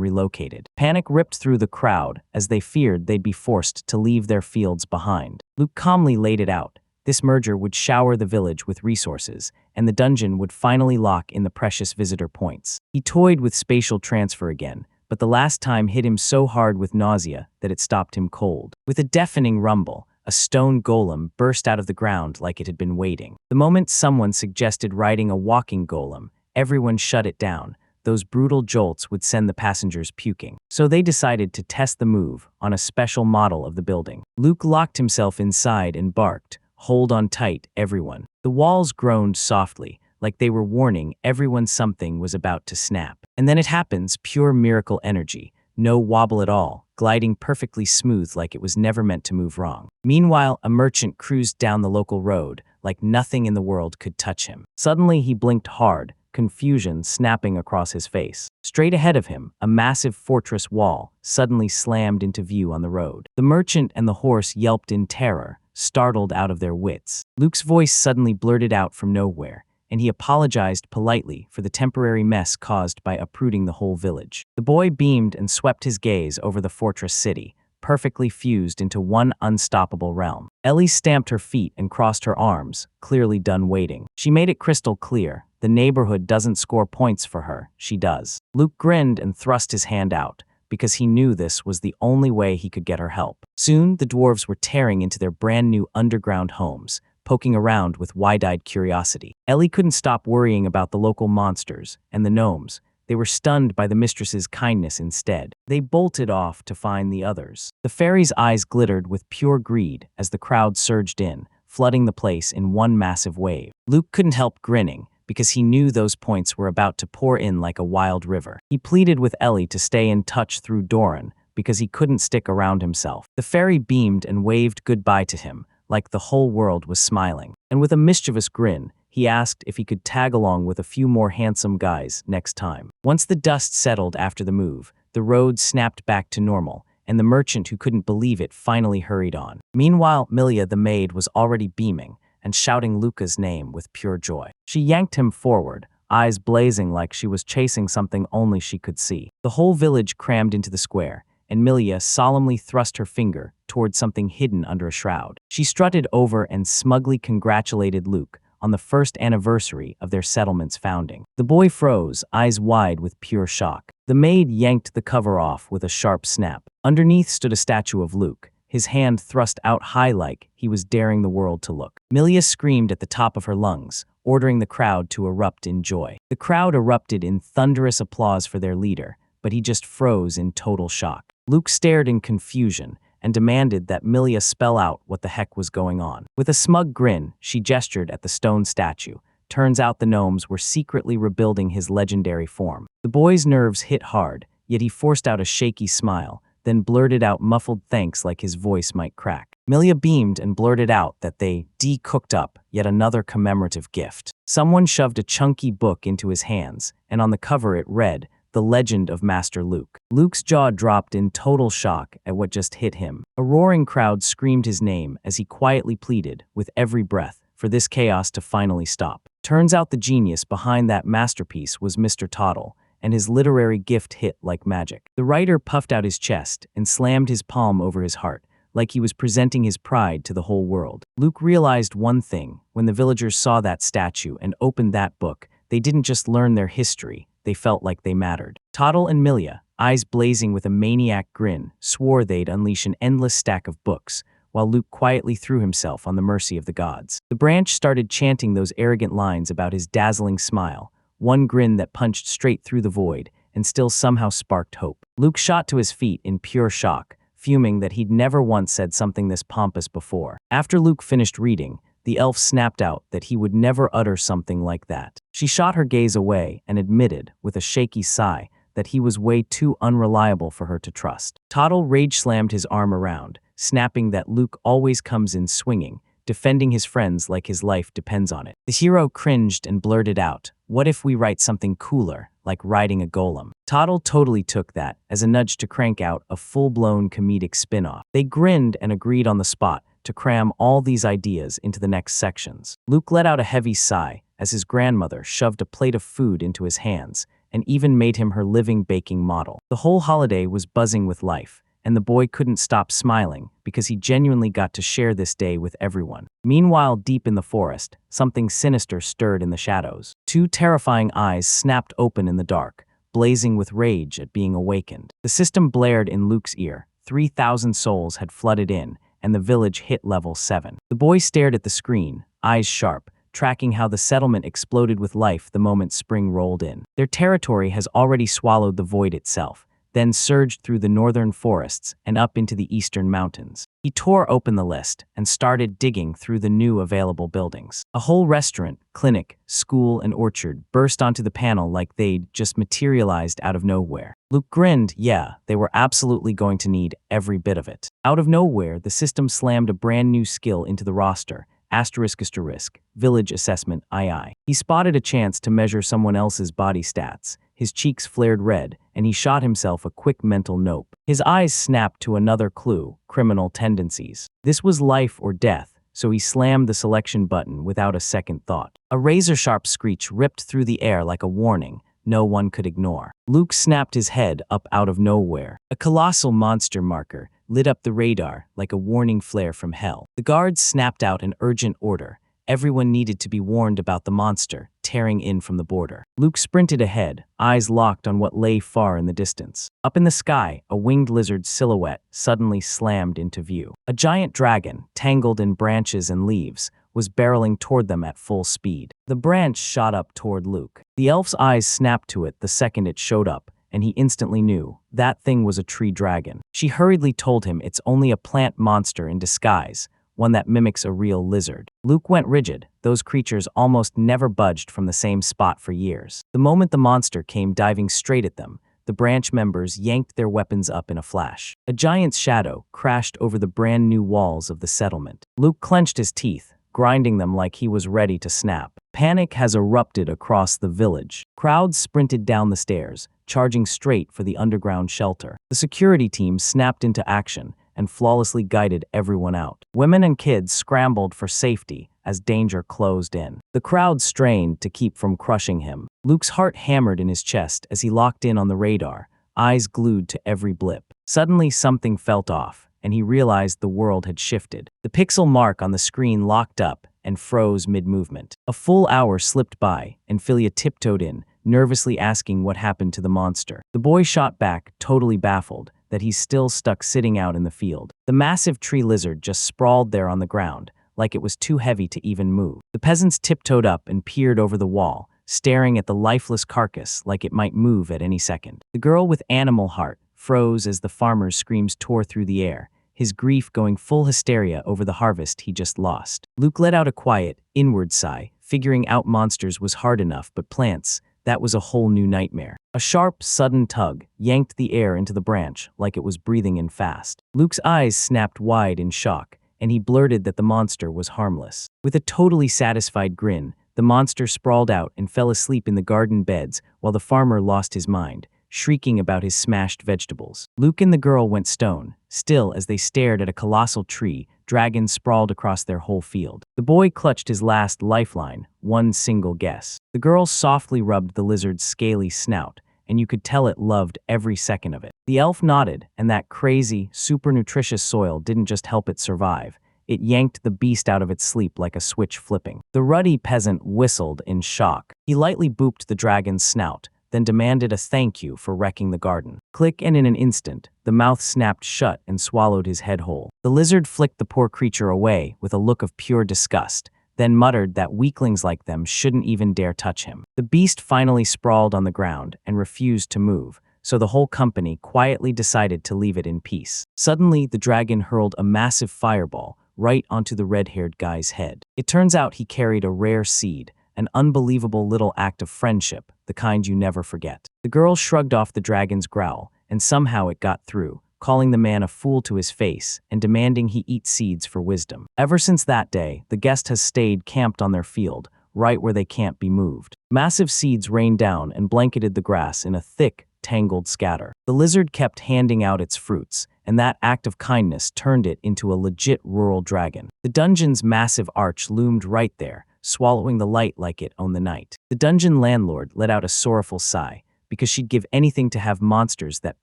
Speaker 1: relocated. Panic ripped through the crowd as they feared they'd be forced to leave their fields behind. Luke calmly laid it out. This merger would shower the village with resources, and the dungeon would finally lock in the precious visitor points. He toyed with spatial transfer again, but the last time hit him so hard with nausea that it stopped him cold. With a deafening rumble, a stone golem burst out of the ground like it had been waiting. The moment someone suggested riding a walking golem, everyone shut it down. Those brutal jolts would send the passengers puking. So they decided to test the move on a special model of the building. Luke locked himself inside and barked, "Hold on tight, everyone." The walls groaned softly, like they were warning everyone something was about to snap. And then it happens, pure miracle energy. No wobble at all, gliding perfectly smooth like it was never meant to move wrong. Meanwhile, a merchant cruised down the local road like nothing in the world could touch him. Suddenly he blinked hard, confusion snapping across his face. Straight ahead of him, a massive fortress wall suddenly slammed into view on the road. The merchant and the horse yelped in terror, startled out of their wits. Luke's voice suddenly blurted out from nowhere, and he apologized politely for the temporary mess caused by uprooting the whole village. The boy beamed and swept his gaze over the fortress city, perfectly fused into one unstoppable realm. Ellie stamped her feet and crossed her arms, clearly done waiting. She made it crystal clear, the neighborhood doesn't score points for her, she does. Luke grinned and thrust his hand out, because he knew this was the only way he could get her help. Soon, the dwarves were tearing into their brand new underground homes, poking around with wide-eyed curiosity. Ellie couldn't stop worrying about the local monsters and the gnomes. They were stunned by the mistress's kindness instead. They bolted off to find the others. The fairy's eyes glittered with pure greed as the crowd surged in, flooding the place in one massive wave. Luke couldn't help grinning, because he knew those points were about to pour in like a wild river. He pleaded with Ellie to stay in touch through Doran, because he couldn't stick around himself. The fairy beamed and waved goodbye to him, like the whole world was smiling. And with a mischievous grin, he asked if he could tag along with a few more handsome guys next time. Once the dust settled after the move, the road snapped back to normal, and the merchant who couldn't believe it finally hurried on. Meanwhile, Milia the maid was already beaming and shouting Luca's name with pure joy. She yanked him forward, eyes blazing like she was chasing something only she could see. The whole village crammed into the square, and Milia solemnly thrust her finger toward something hidden under a shroud. She strutted over and smugly congratulated Luke on the first anniversary of their settlement's founding. The boy froze, eyes wide with pure shock. The maid yanked the cover off with a sharp snap. Underneath stood a statue of Luke, his hand thrust out high like he was daring the world to look. Milia screamed at the top of her lungs, ordering the crowd to erupt in joy. The crowd erupted in thunderous applause for their leader, but he just froze in total shock. Luke stared in confusion and demanded that Milia spell out what the heck was going on. With a smug grin, she gestured at the stone statue. Turns out the gnomes were secretly rebuilding his legendary form. The boy's nerves hit hard, yet he forced out a shaky smile, then blurted out muffled thanks like his voice might crack. Milia beamed and blurted out that they cooked up yet another commemorative gift. Someone shoved a chunky book into his hands, and on the cover it read, "The Legend of Master Luke." Luke's jaw dropped in total shock at what just hit him. A roaring crowd screamed his name as he quietly pleaded, with every breath, for this chaos to finally stop. Turns out the genius behind that masterpiece was Mr. Toddle, and his literary gift hit like magic. The writer puffed out his chest and slammed his palm over his heart, like he was presenting his pride to the whole world. Luke realized one thing: when the villagers saw that statue and opened that book, they didn't just learn their history, they felt like they mattered. Toddle and Milia, eyes blazing with a maniac grin, swore they'd unleash an endless stack of books, while Luke quietly threw himself on the mercy of the gods. The branch started chanting those arrogant lines about his dazzling smile, one grin that punched straight through the void and still somehow sparked hope. Luke shot to his feet in pure shock, fuming that he'd never once said something this pompous before. After Luke finished reading, the elf snapped out that he would never utter something like that. She shot her gaze away and admitted, with a shaky sigh, that he was way too unreliable for her to trust. Toddle rage-slammed his arm around, snapping that Luke always comes in swinging, defending his friends like his life depends on it. The hero cringed and blurted out, "What if we write something cooler, like riding a golem?" Toddle totally took that as a nudge to crank out a full-blown comedic spin-off. They grinned and agreed on the spot to cram all these ideas into the next sections. Luke let out a heavy sigh as his grandmother shoved a plate of food into his hands and even made him her living baking model. The whole holiday was buzzing with life, and the boy couldn't stop smiling because he genuinely got to share this day with everyone. Meanwhile, deep in the forest, something sinister stirred in the shadows. Two terrifying eyes snapped open in the dark, blazing with rage at being awakened. The system blared in Luke's ear. 3,000 souls had flooded in, and the village hit level 7. The boy stared at the screen, eyes sharp, tracking how the settlement exploded with life the moment spring rolled in. Their territory has already swallowed the void itself, then surged through the northern forests and up into the eastern mountains. He tore open the list and started digging through the new available buildings. A whole restaurant, clinic, school, and orchard burst onto the panel like they'd just materialized out of nowhere. Luke grinned. Yeah, they were absolutely going to need every bit of it. Out of nowhere, the system slammed a brand new skill into the roster. ***, Village Assessment II. He spotted a chance to measure someone else's body stats. His cheeks flared red, and he shot himself a quick mental nope. His eyes snapped to another clue: criminal tendencies. This was life or death, so he slammed the selection button without a second thought. A razor-sharp screech ripped through the air like a warning no one could ignore. Luke snapped his head up out of nowhere. A colossal monster marker lit up the radar like a warning flare from hell. The guards snapped out an urgent order. Everyone needed to be warned about the monster tearing in from the border. Luke sprinted ahead, eyes locked on what lay far in the distance. Up in the sky, a winged lizard silhouette suddenly slammed into view. A giant dragon, tangled in branches and leaves, was barreling toward them at full speed. The branch shot up toward Luke. The elf's eyes snapped to it the second it showed up, and he instantly knew that thing was a tree dragon. She hurriedly told him it's only a plant monster in disguise, one that mimics a real lizard. Luke went rigid. Those creatures almost never budged from the same spot for years. The moment the monster came diving straight at them, the branch members yanked their weapons up in a flash. A giant's shadow crashed over the brand new walls of the settlement. Luke clenched his teeth, grinding them like he was ready to snap. Panic has erupted across the village. Crowds sprinted down the stairs, charging straight for the underground shelter. The security team snapped into action and flawlessly guided everyone out. Women and kids scrambled for safety as danger closed in. The crowd strained to keep from crushing him. Luke's heart hammered in his chest as he locked in on the radar, eyes glued to every blip. Suddenly something felt off, and he realized the world had shifted. The pixel mark on the screen locked up and froze mid-movement. A full hour slipped by, and Philia tiptoed in, nervously asking what happened to the monster. The boy shot back, totally baffled, that he's still stuck sitting out in the field. The massive tree lizard just sprawled there on the ground, like it was too heavy to even move. The peasants tiptoed up and peered over the wall, staring at the lifeless carcass like it might move at any second. The girl with animal heart froze as the farmer's screams tore through the air, his grief going full hysteria over the harvest he just lost. Luke let out a quiet, inward sigh. Figuring out monsters was hard enough, but plants, that was a whole new nightmare. A sharp, sudden tug yanked the air into the branch like it was breathing in fast. Luke's eyes snapped wide in shock, and he blurted that the monster was harmless. With a totally satisfied grin, the monster sprawled out and fell asleep in the garden beds while the farmer lost his mind, shrieking about his smashed vegetables. Luke and the girl went stone, still as they stared at a colossal tree dragon sprawled across their whole field. The boy clutched his last lifeline, one single guess. The girl softly rubbed the lizard's scaly snout, and you could tell it loved every second of it. The elf nodded, and that crazy, super nutritious soil didn't just help it survive. It yanked the beast out of its sleep like a switch flipping. The ruddy peasant whistled in shock. He lightly booped the dragon's snout, then demanded a thank you for wrecking the garden. Click, and in an instant, the mouth snapped shut and swallowed his head whole. The lizard flicked the poor creature away with a look of pure disgust, then muttered that weaklings like them shouldn't even dare touch him. The beast finally sprawled on the ground and refused to move, so the whole company quietly decided to leave it in peace. Suddenly, the dragon hurled a massive fireball right onto the red-haired guy's head. It turns out he carried a rare seed, an unbelievable little act of friendship, the kind you never forget. The girl shrugged off the dragon's growl, and somehow it got through, calling the man a fool to his face and demanding he eat seeds for wisdom. Ever since that day, the guest has stayed camped on their field, right where they can't be moved. Massive seeds rained down and blanketed the grass in a thick, tangled scatter. The lizard kept handing out its fruits, and that act of kindness turned it into a legit rural dragon. The dungeon's massive arch loomed right there, swallowing the light like it owned the night. The dungeon landlord let out a sorrowful sigh, because she'd give anything to have monsters that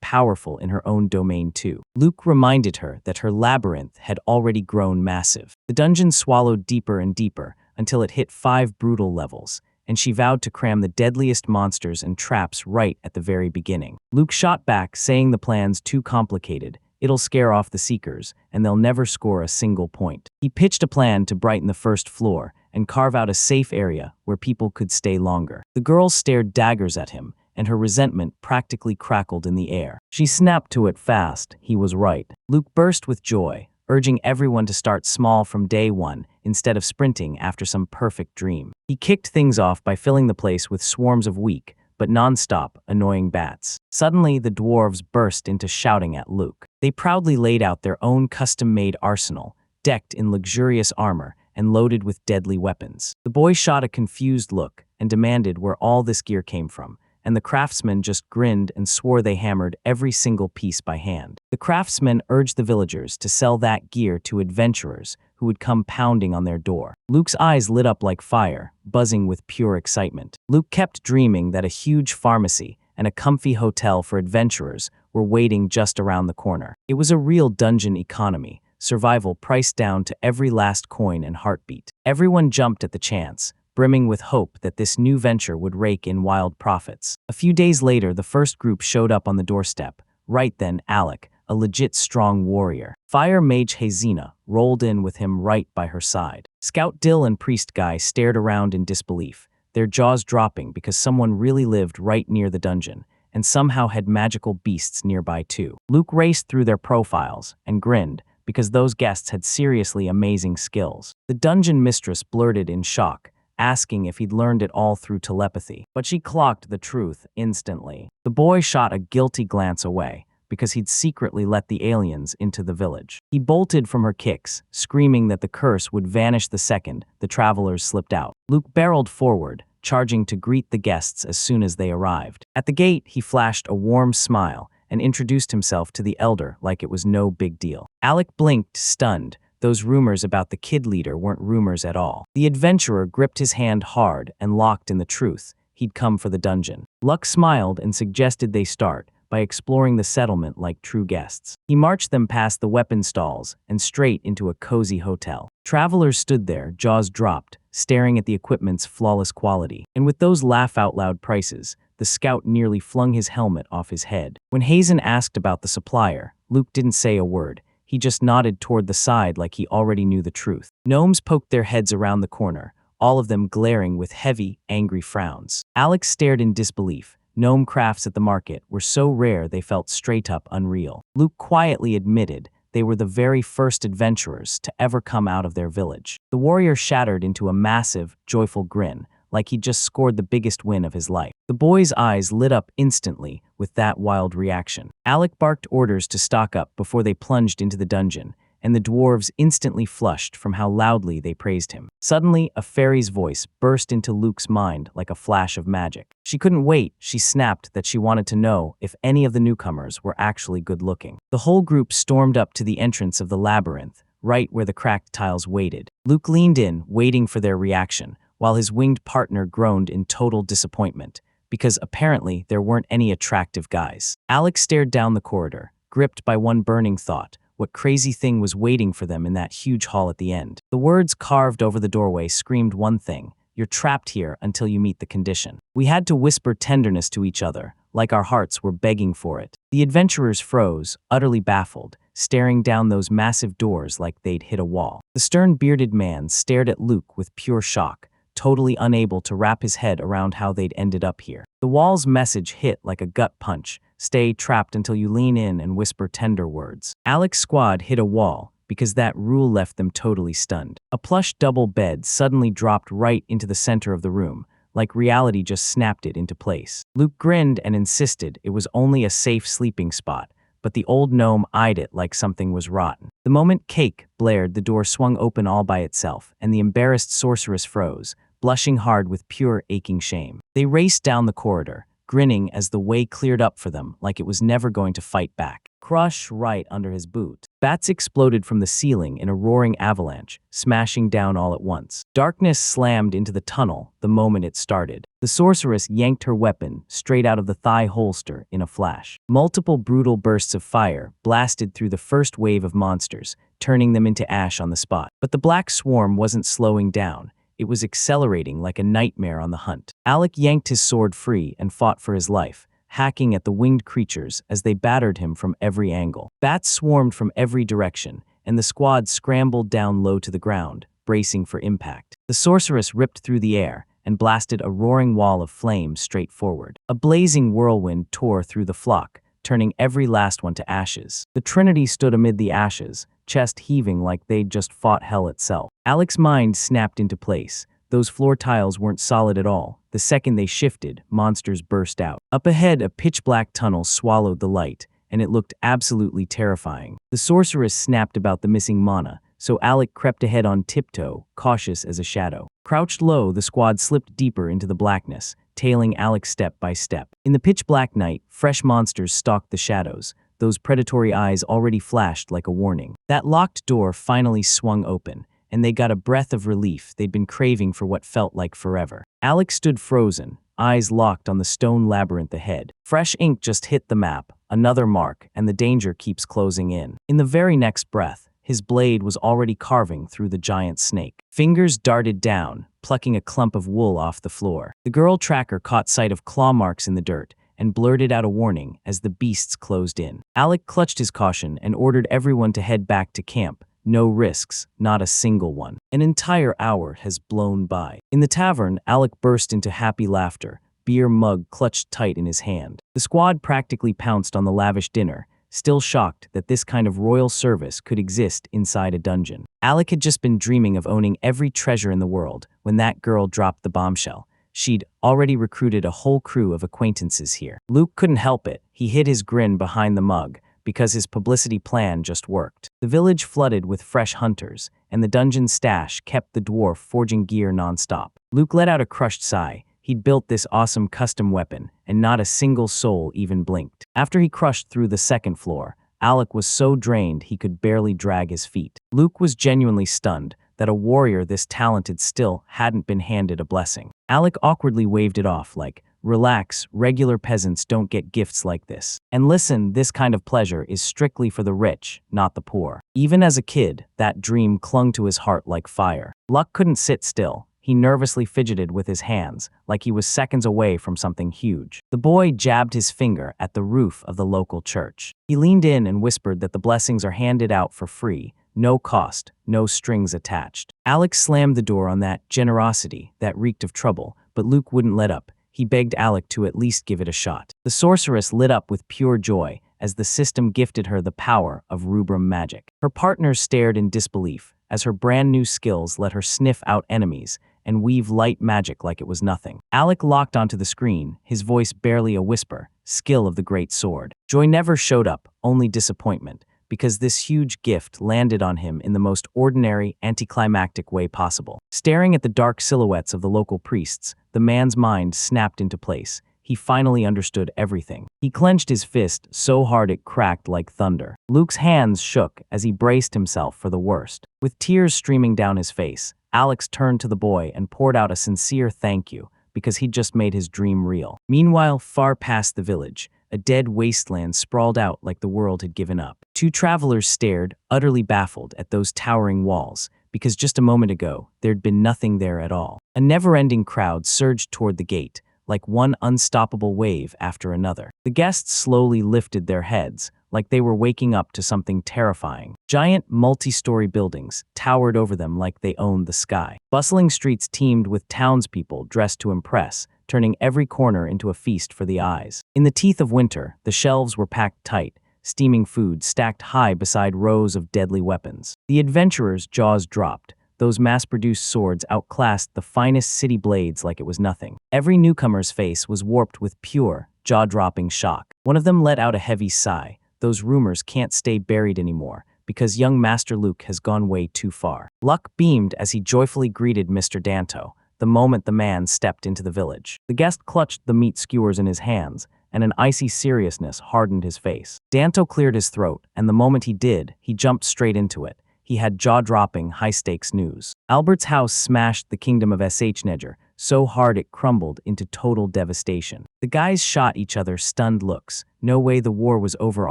Speaker 1: powerful in her own domain too. Luke reminded her that her labyrinth had already grown massive. The dungeon swallowed deeper and deeper until it hit 5 brutal levels, and she vowed to cram the deadliest monsters and traps right at the very beginning. Luke shot back, saying the plan's too complicated. It'll scare off the seekers, and they'll never score a single point. He pitched a plan to brighten the first floor and carve out a safe area where people could stay longer. The girl stared daggers at him, and her resentment practically crackled in the air. She snapped to it fast. He was right. Luke burst with joy, urging everyone to start small from day one instead of sprinting after some perfect dream. He kicked things off by filling the place with swarms of weak, but non-stop, annoying bats. Suddenly, the dwarves burst into shouting at Luke. They proudly laid out their own custom-made arsenal, decked in luxurious armor and loaded with deadly weapons. The boy shot a confused look and demanded where all this gear came from, and the craftsmen just grinned and swore they hammered every single piece by hand. The craftsmen urged the villagers to sell that gear to adventurers who would come pounding on their door. Luke's eyes lit up like fire, buzzing with pure excitement. Luke kept dreaming that a huge pharmacy and a comfy hotel for adventurers were waiting just around the corner. It was a real dungeon economy, survival priced down to every last coin and heartbeat. Everyone jumped at the chance, brimming with hope that this new venture would rake in wild profits. A few days later, the first group showed up on the doorstep. Right then, Alec, a legit strong warrior. Fire Mage Hazina rolled in with him right by her side. Scout Dill and Priest Guy stared around in disbelief, their jaws dropping because someone really lived right near the dungeon, and somehow had magical beasts nearby too. Luke raced through their profiles and grinned, because those guests had seriously amazing skills. The dungeon mistress blurted in shock, asking if he'd learned it all through telepathy, but she clocked the truth instantly. The boy shot a guilty glance away, because he'd secretly let the aliens into the village. He bolted from her kicks, screaming that the curse would vanish the second the travelers slipped out. Luke barreled forward, charging to greet the guests as soon as they arrived. At the gate, he flashed a warm smile and introduced himself to the elder like it was no big deal. Alec blinked, stunned. Those rumors about the kid leader weren't rumors at all. The adventurer gripped his hand hard and locked in the truth. He'd come for the dungeon. Luck smiled and suggested they start by exploring the settlement like true guests. He marched them past the weapon stalls and straight into a cozy hotel. Travelers stood there, jaws dropped, staring at the equipment's flawless quality. And with those laugh-out-loud prices, the scout nearly flung his helmet off his head. When Hazen asked about the supplier, Luke didn't say a word. He just nodded toward the side like he already knew the truth. Gnomes poked their heads around the corner, all of them glaring with heavy, angry frowns. Alex stared in disbelief. Gnome crafts at the market were so rare they felt straight-up unreal. Luke quietly admitted they were the very first adventurers to ever come out of their village. The warrior shattered into a massive, joyful grin, like he'd just scored the biggest win of his life. The boy's eyes lit up instantly with that wild reaction. Alec barked orders to stock up before they plunged into the dungeon, and the dwarves instantly flushed from how loudly they praised him. Suddenly, a fairy's voice burst into Luke's mind like a flash of magic. She couldn't wait. She snapped that she wanted to know if any of the newcomers were actually good-looking. The whole group stormed up to the entrance of the labyrinth, right where the cracked tiles waited. Luke leaned in, waiting for their reaction, while his winged partner groaned in total disappointment, because apparently there weren't any attractive guys. Alex stared down the corridor, gripped by one burning thought: what crazy thing was waiting for them in that huge hall at the end? The words carved over the doorway screamed one thing: you're trapped here until you meet the condition. We had to whisper tenderness to each other, like our hearts were begging for it. The adventurers froze, utterly baffled, staring down those massive doors like they'd hit a wall. The stern bearded man stared at Luke with pure shock, totally unable to wrap his head around how they'd ended up here. The wall's message hit like a gut punch: stay trapped until you lean in and whisper tender words. Alec's squad hit a wall, because that rule left them totally stunned. A plush double bed suddenly dropped right into the center of the room, like reality just snapped it into place. Luke grinned and insisted it was only a safe sleeping spot, but the old gnome eyed it like something was rotten. The moment Cake blared, the door swung open all by itself, and the embarrassed sorceress froze, blushing hard with pure aching shame. They raced down the corridor, grinning as the way cleared up for them like it was never going to fight back. crush right under his boot. Bats exploded from the ceiling in a roaring avalanche, smashing down all at once. Darkness slammed into the tunnel the moment it started. The sorceress yanked her weapon straight out of the thigh holster in a flash. Multiple brutal bursts of fire blasted through the first wave of monsters, turning them into ash on the spot. But the black swarm wasn't slowing down. It was accelerating like a nightmare on the hunt. Alec yanked his sword free and fought for his life, hacking at the winged creatures as they battered him from every angle. Bats swarmed from every direction, and the squad scrambled down low to the ground, bracing for impact. The sorceress ripped through the air and blasted a roaring wall of flame straight forward. A blazing whirlwind tore through the flock, turning every last one to ashes. The Trinity stood amid the ashes, chest heaving like they'd just fought hell itself. Alec's mind snapped into place. Those floor tiles weren't solid at all. The second they shifted, monsters burst out. Up ahead, a pitch-black tunnel swallowed the light, and it looked absolutely terrifying. The sorceress snapped about the missing mana, so Alec crept ahead on tiptoe, cautious as a shadow. Crouched low, the squad slipped deeper into the blackness, tailing Alec step by step. In the pitch-black night, fresh monsters stalked the shadows. Those predatory eyes already flashed like a warning. That locked door finally swung open, and they got a breath of relief they'd been craving for what felt like forever. Alec stood frozen, eyes locked on the stone labyrinth ahead. Fresh ink just hit the map, another mark, and the danger keeps closing in. In the very next breath, his blade was already carving through the giant snake. Fingers darted down, plucking a clump of wool off the floor. The girl tracker caught sight of claw marks in the dirt and blurted out a warning as the beasts closed in. Alec clutched his caution and ordered everyone to head back to camp. No risks, not a single one. An entire hour has blown by. In the tavern, Alec burst into happy laughter, beer mug clutched tight in his hand. The squad practically pounced on the lavish dinner, still shocked that this kind of royal service could exist inside a dungeon. Alec had just been dreaming of owning every treasure in the world when that girl dropped the bombshell. She'd already recruited a whole crew of acquaintances here. Luke couldn't help it. He hid his grin behind the mug, because his publicity plan just worked. The village flooded with fresh hunters, and the dungeon stash kept the dwarf forging gear nonstop. Luke let out a crushed sigh. He'd built this awesome custom weapon, and not a single soul even blinked. After he crushed through the second floor, Alec was so drained he could barely drag his feet. Luke was genuinely stunned that a warrior this talented still hadn't been handed a blessing. Alec awkwardly waved it off like, "Relax, regular peasants don't get gifts like this. And listen, this kind of pleasure is strictly for the rich, not the poor." Even as a kid, that dream clung to his heart like fire. Luck couldn't sit still. He nervously fidgeted with his hands, like he was seconds away from something huge. The boy jabbed his finger at the roof of the local church. He leaned in and whispered that the blessings are handed out for free, no cost, no strings attached. Alex slammed the door on that generosity that reeked of trouble, but Luke wouldn't let up. He begged Alec to at least give it a shot. The sorceress lit up with pure joy as the system gifted her the power of rubrum magic. Her partners stared in disbelief as her brand new skills let her sniff out enemies and weave light magic like it was nothing. Alec locked onto the screen, his voice barely a whisper, skill of the great sword. Joy never showed up, only disappointment, because this huge gift landed on him in the most ordinary, anticlimactic way possible. Staring at the dark silhouettes of the local priests, the man's mind snapped into place. He finally understood everything. He clenched his fist so hard it cracked like thunder. Luke's hands shook as he braced himself for the worst. With tears streaming down his face, Alex turned to the boy and poured out a sincere thank you, because he'd just made his dream real. Meanwhile, far past the village, a dead wasteland sprawled out like the world had given up. Two travelers stared, utterly baffled, at those towering walls, because just a moment ago, there'd been nothing there at all. A never-ending crowd surged toward the gate, like one unstoppable wave after another. The guests slowly lifted their heads, like they were waking up to something terrifying. Giant, multi-story buildings towered over them like they owned the sky. Bustling streets teemed with townspeople dressed to impress, turning every corner into a feast for the eyes. In the teeth of winter, the shelves were packed tight, steaming food stacked high beside rows of deadly weapons. The adventurers' jaws dropped. Those mass-produced swords outclassed the finest city blades like it was nothing. Every newcomer's face was warped with pure, jaw-dropping shock. One of them let out a heavy sigh. Those rumors can't stay buried anymore, because young Master Luke has gone way too far. Luck beamed as he joyfully greeted Mr. Danto, the moment the man stepped into the village. The guest clutched the meat skewers in his hands, and an icy seriousness hardened his face. Danto cleared his throat, and the moment he did, he jumped straight into it. He had jaw-dropping, high-stakes news. Albert's house smashed the kingdom of Neger so hard it crumbled into total devastation. The guys shot each other stunned looks. No way the war was over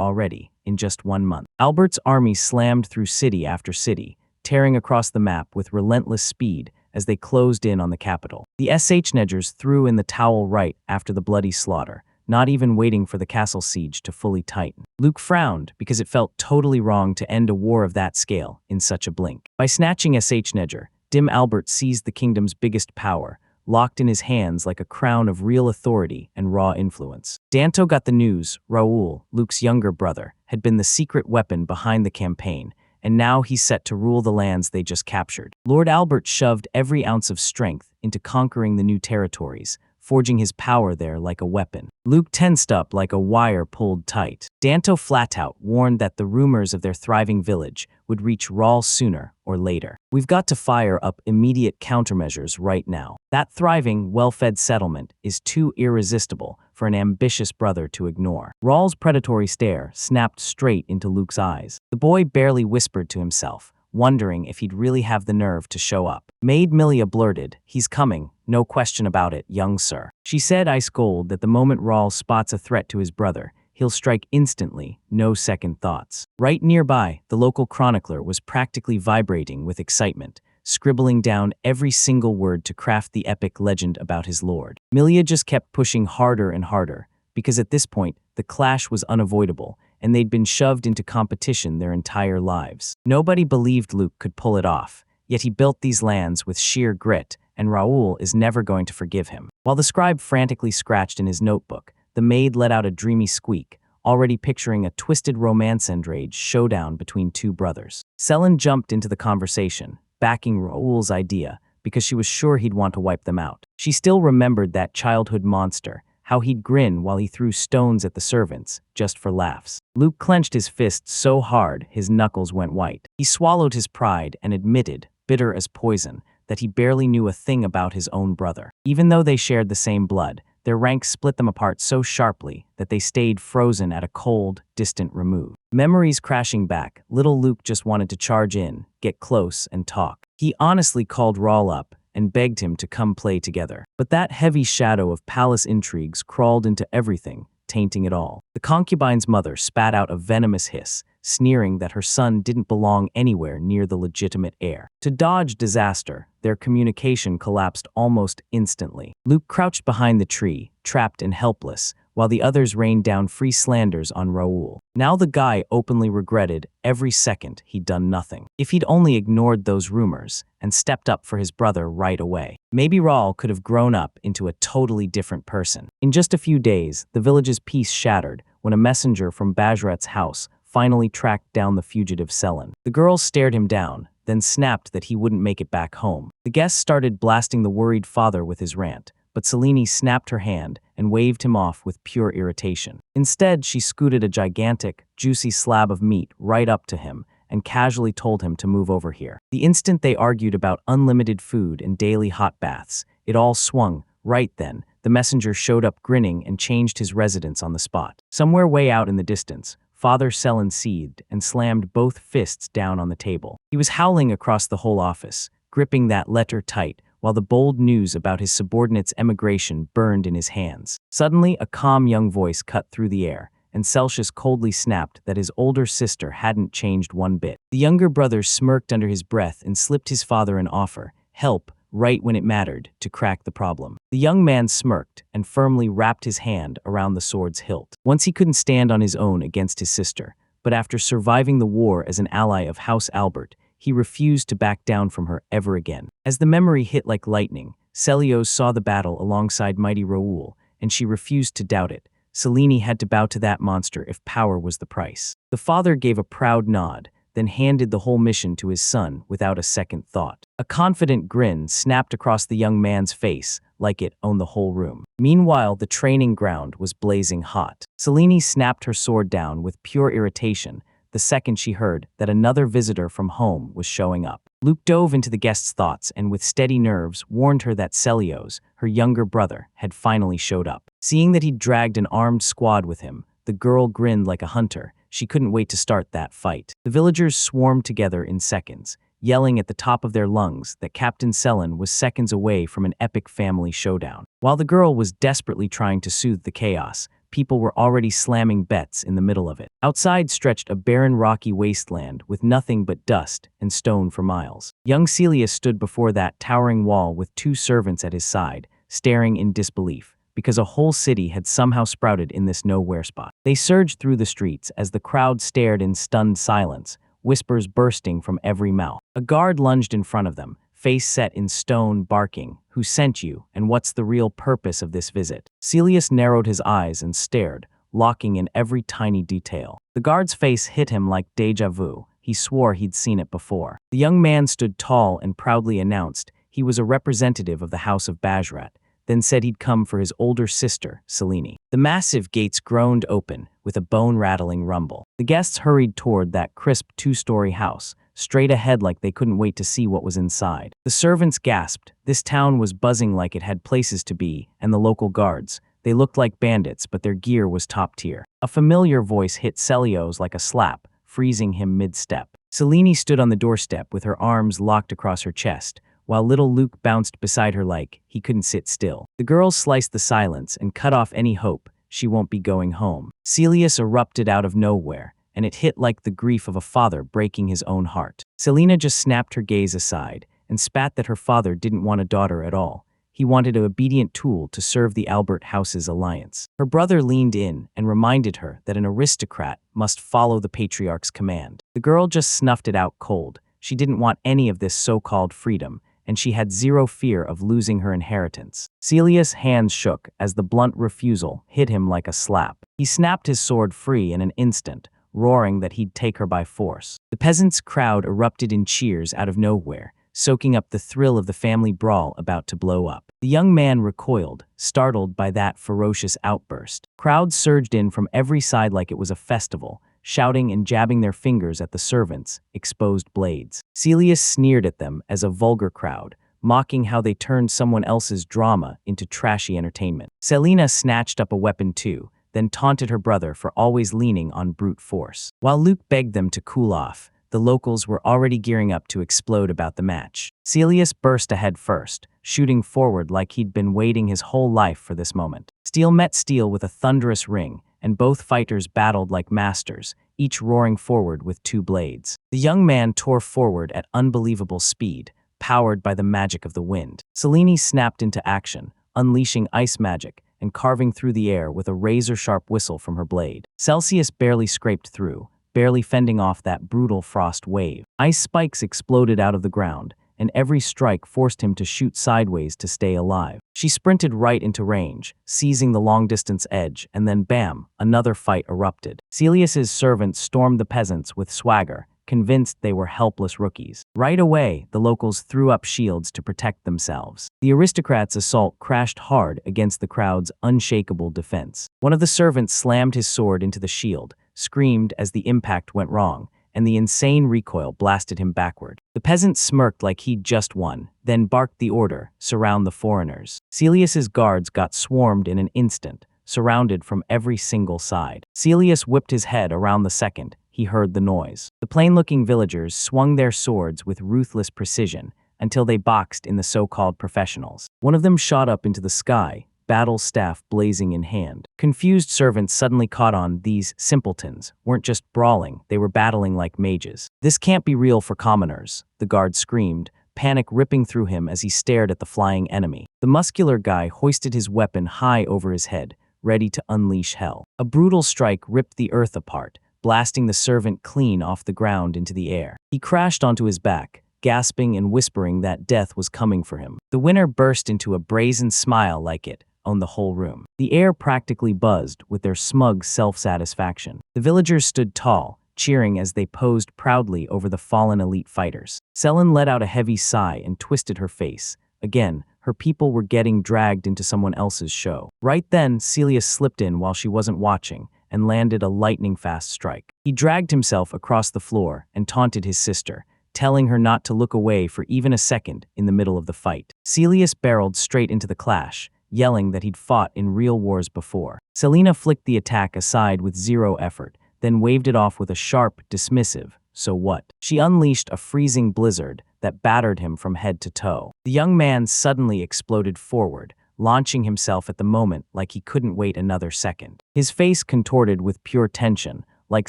Speaker 1: already, in just 1 month. Albert's army slammed through city after city, tearing across the map with relentless speed as they closed in on the capital. The Negers threw in the towel right after the bloody slaughter, not even waiting for the castle siege to fully tighten. Luke frowned because it felt totally wrong to end a war of that scale in such a blink. By snatching Neger, Dim Albert seized the kingdom's biggest power, locked in his hands like a crown of real authority and raw influence. Danto got the news Raoul, Luke's younger brother, had been the secret weapon behind the campaign, and now he's set to rule the lands they just captured. Lord Albert shoved every ounce of strength into conquering the new territories, forging his power there like a weapon. Luke tensed up like a wire pulled tight. Danto flat-out warned that the rumors of their thriving village would reach Raoul sooner or later. We've got to fire up immediate countermeasures right now. That thriving, well-fed settlement is too irresistible for an ambitious brother to ignore. Raoul's predatory stare snapped straight into Luke's eyes. The boy barely whispered to himself, wondering if he'd really have the nerve to show up. Maid Milia blurted, "He's coming, no question about it, young sir." She said ice cold that the moment Raoul spots a threat to his brother, he'll strike instantly, no second thoughts. Right nearby, the local chronicler was practically vibrating with excitement, scribbling down every single word to craft the epic legend about his lord. Milia just kept pushing harder and harder, because at this point, the clash was unavoidable, and they'd been shoved into competition their entire lives. Nobody believed Luke could pull it off, yet he built these lands with sheer grit, and Raoul is never going to forgive him. While the scribe frantically scratched in his notebook, the maid let out a dreamy squeak, already picturing a twisted romance-enraged showdown between two brothers. Selin jumped into the conversation, backing Raoul's idea, because she was sure he'd want to wipe them out. She still remembered that childhood monster, how he'd grin while he threw stones at the servants, just for laughs. Luke clenched his fists so hard his knuckles went white. He swallowed his pride and admitted, bitter as poison, that he barely knew a thing about his own brother. Even though they shared the same blood, their ranks split them apart so sharply that they stayed frozen at a cold, distant remove. Memories crashing back, little Luke just wanted to charge in, get close, and talk. He honestly called Raoul up and begged him to come play together. But that heavy shadow of palace intrigues crawled into everything, tainting it all. The concubine's mother spat out a venomous hiss, sneering that her son didn't belong anywhere near the legitimate heir. To dodge disaster, their communication collapsed almost instantly. Luke crouched behind the tree, trapped and helpless, while the others rained down free slanders on Raoul. Now the guy openly regretted every second he'd done nothing. If he'd only ignored those rumors and stepped up for his brother right away, maybe Raoul could have grown up into a totally different person. In just a few days, the village's peace shattered when a messenger from Bajrat's house finally tracked down the fugitive Selin. The girl stared him down, then snapped that he wouldn't make it back home. The guest started blasting the worried father with his rant, but Selene snapped her hand and waved him off with pure irritation. Instead, she scooted a gigantic, juicy slab of meat right up to him and casually told him to move over here. The instant they argued about unlimited food and daily hot baths, it all swung. Right then, the messenger showed up grinning and changed his residence on the spot. Somewhere way out in the distance, Father Selin seethed and slammed both fists down on the table. He was howling across the whole office, gripping that letter tight, while the bold news about his subordinate's emigration burned in his hands. Suddenly, a calm young voice cut through the air, and Celsius coldly snapped that his older sister hadn't changed one bit. The younger brother smirked under his breath and slipped his father an offer, help, right when it mattered, to crack the problem. The young man smirked and firmly wrapped his hand around the sword's hilt. Once he couldn't stand on his own against his sister, but after surviving the war as an ally of House Albert, he refused to back down from her ever again. As the memory hit like lightning, Celios saw the battle alongside mighty Raoul, and she refused to doubt it. Selene had to bow to that monster if power was the price. The father gave a proud nod, then handed the whole mission to his son without a second thought. A confident grin snapped across the young man's face, like it owned the whole room. Meanwhile, the training ground was blazing hot. Selene snapped her sword down with pure irritation the second she heard that another visitor from home was showing up. Luke dove into the guest's thoughts and with steady nerves warned her that Celios, her younger brother, had finally showed up. Seeing that he'd dragged an armed squad with him, the girl grinned like a hunter. She couldn't wait to start that fight. The villagers swarmed together in seconds, yelling at the top of their lungs that Captain Selen was seconds away from an epic family showdown. While the girl was desperately trying to soothe the chaos, people were already slamming bets in the middle of it. Outside stretched a barren rocky wasteland with nothing but dust and stone for miles. Young Celius stood before that towering wall with 2 servants at his side, staring in disbelief, because a whole city had somehow sprouted in this nowhere spot. They surged through the streets as the crowd stared in stunned silence, whispers bursting from every mouth. A guard lunged in front of them, face set in stone, barking, "Who sent you, and what's the real purpose of this visit?" Celius narrowed his eyes and stared, locking in every tiny detail. The guard's face hit him like deja vu. He swore he'd seen it before. The young man stood tall and proudly announced he was a representative of the House of Bajrat, then said he'd come for his older sister, Selene. The massive gates groaned open with a bone-rattling rumble. The guests hurried toward that crisp 2-story house, straight ahead like they couldn't wait to see what was inside. The servants gasped. This town was buzzing like it had places to be, and the local guards. They looked like bandits, but their gear was top tier. A familiar voice hit Celios like a slap, freezing him mid-step. Selene stood on the doorstep with her arms locked across her chest, while little Luke bounced beside her like he couldn't sit still. The girls sliced the silence and cut off any hope she won't be going home. Celius erupted out of nowhere, and it hit like the grief of a father breaking his own heart. Selena just snapped her gaze aside and spat that her father didn't want a daughter at all. He wanted an obedient tool to serve the Albert House's alliance. Her brother leaned in and reminded her that an aristocrat must follow the patriarch's command. The girl just snuffed it out cold. She didn't want any of this so-called freedom, and she had zero fear of losing her inheritance. Celius' hands shook as the blunt refusal hit him like a slap. He snapped his sword free in an instant, roaring that he'd take her by force. The peasants' crowd erupted in cheers out of nowhere, soaking up the thrill of the family brawl about to blow up. The young man recoiled, startled by that ferocious outburst. Crowds surged in from every side like it was a festival, shouting and jabbing their fingers at the servants' exposed blades. Celius sneered at them as a vulgar crowd, mocking how they turned someone else's drama into trashy entertainment. Selena snatched up a weapon too, then taunted her brother for always leaning on brute force. While Luke begged them to cool off, the locals were already gearing up to explode about the match. Celius burst ahead first, shooting forward like he'd been waiting his whole life for this moment. Steel met steel with a thunderous ring, and both fighters battled like masters, each roaring forward with 2 blades. The young man tore forward at unbelievable speed, powered by the magic of the wind. Selene snapped into action, unleashing ice magic and carving through the air with a razor-sharp whistle from her blade. Celsius barely scraped through, barely fending off that brutal frost wave. Ice spikes exploded out of the ground, and every strike forced him to shoot sideways to stay alive. She sprinted right into range, seizing the long-distance edge, and then bam, another fight erupted. Celius's servants stormed the peasants with swagger, convinced they were helpless rookies. Right away, the locals threw up shields to protect themselves. The aristocrats' assault crashed hard against the crowd's unshakable defense. One of the servants slammed his sword into the shield, screamed as the impact went wrong, and the insane recoil blasted him backward. The peasant smirked like he'd just won, then barked the order, "Surround the foreigners." Celius's guards got swarmed in an instant, surrounded from every single side. Celius whipped his head around the second he heard the noise. The plain-looking villagers swung their swords with ruthless precision until they boxed in the so-called professionals. One of them shot up into the sky, battle staff blazing in hand. Confused servants suddenly caught on these simpletons weren't just brawling, they were battling like mages. "This can't be real for commoners," the guard screamed, panic ripping through him as he stared at the flying enemy. The muscular guy hoisted his weapon high over his head, ready to unleash hell. A brutal strike ripped the earth apart, blasting the servant clean off the ground into the air. He crashed onto his back, gasping and whispering that death was coming for him. The winner burst into a brazen smile like it owned the whole room. The air practically buzzed with their smug self-satisfaction. The villagers stood tall, cheering as they posed proudly over the fallen elite fighters. Selen let out a heavy sigh and twisted her face. Again, her people were getting dragged into someone else's show. Right then, Celius slipped in while she wasn't watching and landed a lightning-fast strike. He dragged himself across the floor and taunted his sister, telling her not to look away for even a second in the middle of the fight. Celius barreled straight into the clash, yelling that he'd fought in real wars before. Selena flicked the attack aside with zero effort, then waved it off with a sharp, dismissive, "So what?" She unleashed a freezing blizzard that battered him from head to toe. The young man suddenly exploded forward, launching himself at the moment like he couldn't wait another second. His face contorted with pure tension, like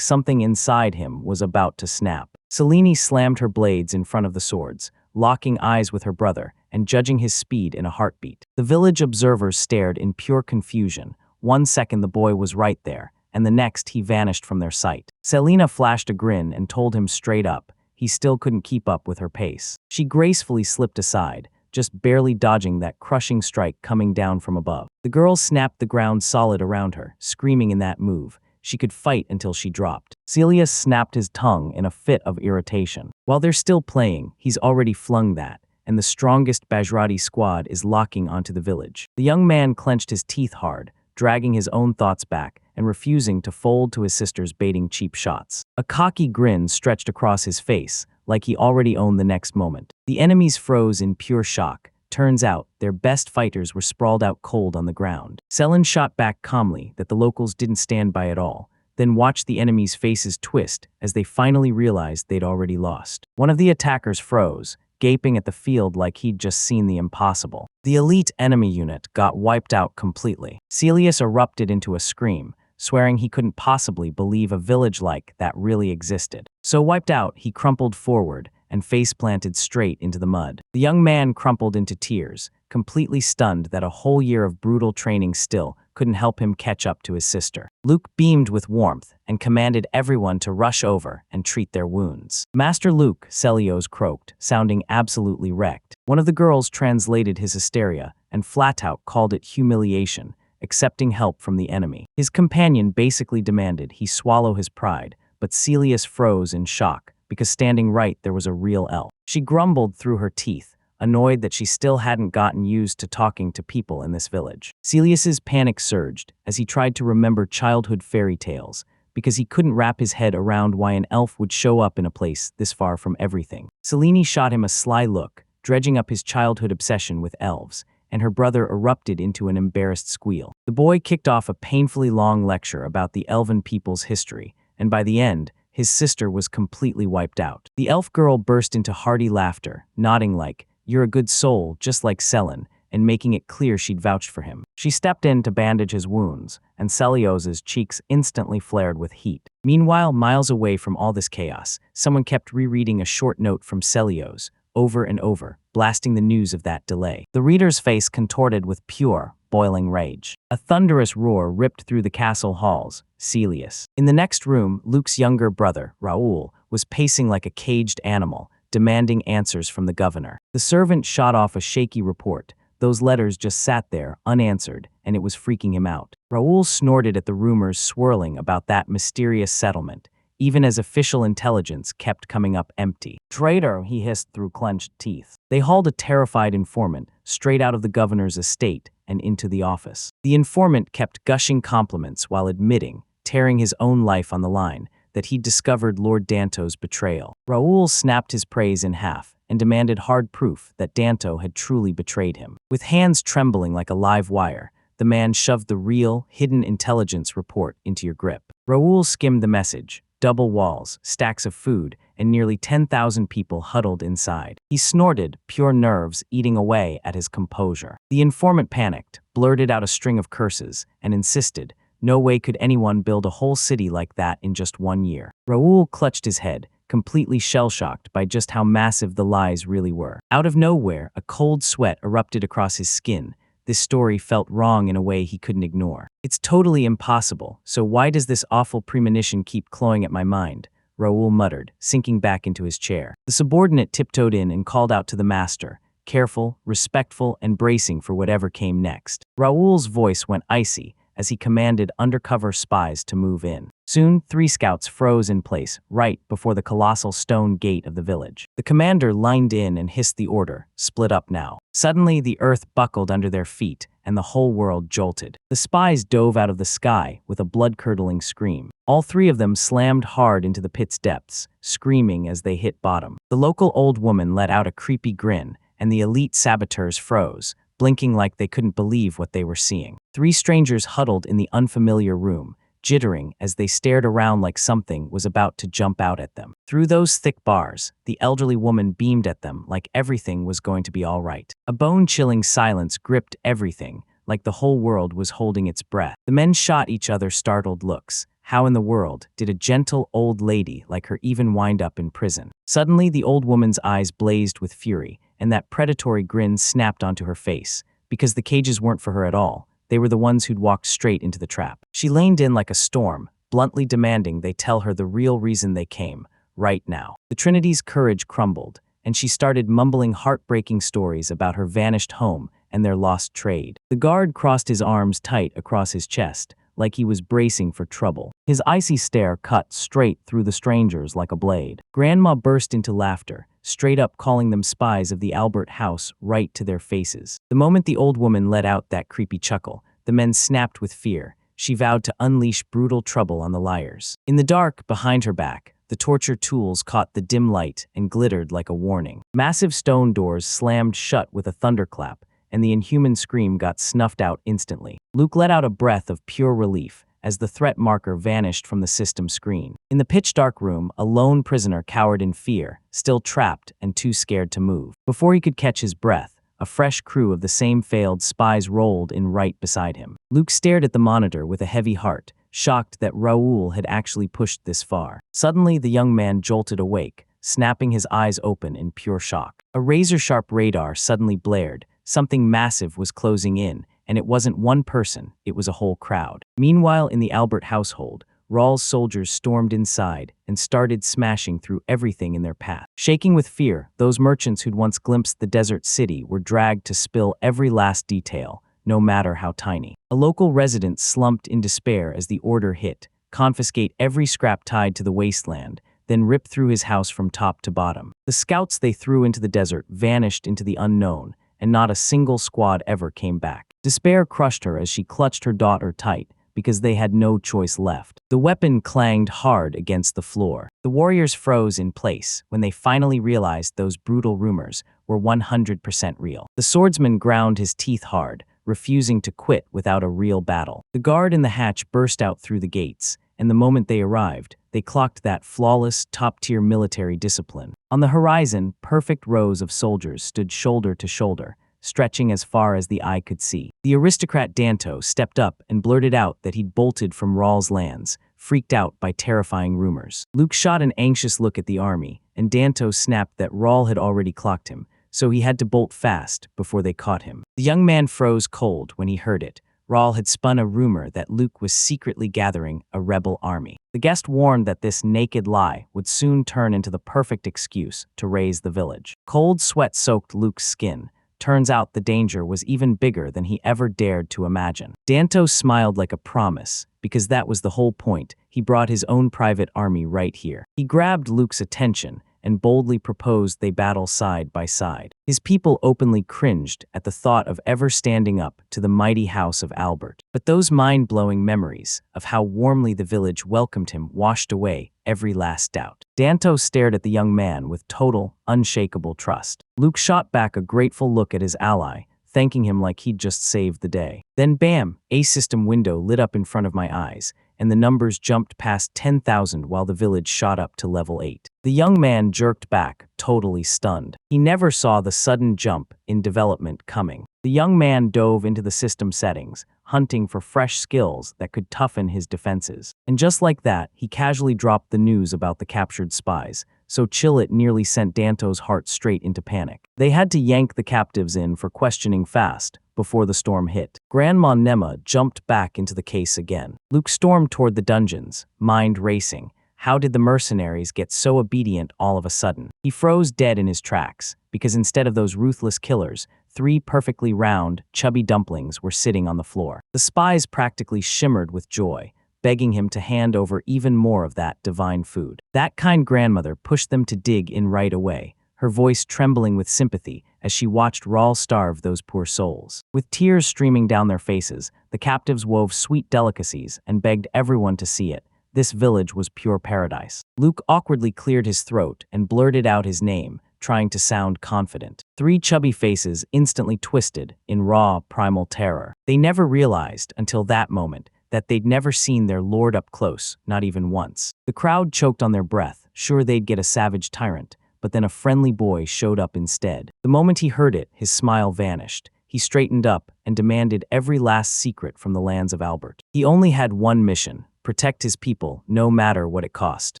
Speaker 1: something inside him was about to snap. Selene slammed her blades in front of the swords, locking eyes with her brother and judging his speed in a heartbeat. The village observers stared in pure confusion. 1 second the boy was right there, and the next he vanished from their sight. Selena flashed a grin and told him straight up he still couldn't keep up with her pace. She gracefully slipped aside, just barely dodging that crushing strike coming down from above. The girl snapped the ground solid around her, screaming in that move. She could fight until she dropped. Celius snapped his tongue in a fit of irritation. While they're still playing, he's already flung that, and the strongest Bajrati squad is locking onto the village. The young man clenched his teeth hard, dragging his own thoughts back and refusing to fold to his sister's baiting cheap shots. A cocky grin stretched across his face, like he already owned the next moment. The enemies froze in pure shock. Turns out, their best fighters were sprawled out cold on the ground. Selen shot back calmly that the locals didn't stand by at all, then watched the enemies' faces twist as they finally realized they'd already lost. One of the attackers froze, gaping at the field like he'd just seen the impossible. The elite enemy unit got wiped out completely. Celius erupted into a scream, swearing he couldn't possibly believe a village like that really existed. So wiped out, he crumpled forward and face-planted straight into the mud. The young man crumpled into tears, completely stunned that a whole year of brutal training still couldn't help him catch up to his sister. Luke beamed with warmth and commanded everyone to rush over and treat their wounds. "Master Luke," Celios croaked, sounding absolutely wrecked. One of the girls translated his hysteria and flat out called it humiliation, accepting help from the enemy. His companion basically demanded he swallow his pride, but Celius froze in shock, because standing right there was a real elf. She grumbled through her teeth, annoyed that she still hadn't gotten used to talking to people in this village. Celius's panic surged as he tried to remember childhood fairy tales, because he couldn't wrap his head around why an elf would show up in a place this far from everything. Selene shot him a sly look, dredging up his childhood obsession with elves, and her brother erupted into an embarrassed squeal. The boy kicked off a painfully long lecture about the elven people's history, and by the end, his sister was completely wiped out. The elf girl burst into hearty laughter, nodding like, "You're a good soul, just like Selen," and making it clear she'd vouched for him. She stepped in to bandage his wounds, and Celios's cheeks instantly flared with heat. Meanwhile, miles away from all this chaos, someone kept rereading a short note from Celios, over and over, blasting the news of that delay. The reader's face contorted with pure, boiling rage. A thunderous roar ripped through the castle halls. Celius. In the next room, Luke's younger brother, Raoul, was pacing like a caged animal, demanding answers from the governor. The servant shot off a shaky report. Those letters just sat there, unanswered, and it was freaking him out. Raoul snorted at the rumors swirling about that mysterious settlement, even as official intelligence kept coming up empty. "Traitor," he hissed through clenched teeth. They hauled a terrified informant straight out of the governor's estate and into the office. The informant kept gushing compliments while admitting, tearing his own life on the line, that he'd discovered Lord Danto's betrayal. Raoul snapped his praise in half and demanded hard proof that Danto had truly betrayed him. With hands trembling like a live wire, the man shoved the real, hidden intelligence report into your grip. Raoul skimmed the message. Double walls, stacks of food, and nearly 10,000 people huddled inside. He snorted, pure nerves eating away at his composure. The informant panicked, blurted out a string of curses, and insisted, no way could anyone build a whole city like that in just 1 year. Raoul clutched his head, completely shell-shocked by just how massive the lies really were. Out of nowhere, a cold sweat erupted across his skin. This story felt wrong in a way he couldn't ignore. "It's totally impossible, so why does this awful premonition keep clawing at my mind?" Raoul muttered, sinking back into his chair. The subordinate tiptoed in and called out to the master, careful, respectful, and bracing for whatever came next. Raoul's voice went icy as he commanded undercover spies to move in. Soon, 3 scouts froze in place, right before the colossal stone gate of the village. The commander lined in and hissed the order, "Split up now." Suddenly, the earth buckled under their feet, and the whole world jolted. The spies dove out of the sky with a blood-curdling scream. All 3 of them slammed hard into the pit's depths, screaming as they hit bottom. The local old woman let out a creepy grin, and the elite saboteurs froze, blinking like they couldn't believe what they were seeing. Three strangers huddled in the unfamiliar room, jittering as they stared around like something was about to jump out at them. Through those thick bars, the elderly woman beamed at them like everything was going to be all right. A bone-chilling silence gripped everything, like the whole world was holding its breath. The men shot each other startled looks. How in the world did a gentle old lady like her even wind up in prison? Suddenly, the old woman's eyes blazed with fury, and that predatory grin snapped onto her face, because the cages weren't for her at all. They were the ones who'd walked straight into the trap. She leaned in like a storm, bluntly demanding they tell her the real reason they came, right now. The Trinity's courage crumbled, and she started mumbling heartbreaking stories about her vanished home and their lost trade. The guard crossed his arms tight across his chest, like he was bracing for trouble. His icy stare cut straight through the strangers like a blade. Grandma burst into laughter, straight up calling them spies of the Albert house right to their faces. The moment the old woman let out that creepy chuckle, the men snapped with fear. She vowed to unleash brutal trouble on the liars. In the dark, behind her back, the torture tools caught the dim light and glittered like a warning. Massive stone doors slammed shut with a thunderclap, and the inhuman scream got snuffed out instantly. Luke let out a breath of pure relief as the threat marker vanished from the system screen. In the pitch-dark room, a lone prisoner cowered in fear, still trapped and too scared to move. Before he could catch his breath, a fresh crew of the same failed spies rolled in right beside him. Luke stared at the monitor with a heavy heart, shocked that Raoul had actually pushed this far. Suddenly, the young man jolted awake, snapping his eyes open in pure shock. A razor-sharp radar suddenly blared. Something massive was closing in, and it wasn't one person, it was a whole crowd. Meanwhile, in the Albert household, Raul's soldiers stormed inside and started smashing through everything in their path. Shaking with fear, those merchants who'd once glimpsed the desert city were dragged to spill every last detail, no matter how tiny. A local resident slumped in despair as the order hit: confiscate every scrap tied to the Wasteland, then rip through his house from top to bottom. The scouts they threw into the desert vanished into the unknown, and not a single squad ever came back. Despair crushed her as she clutched her daughter tight, because they had no choice left. The weapon clanged hard against the floor. The warriors froze in place when they finally realized those brutal rumors were 100% real. The swordsman ground his teeth hard, refusing to quit without a real battle. The guard in the hatch burst out through the gates, and the moment they arrived, they clocked that flawless, top-tier military discipline. On the horizon, perfect rows of soldiers stood shoulder to shoulder, stretching as far as the eye could see. The aristocrat Danto stepped up and blurted out that he'd bolted from Raul's lands, freaked out by terrifying rumors. Luke shot an anxious look at the army, and Danto snapped that Raul had already clocked him, so he had to bolt fast before they caught him. The young man froze cold when he heard it. Raul had spun a rumor that Luke was secretly gathering a rebel army. The guest warned that this naked lie would soon turn into the perfect excuse to raise the village. Cold sweat soaked Luke's skin. Turns out the danger was even bigger than he ever dared to imagine. Danto smiled like a promise, because that was the whole point. He brought his own private army right here. He grabbed Luke's attention and boldly proposed they battle side by side. His people openly cringed at the thought of ever standing up to the mighty house of Albert. But those mind-blowing memories of how warmly the village welcomed him washed away every last doubt. Danto stared at the young man with total, unshakable trust. Luke shot back a grateful look at his ally, thanking him like he'd just saved the day. Then bam, a system window lit up in front of my eyes, and the numbers jumped past 10,000 while the village shot up to level 8. The young man jerked back, totally stunned. He never saw the sudden jump in development coming. The young man dove into the system settings, hunting for fresh skills that could toughen his defenses. And just like that, he casually dropped the news about the captured spies, so chill it nearly sent Danto's heart straight into panic. They had to yank the captives in for questioning fast before the storm hit. Grandma Nema jumped back into the case again. Luke stormed toward the dungeons, mind racing. How did the mercenaries get so obedient all of a sudden? He froze dead in his tracks, because instead of those ruthless killers, 3 perfectly round, chubby dumplings were sitting on the floor. The spies practically shimmered with joy, begging him to hand over even more of that divine food. That kind grandmother pushed them to dig in right away, her voice trembling with sympathy as she watched Raul starve those poor souls. With tears streaming down their faces, the captives wove sweet delicacies and begged everyone to see it. This village was pure paradise. Luke awkwardly cleared his throat and blurted out his name, trying to sound confident. Three chubby faces instantly twisted in raw, primal terror. They never realized, until that moment, that they'd never seen their lord up close, not even once. The crowd choked on their breath, sure they'd get a savage tyrant, but then a friendly boy showed up instead. The moment he heard it, his smile vanished. He straightened up and demanded every last secret from the lands of Albert. He only had one mission: protect his people, no matter what it cost.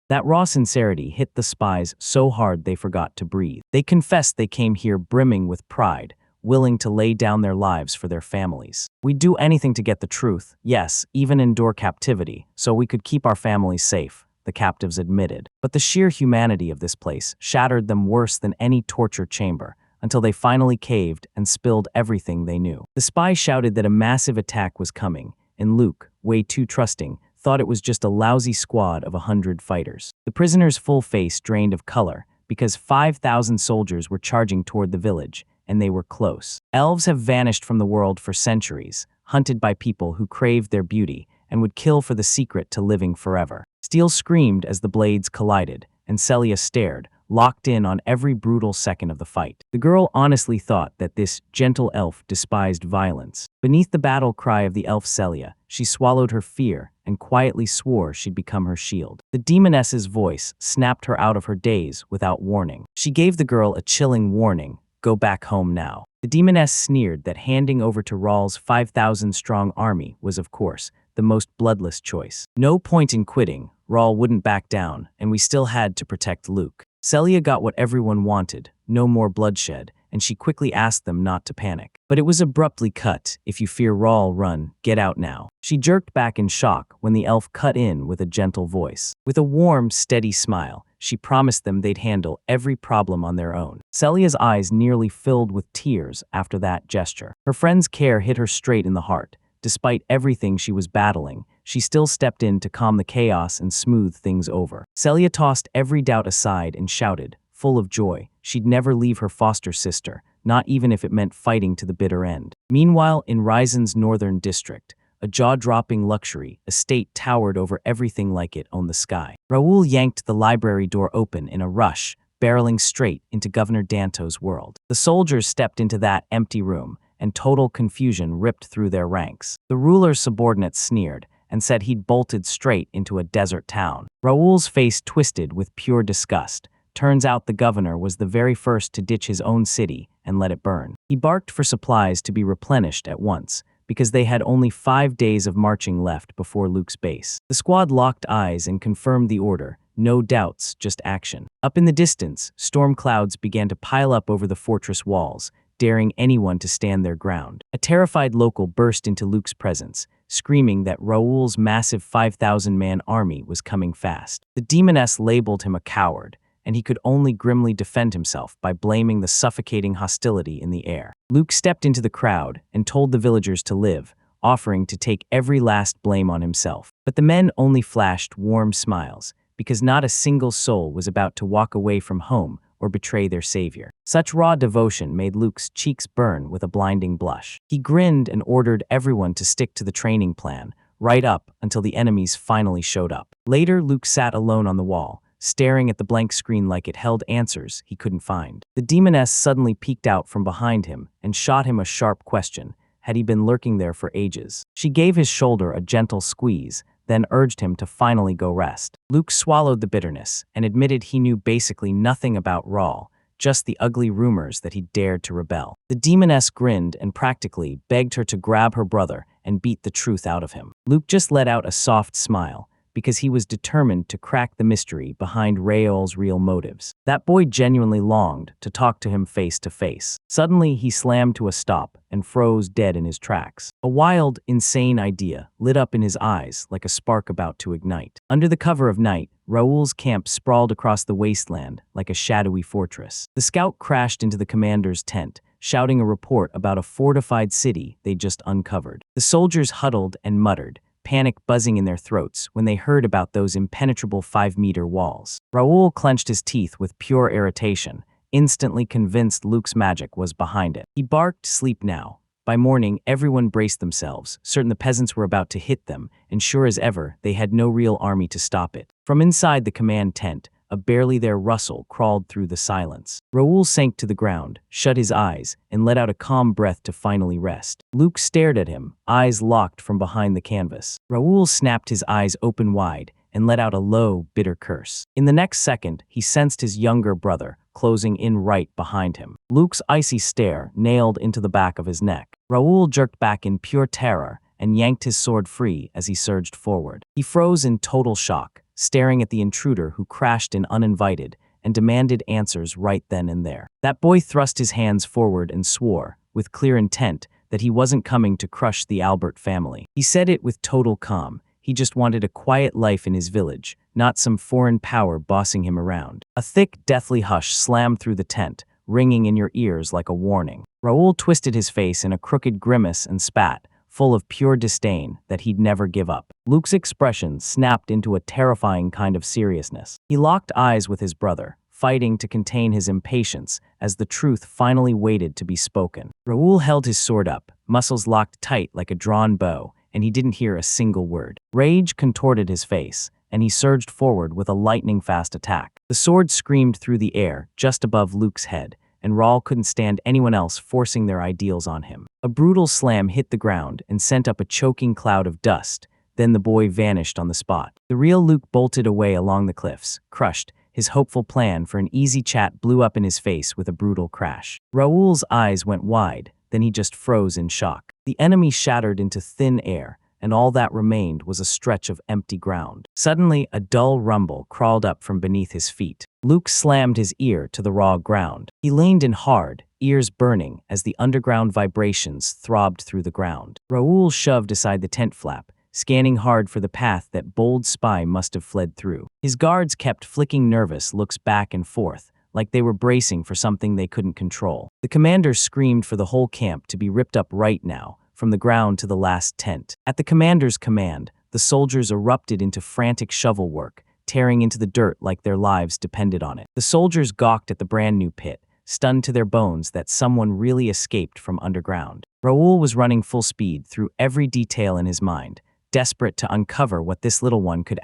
Speaker 1: That raw sincerity hit the spies so hard they forgot to breathe. They confessed they came here brimming with pride, willing to lay down their lives for their families. We'd do anything to get the truth, yes, even endure captivity, so we could keep our families safe, the captives admitted. But the sheer humanity of this place shattered them worse than any torture chamber, until they finally caved and spilled everything they knew. The spy shouted that a massive attack was coming, and Luke, way too trusting, thought it was just a lousy squad of 100 fighters. The prisoner's full face drained of color, because 5,000 soldiers were charging toward the village, and they were close. Elves have vanished from the world for centuries, hunted by people who craved their beauty and would kill for the secret to living forever. Steel screamed as the blades collided, and Celia stared, locked in on every brutal second of the fight. The girl honestly thought that this gentle elf despised violence. Beneath the battle cry of the elf Celia, she swallowed her fear and quietly swore she'd become her shield. The demoness's voice snapped her out of her daze without warning. She gave the girl a chilling warning: go back home now. The demoness sneered that handing over to Rawl's 5,000-strong army was, of course, the most bloodless choice. No point in quitting, Rawl wouldn't back down, and we still had to protect Luke. Celia got what everyone wanted: no more bloodshed, and she quickly asked them not to panic. But it was abruptly cut: if you fear Rawl, run, get out now. She jerked back in shock when the elf cut in with a gentle voice. With a warm, steady smile, she promised them they'd handle every problem on their own. Celia's eyes nearly filled with tears after that gesture. Her friend's care hit her straight in the heart. Despite everything she was battling, she still stepped in to calm the chaos and smooth things over. Celia tossed every doubt aside and shouted, full of joy, she'd never leave her foster sister, not even if it meant fighting to the bitter end. Meanwhile, in Ryzen's northern district, a jaw-dropping luxury estate towered over everything like it owned the sky. Raoul yanked the library door open in a rush, barreling straight into Governor Danto's world. The soldiers stepped into that empty room, and total confusion ripped through their ranks. The ruler's subordinates sneered and said he'd bolted straight into a desert town. Raoul's face twisted with pure disgust. Turns out the governor was the very first to ditch his own city and let it burn. He barked for supplies to be replenished at once, because they had only 5 days of marching left before Luke's base. The squad locked eyes and confirmed the order. No doubts, just action. Up in the distance, storm clouds began to pile up over the fortress walls, daring anyone to stand their ground. A terrified local burst into Luke's presence, screaming that Raoul's massive 5,000-man army was coming fast. The demoness labeled him a coward, and he could only grimly defend himself by blaming the suffocating hostility in the air. Luke stepped into the crowd and told the villagers to live, offering to take every last blame on himself. But the men only flashed warm smiles, because not a single soul was about to walk away from home or betray their savior. Such raw devotion made Luke's cheeks burn with a blinding blush. He grinned and ordered everyone to stick to the training plan, right up until the enemies finally showed up. Later, Luke sat alone on the wall, staring at the blank screen like it held answers he couldn't find. The demoness suddenly peeked out from behind him and shot him a sharp question: had he been lurking there for ages? She gave his shoulder a gentle squeeze, then urged him to finally go rest. Luke swallowed the bitterness and admitted he knew basically nothing about Rawl, just the ugly rumors that he dared to rebel. The demoness grinned and practically begged her to grab her brother and beat the truth out of him. Luke just let out a soft smile, because he was determined to crack the mystery behind Raoul's real motives. That boy genuinely longed to talk to him face to face. Suddenly, he slammed to a stop and froze dead in his tracks. A wild, insane idea lit up in his eyes like a spark about to ignite. Under the cover of night, Raoul's camp sprawled across the wasteland like a shadowy fortress. The scout crashed into the commander's tent, shouting a report about a fortified city they'd just uncovered. The soldiers huddled and muttered, panic buzzing in their throats when they heard about those impenetrable 5-meter walls. Raoul clenched his teeth with pure irritation, instantly convinced Luke's magic was behind it. He barked, "Sleep now." By morning, everyone braced themselves, certain the peasants were about to hit them, and sure as ever, they had no real army to stop it. From inside the command tent, a barely there rustle crawled through the silence. Raoul sank to the ground, shut his eyes, and let out a calm breath to finally rest. Luke stared at him, eyes locked from behind the canvas. Raoul snapped his eyes open wide and let out a low, bitter curse. In the next second, he sensed his younger brother closing in right behind him. Luke's icy stare nailed into the back of his neck. Raoul jerked back in pure terror and yanked his sword free as he surged forward. He froze in total shock, staring at the intruder who crashed in uninvited and demanded answers right then and there. That boy thrust his hands forward and swore, with clear intent, that he wasn't coming to crush the Albert family. He said it with total calm. He just wanted a quiet life in his village, not some foreign power bossing him around. A thick, deathly hush slammed through the tent, ringing in your ears like a warning. Raoul twisted his face in a crooked grimace and spat, full of pure disdain that he'd never give up. Luke's expression snapped into a terrifying kind of seriousness. He locked eyes with his brother, fighting to contain his impatience as the truth finally waited to be spoken. Raoul held his sword up, muscles locked tight like a drawn bow, and he didn't hear a single word. Rage contorted his face, and he surged forward with a lightning-fast attack. The sword screamed through the air just above Luke's head, and Raoul couldn't stand anyone else forcing their ideals on him. A brutal slam hit the ground and sent up a choking cloud of dust. Then the boy vanished on the spot. The real Luke bolted away along the cliffs, crushed. His hopeful plan for an easy chat blew up in his face with a brutal crash. Raoul's eyes went wide, then he just froze in shock. The enemy shattered into thin air, and all that remained was a stretch of empty ground. Suddenly, a dull rumble crawled up from beneath his feet. Luke slammed his ear to the raw ground. He leaned in hard, ears burning as the underground vibrations throbbed through the ground. Raoul shoved aside the tent flap, scanning hard for the path that bold spy must have fled through. His guards kept flicking nervous looks back and forth, like they were bracing for something they couldn't control. The commander screamed for the whole camp to be ripped up right now, from the ground to the last tent. At the commander's command, the soldiers erupted into frantic shovel work, tearing into the dirt like their lives depended on it. The soldiers gawked at the brand new pit, stunned to their bones that someone really escaped from underground. Raoul was running full speed through every detail in his mind, desperate to uncover what this little one could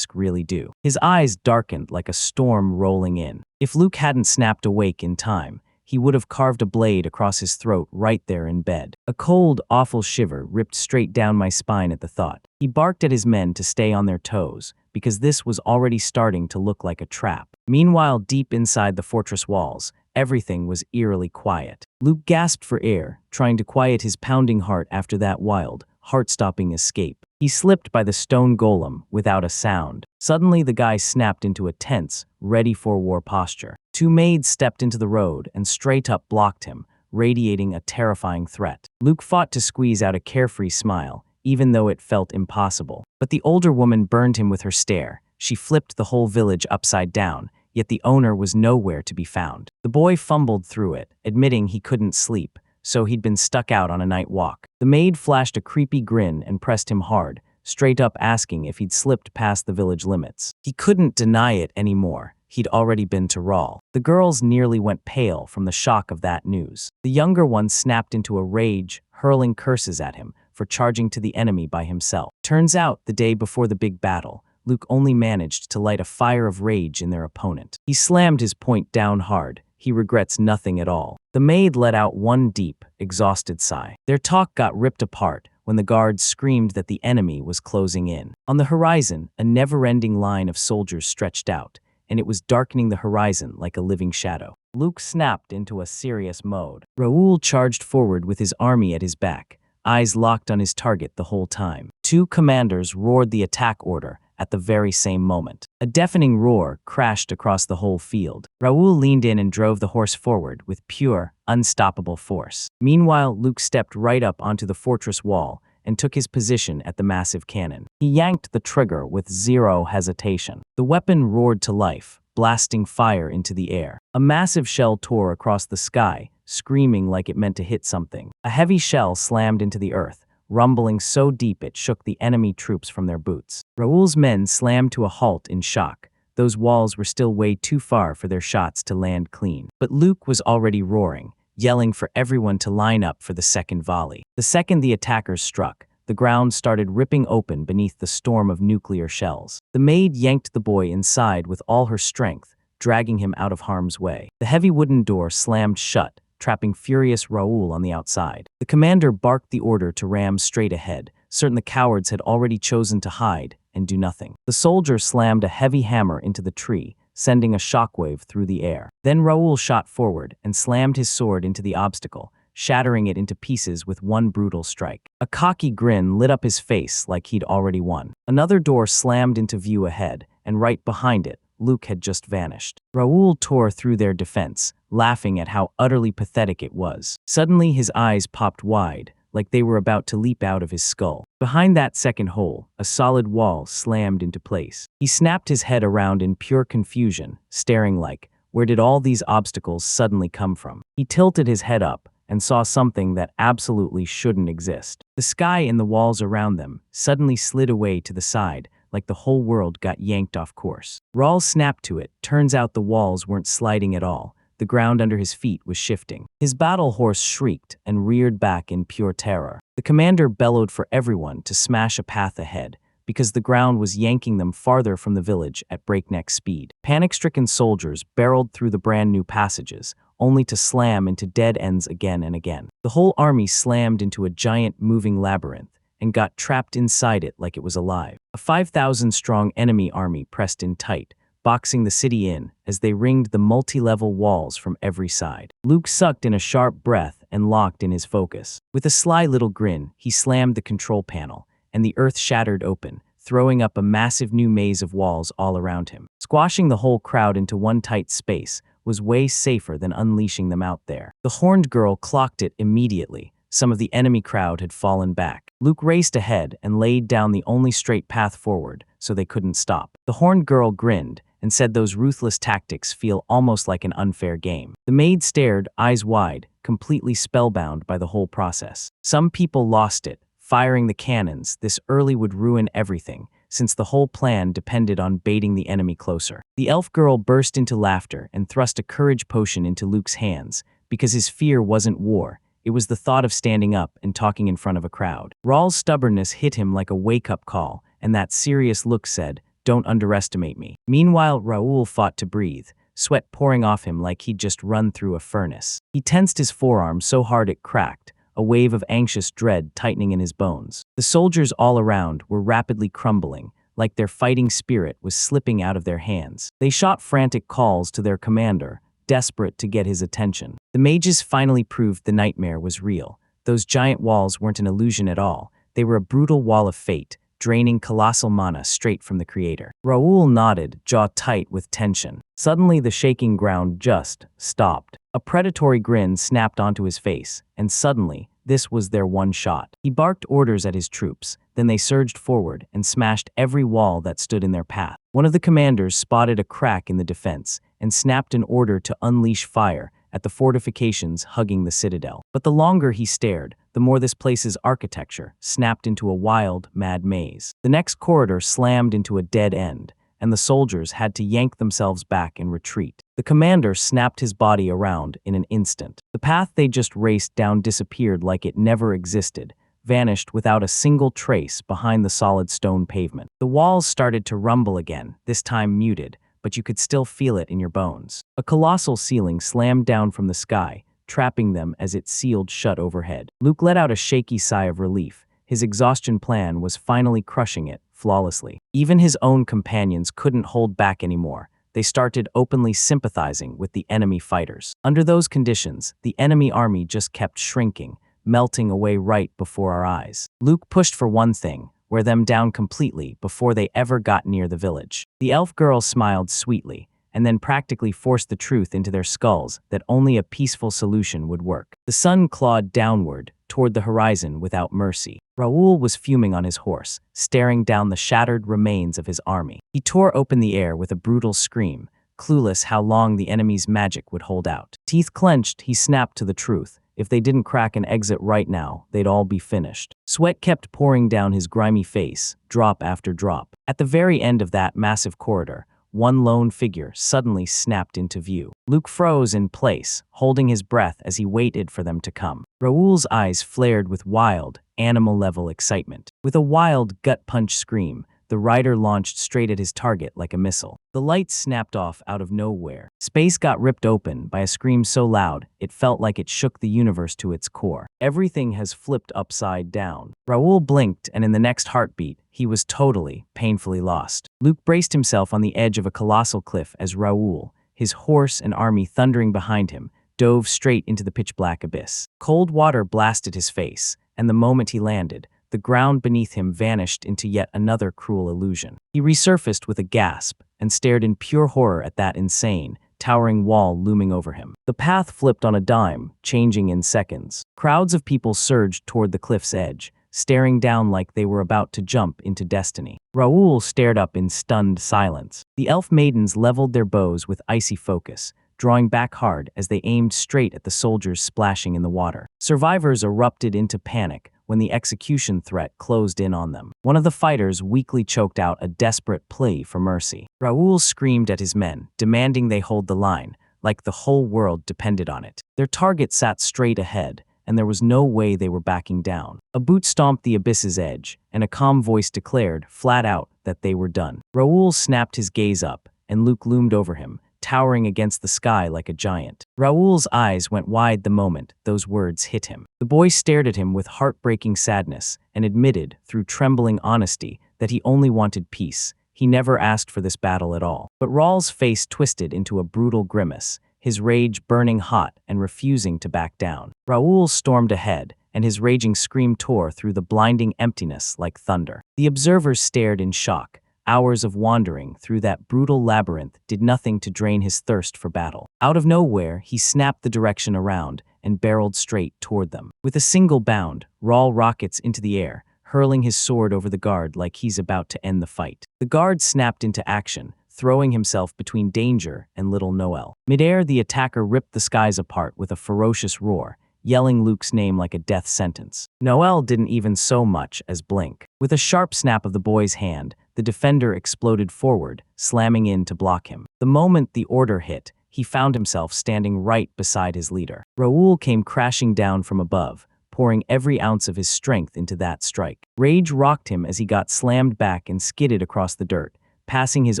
Speaker 1: really do. His eyes darkened like a storm rolling in. If Luke hadn't snapped awake in time, he would have carved a blade across his throat right there in bed. A cold, awful shiver ripped straight down my spine at the thought. He barked at his men to stay on their toes, because this was already starting to look like a trap. Meanwhile, deep inside the fortress walls, everything was eerily quiet. Luke gasped for air, trying to quiet his pounding heart after that wild, heart-stopping escape. He slipped by the stone golem without a sound. Suddenly, the guy snapped into a tense, ready-for-war posture. Two maids stepped into the road and straight up blocked him, radiating a terrifying threat. Luke fought to squeeze out a carefree smile, even though it felt impossible. But the older woman burned him with her stare. She flipped the whole village upside down, yet the owner was nowhere to be found. The boy fumbled through it, admitting he couldn't sleep, so he'd been stuck out on a night walk. The maid flashed a creepy grin and pressed him hard, straight up asking if he'd slipped past the village limits. He couldn't deny it anymore. He'd already been to Raoul. The girls nearly went pale from the shock of that news. The younger one snapped into a rage, hurling curses at him for charging to the enemy by himself. Turns out, the day before the big battle, Luke only managed to light a fire of rage in their opponent. He slammed his point down hard. He regrets nothing at all. The maid let out one deep, exhausted sigh. Their talk got ripped apart when the guards screamed that the enemy was closing in. On the horizon, a never-ending line of soldiers stretched out, and it was darkening the horizon like a living shadow. Luke snapped into a serious mode. Raoul charged forward with his army at his back, eyes locked on his target the whole time. Two commanders roared the attack order at the very same moment. A deafening roar crashed across the whole field. Raoul leaned in and drove the horse forward with pure, unstoppable force. Meanwhile, Luke stepped right up onto the fortress wall and took his position at the massive cannon. He yanked the trigger with zero hesitation. The weapon roared to life, blasting fire into the air. A massive shell tore across the sky, screaming like it meant to hit something. A heavy shell slammed into the earth, rumbling so deep it shook the enemy troops from their boots. Raoul's men slammed to a halt in shock. Those walls were still way too far for their shots to land clean. But Luke was already roaring, yelling for everyone to line up for the second volley. The second the attackers struck, the the ground started ripping open beneath the storm of nuclear shells. The maid yanked the boy inside with all her strength, dragging him out of harm's way. The heavy wooden door slammed shut, trapping furious Raoul on the outside. The commander barked the order to ram straight ahead, certain the cowards had already chosen to hide and do nothing. The soldier slammed a heavy hammer into the tree, sending a shockwave through the air. Then Raoul shot forward and slammed his sword into the obstacle, shattering it into pieces with one brutal strike. A cocky grin lit up his face like he'd already won. Another door slammed into view ahead, and right behind it, Luke had just vanished. Raoul tore through their defense, laughing at how utterly pathetic it was. Suddenly his eyes popped wide, like they were about to leap out of his skull. Behind that second hole, a solid wall slammed into place. He snapped his head around in pure confusion, staring like, where did all these obstacles suddenly come from? He tilted his head up and saw something that absolutely shouldn't exist. The sky and the walls around them suddenly slid away to the side, like the whole world got yanked off course. Raoul snapped to it. Turns out the walls weren't sliding at all. The ground under his feet was shifting. His battle horse shrieked and reared back in pure terror. The commander bellowed for everyone to smash a path ahead, because the ground was yanking them farther from the village at breakneck speed. Panic-stricken soldiers barreled through the brand-new passages, only to slam into dead ends again and again. The whole army slammed into a giant moving labyrinth and got trapped inside it like it was alive. A 5,000-strong enemy army pressed in tight, boxing the city in as they ringed the multi-level walls from every side. Luke sucked in a sharp breath and locked in his focus. With a sly little grin, he slammed the control panel, and the earth shattered open, throwing up a massive new maze of walls all around him. Squashing the whole crowd into one tight space was way safer than unleashing them out there. The horned girl clocked it immediately. Some of the enemy crowd had fallen back. Luke raced ahead and laid down the only straight path forward, so they couldn't stop. The horned girl grinned and said those ruthless tactics feel almost like an unfair game. The maid stared, eyes wide, completely spellbound by the whole process. Some people lost it, firing the cannons. This early would ruin everything, since the whole plan depended on baiting the enemy closer. The elf girl burst into laughter and thrust a courage potion into Luke's hands, because his fear wasn't war. It was the thought of standing up and talking in front of a crowd. Raul's stubbornness hit him like a wake-up call, and that serious look said, "Don't underestimate me." Meanwhile, Raoul fought to breathe, sweat pouring off him like he'd just run through a furnace. He tensed his forearm so hard it cracked, a wave of anxious dread tightening in his bones. The soldiers all around were rapidly crumbling, like their fighting spirit was slipping out of their hands. They shot frantic calls to their commander, desperate to get his attention. The mages finally proved the nightmare was real. Those giant walls weren't an illusion at all. They were a brutal wall of fate, draining colossal mana straight from the creator. Raoul nodded, jaw tight with tension. Suddenly the shaking ground just stopped. A predatory grin snapped onto his face, and suddenly, this was their one shot. He barked orders at his troops, then they surged forward and smashed every wall that stood in their path. One of the commanders spotted a crack in the defense and snapped an order to unleash fire at the fortifications hugging the citadel. But the longer he stared, the more this place's architecture snapped into a wild, mad maze. The next corridor slammed into a dead end, and the soldiers had to yank themselves back in retreat. The commander snapped his body around in an instant. The path they just raced down disappeared like it never existed, vanished without a single trace behind the solid stone pavement. The walls started to rumble again, this time muted, but you could still feel it in your bones. A colossal ceiling slammed down from the sky, trapping them as it sealed shut overhead. Luke let out a shaky sigh of relief. His exhaustion plan was finally crushing it flawlessly. Even his own companions couldn't hold back anymore. They started openly sympathizing with the enemy fighters. Under those conditions, the enemy army just kept shrinking, melting away right before our eyes. Luke pushed for one thing: wear them down completely before they ever got near the village. The elf girl smiled sweetly, and then practically forced the truth into their skulls that only a peaceful solution would work. The sun clawed downward, toward the horizon without mercy. Raoul was fuming on his horse, staring down the shattered remains of his army. He tore open the air with a brutal scream, clueless how long the enemy's magic would hold out. Teeth clenched, he snapped to the truth. If they didn't crack an exit right now, they'd all be finished. Sweat kept pouring down his grimy face, drop after drop. At the very end of that massive corridor, one lone figure suddenly snapped into view. Luke froze in place, holding his breath as he waited for them to come. Raoul's eyes flared with wild, animal-level excitement. With a wild, gut-punch scream, the rider launched straight at his target like a missile. The lights snapped off out of nowhere. Space got ripped open by a scream so loud, it felt like it shook the universe to its core. Everything has flipped upside down. Raoul blinked, and in the next heartbeat, he was totally, painfully lost. Luke braced himself on the edge of a colossal cliff as Raoul, his horse and army thundering behind him, dove straight into the pitch-black abyss. Cold water blasted his face, and the moment he landed, the ground beneath him vanished into yet another cruel illusion. He resurfaced with a gasp and stared in pure horror at that insane, towering wall looming over him. The path flipped on a dime, changing in seconds. Crowds of people surged toward the cliff's edge, staring down like they were about to jump into destiny. Raoul stared up in stunned silence. The elf maidens leveled their bows with icy focus, drawing back hard as they aimed straight at the soldiers splashing in the water. Survivors erupted into panic when the execution threat closed in on them. One of the fighters weakly choked out a desperate plea for mercy. Raoul screamed at his men, demanding they hold the line, like the whole world depended on it. Their target sat straight ahead, and there was no way they were backing down. A boot stomped the abyss's edge, and a calm voice declared, flat out, that they were done. Raoul snapped his gaze up, and Luke loomed over him, towering against the sky like a giant. Raoul's eyes went wide the moment those words hit him. The boy stared at him with heartbreaking sadness and admitted, through trembling honesty, that he only wanted peace. He never asked for this battle at all. But Raoul's face twisted into a brutal grimace, his rage burning hot and refusing to back down. Raoul stormed ahead, and his raging scream tore through the blinding emptiness like thunder. The observers stared in shock. Hours of wandering through that brutal labyrinth did nothing to drain his thirst for battle. Out of nowhere, he snapped the direction around and barreled straight toward them. With a single bound, Raoul rockets into the air, hurling his sword over the guard like he's about to end the fight. The guard snapped into action, throwing himself between danger and little Noel. Midair, the attacker ripped the skies apart with a ferocious roar, yelling Luke's name like a death sentence. Noel didn't even so much as blink. With a sharp snap of the boy's hand, the defender exploded forward, slamming in to block him. The moment the order hit, he found himself standing right beside his leader. Raoul came crashing down from above, pouring every ounce of his strength into that strike. Rage rocked him as he got slammed back and skidded across the dirt, passing his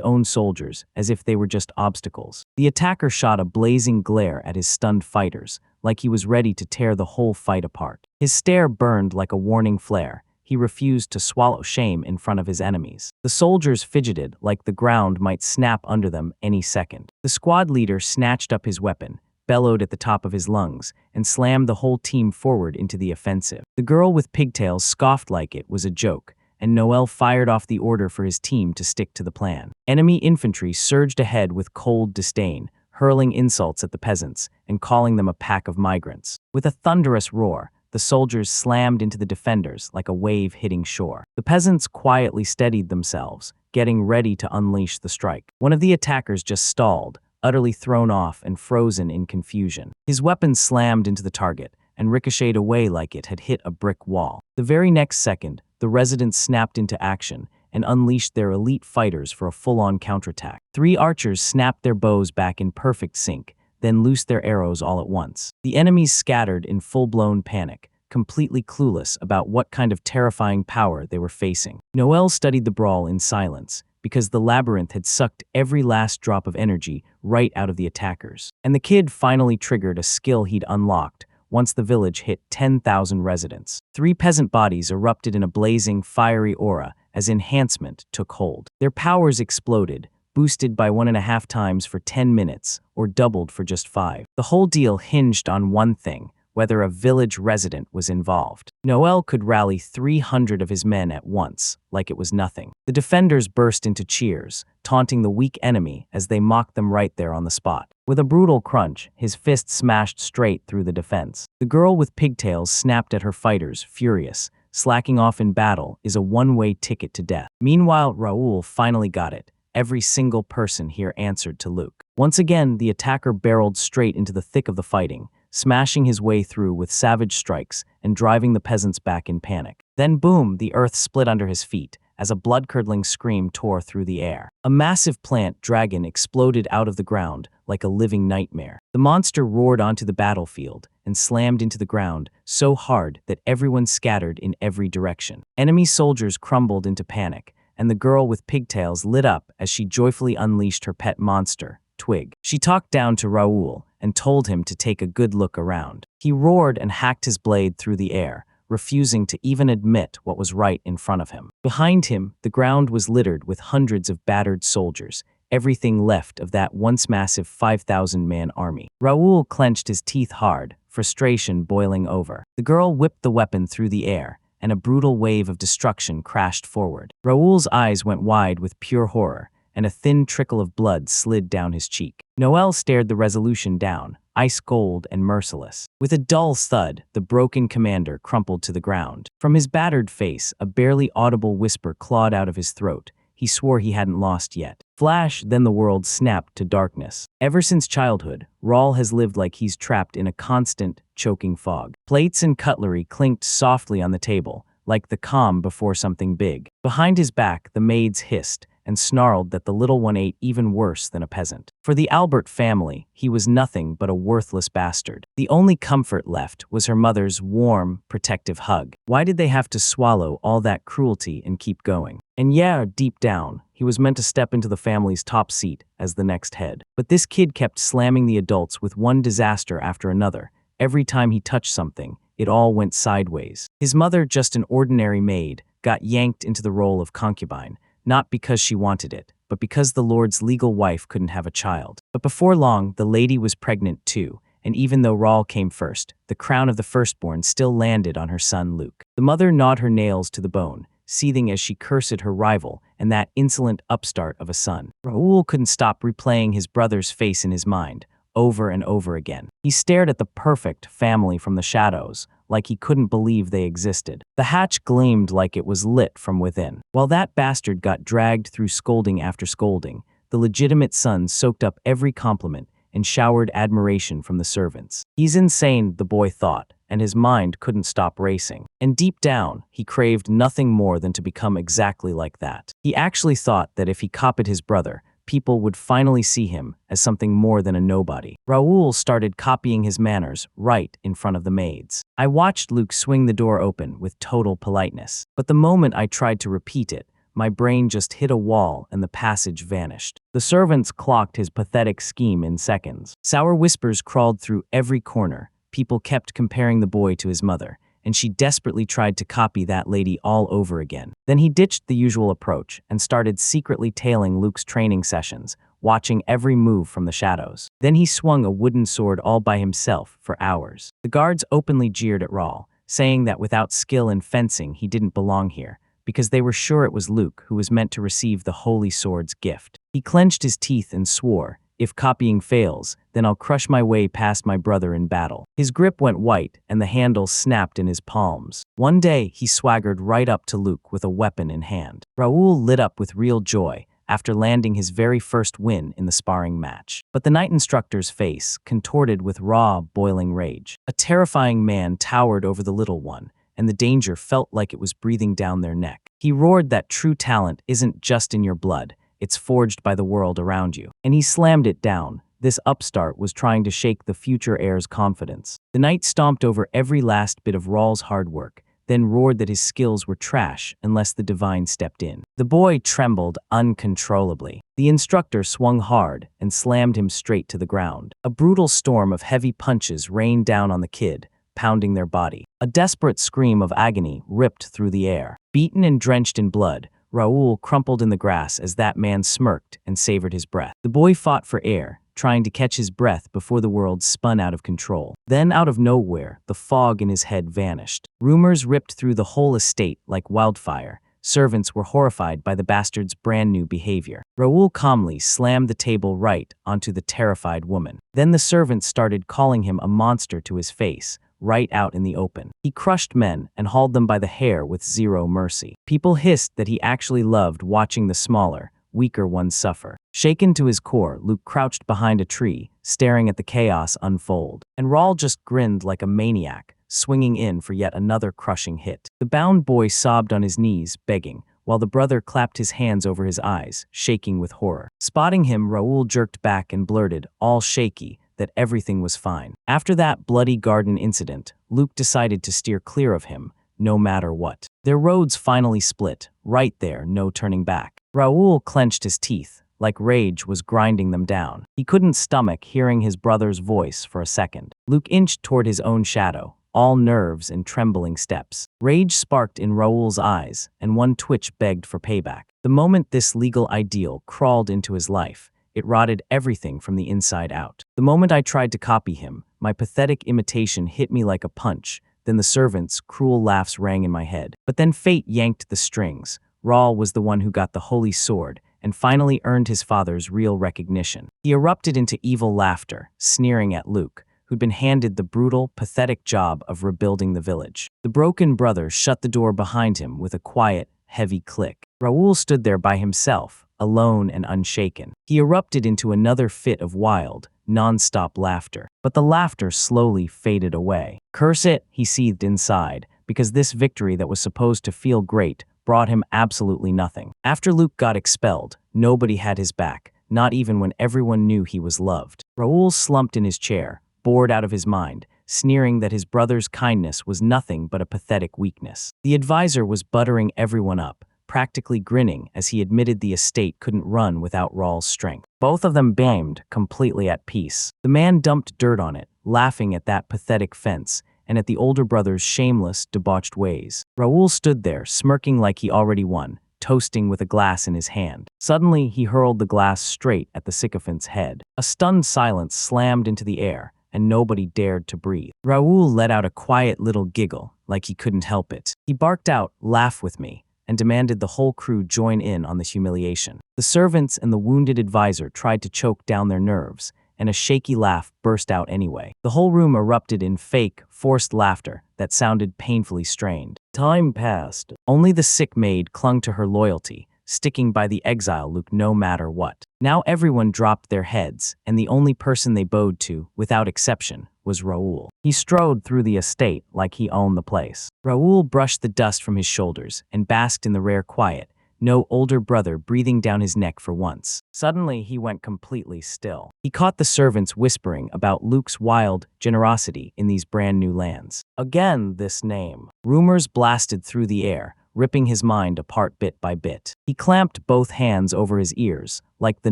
Speaker 1: own soldiers as if they were just obstacles. The attacker shot a blazing glare at his stunned fighters, like he was ready to tear the whole fight apart. His stare burned like a warning flare. He refused to swallow shame in front of his enemies. The soldiers fidgeted like the ground might snap under them any second. The squad leader snatched up his weapon, bellowed at the top of his lungs, and slammed the whole team forward into the offensive. The girl with pigtails scoffed like it was a joke, and Noel fired off the order for his team to stick to the plan. Enemy infantry surged ahead with cold disdain, hurling insults at the peasants and calling them a pack of migrants. With a thunderous roar, the soldiers slammed into the defenders like a wave hitting shore. The peasants quietly steadied themselves, getting ready to unleash the strike. One of the attackers just stalled, utterly thrown off and frozen in confusion. His weapon slammed into the target and ricocheted away like it had hit a brick wall. The very next second, the residents snapped into action and unleashed their elite fighters for a full-on counterattack. 3 archers snapped their bows back in perfect sync, then loosed their arrows all at once. The enemies scattered in full-blown panic, completely clueless about what kind of terrifying power they were facing. Noel studied the brawl in silence, because the labyrinth had sucked every last drop of energy right out of the attackers. And the kid finally triggered a skill he'd unlocked once the village hit 10,000 residents. 3 peasant bodies erupted in a blazing, fiery aura as enhancement took hold. Their powers exploded, boosted by 1.5 times for 10 minutes, or doubled for just 5. The whole deal hinged on one thing: whether a village resident was involved. Noel could rally 300 of his men at once, like it was nothing. The defenders burst into cheers, taunting the weak enemy as they mocked them right there on the spot. With a brutal crunch, his fist smashed straight through the defense. The girl with pigtails snapped at her fighters, furious. Slacking off in battle is a one-way ticket to death. Meanwhile, Raoul finally got it. Every single person here answered to Luke. Once again, the attacker barreled straight into the thick of the fighting, smashing his way through with savage strikes and driving the peasants back in panic. Then boom, the earth split under his feet as a blood-curdling scream tore through the air. A massive plant dragon exploded out of the ground like a living nightmare. The monster roared onto the battlefield, and slammed into the ground so hard that everyone scattered in every direction. Enemy soldiers crumbled into panic, and the girl with pigtails lit up as she joyfully unleashed her pet monster, Twig. She talked down to Raoul and told him to take a good look around. He roared and hacked his blade through the air, refusing to even admit what was right in front of him. Behind him, the ground was littered with hundreds of battered soldiers, everything left of that once massive 5,000-man army. Raoul clenched his teeth hard, frustration boiling over. The girl whipped the weapon through the air, and a brutal wave of destruction crashed forward. Raoul's eyes went wide with pure horror, and a thin trickle of blood slid down his cheek. Noel stared the resolution down, ice cold and merciless. With a dull thud, the broken commander crumpled to the ground. From his battered face, a barely audible whisper clawed out of his throat. He swore he hadn't lost yet. Flash, then the world snapped to darkness. Ever since childhood, Raoul has lived like he's trapped in a constant, choking fog. Plates and cutlery clinked softly on the table, like the calm before something big. Behind his back, the maids hissed and snarled that the little one ate even worse than a peasant. For the Albert family, he was nothing but a worthless bastard. The only comfort left was her mother's warm, protective hug. Why did they have to swallow all that cruelty and keep going? And yeah, deep down, he was meant to step into the family's top seat as the next head. But this kid kept slamming the adults with one disaster after another. Every time he touched something, it all went sideways. His mother, just an ordinary maid, got yanked into the role of concubine, not because she wanted it, but because the Lord's legal wife couldn't have a child. But before long, the lady was pregnant too, and even though Raoul came first, the crown of the firstborn still landed on her son Luke. The mother gnawed her nails to the bone, seething as she cursed her rival and that insolent upstart of a son. Raoul couldn't stop replaying his brother's face in his mind, over and over again. He stared at the perfect family from the shadows, like he couldn't believe they existed. The hatch gleamed like it was lit from within. While that bastard got dragged through scolding after scolding, the legitimate son soaked up every compliment and showered admiration from the servants. He's insane, the boy thought, and his mind couldn't stop racing. And deep down, he craved nothing more than to become exactly like that. He actually thought that if he copied his brother, people would finally see him as something more than a nobody. Raoul started copying his manners right in front of the maids. I watched Luke swing the door open with total politeness, but the moment I tried to repeat it, my brain just hit a wall and the passage vanished. The servants clocked his pathetic scheme in seconds. Sour whispers crawled through every corner. People kept comparing the boy to his mother, and she desperately tried to copy that lady all over again. Then he ditched the usual approach and started secretly tailing Luke's training sessions, watching every move from the shadows. Then he swung a wooden sword all by himself for hours. The guards openly jeered at Raoul, saying that without skill in fencing he didn't belong here, because they were sure it was Luke who was meant to receive the holy sword's gift. He clenched his teeth and swore, "If copying fails, then I'll crush my way past my brother in battle." His grip went white and the handle snapped in his palms. One day, he swaggered right up to Luke with a weapon in hand. Raoul lit up with real joy after landing his very first win in the sparring match. But the night instructor's face contorted with raw, boiling rage. A terrifying man towered over the little one, and the danger felt like it was breathing down their neck. He roared that true talent isn't just in your blood, it's forged by the world around you. And he slammed it down. This upstart was trying to shake the future heir's confidence. The knight stomped over every last bit of Raoul's hard work, then roared that his skills were trash unless the divine stepped in. The boy trembled uncontrollably. The instructor swung hard and slammed him straight to the ground. A brutal storm of heavy punches rained down on the kid, pounding their body. A desperate scream of agony ripped through the air. Beaten and drenched in blood, Raoul crumpled in the grass as that man smirked and savored his breath. The boy fought for air, trying to catch his breath before the world spun out of control. Then, out of nowhere, the fog in his head vanished. Rumors ripped through the whole estate like wildfire. Servants were horrified by the bastard's brand new behavior. Raoul calmly slammed the table right onto the terrified woman. Then the servants started calling him a monster to his face, right out in the open. He crushed men and hauled them by the hair with zero mercy. People hissed that he actually loved watching the smaller, weaker ones suffer. Shaken to his core, Luke crouched behind a tree, staring at the chaos unfold. And Raoul just grinned like a maniac, swinging in for yet another crushing hit. The bound boy sobbed on his knees, begging, while the brother clapped his hands over his eyes, shaking with horror. Spotting him, Raoul jerked back and blurted, all shaky, that everything was fine. After that bloody garden incident, Luke decided to steer clear of him, no matter what. Their roads finally split, right there, no turning back. Raoul clenched his teeth, like rage was grinding them down. He couldn't stomach hearing his brother's voice for a second. Luke inched toward his own shadow, all nerves and trembling steps. Rage sparked in Raoul's eyes, and one twitch begged for payback. The moment this legal ideal crawled into his life, it rotted everything from the inside out. The moment I tried to copy him, my pathetic imitation hit me like a punch. Then the servants' cruel laughs rang in my head. But then fate yanked the strings. Raoul was the one who got the holy sword, and finally earned his father's real recognition. He erupted into evil laughter, sneering at Luke, who'd been handed the brutal, pathetic job of rebuilding the village. The broken brother shut the door behind him with a quiet, heavy click. Raoul stood there by himself, alone and unshaken. He erupted into another fit of wild, non-stop laughter. But the laughter slowly faded away. Curse it, he seethed inside, because this victory that was supposed to feel great brought him absolutely nothing. After Luke got expelled, nobody had his back, not even when everyone knew he was loved. Raoul slumped in his chair, bored out of his mind, sneering that his brother's kindness was nothing but a pathetic weakness. The advisor was buttering everyone up, practically grinning as he admitted the estate couldn't run without Raoul's strength. Both of them beamed, completely at peace. The man dumped dirt on it, laughing at that pathetic fence, and at the older brother's shameless, debauched ways. Raoul stood there, smirking like he already won, toasting with a glass in his hand. Suddenly, he hurled the glass straight at the sycophant's head. A stunned silence slammed into the air, and nobody dared to breathe. Raoul let out a quiet little giggle, like he couldn't help it. He barked out, "Laugh with me," and demanded the whole crew join in on the humiliation. The servants and the wounded advisor tried to choke down their nerves, and a shaky laugh burst out anyway. The whole room erupted in fake, forced laughter that sounded painfully strained. Time passed. Only the sick maid clung to her loyalty, sticking by the exile Luke no matter what. Now everyone dropped their heads, and the only person they bowed to, without exception, was Raoul. He strode through the estate like he owned the place. Raoul brushed the dust from his shoulders and basked in the rare quiet, no older brother breathing down his neck for once. Suddenly, he went completely still. He caught the servants whispering about Luke's wild generosity in these brand new lands. Again, this name. Rumors blasted through the air, ripping his mind apart bit by bit. He clamped both hands over his ears, like the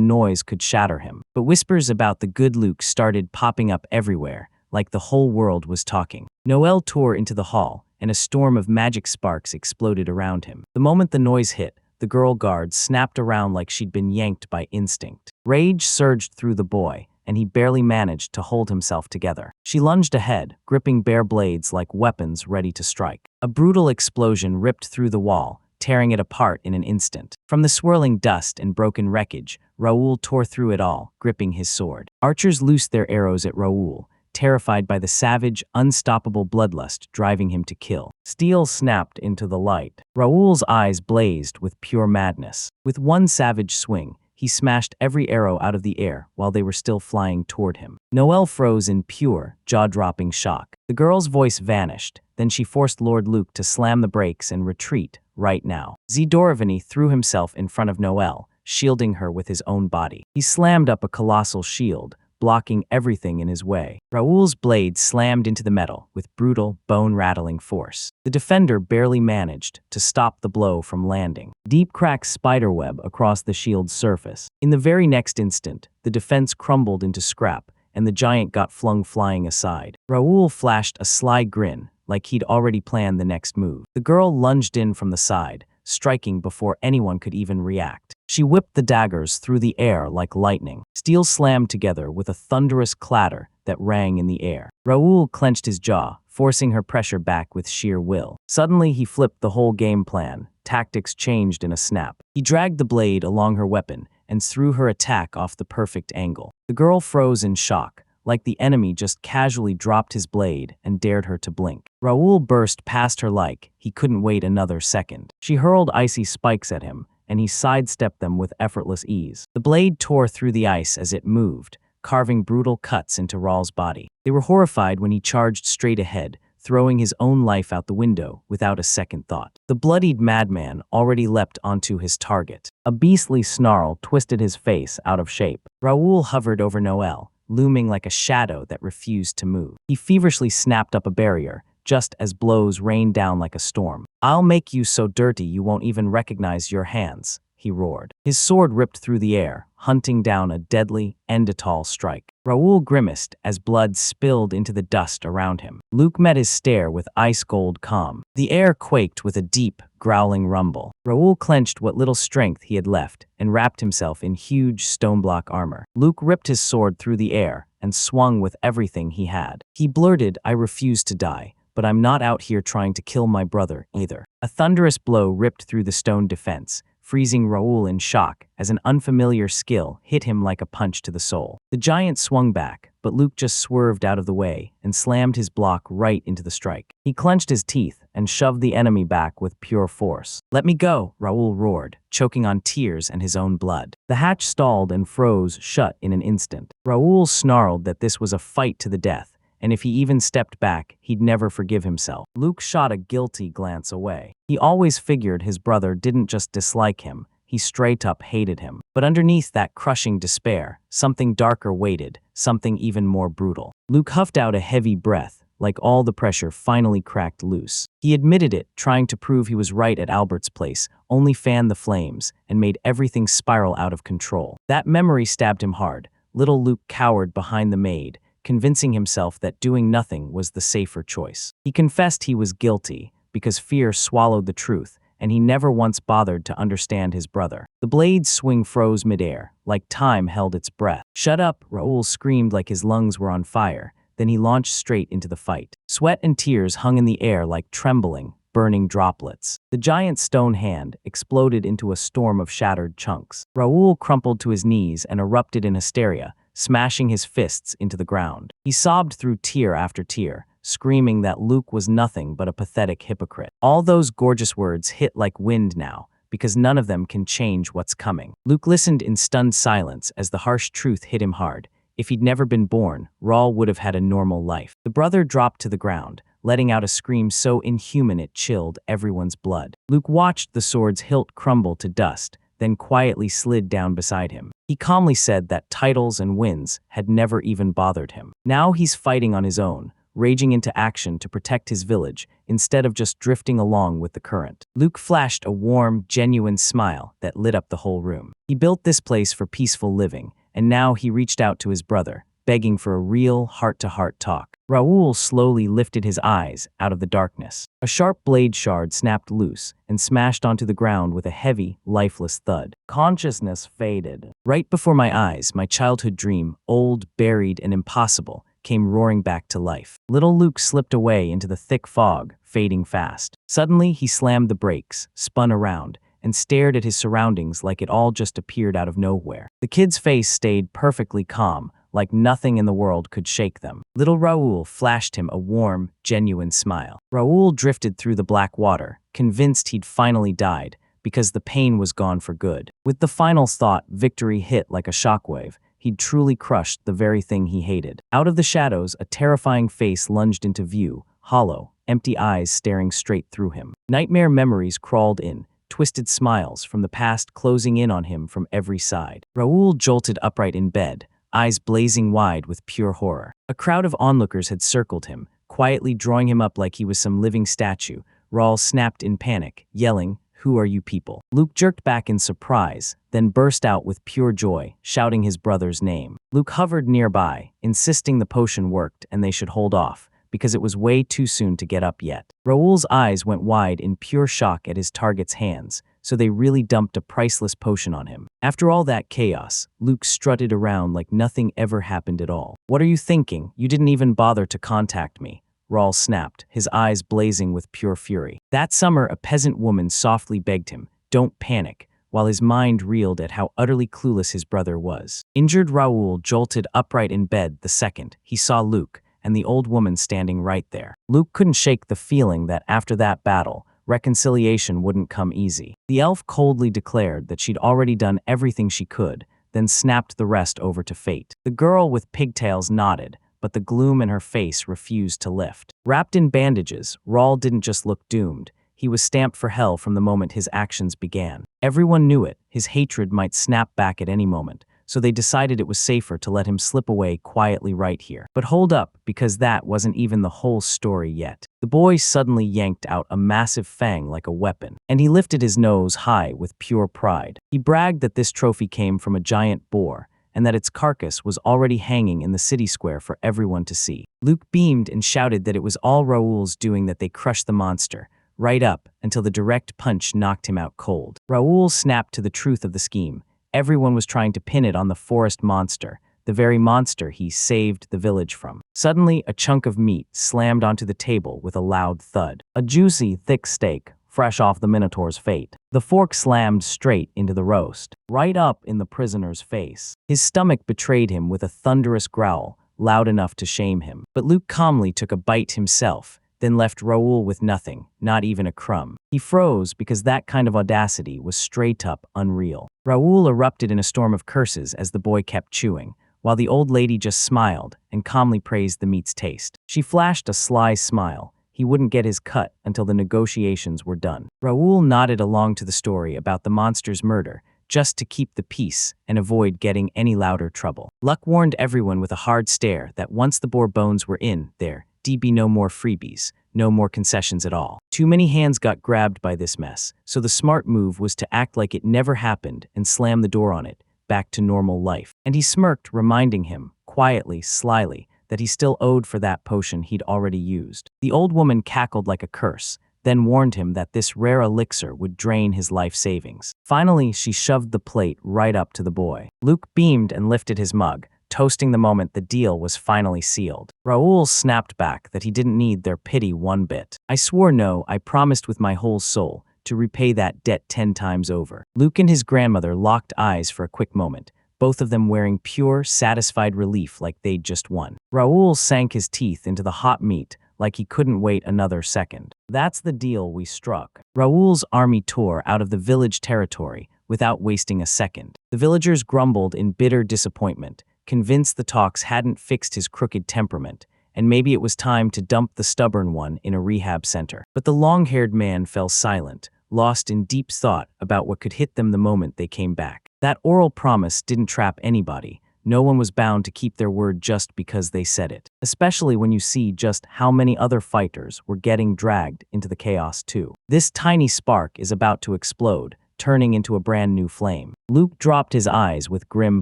Speaker 1: noise could shatter him. But whispers about the good Luke started popping up everywhere, like the whole world was talking. Noel tore into the hall, and a storm of magic sparks exploded around him. The moment the noise hit, the girl guard snapped around like she'd been yanked by instinct. Rage surged through the boy, and he barely managed to hold himself together. She lunged ahead, gripping bare blades like weapons ready to strike. A brutal explosion ripped through the wall, tearing it apart in an instant. From the swirling dust and broken wreckage, Raoul tore through it all, gripping his sword. Archers loosed their arrows at Raoul, terrified by the savage, unstoppable bloodlust driving him to kill. Steel snapped into the light. Raoul's eyes blazed with pure madness. With one savage swing, he smashed every arrow out of the air while they were still flying toward him. Noelle froze in pure, jaw-dropping shock. The girl's voice vanished, then she forced Lord Luke to slam the brakes and retreat, right now. Zidorovany threw himself in front of Noelle, shielding her with his own body. He slammed up a colossal shield, blocking everything in his way. Raoul's blade slammed into the metal with brutal, bone-rattling force. The defender barely managed to stop the blow from landing. Deep cracks spiderweb across the shield's surface. In the very next instant, the defense crumbled into scrap, and the giant got flung flying aside. Raoul flashed a sly grin, like he'd already planned the next move. The girl lunged in from the side, striking before anyone could even react. She whipped the daggers through the air like lightning. Steel slammed together with a thunderous clatter that rang in the air. Raoul clenched his jaw, forcing her pressure back with sheer will. Suddenly, he flipped the whole game plan. Tactics changed in a snap. He dragged the blade along her weapon and threw her attack off the perfect angle. The girl froze in shock, like the enemy just casually dropped his blade and dared her to blink. Raoul burst past her like he couldn't wait another second. She hurled icy spikes at him, and he sidestepped them with effortless ease. The blade tore through the ice as it moved, carving brutal cuts into Raoul's body. They were horrified when he charged straight ahead, throwing his own life out the window without a second thought. The bloodied madman already leapt onto his target. A beastly snarl twisted his face out of shape. Raoul hovered over Noelle, looming like a shadow that refused to move. He feverishly snapped up a barrier, just as blows rained down like a storm. "I'll make you so dirty you won't even recognize your hands," he roared. His sword ripped through the air, hunting down a deadly, end-a-tall strike. Raoul grimaced as blood spilled into the dust around him. Luke met his stare with ice-cold calm. The air quaked with a deep, growling rumble. Raoul clenched what little strength he had left and wrapped himself in huge stone-block armor. Luke ripped his sword through the air and swung with everything he had. He blurted, "I refuse to die, but I'm not out here trying to kill my brother either." A thunderous blow ripped through the stone defense, freezing Raoul in shock as an unfamiliar skill hit him like a punch to the soul. The giant swung back, but Luke just swerved out of the way and slammed his block right into the strike. He clenched his teeth and shoved the enemy back with pure force. "Let me go," Raoul roared, choking on tears and his own blood. The hatch stalled and froze shut in an instant. Raoul snarled that this was a fight to the death, and if he even stepped back, he'd never forgive himself. Luke shot a guilty glance away. He always figured his brother didn't just dislike him, he straight up hated him. But underneath that crushing despair, something darker waited, something even more brutal. Luke huffed out a heavy breath, like all the pressure finally cracked loose. He admitted it, trying to prove he was right at Albert's place, only fanned the flames and made everything spiral out of control. That memory stabbed him hard. Little Luke cowered behind the maid, convincing himself that doing nothing was the safer choice. He confessed he was guilty because fear swallowed the truth, and he never once bothered to understand his brother. The blade's swing froze midair, like time held its breath. "Shut up," Raoul screamed like his lungs were on fire. Then he launched straight into the fight. Sweat and tears hung in the air like trembling, burning droplets. The giant stone hand exploded into a storm of shattered chunks. Raoul crumpled to his knees and erupted in hysteria, smashing his fists into the ground. He sobbed through tear after tear, screaming that Luke was nothing but a pathetic hypocrite. All those gorgeous words hit like wind now, because none of them can change what's coming. Luke listened in stunned silence as the harsh truth hit him hard. If he'd never been born, Raoul would have had a normal life. The brother dropped to the ground, letting out a scream so inhuman it chilled everyone's blood. Luke watched the sword's hilt crumble to dust, then quietly slid down beside him. He calmly said that titles and wins had never even bothered him. Now he's fighting on his own, raging into action to protect his village, instead of just drifting along with the current. Luke flashed a warm, genuine smile that lit up the whole room. He built this place for peaceful living, and now he reached out to his brother, begging for a real, heart-to-heart talk. Raoul slowly lifted his eyes out of the darkness. A sharp blade shard snapped loose and smashed onto the ground with a heavy, lifeless thud. Consciousness faded. Right before my eyes, my childhood dream, old, buried, and impossible, came roaring back to life. Little Luke slipped away into the thick fog, fading fast. Suddenly, he slammed the brakes, spun around, and stared at his surroundings like it all just appeared out of nowhere. The kid's face stayed perfectly calm, like nothing in the world could shake them. Little Raoul flashed him a warm, genuine smile. Raoul drifted through the black water, convinced he'd finally died, because the pain was gone for good. With the final thought, victory hit like a shockwave. He'd truly crushed the very thing he hated. Out of the shadows, a terrifying face lunged into view, hollow, empty eyes staring straight through him. Nightmare memories crawled in, twisted smiles from the past closing in on him from every side. Raoul jolted upright in bed, eyes blazing wide with pure horror. A crowd of onlookers had circled him, quietly drawing him up like he was some living statue. Raoul snapped in panic, yelling, "Who are you people?" Luke jerked back in surprise, then burst out with pure joy, shouting his brother's name. Luke hovered nearby, insisting the potion worked and they should hold off, because it was way too soon to get up yet. Raoul's eyes went wide in pure shock at his target's hands, so they really dumped a priceless potion on him. After all that chaos, Luke strutted around like nothing ever happened at all. "What are you thinking? You didn't even bother to contact me," Raoul snapped, his eyes blazing with pure fury. That summer, a peasant woman softly begged him, "Don't panic," while his mind reeled at how utterly clueless his brother was. Injured Raoul jolted upright in bed the second he saw Luke and the old woman standing right there. Luke couldn't shake the feeling that after that battle, reconciliation wouldn't come easy. The elf coldly declared that she'd already done everything she could, then snapped the rest over to fate. The girl with pigtails nodded, but the gloom in her face refused to lift. Wrapped in bandages, Raoul didn't just look doomed. He was stamped for hell from the moment his actions began. Everyone knew it. His hatred might snap back at any moment, so they decided it was safer to let him slip away quietly right here. But hold up, because that wasn't even the whole story yet. The boy suddenly yanked out a massive fang like a weapon, and he lifted his nose high with pure pride. He bragged that this trophy came from a giant boar, and that its carcass was already hanging in the city square for everyone to see. Luke beamed and shouted that it was all Raoul's doing that they crushed the monster, right up until the direct punch knocked him out cold. Raoul snapped to the truth of the scheme. Everyone was trying to pin it on the forest monster, the very monster he saved the village from. Suddenly, a chunk of meat slammed onto the table with a loud thud. A juicy, thick steak, fresh off the Minotaur's fate. The fork slammed straight into the roast, right up in the prisoner's face. His stomach betrayed him with a thunderous growl, loud enough to shame him. But Luke calmly took a bite himself, then left Raoul with nothing, not even a crumb. He froze because that kind of audacity was straight up unreal. Raoul erupted in a storm of curses as the boy kept chewing, while the old lady just smiled and calmly praised the meat's taste. She flashed a sly smile. He wouldn't get his cut until the negotiations were done. Raoul nodded along to the story about the monster's murder, just to keep the peace and avoid getting any louder trouble. Luck warned everyone with a hard stare that once the boar bones were in there'd be no more freebies, no more concessions at all. Too many hands got grabbed by this mess, so the smart move was to act like it never happened and slam the door on it, back to normal life. And he smirked, reminding him, quietly, slyly, that he still owed for that potion he'd already used. The old woman cackled like a curse, then warned him that this rare elixir would drain his life savings. Finally, she shoved the plate right up to the boy. Luke beamed and lifted his mug, toasting the moment the deal was finally sealed. Raoul snapped back that he didn't need their pity one bit. I swore no, I promised with my whole soul to repay that debt 10 times over. Luke and his grandmother locked eyes for a quick moment, both of them wearing pure, satisfied relief like they'd just won. Raoul sank his teeth into the hot meat like he couldn't wait another second. That's the deal we struck. Raoul's army tore out of the village territory without wasting a second. The villagers grumbled in bitter disappointment, convinced the talks hadn't fixed his crooked temperament, and maybe it was time to dump the stubborn one in a rehab center. But the long-haired man fell silent, lost in deep thought about what could hit them the moment they came back. That oral promise didn't trap anybody. No one was bound to keep their word just because they said it, especially when you see just how many other fighters were getting dragged into the chaos too. This tiny spark is about to explode, turning into a brand new flame. Luke dropped his eyes with grim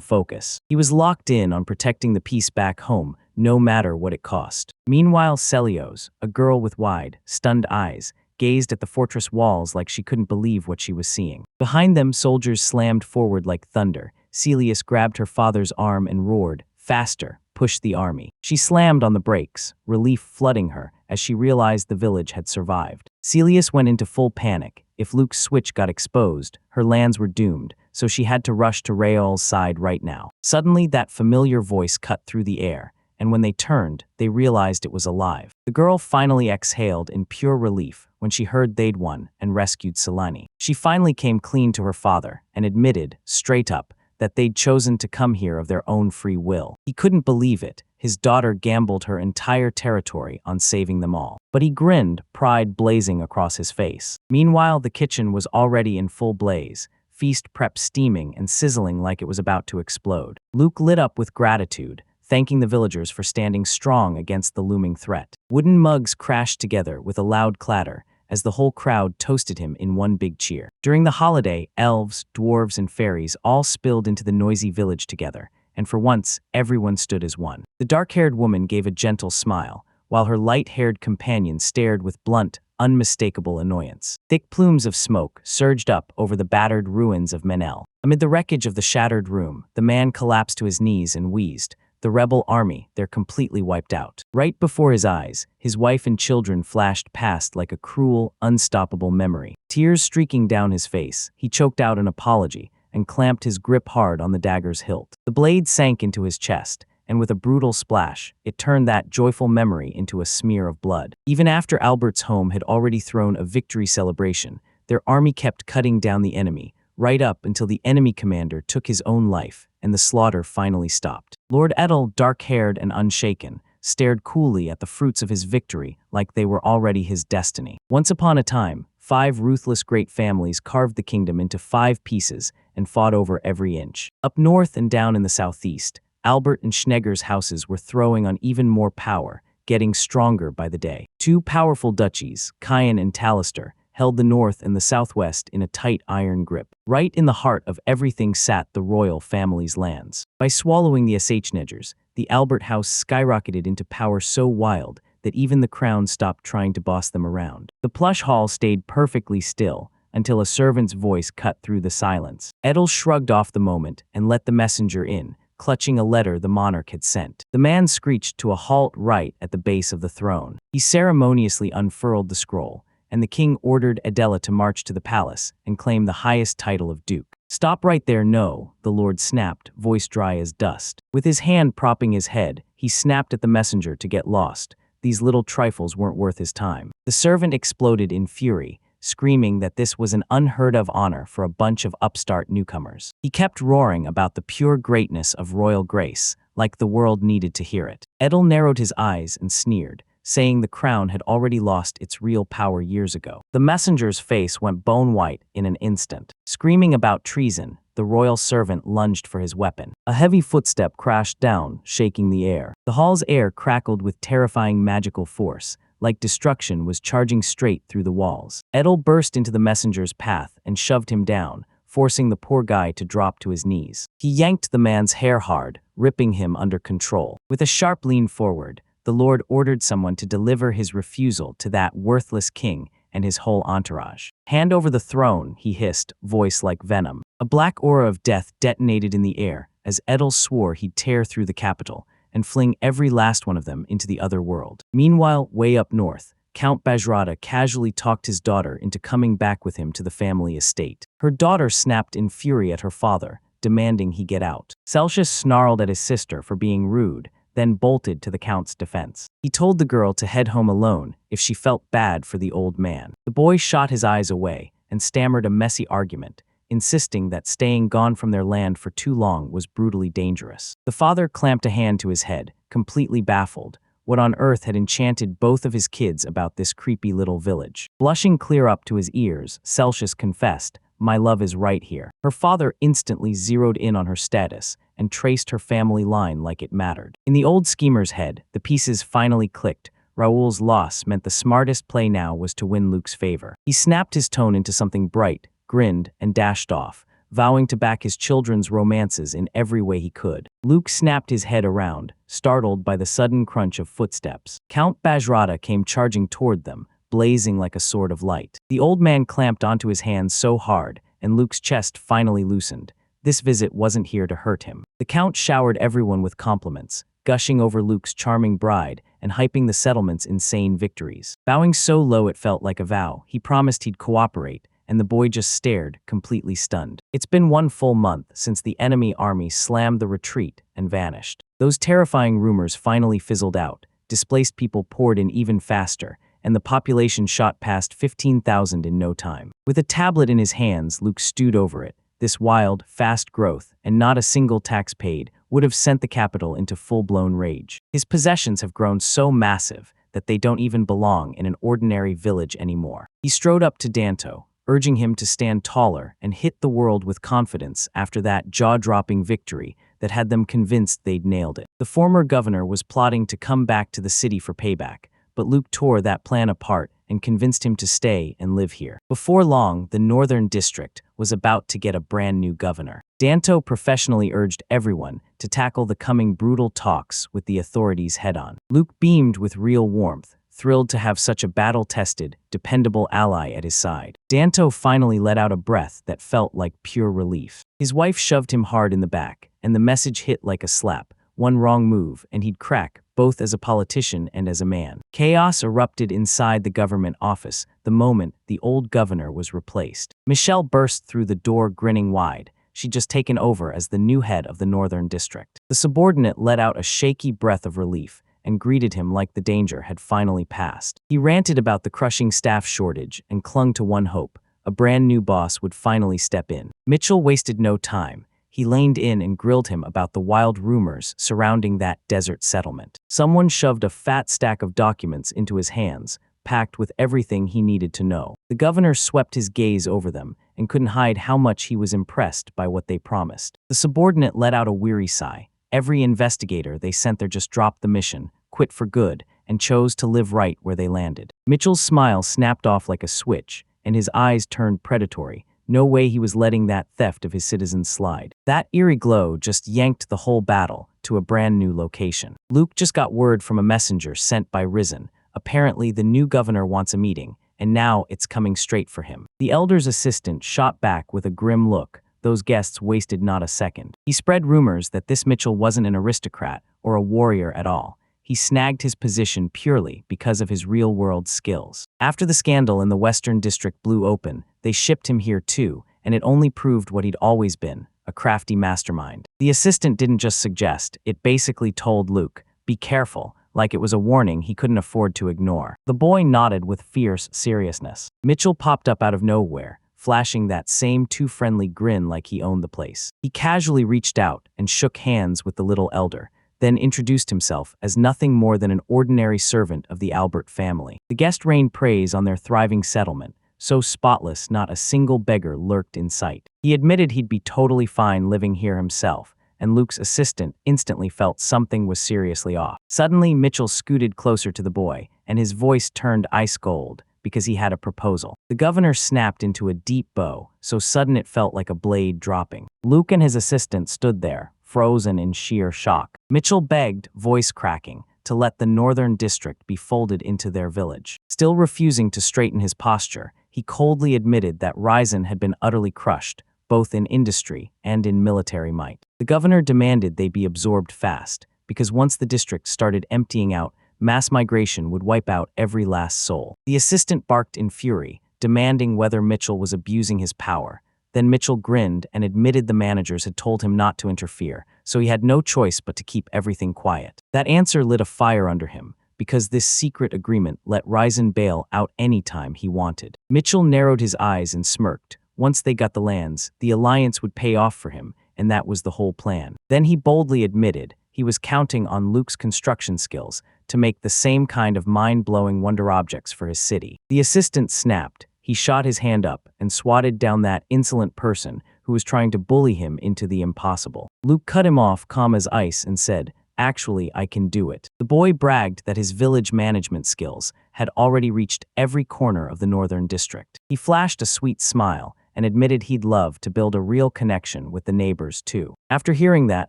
Speaker 1: focus. He was locked in on protecting the peace back home, no matter what it cost. Meanwhile, Celios, a girl with wide, stunned eyes, gazed at the fortress walls like she couldn't believe what she was seeing. Behind them, soldiers slammed forward like thunder. Celios grabbed her father's arm and roared, "Faster, push the army." She slammed on the brakes, relief flooding her as she realized the village had survived. Celios went into full panic. If Luke's switch got exposed, her lands were doomed, so she had to rush to Raoul's side right now. Suddenly, that familiar voice cut through the air, and when they turned, they realized it was alive. The girl finally exhaled in pure relief when she heard they'd won and rescued Selani. She finally came clean to her father and admitted, straight up, that they'd chosen to come here of their own free will. He couldn't believe it. His daughter gambled her entire territory on saving them all. But he grinned, pride blazing across his face. Meanwhile, the kitchen was already in full blaze, feast prep steaming and sizzling like it was about to explode. Luke lit up with gratitude, thanking the villagers for standing strong against the looming threat. Wooden mugs crashed together with a loud clatter as the whole crowd toasted him in one big cheer. During the holiday, elves, dwarves, and fairies all spilled into the noisy village together, and for once, everyone stood as one. The dark-haired woman gave a gentle smile, while her light-haired companion stared with blunt, unmistakable annoyance. Thick plumes of smoke surged up over the battered ruins of Menel. Amid the wreckage of the shattered room, the man collapsed to his knees and wheezed. The rebel army, they're completely wiped out. Right before his eyes, his wife and children flashed past like a cruel, unstoppable memory. Tears streaking down his face, he choked out an apology and clamped his grip hard on the dagger's hilt. The blade sank into his chest, and with a brutal splash, it turned that joyful memory into a smear of blood. Even after Albert's home had already thrown a victory celebration, their army kept cutting down the enemy, right up until the enemy commander took his own life, and the slaughter finally stopped. Lord Edel, dark-haired and unshaken, stared coolly at the fruits of his victory like they were already his destiny. Once upon a time, 5 ruthless great families carved the kingdom into 5 pieces and fought over every inch. Up north and down in the southeast, Albert and Schnegger's houses were throwing on even more power, getting stronger by the day. 2 powerful duchies, Cayenne and Talister, held the north and the southwest in a tight iron grip. Right in the heart of everything sat the royal family's lands. By swallowing the Sachneggers, the Albert house skyrocketed into power so wild that even the crown stopped trying to boss them around. The plush hall stayed perfectly still until a servant's voice cut through the silence. Edel shrugged off the moment and let the messenger in, clutching a letter the monarch had sent. The man screeched to a halt right at the base of the throne. He ceremoniously unfurled the scroll, and the king ordered Adela to march to the palace and claim the highest title of duke. "Stop right there, no," the lord snapped, voice dry as dust. With his hand propping his head, he snapped at the messenger to get lost. These little trifles weren't worth his time. The servant exploded in fury, screaming that this was an unheard-of honor for a bunch of upstart newcomers. He kept roaring about the pure greatness of royal grace, like the world needed to hear it. Edel narrowed his eyes and sneered, saying the crown had already lost its real power years ago. The messenger's face went bone white in an instant. Screaming about treason, the royal servant lunged for his weapon. A heavy footstep crashed down, shaking the air. The hall's air crackled with terrifying magical force, like destruction was charging straight through the walls. Edel burst into the messenger's path and shoved him down, forcing the poor guy to drop to his knees. He yanked the man's hair hard, ripping him under control. With a sharp lean forward, the lord ordered someone to deliver his refusal to that worthless king and his whole entourage. "Hand over the throne," he hissed, voice like venom. A black aura of death detonated in the air as Edel swore he'd tear through the capital and fling every last one of them into the other world. Meanwhile, way up north, Count Bajrata casually talked his daughter into coming back with him to the family estate. Her daughter snapped in fury at her father, demanding he get out. Celsius snarled at his sister for being rude, then bolted to the count's defense. He told the girl to head home alone if she felt bad for the old man. The boy shot his eyes away and stammered a messy argument, insisting that staying gone from their land for too long was brutally dangerous. The father clamped a hand to his head, completely baffled. What on earth had enchanted both of his kids about this creepy little village? Blushing clear up to his ears, Celsius confessed, "My love is right here." Her father instantly zeroed in on her status and traced her family line like it mattered. In the old schemer's head, the pieces finally clicked. Raoul's loss meant the smartest play now was to win Luke's favor. He snapped his tone into something bright, grinned, and dashed off, vowing to back his children's romances in every way he could. Luke snapped his head around, startled by the sudden crunch of footsteps. Count Bajrata came charging toward them, blazing like a sword of light. The old man clamped onto his hands so hard, and Luke's chest finally loosened. This visit wasn't here to hurt him. The count showered everyone with compliments, gushing over Luke's charming bride and hyping the settlement's insane victories. Bowing so low it felt like a vow, he promised he'd cooperate, and the boy just stared, completely stunned. It's been 1 full month since the enemy army slammed the retreat and vanished. Those terrifying rumors finally fizzled out, displaced people poured in even faster, and the population shot past 15,000 in no time. With a tablet in his hands, Luke stewed over it. This wild, fast growth, and not a single tax paid, would have sent the capital into full-blown rage. His possessions have grown so massive that they don't even belong in an ordinary village anymore. He strode up to Danto, urging him to stand taller and hit the world with confidence after that jaw-dropping victory that had them convinced they'd nailed it. The former governor was plotting to come back to the city for payback, but Luke tore that plan apart and convinced him to stay and live here. Before long, the Northern District was about to get a brand new governor. Danto professionally urged everyone to tackle the coming brutal talks with the authorities head-on. Luke beamed with real warmth, thrilled to have such a battle-tested, dependable ally at his side. Danto finally let out a breath that felt like pure relief. His wife shoved him hard in the back, and the message hit like a slap. One wrong move, and he'd crack, both as a politician and as a man. Chaos erupted inside the government office the moment the old governor was replaced. Michelle burst through the door grinning wide. She'd just taken over as the new head of the Northern District. The subordinate let out a shaky breath of relief and greeted him like the danger had finally passed. He ranted about the crushing staff shortage and clung to one hope: a brand new boss would finally step in. Mitchell wasted no time. He leaned in and grilled him about the wild rumors surrounding that desert settlement. Someone shoved a fat stack of documents into his hands, packed with everything he needed to know. The governor swept his gaze over them and couldn't hide how much he was impressed by what they promised. The subordinate let out a weary sigh. Every investigator they sent there just dropped the mission, quit for good, and chose to live right where they landed. Mitchell's smile snapped off like a switch, and his eyes turned predatory. No way he was letting that theft of his citizens slide. That eerie glow just yanked the whole battle to a brand new location. Luke just got word from a messenger sent by Risen. Apparently, the new governor wants a meeting, and now it's coming straight for him. The elder's assistant shot back with a grim look. Those guests wasted not a second. He spread rumors that this Mitchell wasn't an aristocrat or a warrior at all. He snagged his position purely because of his real-world skills. After the scandal in the Western District blew open, they shipped him here too, and it only proved what he'd always been, a crafty mastermind. The assistant didn't just suggest, it basically told Luke, "Be careful," like it was a warning he couldn't afford to ignore. The boy nodded with fierce seriousness. Mitchell popped up out of nowhere, flashing that same too-friendly grin like he owned the place. He casually reached out and shook hands with the little elder, then introduced himself as nothing more than an ordinary servant of the Albert family. The guest rained praise on their thriving settlement, so spotless not a single beggar lurked in sight. He admitted he'd be totally fine living here himself, and Luke's assistant instantly felt something was seriously off. Suddenly, Mitchell scooted closer to the boy, and his voice turned ice cold because he had a proposal. The governor snapped into a deep bow, so sudden it felt like a blade dropping. Luke and his assistant stood there, frozen in sheer shock. Mitchell begged, voice cracking, to let the Northern District be folded into their village. Still refusing to straighten his posture, he coldly admitted that Risen had been utterly crushed, both in industry and in military might. The governor demanded they be absorbed fast, because once the district started emptying out, mass migration would wipe out every last soul. The assistant barked in fury, demanding whether Mitchell was abusing his power. Then Mitchell grinned and admitted the managers had told him not to interfere, so he had no choice but to keep everything quiet. That answer lit a fire under him, because this secret agreement let Risen bail out any time he wanted. Mitchell narrowed his eyes and smirked. Once they got the lands, the alliance would pay off for him, and that was the whole plan. Then he boldly admitted he was counting on Luke's construction skills to make the same kind of mind-blowing wonder objects for his city. The assistant snapped. He shot his hand up and swatted down that insolent person who was trying to bully him into the impossible. Luke cut him off calm as ice and said, "Actually, I can do it." The boy bragged that his village management skills had already reached every corner of the Northern District. He flashed a sweet smile and admitted he'd love to build a real connection with the neighbors too. After hearing that,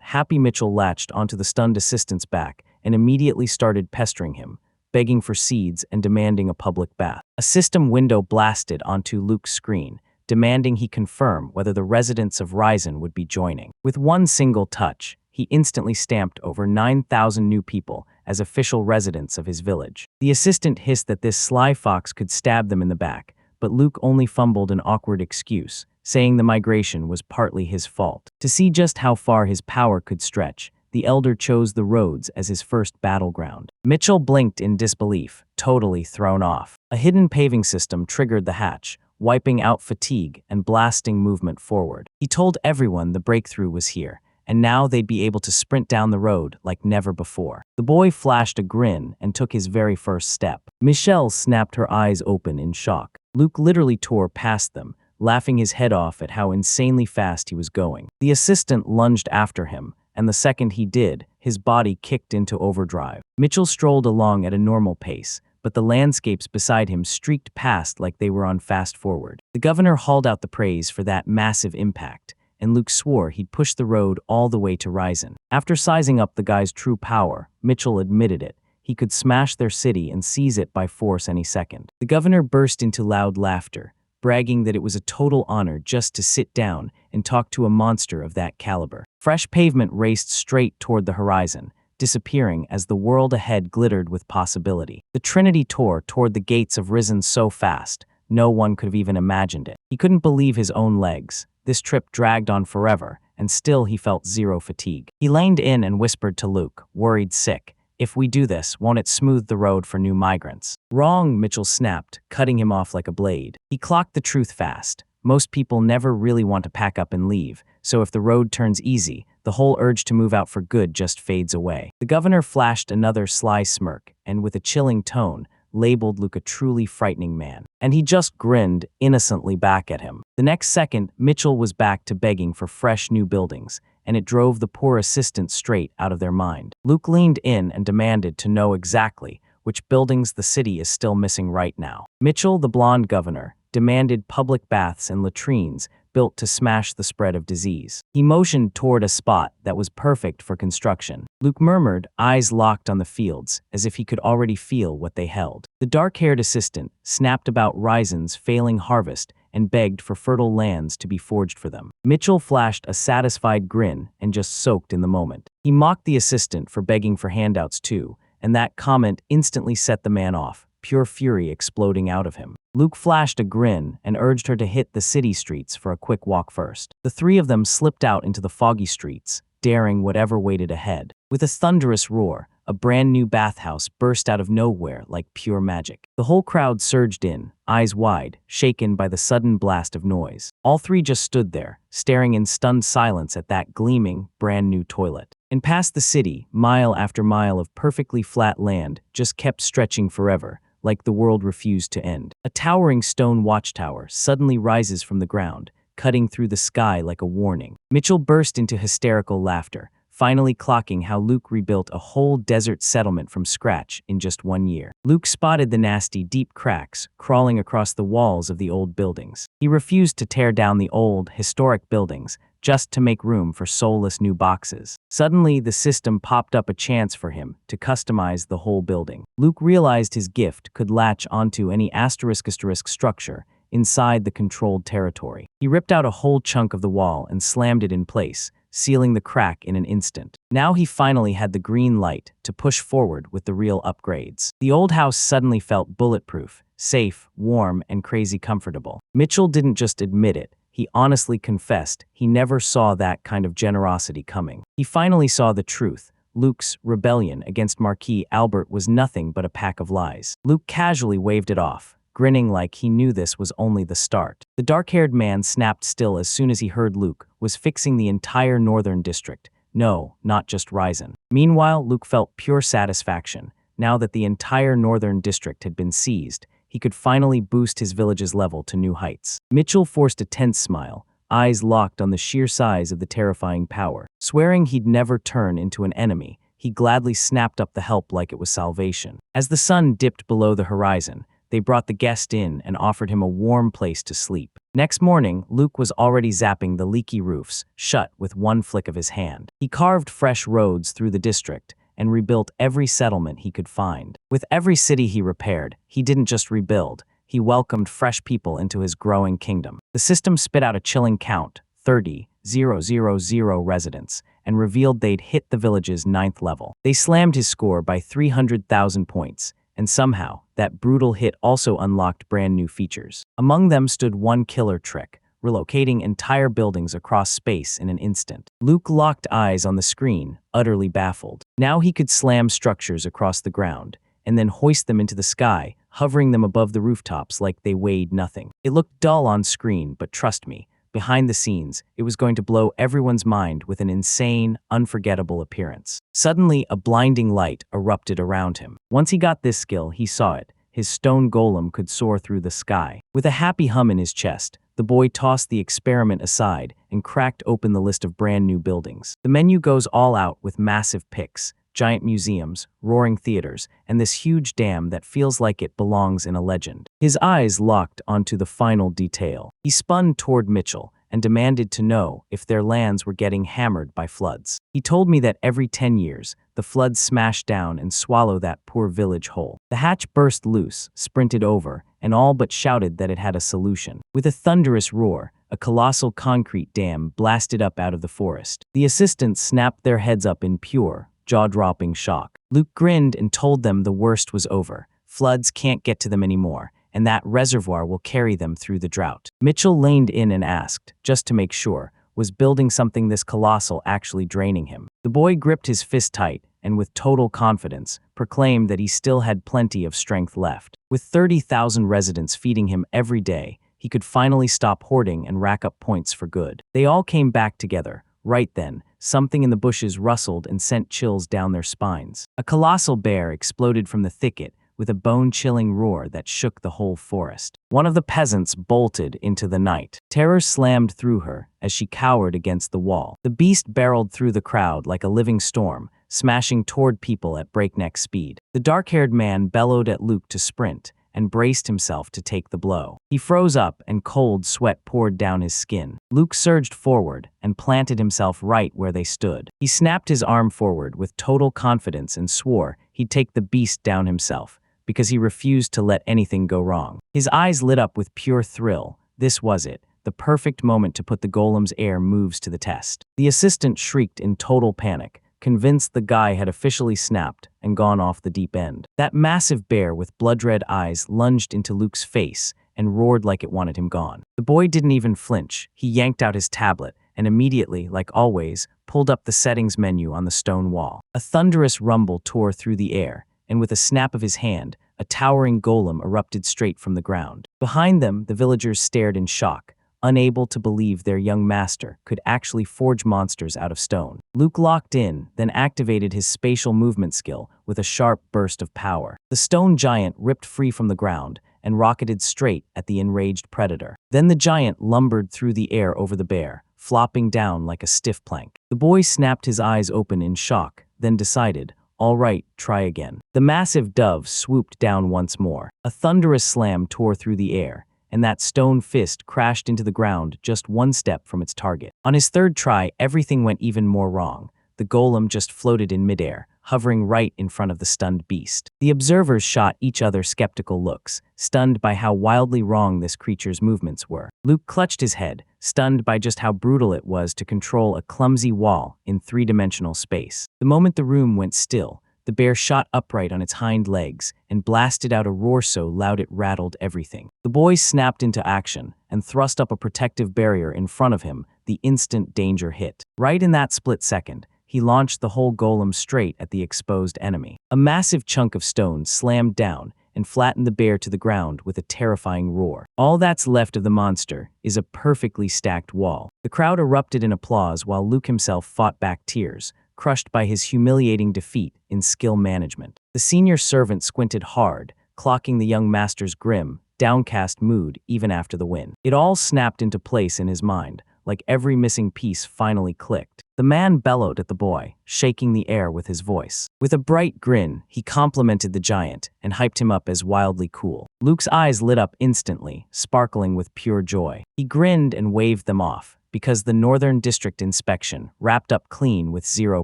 Speaker 1: Happy Mitchell latched onto the stunned assistant's back and immediately started pestering him, begging for seeds and demanding a public bath. A system window blasted onto Luke's screen, demanding he confirm whether the residents of Risen would be joining. With one single touch, he instantly stamped over 9,000 new people as official residents of his village. The assistant hissed that this sly fox could stab them in the back, but Luke only fumbled an awkward excuse, saying the migration was partly his fault. To see just how far his power could stretch, the elder chose the roads as his first battleground. Mitchell blinked in disbelief, totally thrown off. A hidden paving system triggered the hatch, wiping out fatigue and blasting movement forward. He told everyone the breakthrough was here, and now they'd be able to sprint down the road like never before. The boy flashed a grin and took his very first step. Michelle snapped her eyes open in shock. Luke literally tore past them, laughing his head off at how insanely fast he was going. The assistant lunged after him, and the second he did, his body kicked into overdrive. Mitchell strolled along at a normal pace, but the landscapes beside him streaked past like they were on fast forward. The governor hauled out the praise for that massive impact, and Luke swore he'd push the road all the way to Risen. After sizing up the guy's true power, Mitchell admitted it. He could smash their city and seize it by force any second. The governor burst into loud laughter, bragging that it was a total honor just to sit down and talk to a monster of that caliber. Fresh pavement raced straight toward the horizon, disappearing as the world ahead glittered with possibility. The Trinity tore toward the gates of Risen so fast, no one could have even imagined it. He couldn't believe his own legs. This trip dragged on forever, and still he felt zero fatigue. He leaned in and whispered to Luke, worried sick, "If we do this, won't it smooth the road for new migrants?" "Wrong," Mitchell snapped, cutting him off like a blade. He clocked the truth fast. Most people never really want to pack up and leave, so if the road turns easy, the whole urge to move out for good just fades away. The governor flashed another sly smirk, and with a chilling tone, labeled Luke a truly frightening man. And he just grinned innocently back at him. The next second, Mitchell was back to begging for fresh new buildings, and it drove the poor assistant straight out of their mind. Luke leaned in and demanded to know exactly which buildings the city is still missing right now. Mitchell, the blonde governor, demanded public baths and latrines built to smash the spread of disease. He motioned toward a spot that was perfect for construction. Luke murmured, eyes locked on the fields, as if he could already feel what they held. The dark-haired assistant snapped about Ryzen's failing harvest and begged for fertile lands to be forged for them. Mitchell flashed a satisfied grin and just soaked in the moment. He mocked the assistant for begging for handouts too, and that comment instantly set the man off, pure fury exploding out of him. Luke flashed a grin and urged her to hit the city streets for a quick walk first. The three of them slipped out into the foggy streets, daring whatever waited ahead. With a thunderous roar, a brand new bathhouse burst out of nowhere like pure magic. The whole crowd surged in, eyes wide, shaken by the sudden blast of noise. All three just stood there, staring in stunned silence at that gleaming, brand new toilet. And past the city, mile after mile of perfectly flat land just kept stretching forever, like the world refused to end. A towering stone watchtower suddenly rises from the ground, cutting through the sky like a warning. Mitchell burst into hysterical laughter, finally clocking how Luke rebuilt a whole desert settlement from scratch in just 1 year. Luke spotted the nasty, deep cracks crawling across the walls of the old buildings. He refused to tear down the old, historic buildings just to make room for soulless new boxes. Suddenly, the system popped up a chance for him to customize the whole building. Luke realized his gift could latch onto any asterisk structure inside the controlled territory. He ripped out a whole chunk of the wall and slammed it in place, sealing the crack in an instant. Now he finally had the green light to push forward with the real upgrades. The old house suddenly felt bulletproof, safe, warm, and crazy comfortable. Mitchell didn't just admit it. He honestly confessed he never saw that kind of generosity coming. He finally saw the truth. Luke's rebellion against Marquis Albert was nothing but a pack of lies. Luke casually waved it off, grinning like he knew this was only the start. The dark-haired man snapped still as soon as he heard Luke was fixing the entire northern district. No, not just Ryzen. Meanwhile, Luke felt pure satisfaction. Now that the entire northern district had been seized, he could finally boost his village's level to new heights. Mitchell forced a tense smile, eyes locked on the sheer size of the terrifying power. Swearing he'd never turn into an enemy, he gladly snapped up the help like it was salvation. As the sun dipped below the horizon, they brought the guest in and offered him a warm place to sleep. Next morning, Luke was already zapping the leaky roofs shut with one flick of his hand. He carved fresh roads through the district and rebuilt every settlement he could find. With every city he repaired, he didn't just rebuild, he welcomed fresh people into his growing kingdom. The system spit out a chilling count, 30,000 residents, and revealed they'd hit the village's 9th level. They slammed his score by 300,000 points, and somehow, that brutal hit also unlocked brand new features. Among them stood one killer trick, relocating entire buildings across space in an instant. Luke locked eyes on the screen, utterly baffled. Now he could slam structures across the ground, and then hoist them into the sky, hovering them above the rooftops like they weighed nothing. It looked dull on screen, but trust me, behind the scenes, it was going to blow everyone's mind with an insane, unforgettable appearance. Suddenly, a blinding light erupted around him. Once he got this skill, he saw it. His stone golem could soar through the sky. With a happy hum in his chest, the boy tossed the experiment aside and cracked open the list of brand new buildings. The menu goes all out with massive picks, giant museums, roaring theaters, and this huge dam that feels like it belongs in a legend. His eyes locked onto the final detail. He spun toward Mitchell and demanded to know if their lands were getting hammered by floods. He told me that every 10 years, the floods smash down and swallow that poor village whole. The hatch burst loose, sprinted over, and all but shouted that it had a solution. With a thunderous roar, a colossal concrete dam blasted up out of the forest. The assistants snapped their heads up in pure, jaw-dropping shock. Luke grinned and told them the worst was over. Floods can't get to them anymore, and that reservoir will carry them through the drought. Mitchell leaned in and asked, just to make sure, was building something this colossal actually draining him? The boy gripped his fist tight and with total confidence proclaimed that he still had plenty of strength left. With 30,000 residents feeding him every day, he could finally stop hoarding and rack up points for good. They all came back together. Right then, something in the bushes rustled and sent chills down their spines. A colossal bear exploded from the thicket, with a bone-chilling roar that shook the whole forest. One of the peasants bolted into the night. Terror slammed through her as she cowered against the wall. The beast barreled through the crowd like a living storm, smashing toward people at breakneck speed. The dark-haired man bellowed at Luke to sprint and braced himself to take the blow. He froze up and cold sweat poured down his skin. Luke surged forward and planted himself right where they stood. He snapped his arm forward with total confidence and swore he'd take the beast down himself, because he refused to let anything go wrong. His eyes lit up with pure thrill. This was it, the perfect moment to put the golem's air moves to the test. The assistant shrieked in total panic, convinced the guy had officially snapped and gone off the deep end. That massive bear with blood-red eyes lunged into Luke's face and roared like it wanted him gone. The boy didn't even flinch. He yanked out his tablet and immediately, like always, pulled up the settings menu on the stone wall. A thunderous rumble tore through the air, and with a snap of his hand, a towering golem erupted straight from the ground. Behind them, the villagers stared in shock, unable to believe their young master could actually forge monsters out of stone. Luke locked in, then activated his spatial movement skill with a sharp burst of power. The stone giant ripped free from the ground and rocketed straight at the enraged predator. Then the giant lumbered through the air over the bear, flopping down like a stiff plank. The boy snapped his eyes open in shock, then decided, "All right, try again." The massive dove swooped down once more. A thunderous slam tore through the air, and that stone fist crashed into the ground just one step from its target. On his third try, everything went even more wrong. The golem just floated in midair, hovering right in front of the stunned beast. The observers shot each other skeptical looks, stunned by how wildly wrong this creature's movements were. Luke clutched his head, stunned by just how brutal it was to control a clumsy wall in three-dimensional space. The moment the room went still, the bear shot upright on its hind legs and blasted out a roar so loud it rattled everything. The boy snapped into action and thrust up a protective barrier in front of him the instant danger hit. Right in that split second, he launched the whole golem straight at the exposed enemy. A massive chunk of stone slammed down and flattened the bear to the ground with a terrifying roar. All that's left of the monster is a perfectly stacked wall. The crowd erupted in applause while Luke himself fought back tears, crushed by his humiliating defeat in skill management. The senior servant squinted hard, clocking the young master's grim, downcast mood even after the win. It all snapped into place in his mind, like every missing piece finally clicked. The man bellowed at the boy, shaking the air with his voice. With a bright grin, he complimented the giant and hyped him up as wildly cool. Luke's eyes lit up instantly, sparkling with pure joy. He grinned and waved them off, because the Northern District inspection wrapped up clean with zero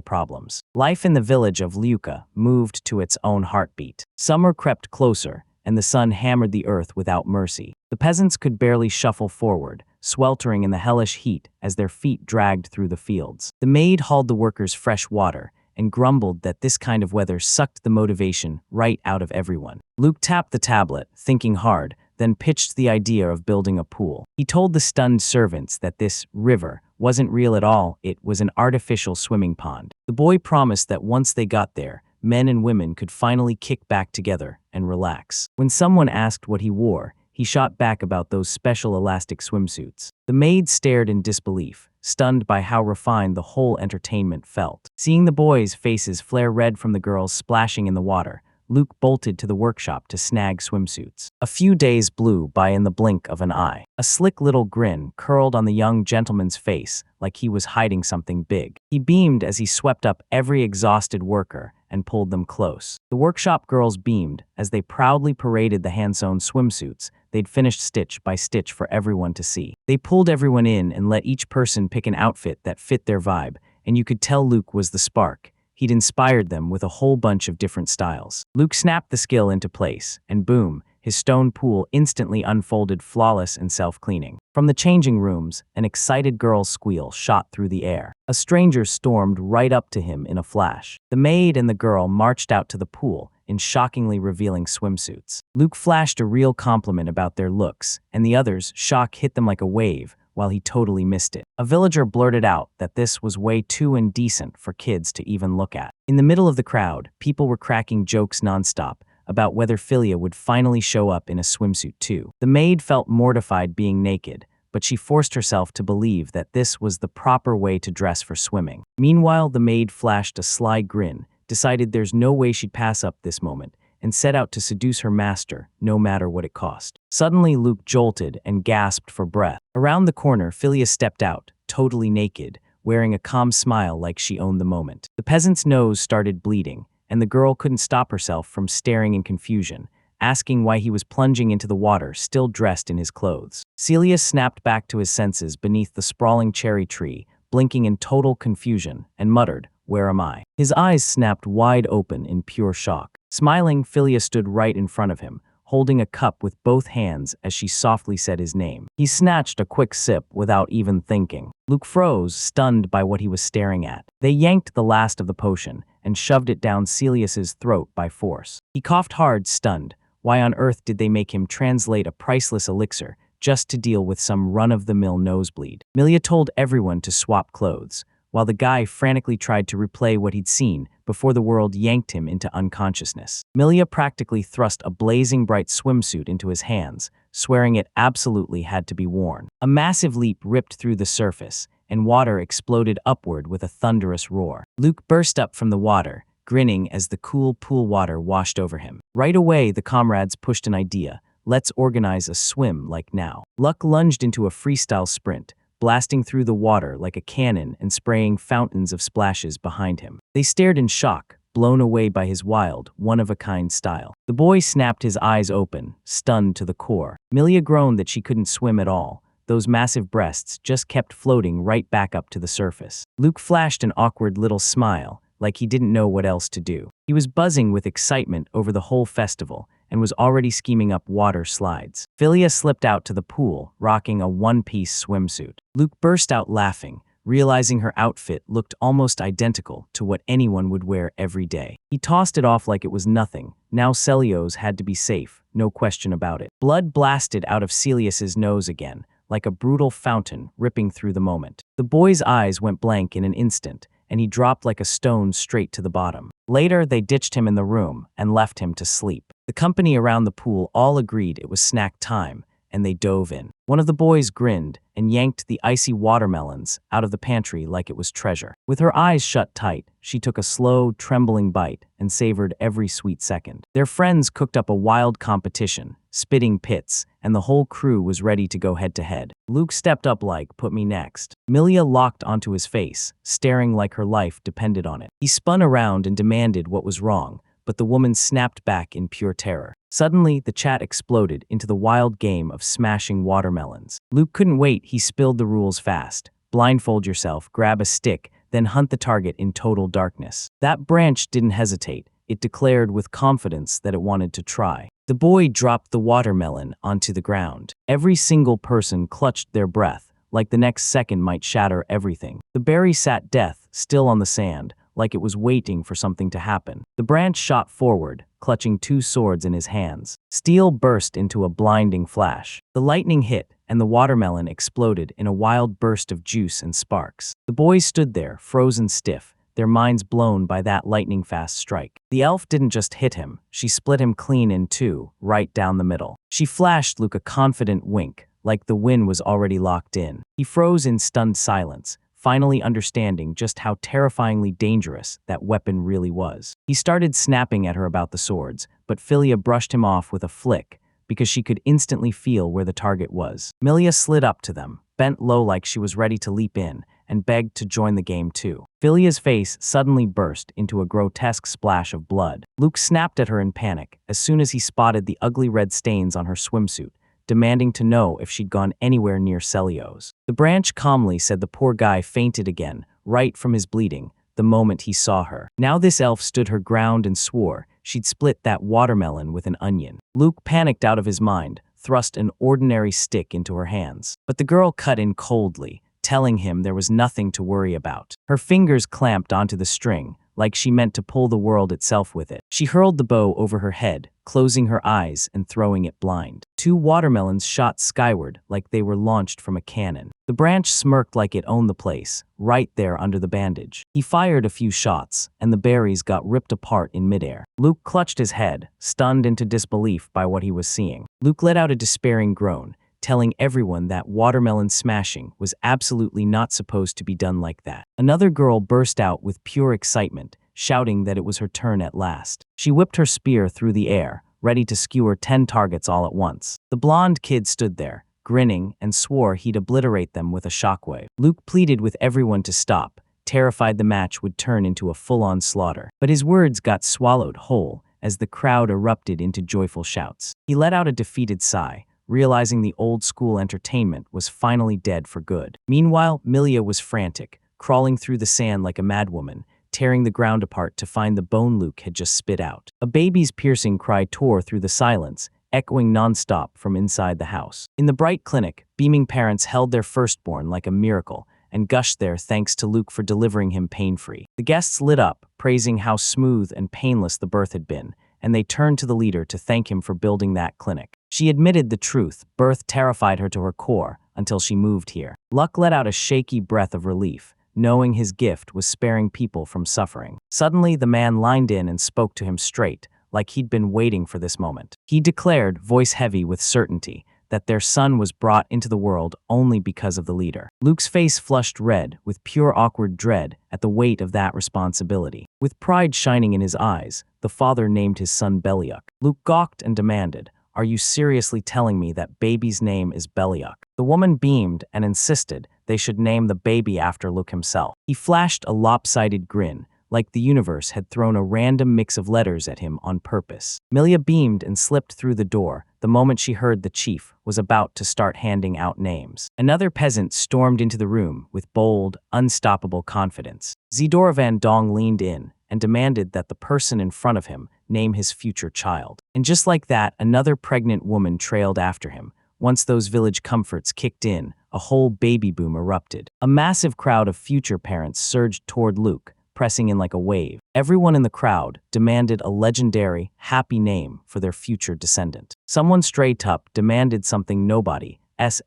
Speaker 1: problems. Life in the village of Liuka moved to its own heartbeat. Summer crept closer, and the sun hammered the earth without mercy. The peasants could barely shuffle forward, sweltering in the hellish heat as their feet dragged through the fields. The maid hauled the workers fresh water and grumbled that this kind of weather sucked the motivation right out of everyone. Luke tapped the tablet, thinking hard, then pitched the idea of building a pool. He told the stunned servants that this river wasn't real at all, it was an artificial swimming pond. The boy promised that once they got there, men and women could finally kick back together and relax. When someone asked what he wore, he shot back about those special elastic swimsuits. The maid stared in disbelief, stunned by how refined the whole entertainment felt. Seeing the boys' faces flare red from the girls splashing in the water, Luke bolted to the workshop to snag swimsuits. A few days blew by in the blink of an eye. A slick little grin curled on the young gentleman's face like he was hiding something big. He beamed as he swept up every exhausted worker and pulled them close. The workshop girls beamed as they proudly paraded the hand-sewn swimsuits they'd finished stitch by stitch for everyone to see. They pulled everyone in and let each person pick an outfit that fit their vibe, and you could tell Luke was the spark. He'd inspired them with a whole bunch of different styles. Luke snapped the skill into place, and boom, his stone pool instantly unfolded flawless and self-cleaning. From the changing rooms, an excited girl's squeal shot through the air. A stranger stormed right up to him in a flash. The maid and the girl marched out to the pool in shockingly revealing swimsuits. Luke flashed a real compliment about their looks, and the others' shock hit them like a wave, while he totally missed it. A villager blurted out that this was way too indecent for kids to even look at. In the middle of the crowd, people were cracking jokes nonstop about whether Philia would finally show up in a swimsuit too. The maid felt mortified being naked, but she forced herself to believe that this was the proper way to dress for swimming. Meanwhile, the maid flashed a sly grin, decided there's no way she'd pass up this moment, and set out to seduce her master, no matter what it cost. Suddenly, Luke jolted and gasped for breath. Around the corner, Philia stepped out, totally naked, wearing a calm smile like she owned the moment. The peasant's nose started bleeding, and the girl couldn't stop herself from staring in confusion, asking why he was plunging into the water, still dressed in his clothes. Celia snapped back to his senses beneath the sprawling cherry tree, blinking in total confusion, and muttered, "Where am I?" His eyes snapped wide open in pure shock. Smiling, Philia stood right in front of him, holding a cup with both hands as she softly said his name. He snatched a quick sip without even thinking. Luke froze, stunned by what he was staring at. They yanked the last of the potion and shoved it down Celius's throat by force. He coughed hard, stunned. Why on earth did they make him translate a priceless elixir just to deal with some run-of-the-mill nosebleed? Milia told everyone to swap clothes, while the guy frantically tried to replay what he'd seen before the world yanked him into unconsciousness. Milia practically thrust a blazing bright swimsuit into his hands, swearing it absolutely had to be worn. A massive leap ripped through the surface, and water exploded upward with a thunderous roar. Luke burst up from the water, grinning as the cool pool water washed over him. Right away, the comrades pushed an idea. Let's organize a swim like now. Luck lunged into a freestyle sprint, blasting through the water like a cannon and spraying fountains of splashes behind him. They stared in shock, blown away by his wild, one-of-a-kind style. The boy snapped his eyes open, stunned to the core. Milia groaned that she couldn't swim at all. Those massive breasts just kept floating right back up to the surface. Luke flashed an awkward little smile, like he didn't know what else to do. He was buzzing with excitement over the whole festival and was already scheming up water slides. Philia slipped out to the pool, rocking a one-piece swimsuit. Luke burst out laughing, realizing her outfit looked almost identical to what anyone would wear every day. He tossed it off like it was nothing. Now Celios had to be safe, no question about it. Blood blasted out of Celius's nose again, like a brutal fountain ripping through the moment. The boy's eyes went blank in an instant, and he dropped like a stone straight to the bottom. Later, they ditched him in the room and left him to sleep. The company around the pool all agreed it was snack time, and they dove in. One of the boys grinned and yanked the icy watermelons out of the pantry like it was treasure. With her eyes shut tight, she took a slow, trembling bite and savored every sweet second. Their friends cooked up a wild competition, spitting pits, and the whole crew was ready to go head-to-head. Luke stepped up like, "Put me next." Milia locked onto his face, staring like her life depended on it. He spun around and demanded what was wrong, but the woman snapped back in pure terror. Suddenly, the chat exploded into the wild game of smashing watermelons. Luke couldn't wait. He spilled the rules fast. Blindfold yourself, grab a stick, then hunt the target in total darkness. That branch didn't hesitate. It declared with confidence that it wanted to try. The boy dropped the watermelon onto the ground. Every single person clutched their breath, like the next second might shatter everything. The berry sat death, still on the sand, like it was waiting for something to happen. The branch shot forward, clutching two swords in his hands. Steel burst into a blinding flash. The lightning hit, and the watermelon exploded in a wild burst of juice and sparks. The boys stood there, frozen stiff, their minds blown by that lightning-fast strike. The elf didn't just hit him, she split him clean in two, right down the middle. She flashed Luke a confident wink, like the win was already locked in. He froze in stunned silence, finally understanding just how terrifyingly dangerous that weapon really was. He started snapping at her about the swords, but Philia brushed him off with a flick, because she could instantly feel where the target was. Milia slid up to them, bent low like she was ready to leap in, and begged to join the game too. Philia's face suddenly burst into a grotesque splash of blood. Luke snapped at her in panic as soon as he spotted the ugly red stains on her swimsuit, demanding to know if she'd gone anywhere near Celios. The branch calmly said the poor guy fainted again, right from his bleeding, the moment he saw her. Now this elf stood her ground and swore she'd split that watermelon with an onion. Luke panicked out of his mind, thrust an ordinary stick into her hands. But the girl cut in coldly, telling him there was nothing to worry about. Her fingers clamped onto the string, like she meant to pull the world itself with it. She hurled the bow over her head, closing her eyes and throwing it blind. Two watermelons shot skyward like they were launched from a cannon. The branch smirked like it owned the place, right there under the bandage. He fired a few shots, and the berries got ripped apart in midair. Luke clutched his head, stunned into disbelief by what he was seeing. Luke let out a despairing groan, telling everyone that watermelon smashing was absolutely not supposed to be done like that. Another girl burst out with pure excitement, shouting that it was her turn at last. She whipped her spear through the air, ready to skewer 10 targets all at once. The blonde kid stood there, grinning, and swore he'd obliterate them with a shockwave. Luke pleaded with everyone to stop, terrified the match would turn into a full-on slaughter. But his words got swallowed whole as the crowd erupted into joyful shouts. He let out a defeated sigh, realizing the old-school entertainment was finally dead for good. Meanwhile, Milia was frantic, crawling through the sand like a madwoman, tearing the ground apart to find the bone Luke had just spit out. A baby's piercing cry tore through the silence, echoing nonstop from inside the house. In the bright clinic, beaming parents held their firstborn like a miracle and gushed their thanks to Luke for delivering him pain-free. The guests lit up, praising how smooth and painless the birth had been, and they turned to the leader to thank him for building that clinic. She admitted the truth, birth terrified her to her core until she moved here. Luck let out a shaky breath of relief, knowing his gift was sparing people from suffering. Suddenly, the man lined in and spoke to him straight, like he'd been waiting for this moment. He declared, voice heavy with certainty, that their son was brought into the world only because of the leader. Luke's face flushed red with pure awkward dread at the weight of that responsibility. With pride shining in his eyes, the father named his son Beliuk. Luke gawked and demanded, "Are you seriously telling me that baby's name is Beliuk?" The woman beamed and insisted they should name the baby after Luke himself. He flashed a lopsided grin, like the universe had thrown a random mix of letters at him on purpose. Milia beamed and slipped through the door the moment she heard the chief was about to start handing out names. Another peasant stormed into the room with bold, unstoppable confidence. Zidora Van Dong leaned in and demanded that the person in front of him name his future child. And just like that, another pregnant woman trailed after him. Once those village comforts kicked in, a whole baby boom erupted. A massive crowd of future parents surged toward Luke, pressing in like a wave. Everyone in the crowd demanded a legendary, happy name for their future descendant. Someone straight up demanded something nobody's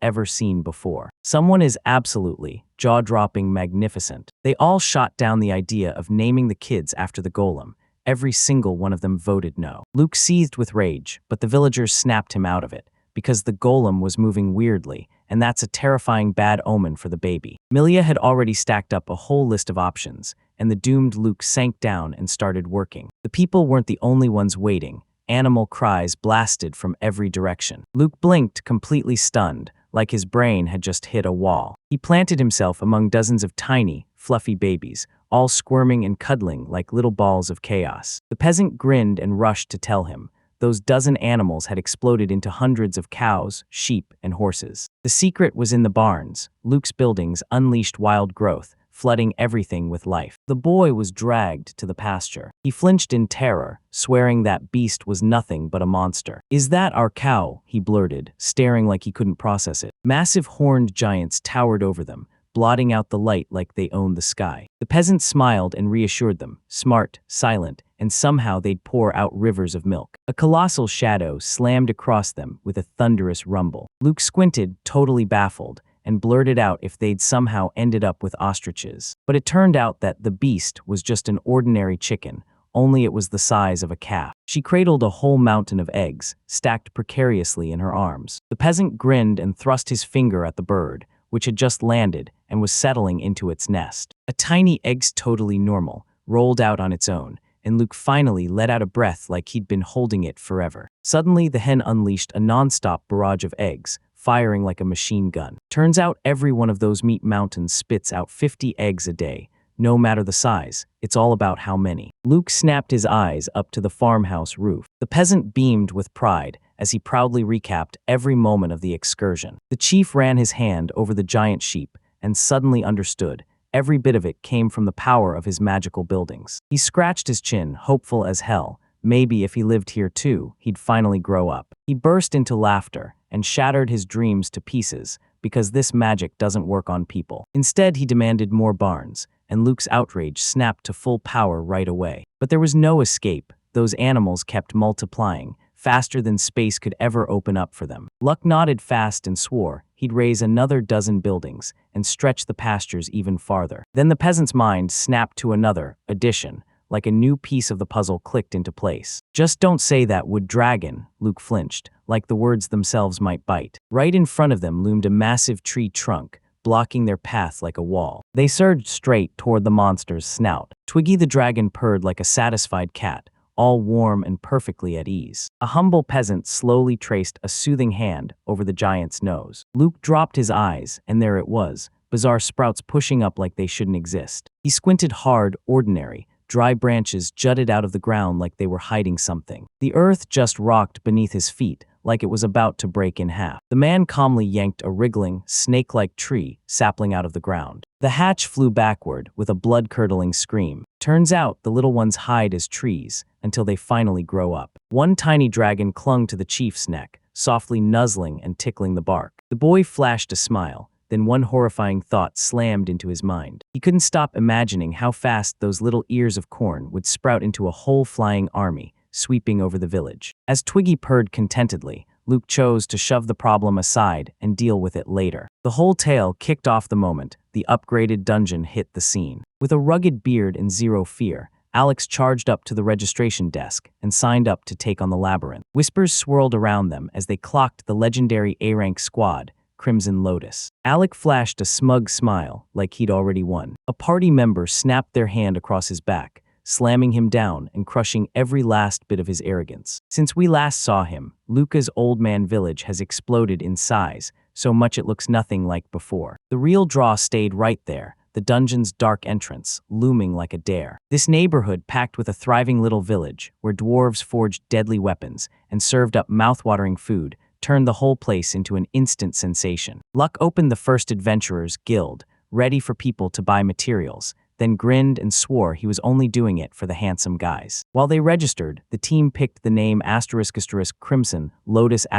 Speaker 1: ever seen before. Someone is absolutely, jaw-dropping magnificent. They all shot down the idea of naming the kids after the golem. Every single one of them voted no. Luke seethed with rage, but the villagers snapped him out of it, because the golem was moving weirdly, and that's a terrifying bad omen for the baby. Milia had already stacked up a whole list of options, and the doomed Luke sank down and started working. The people weren't the only ones waiting. Animal cries blasted from every direction. Luke blinked, completely stunned, like his brain had just hit a wall. He planted himself among dozens of tiny, fluffy babies, all squirming and cuddling like little balls of chaos. The peasant grinned and rushed to tell him. Those dozen animals had exploded into hundreds of cows, sheep, and horses. The secret was in the barns. Luke's buildings unleashed wild growth, flooding everything with life. The boy was dragged to the pasture. He flinched in terror, swearing that beast was nothing but a monster. "Is that our cow?" he blurted, staring like he couldn't process it. Massive horned giants towered over them, blotting out the light like they owned the sky. The peasant smiled and reassured them, smart, silent, and somehow they'd pour out rivers of milk. A colossal shadow slammed across them with a thunderous rumble. Luke squinted, totally baffled, and blurted out if they'd somehow ended up with ostriches. But it turned out that the beast was just an ordinary chicken, only it was the size of a calf. She cradled a whole mountain of eggs, stacked precariously in her arms. The peasant grinned and thrust his finger at the bird, which had just landed and was settling into its nest. A tiny egg, totally normal, rolled out on its own, and Luke finally let out a breath like he'd been holding it forever. Suddenly, the hen unleashed a non-stop barrage of eggs, firing like a machine gun. Turns out every one of those meat mountains spits out 50 eggs a day. No matter the size, it's all about how many. Luke snapped his eyes up to the farmhouse roof. The peasant beamed with pride as he proudly recapped every moment of the excursion. The chief ran his hand over the giant sheep and suddenly understood. Every bit of it came from the power of his magical buildings. He scratched his chin, hopeful as hell. Maybe if he lived here too, he'd finally grow up. He burst into laughter and shattered his dreams to pieces, because this magic doesn't work on people. Instead, he demanded more barns, and Luke's outrage snapped to full power right away. But there was no escape. Those animals kept multiplying, faster than space could ever open up for them. Luck nodded fast and swore he'd raise another dozen buildings and stretch the pastures even farther. Then the peasant's mind snapped to another addition, like a new piece of the puzzle clicked into place. "Just don't say that, wood dragon," Luke flinched, like the words themselves might bite. Right in front of them loomed a massive tree trunk, blocking their path like a wall. They surged straight toward the monster's snout. Twiggy the dragon purred like a satisfied cat, all warm and perfectly at ease. A humble peasant slowly traced a soothing hand over the giant's nose. Luke dropped his eyes, and there it was, bizarre sprouts pushing up like they shouldn't exist. He squinted hard, ordinary. Dry branches jutted out of the ground like they were hiding something. The earth just rocked beneath his feet, like it was about to break in half. The man calmly yanked a wriggling, snake-like tree sapling out of the ground. The hatch flew backward with a blood-curdling scream. Turns out the little ones hide as trees until they finally grow up. One tiny dragon clung to the chief's neck, softly nuzzling and tickling the bark. The boy flashed a smile. Then one horrifying thought slammed into his mind. He couldn't stop imagining how fast those little ears of corn would sprout into a whole flying army, sweeping over the village. As Twiggy purred contentedly, Luke chose to shove the problem aside and deal with it later. The whole tale kicked off the moment the upgraded dungeon hit the scene. With a rugged beard and zero fear, Alex charged up to the registration desk and signed up to take on the labyrinth. Whispers swirled around them as they clocked the legendary A-rank squad, Crimson Lotus. Alec flashed a smug smile like he'd already won. A party member snapped their hand across his back, slamming him down and crushing every last bit of his arrogance. Since we last saw him, Luca's Old Man Village has exploded in size, so much it looks nothing like before. The real draw stayed right there, the dungeon's dark entrance, looming like a dare. This neighborhood packed with a thriving little village, where dwarves forged deadly weapons and served up mouth-watering food, turned the whole place into an instant sensation. Luck opened the first adventurers' guild, ready for people to buy materials, then grinned and swore he was only doing it for the handsome guys. While they registered, the team picked the name *** Crimson Lotus ***,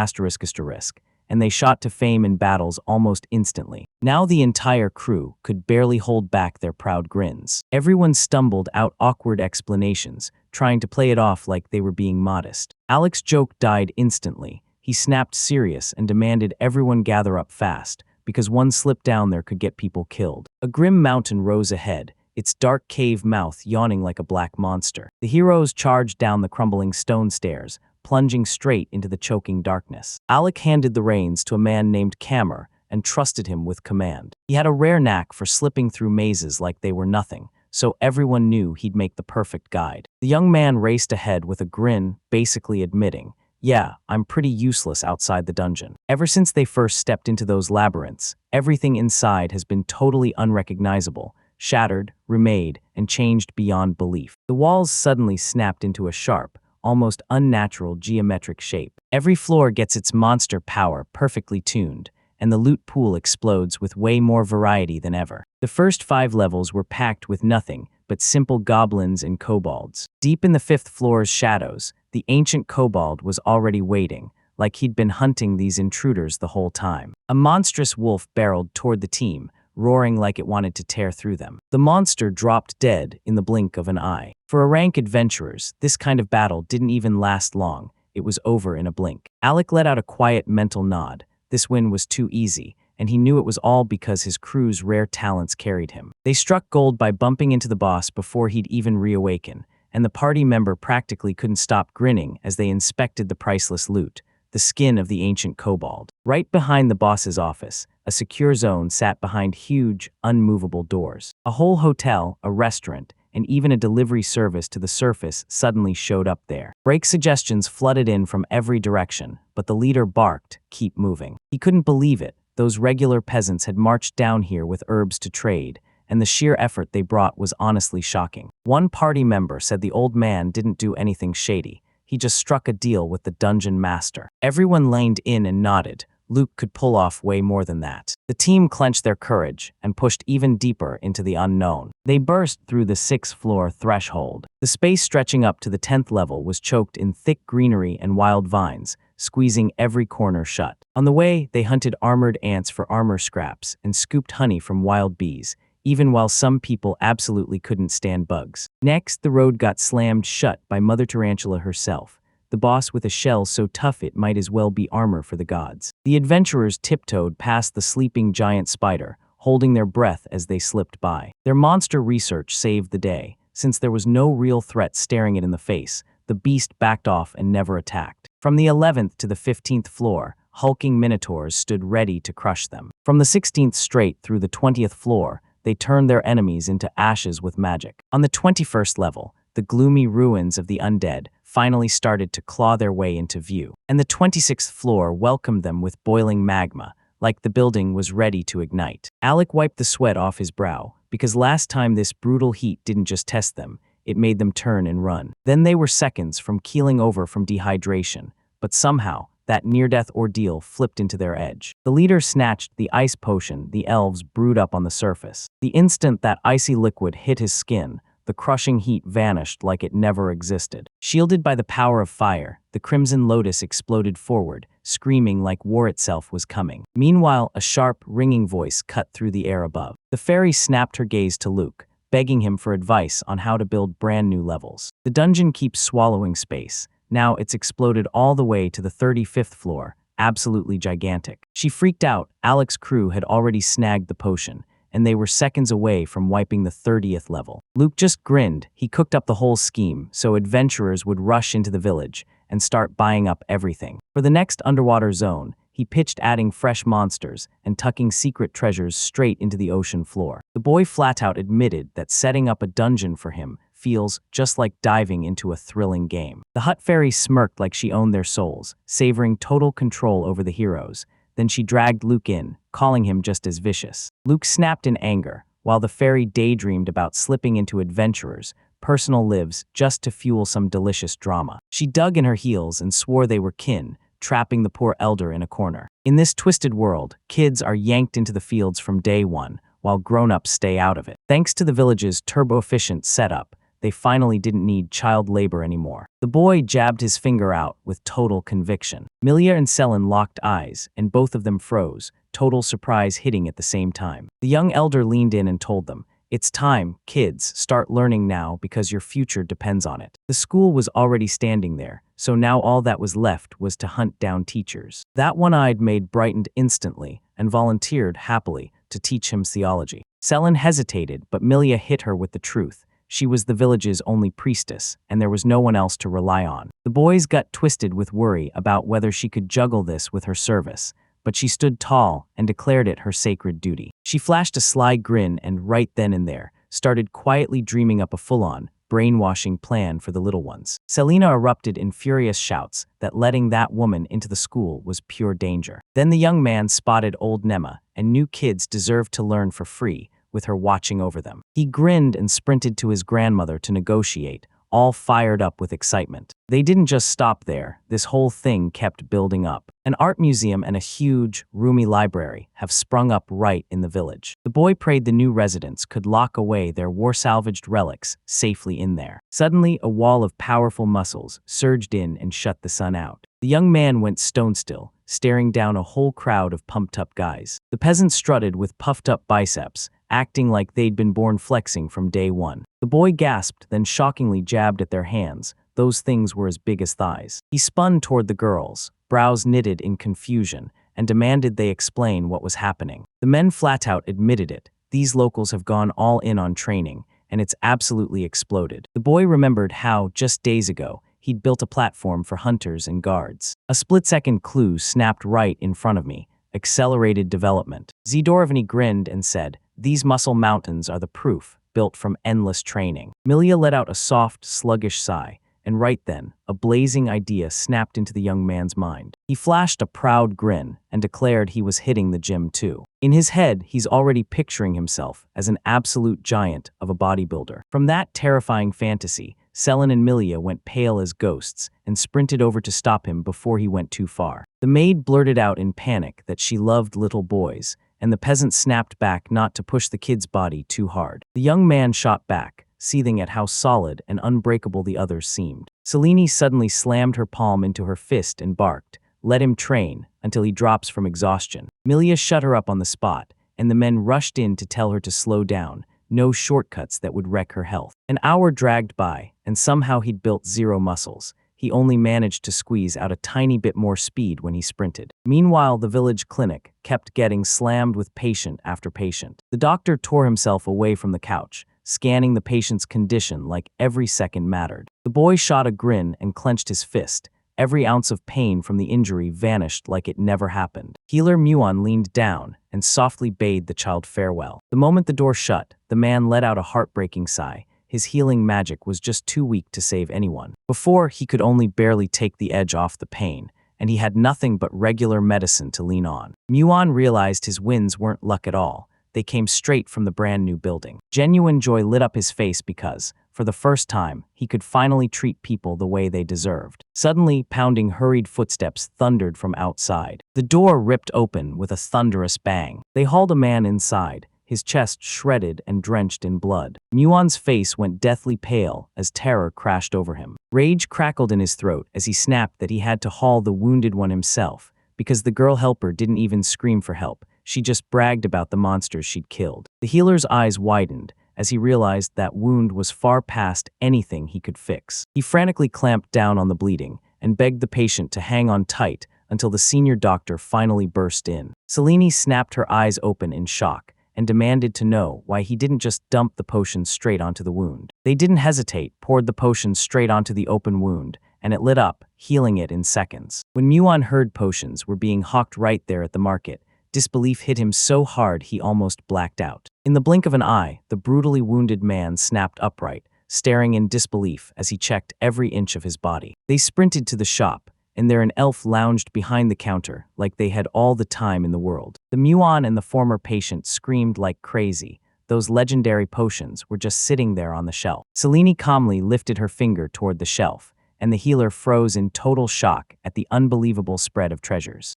Speaker 1: and they shot to fame in battles almost instantly. Now the entire crew could barely hold back their proud grins. Everyone stumbled out awkward explanations, trying to play it off like they were being modest. Alec's joke died instantly. He snapped serious and demanded everyone gather up fast, because one slip down there could get people killed. A grim mountain rose ahead, its dark cave mouth yawning like a black monster. The heroes charged down the crumbling stone stairs, plunging straight into the choking darkness. Alec handed the reins to a man named Kammer and trusted him with command. He had a rare knack for slipping through mazes like they were nothing, so everyone knew he'd make the perfect guide. The young man raced ahead with a grin, basically admitting, "Yeah, I'm pretty useless outside the dungeon. Ever since they first stepped into those labyrinths, everything inside has been totally unrecognizable, shattered, remade, and changed beyond belief." The walls suddenly snapped into a sharp, almost unnatural geometric shape. Every floor gets its monster power perfectly tuned, and the loot pool explodes with way more variety than ever. The first 5 levels were packed with nothing but simple goblins and kobolds. Deep in the 5th floor's shadows, the ancient kobold was already waiting, like he'd been hunting these intruders the whole time. A monstrous wolf barreled toward the team, roaring like it wanted to tear through them. The monster dropped dead in the blink of an eye. For rank adventurers, this kind of battle didn't even last long. It was over in a blink. Alec let out a quiet mental nod. This win was too easy, and he knew it was all because his crew's rare talents carried him. They struck gold by bumping into the boss before he'd even reawaken, and the party member practically couldn't stop grinning as they inspected the priceless loot, the skin of the ancient kobold. Right behind the boss's office, a secure zone sat behind huge, unmovable doors. A whole hotel, a restaurant, and even a delivery service to the surface suddenly showed up there. Break suggestions flooded in from every direction, but the leader barked, "Keep moving." He couldn't believe it. Those regular peasants had marched down here with herbs to trade, and the sheer effort they brought was honestly shocking. One party member said the old man didn't do anything shady. He just struck a deal with the dungeon master. Everyone leaned in and nodded. Luke could pull off way more than that. The team clenched their courage and pushed even deeper into the unknown. They burst through the 6th floor threshold. The space stretching up to the 10th level was choked in thick greenery and wild vines, squeezing every corner shut. On the way, they hunted armored ants for armor scraps and scooped honey from wild bees, even while some people absolutely couldn't stand bugs. Next, the road got slammed shut by Mother Tarantula herself, the boss with a shell so tough it might as well be armor for the gods. The adventurers tiptoed past the sleeping giant spider, holding their breath as they slipped by. Their monster research saved the day. Since there was no real threat staring it in the face, the beast backed off and never attacked. From the 11th to the 15th floor, hulking minotaurs stood ready to crush them. From the 16th straight through the 20th floor, they turned their enemies into ashes with magic. On the 21st level, the gloomy ruins of the undead finally started to claw their way into view, and the 26th floor welcomed them with boiling magma, like the building was ready to ignite. Alec wiped the sweat off his brow, because last time this brutal heat didn't just test them, it made them turn and run. Then they were seconds from keeling over from dehydration, but somehow, that near-death ordeal flipped into their edge. The leader snatched the ice potion the elves brewed up on the surface. The instant that icy liquid hit his skin, the crushing heat vanished like it never existed. Shielded by the power of fire, the Crimson Lotus exploded forward, screaming like war itself was coming. Meanwhile, a sharp, ringing voice cut through the air above. The fairy snapped her gaze to Luke, begging him for advice on how to build brand new levels. The dungeon keeps swallowing space. Now it's exploded all the way to the 35th floor, absolutely gigantic. She freaked out. Alec's crew had already snagged the potion, and they were seconds away from wiping the 30th level. Luke just grinned. He cooked up the whole scheme so adventurers would rush into the village and start buying up everything. For the next underwater zone, he pitched adding fresh monsters and tucking secret treasures straight into the ocean floor. The boy flat out admitted that setting up a dungeon for him feels just like diving into a thrilling game. The Hut Fairy smirked like she owned their souls, savoring total control over the heroes. Then she dragged Luke in, calling him just as vicious. Luke snapped in anger, while the fairy daydreamed about slipping into adventurers' personal lives just to fuel some delicious drama. She dug in her heels and swore they were kin, trapping the poor elder in a corner. In this twisted world, kids are yanked into the fields from day one, while grown-ups stay out of it. Thanks to the village's turbo-efficient setup, they finally didn't need child labor anymore. The boy jabbed his finger out with total conviction. Milia and Selin locked eyes, and both of them froze, total surprise hitting at the same time. The young elder leaned in and told them, "It's time, kids, start learning now because your future depends on it." The school was already standing there, so now all that was left was to hunt down teachers. That one-eyed maid brightened instantly and volunteered happily to teach him theology. Selin hesitated, but Milia hit her with the truth. She was the village's only priestess, and there was no one else to rely on. The boy's gut twisted with worry about whether she could juggle this with her service, but she stood tall and declared it her sacred duty. She flashed a sly grin and right then and there, started quietly dreaming up a full-on, brainwashing plan for the little ones. Selina erupted in furious shouts that letting that woman into the school was pure danger. Then the young man spotted old Nema, and new kids deserved to learn for free, with her watching over them. He grinned and sprinted to his grandmother to negotiate, all fired up with excitement. They didn't just stop there, this whole thing kept building up. An art museum and a huge, roomy library have sprung up right in the village. The boy prayed the new residents could lock away their war-salvaged relics safely in there. Suddenly, a wall of powerful muscles surged in and shut the sun out. The young man went stone still, staring down a whole crowd of pumped-up guys. The peasants strutted with puffed-up biceps, acting like they'd been born flexing from day one. The boy gasped, then shockingly jabbed at their hands. Those things were as big as thighs. He spun toward the girls, brows knitted in confusion, and demanded they explain what was happening. The men flat out admitted it. These locals have gone all in on training, and it's absolutely exploded. The boy remembered how, just days ago, he'd built a platform for hunters and guards. A split-second clue snapped right in front of me. Accelerated development. Zdorovny grinned and said, "These muscle mountains are the proof, built from endless training." Milia let out a soft, sluggish sigh, and right then, a blazing idea snapped into the young man's mind. He flashed a proud grin and declared he was hitting the gym too. In his head, he's already picturing himself as an absolute giant of a bodybuilder. From that terrifying fantasy, Selin and Milia went pale as ghosts and sprinted over to stop him before he went too far. The maid blurted out in panic that she loved little boys, and the peasant snapped back not to push the kid's body too hard. The young man shot back, seething at how solid and unbreakable the others seemed. Selene suddenly slammed her palm into her fist and barked, "Let him train, until he drops from exhaustion." Milia shut her up on the spot, and the men rushed in to tell her to slow down, no shortcuts that would wreck her health. An hour dragged by, and somehow he'd built zero muscles. He only managed to squeeze out a tiny bit more speed when he sprinted. Meanwhile, the village clinic kept getting slammed with patient after patient. The doctor tore himself away from the couch, scanning the patient's condition like every second mattered. The boy shot a grin and clenched his fist. Every ounce of pain from the injury vanished like it never happened. Healer Muon leaned down, and softly bade the child farewell. The moment the door shut, the man let out a heartbreaking sigh. His healing magic was just too weak to save anyone. Before, he could only barely take the edge off the pain, and he had nothing but regular medicine to lean on. Muon realized his wins weren't luck at all. They came straight from the brand new building. Genuine joy lit up his face because, for the first time, he could finally treat people the way they deserved. Suddenly, pounding hurried footsteps thundered from outside. The door ripped open with a thunderous bang. They hauled a man inside, his chest shredded and drenched in blood. Muon's face went deathly pale as terror crashed over him. Rage crackled in his throat as he snapped that he had to haul the wounded one himself, because the girl helper didn't even scream for help. She just bragged about the monsters she'd killed. The healer's eyes widened as he realized that wound was far past anything he could fix. He frantically clamped down on the bleeding and begged the patient to hang on tight until the senior doctor finally burst in. Selene snapped her eyes open in shock and demanded to know why he didn't just dump the potion straight onto the wound. They didn't hesitate, poured the potion straight onto the open wound, and it lit up, healing it in seconds. When Muon heard potions were being hawked right there at the market, disbelief hit him so hard he almost blacked out. In the blink of an eye, the brutally wounded man snapped upright, staring in disbelief as he checked every inch of his body. They sprinted to the shop, and there an elf lounged behind the counter like they had all the time in the world. The Muon and the former patient screamed like crazy. Those legendary potions were just sitting there on the shelf. Selene calmly lifted her finger toward the shelf, and the healer froze in total shock at the unbelievable spread of treasures.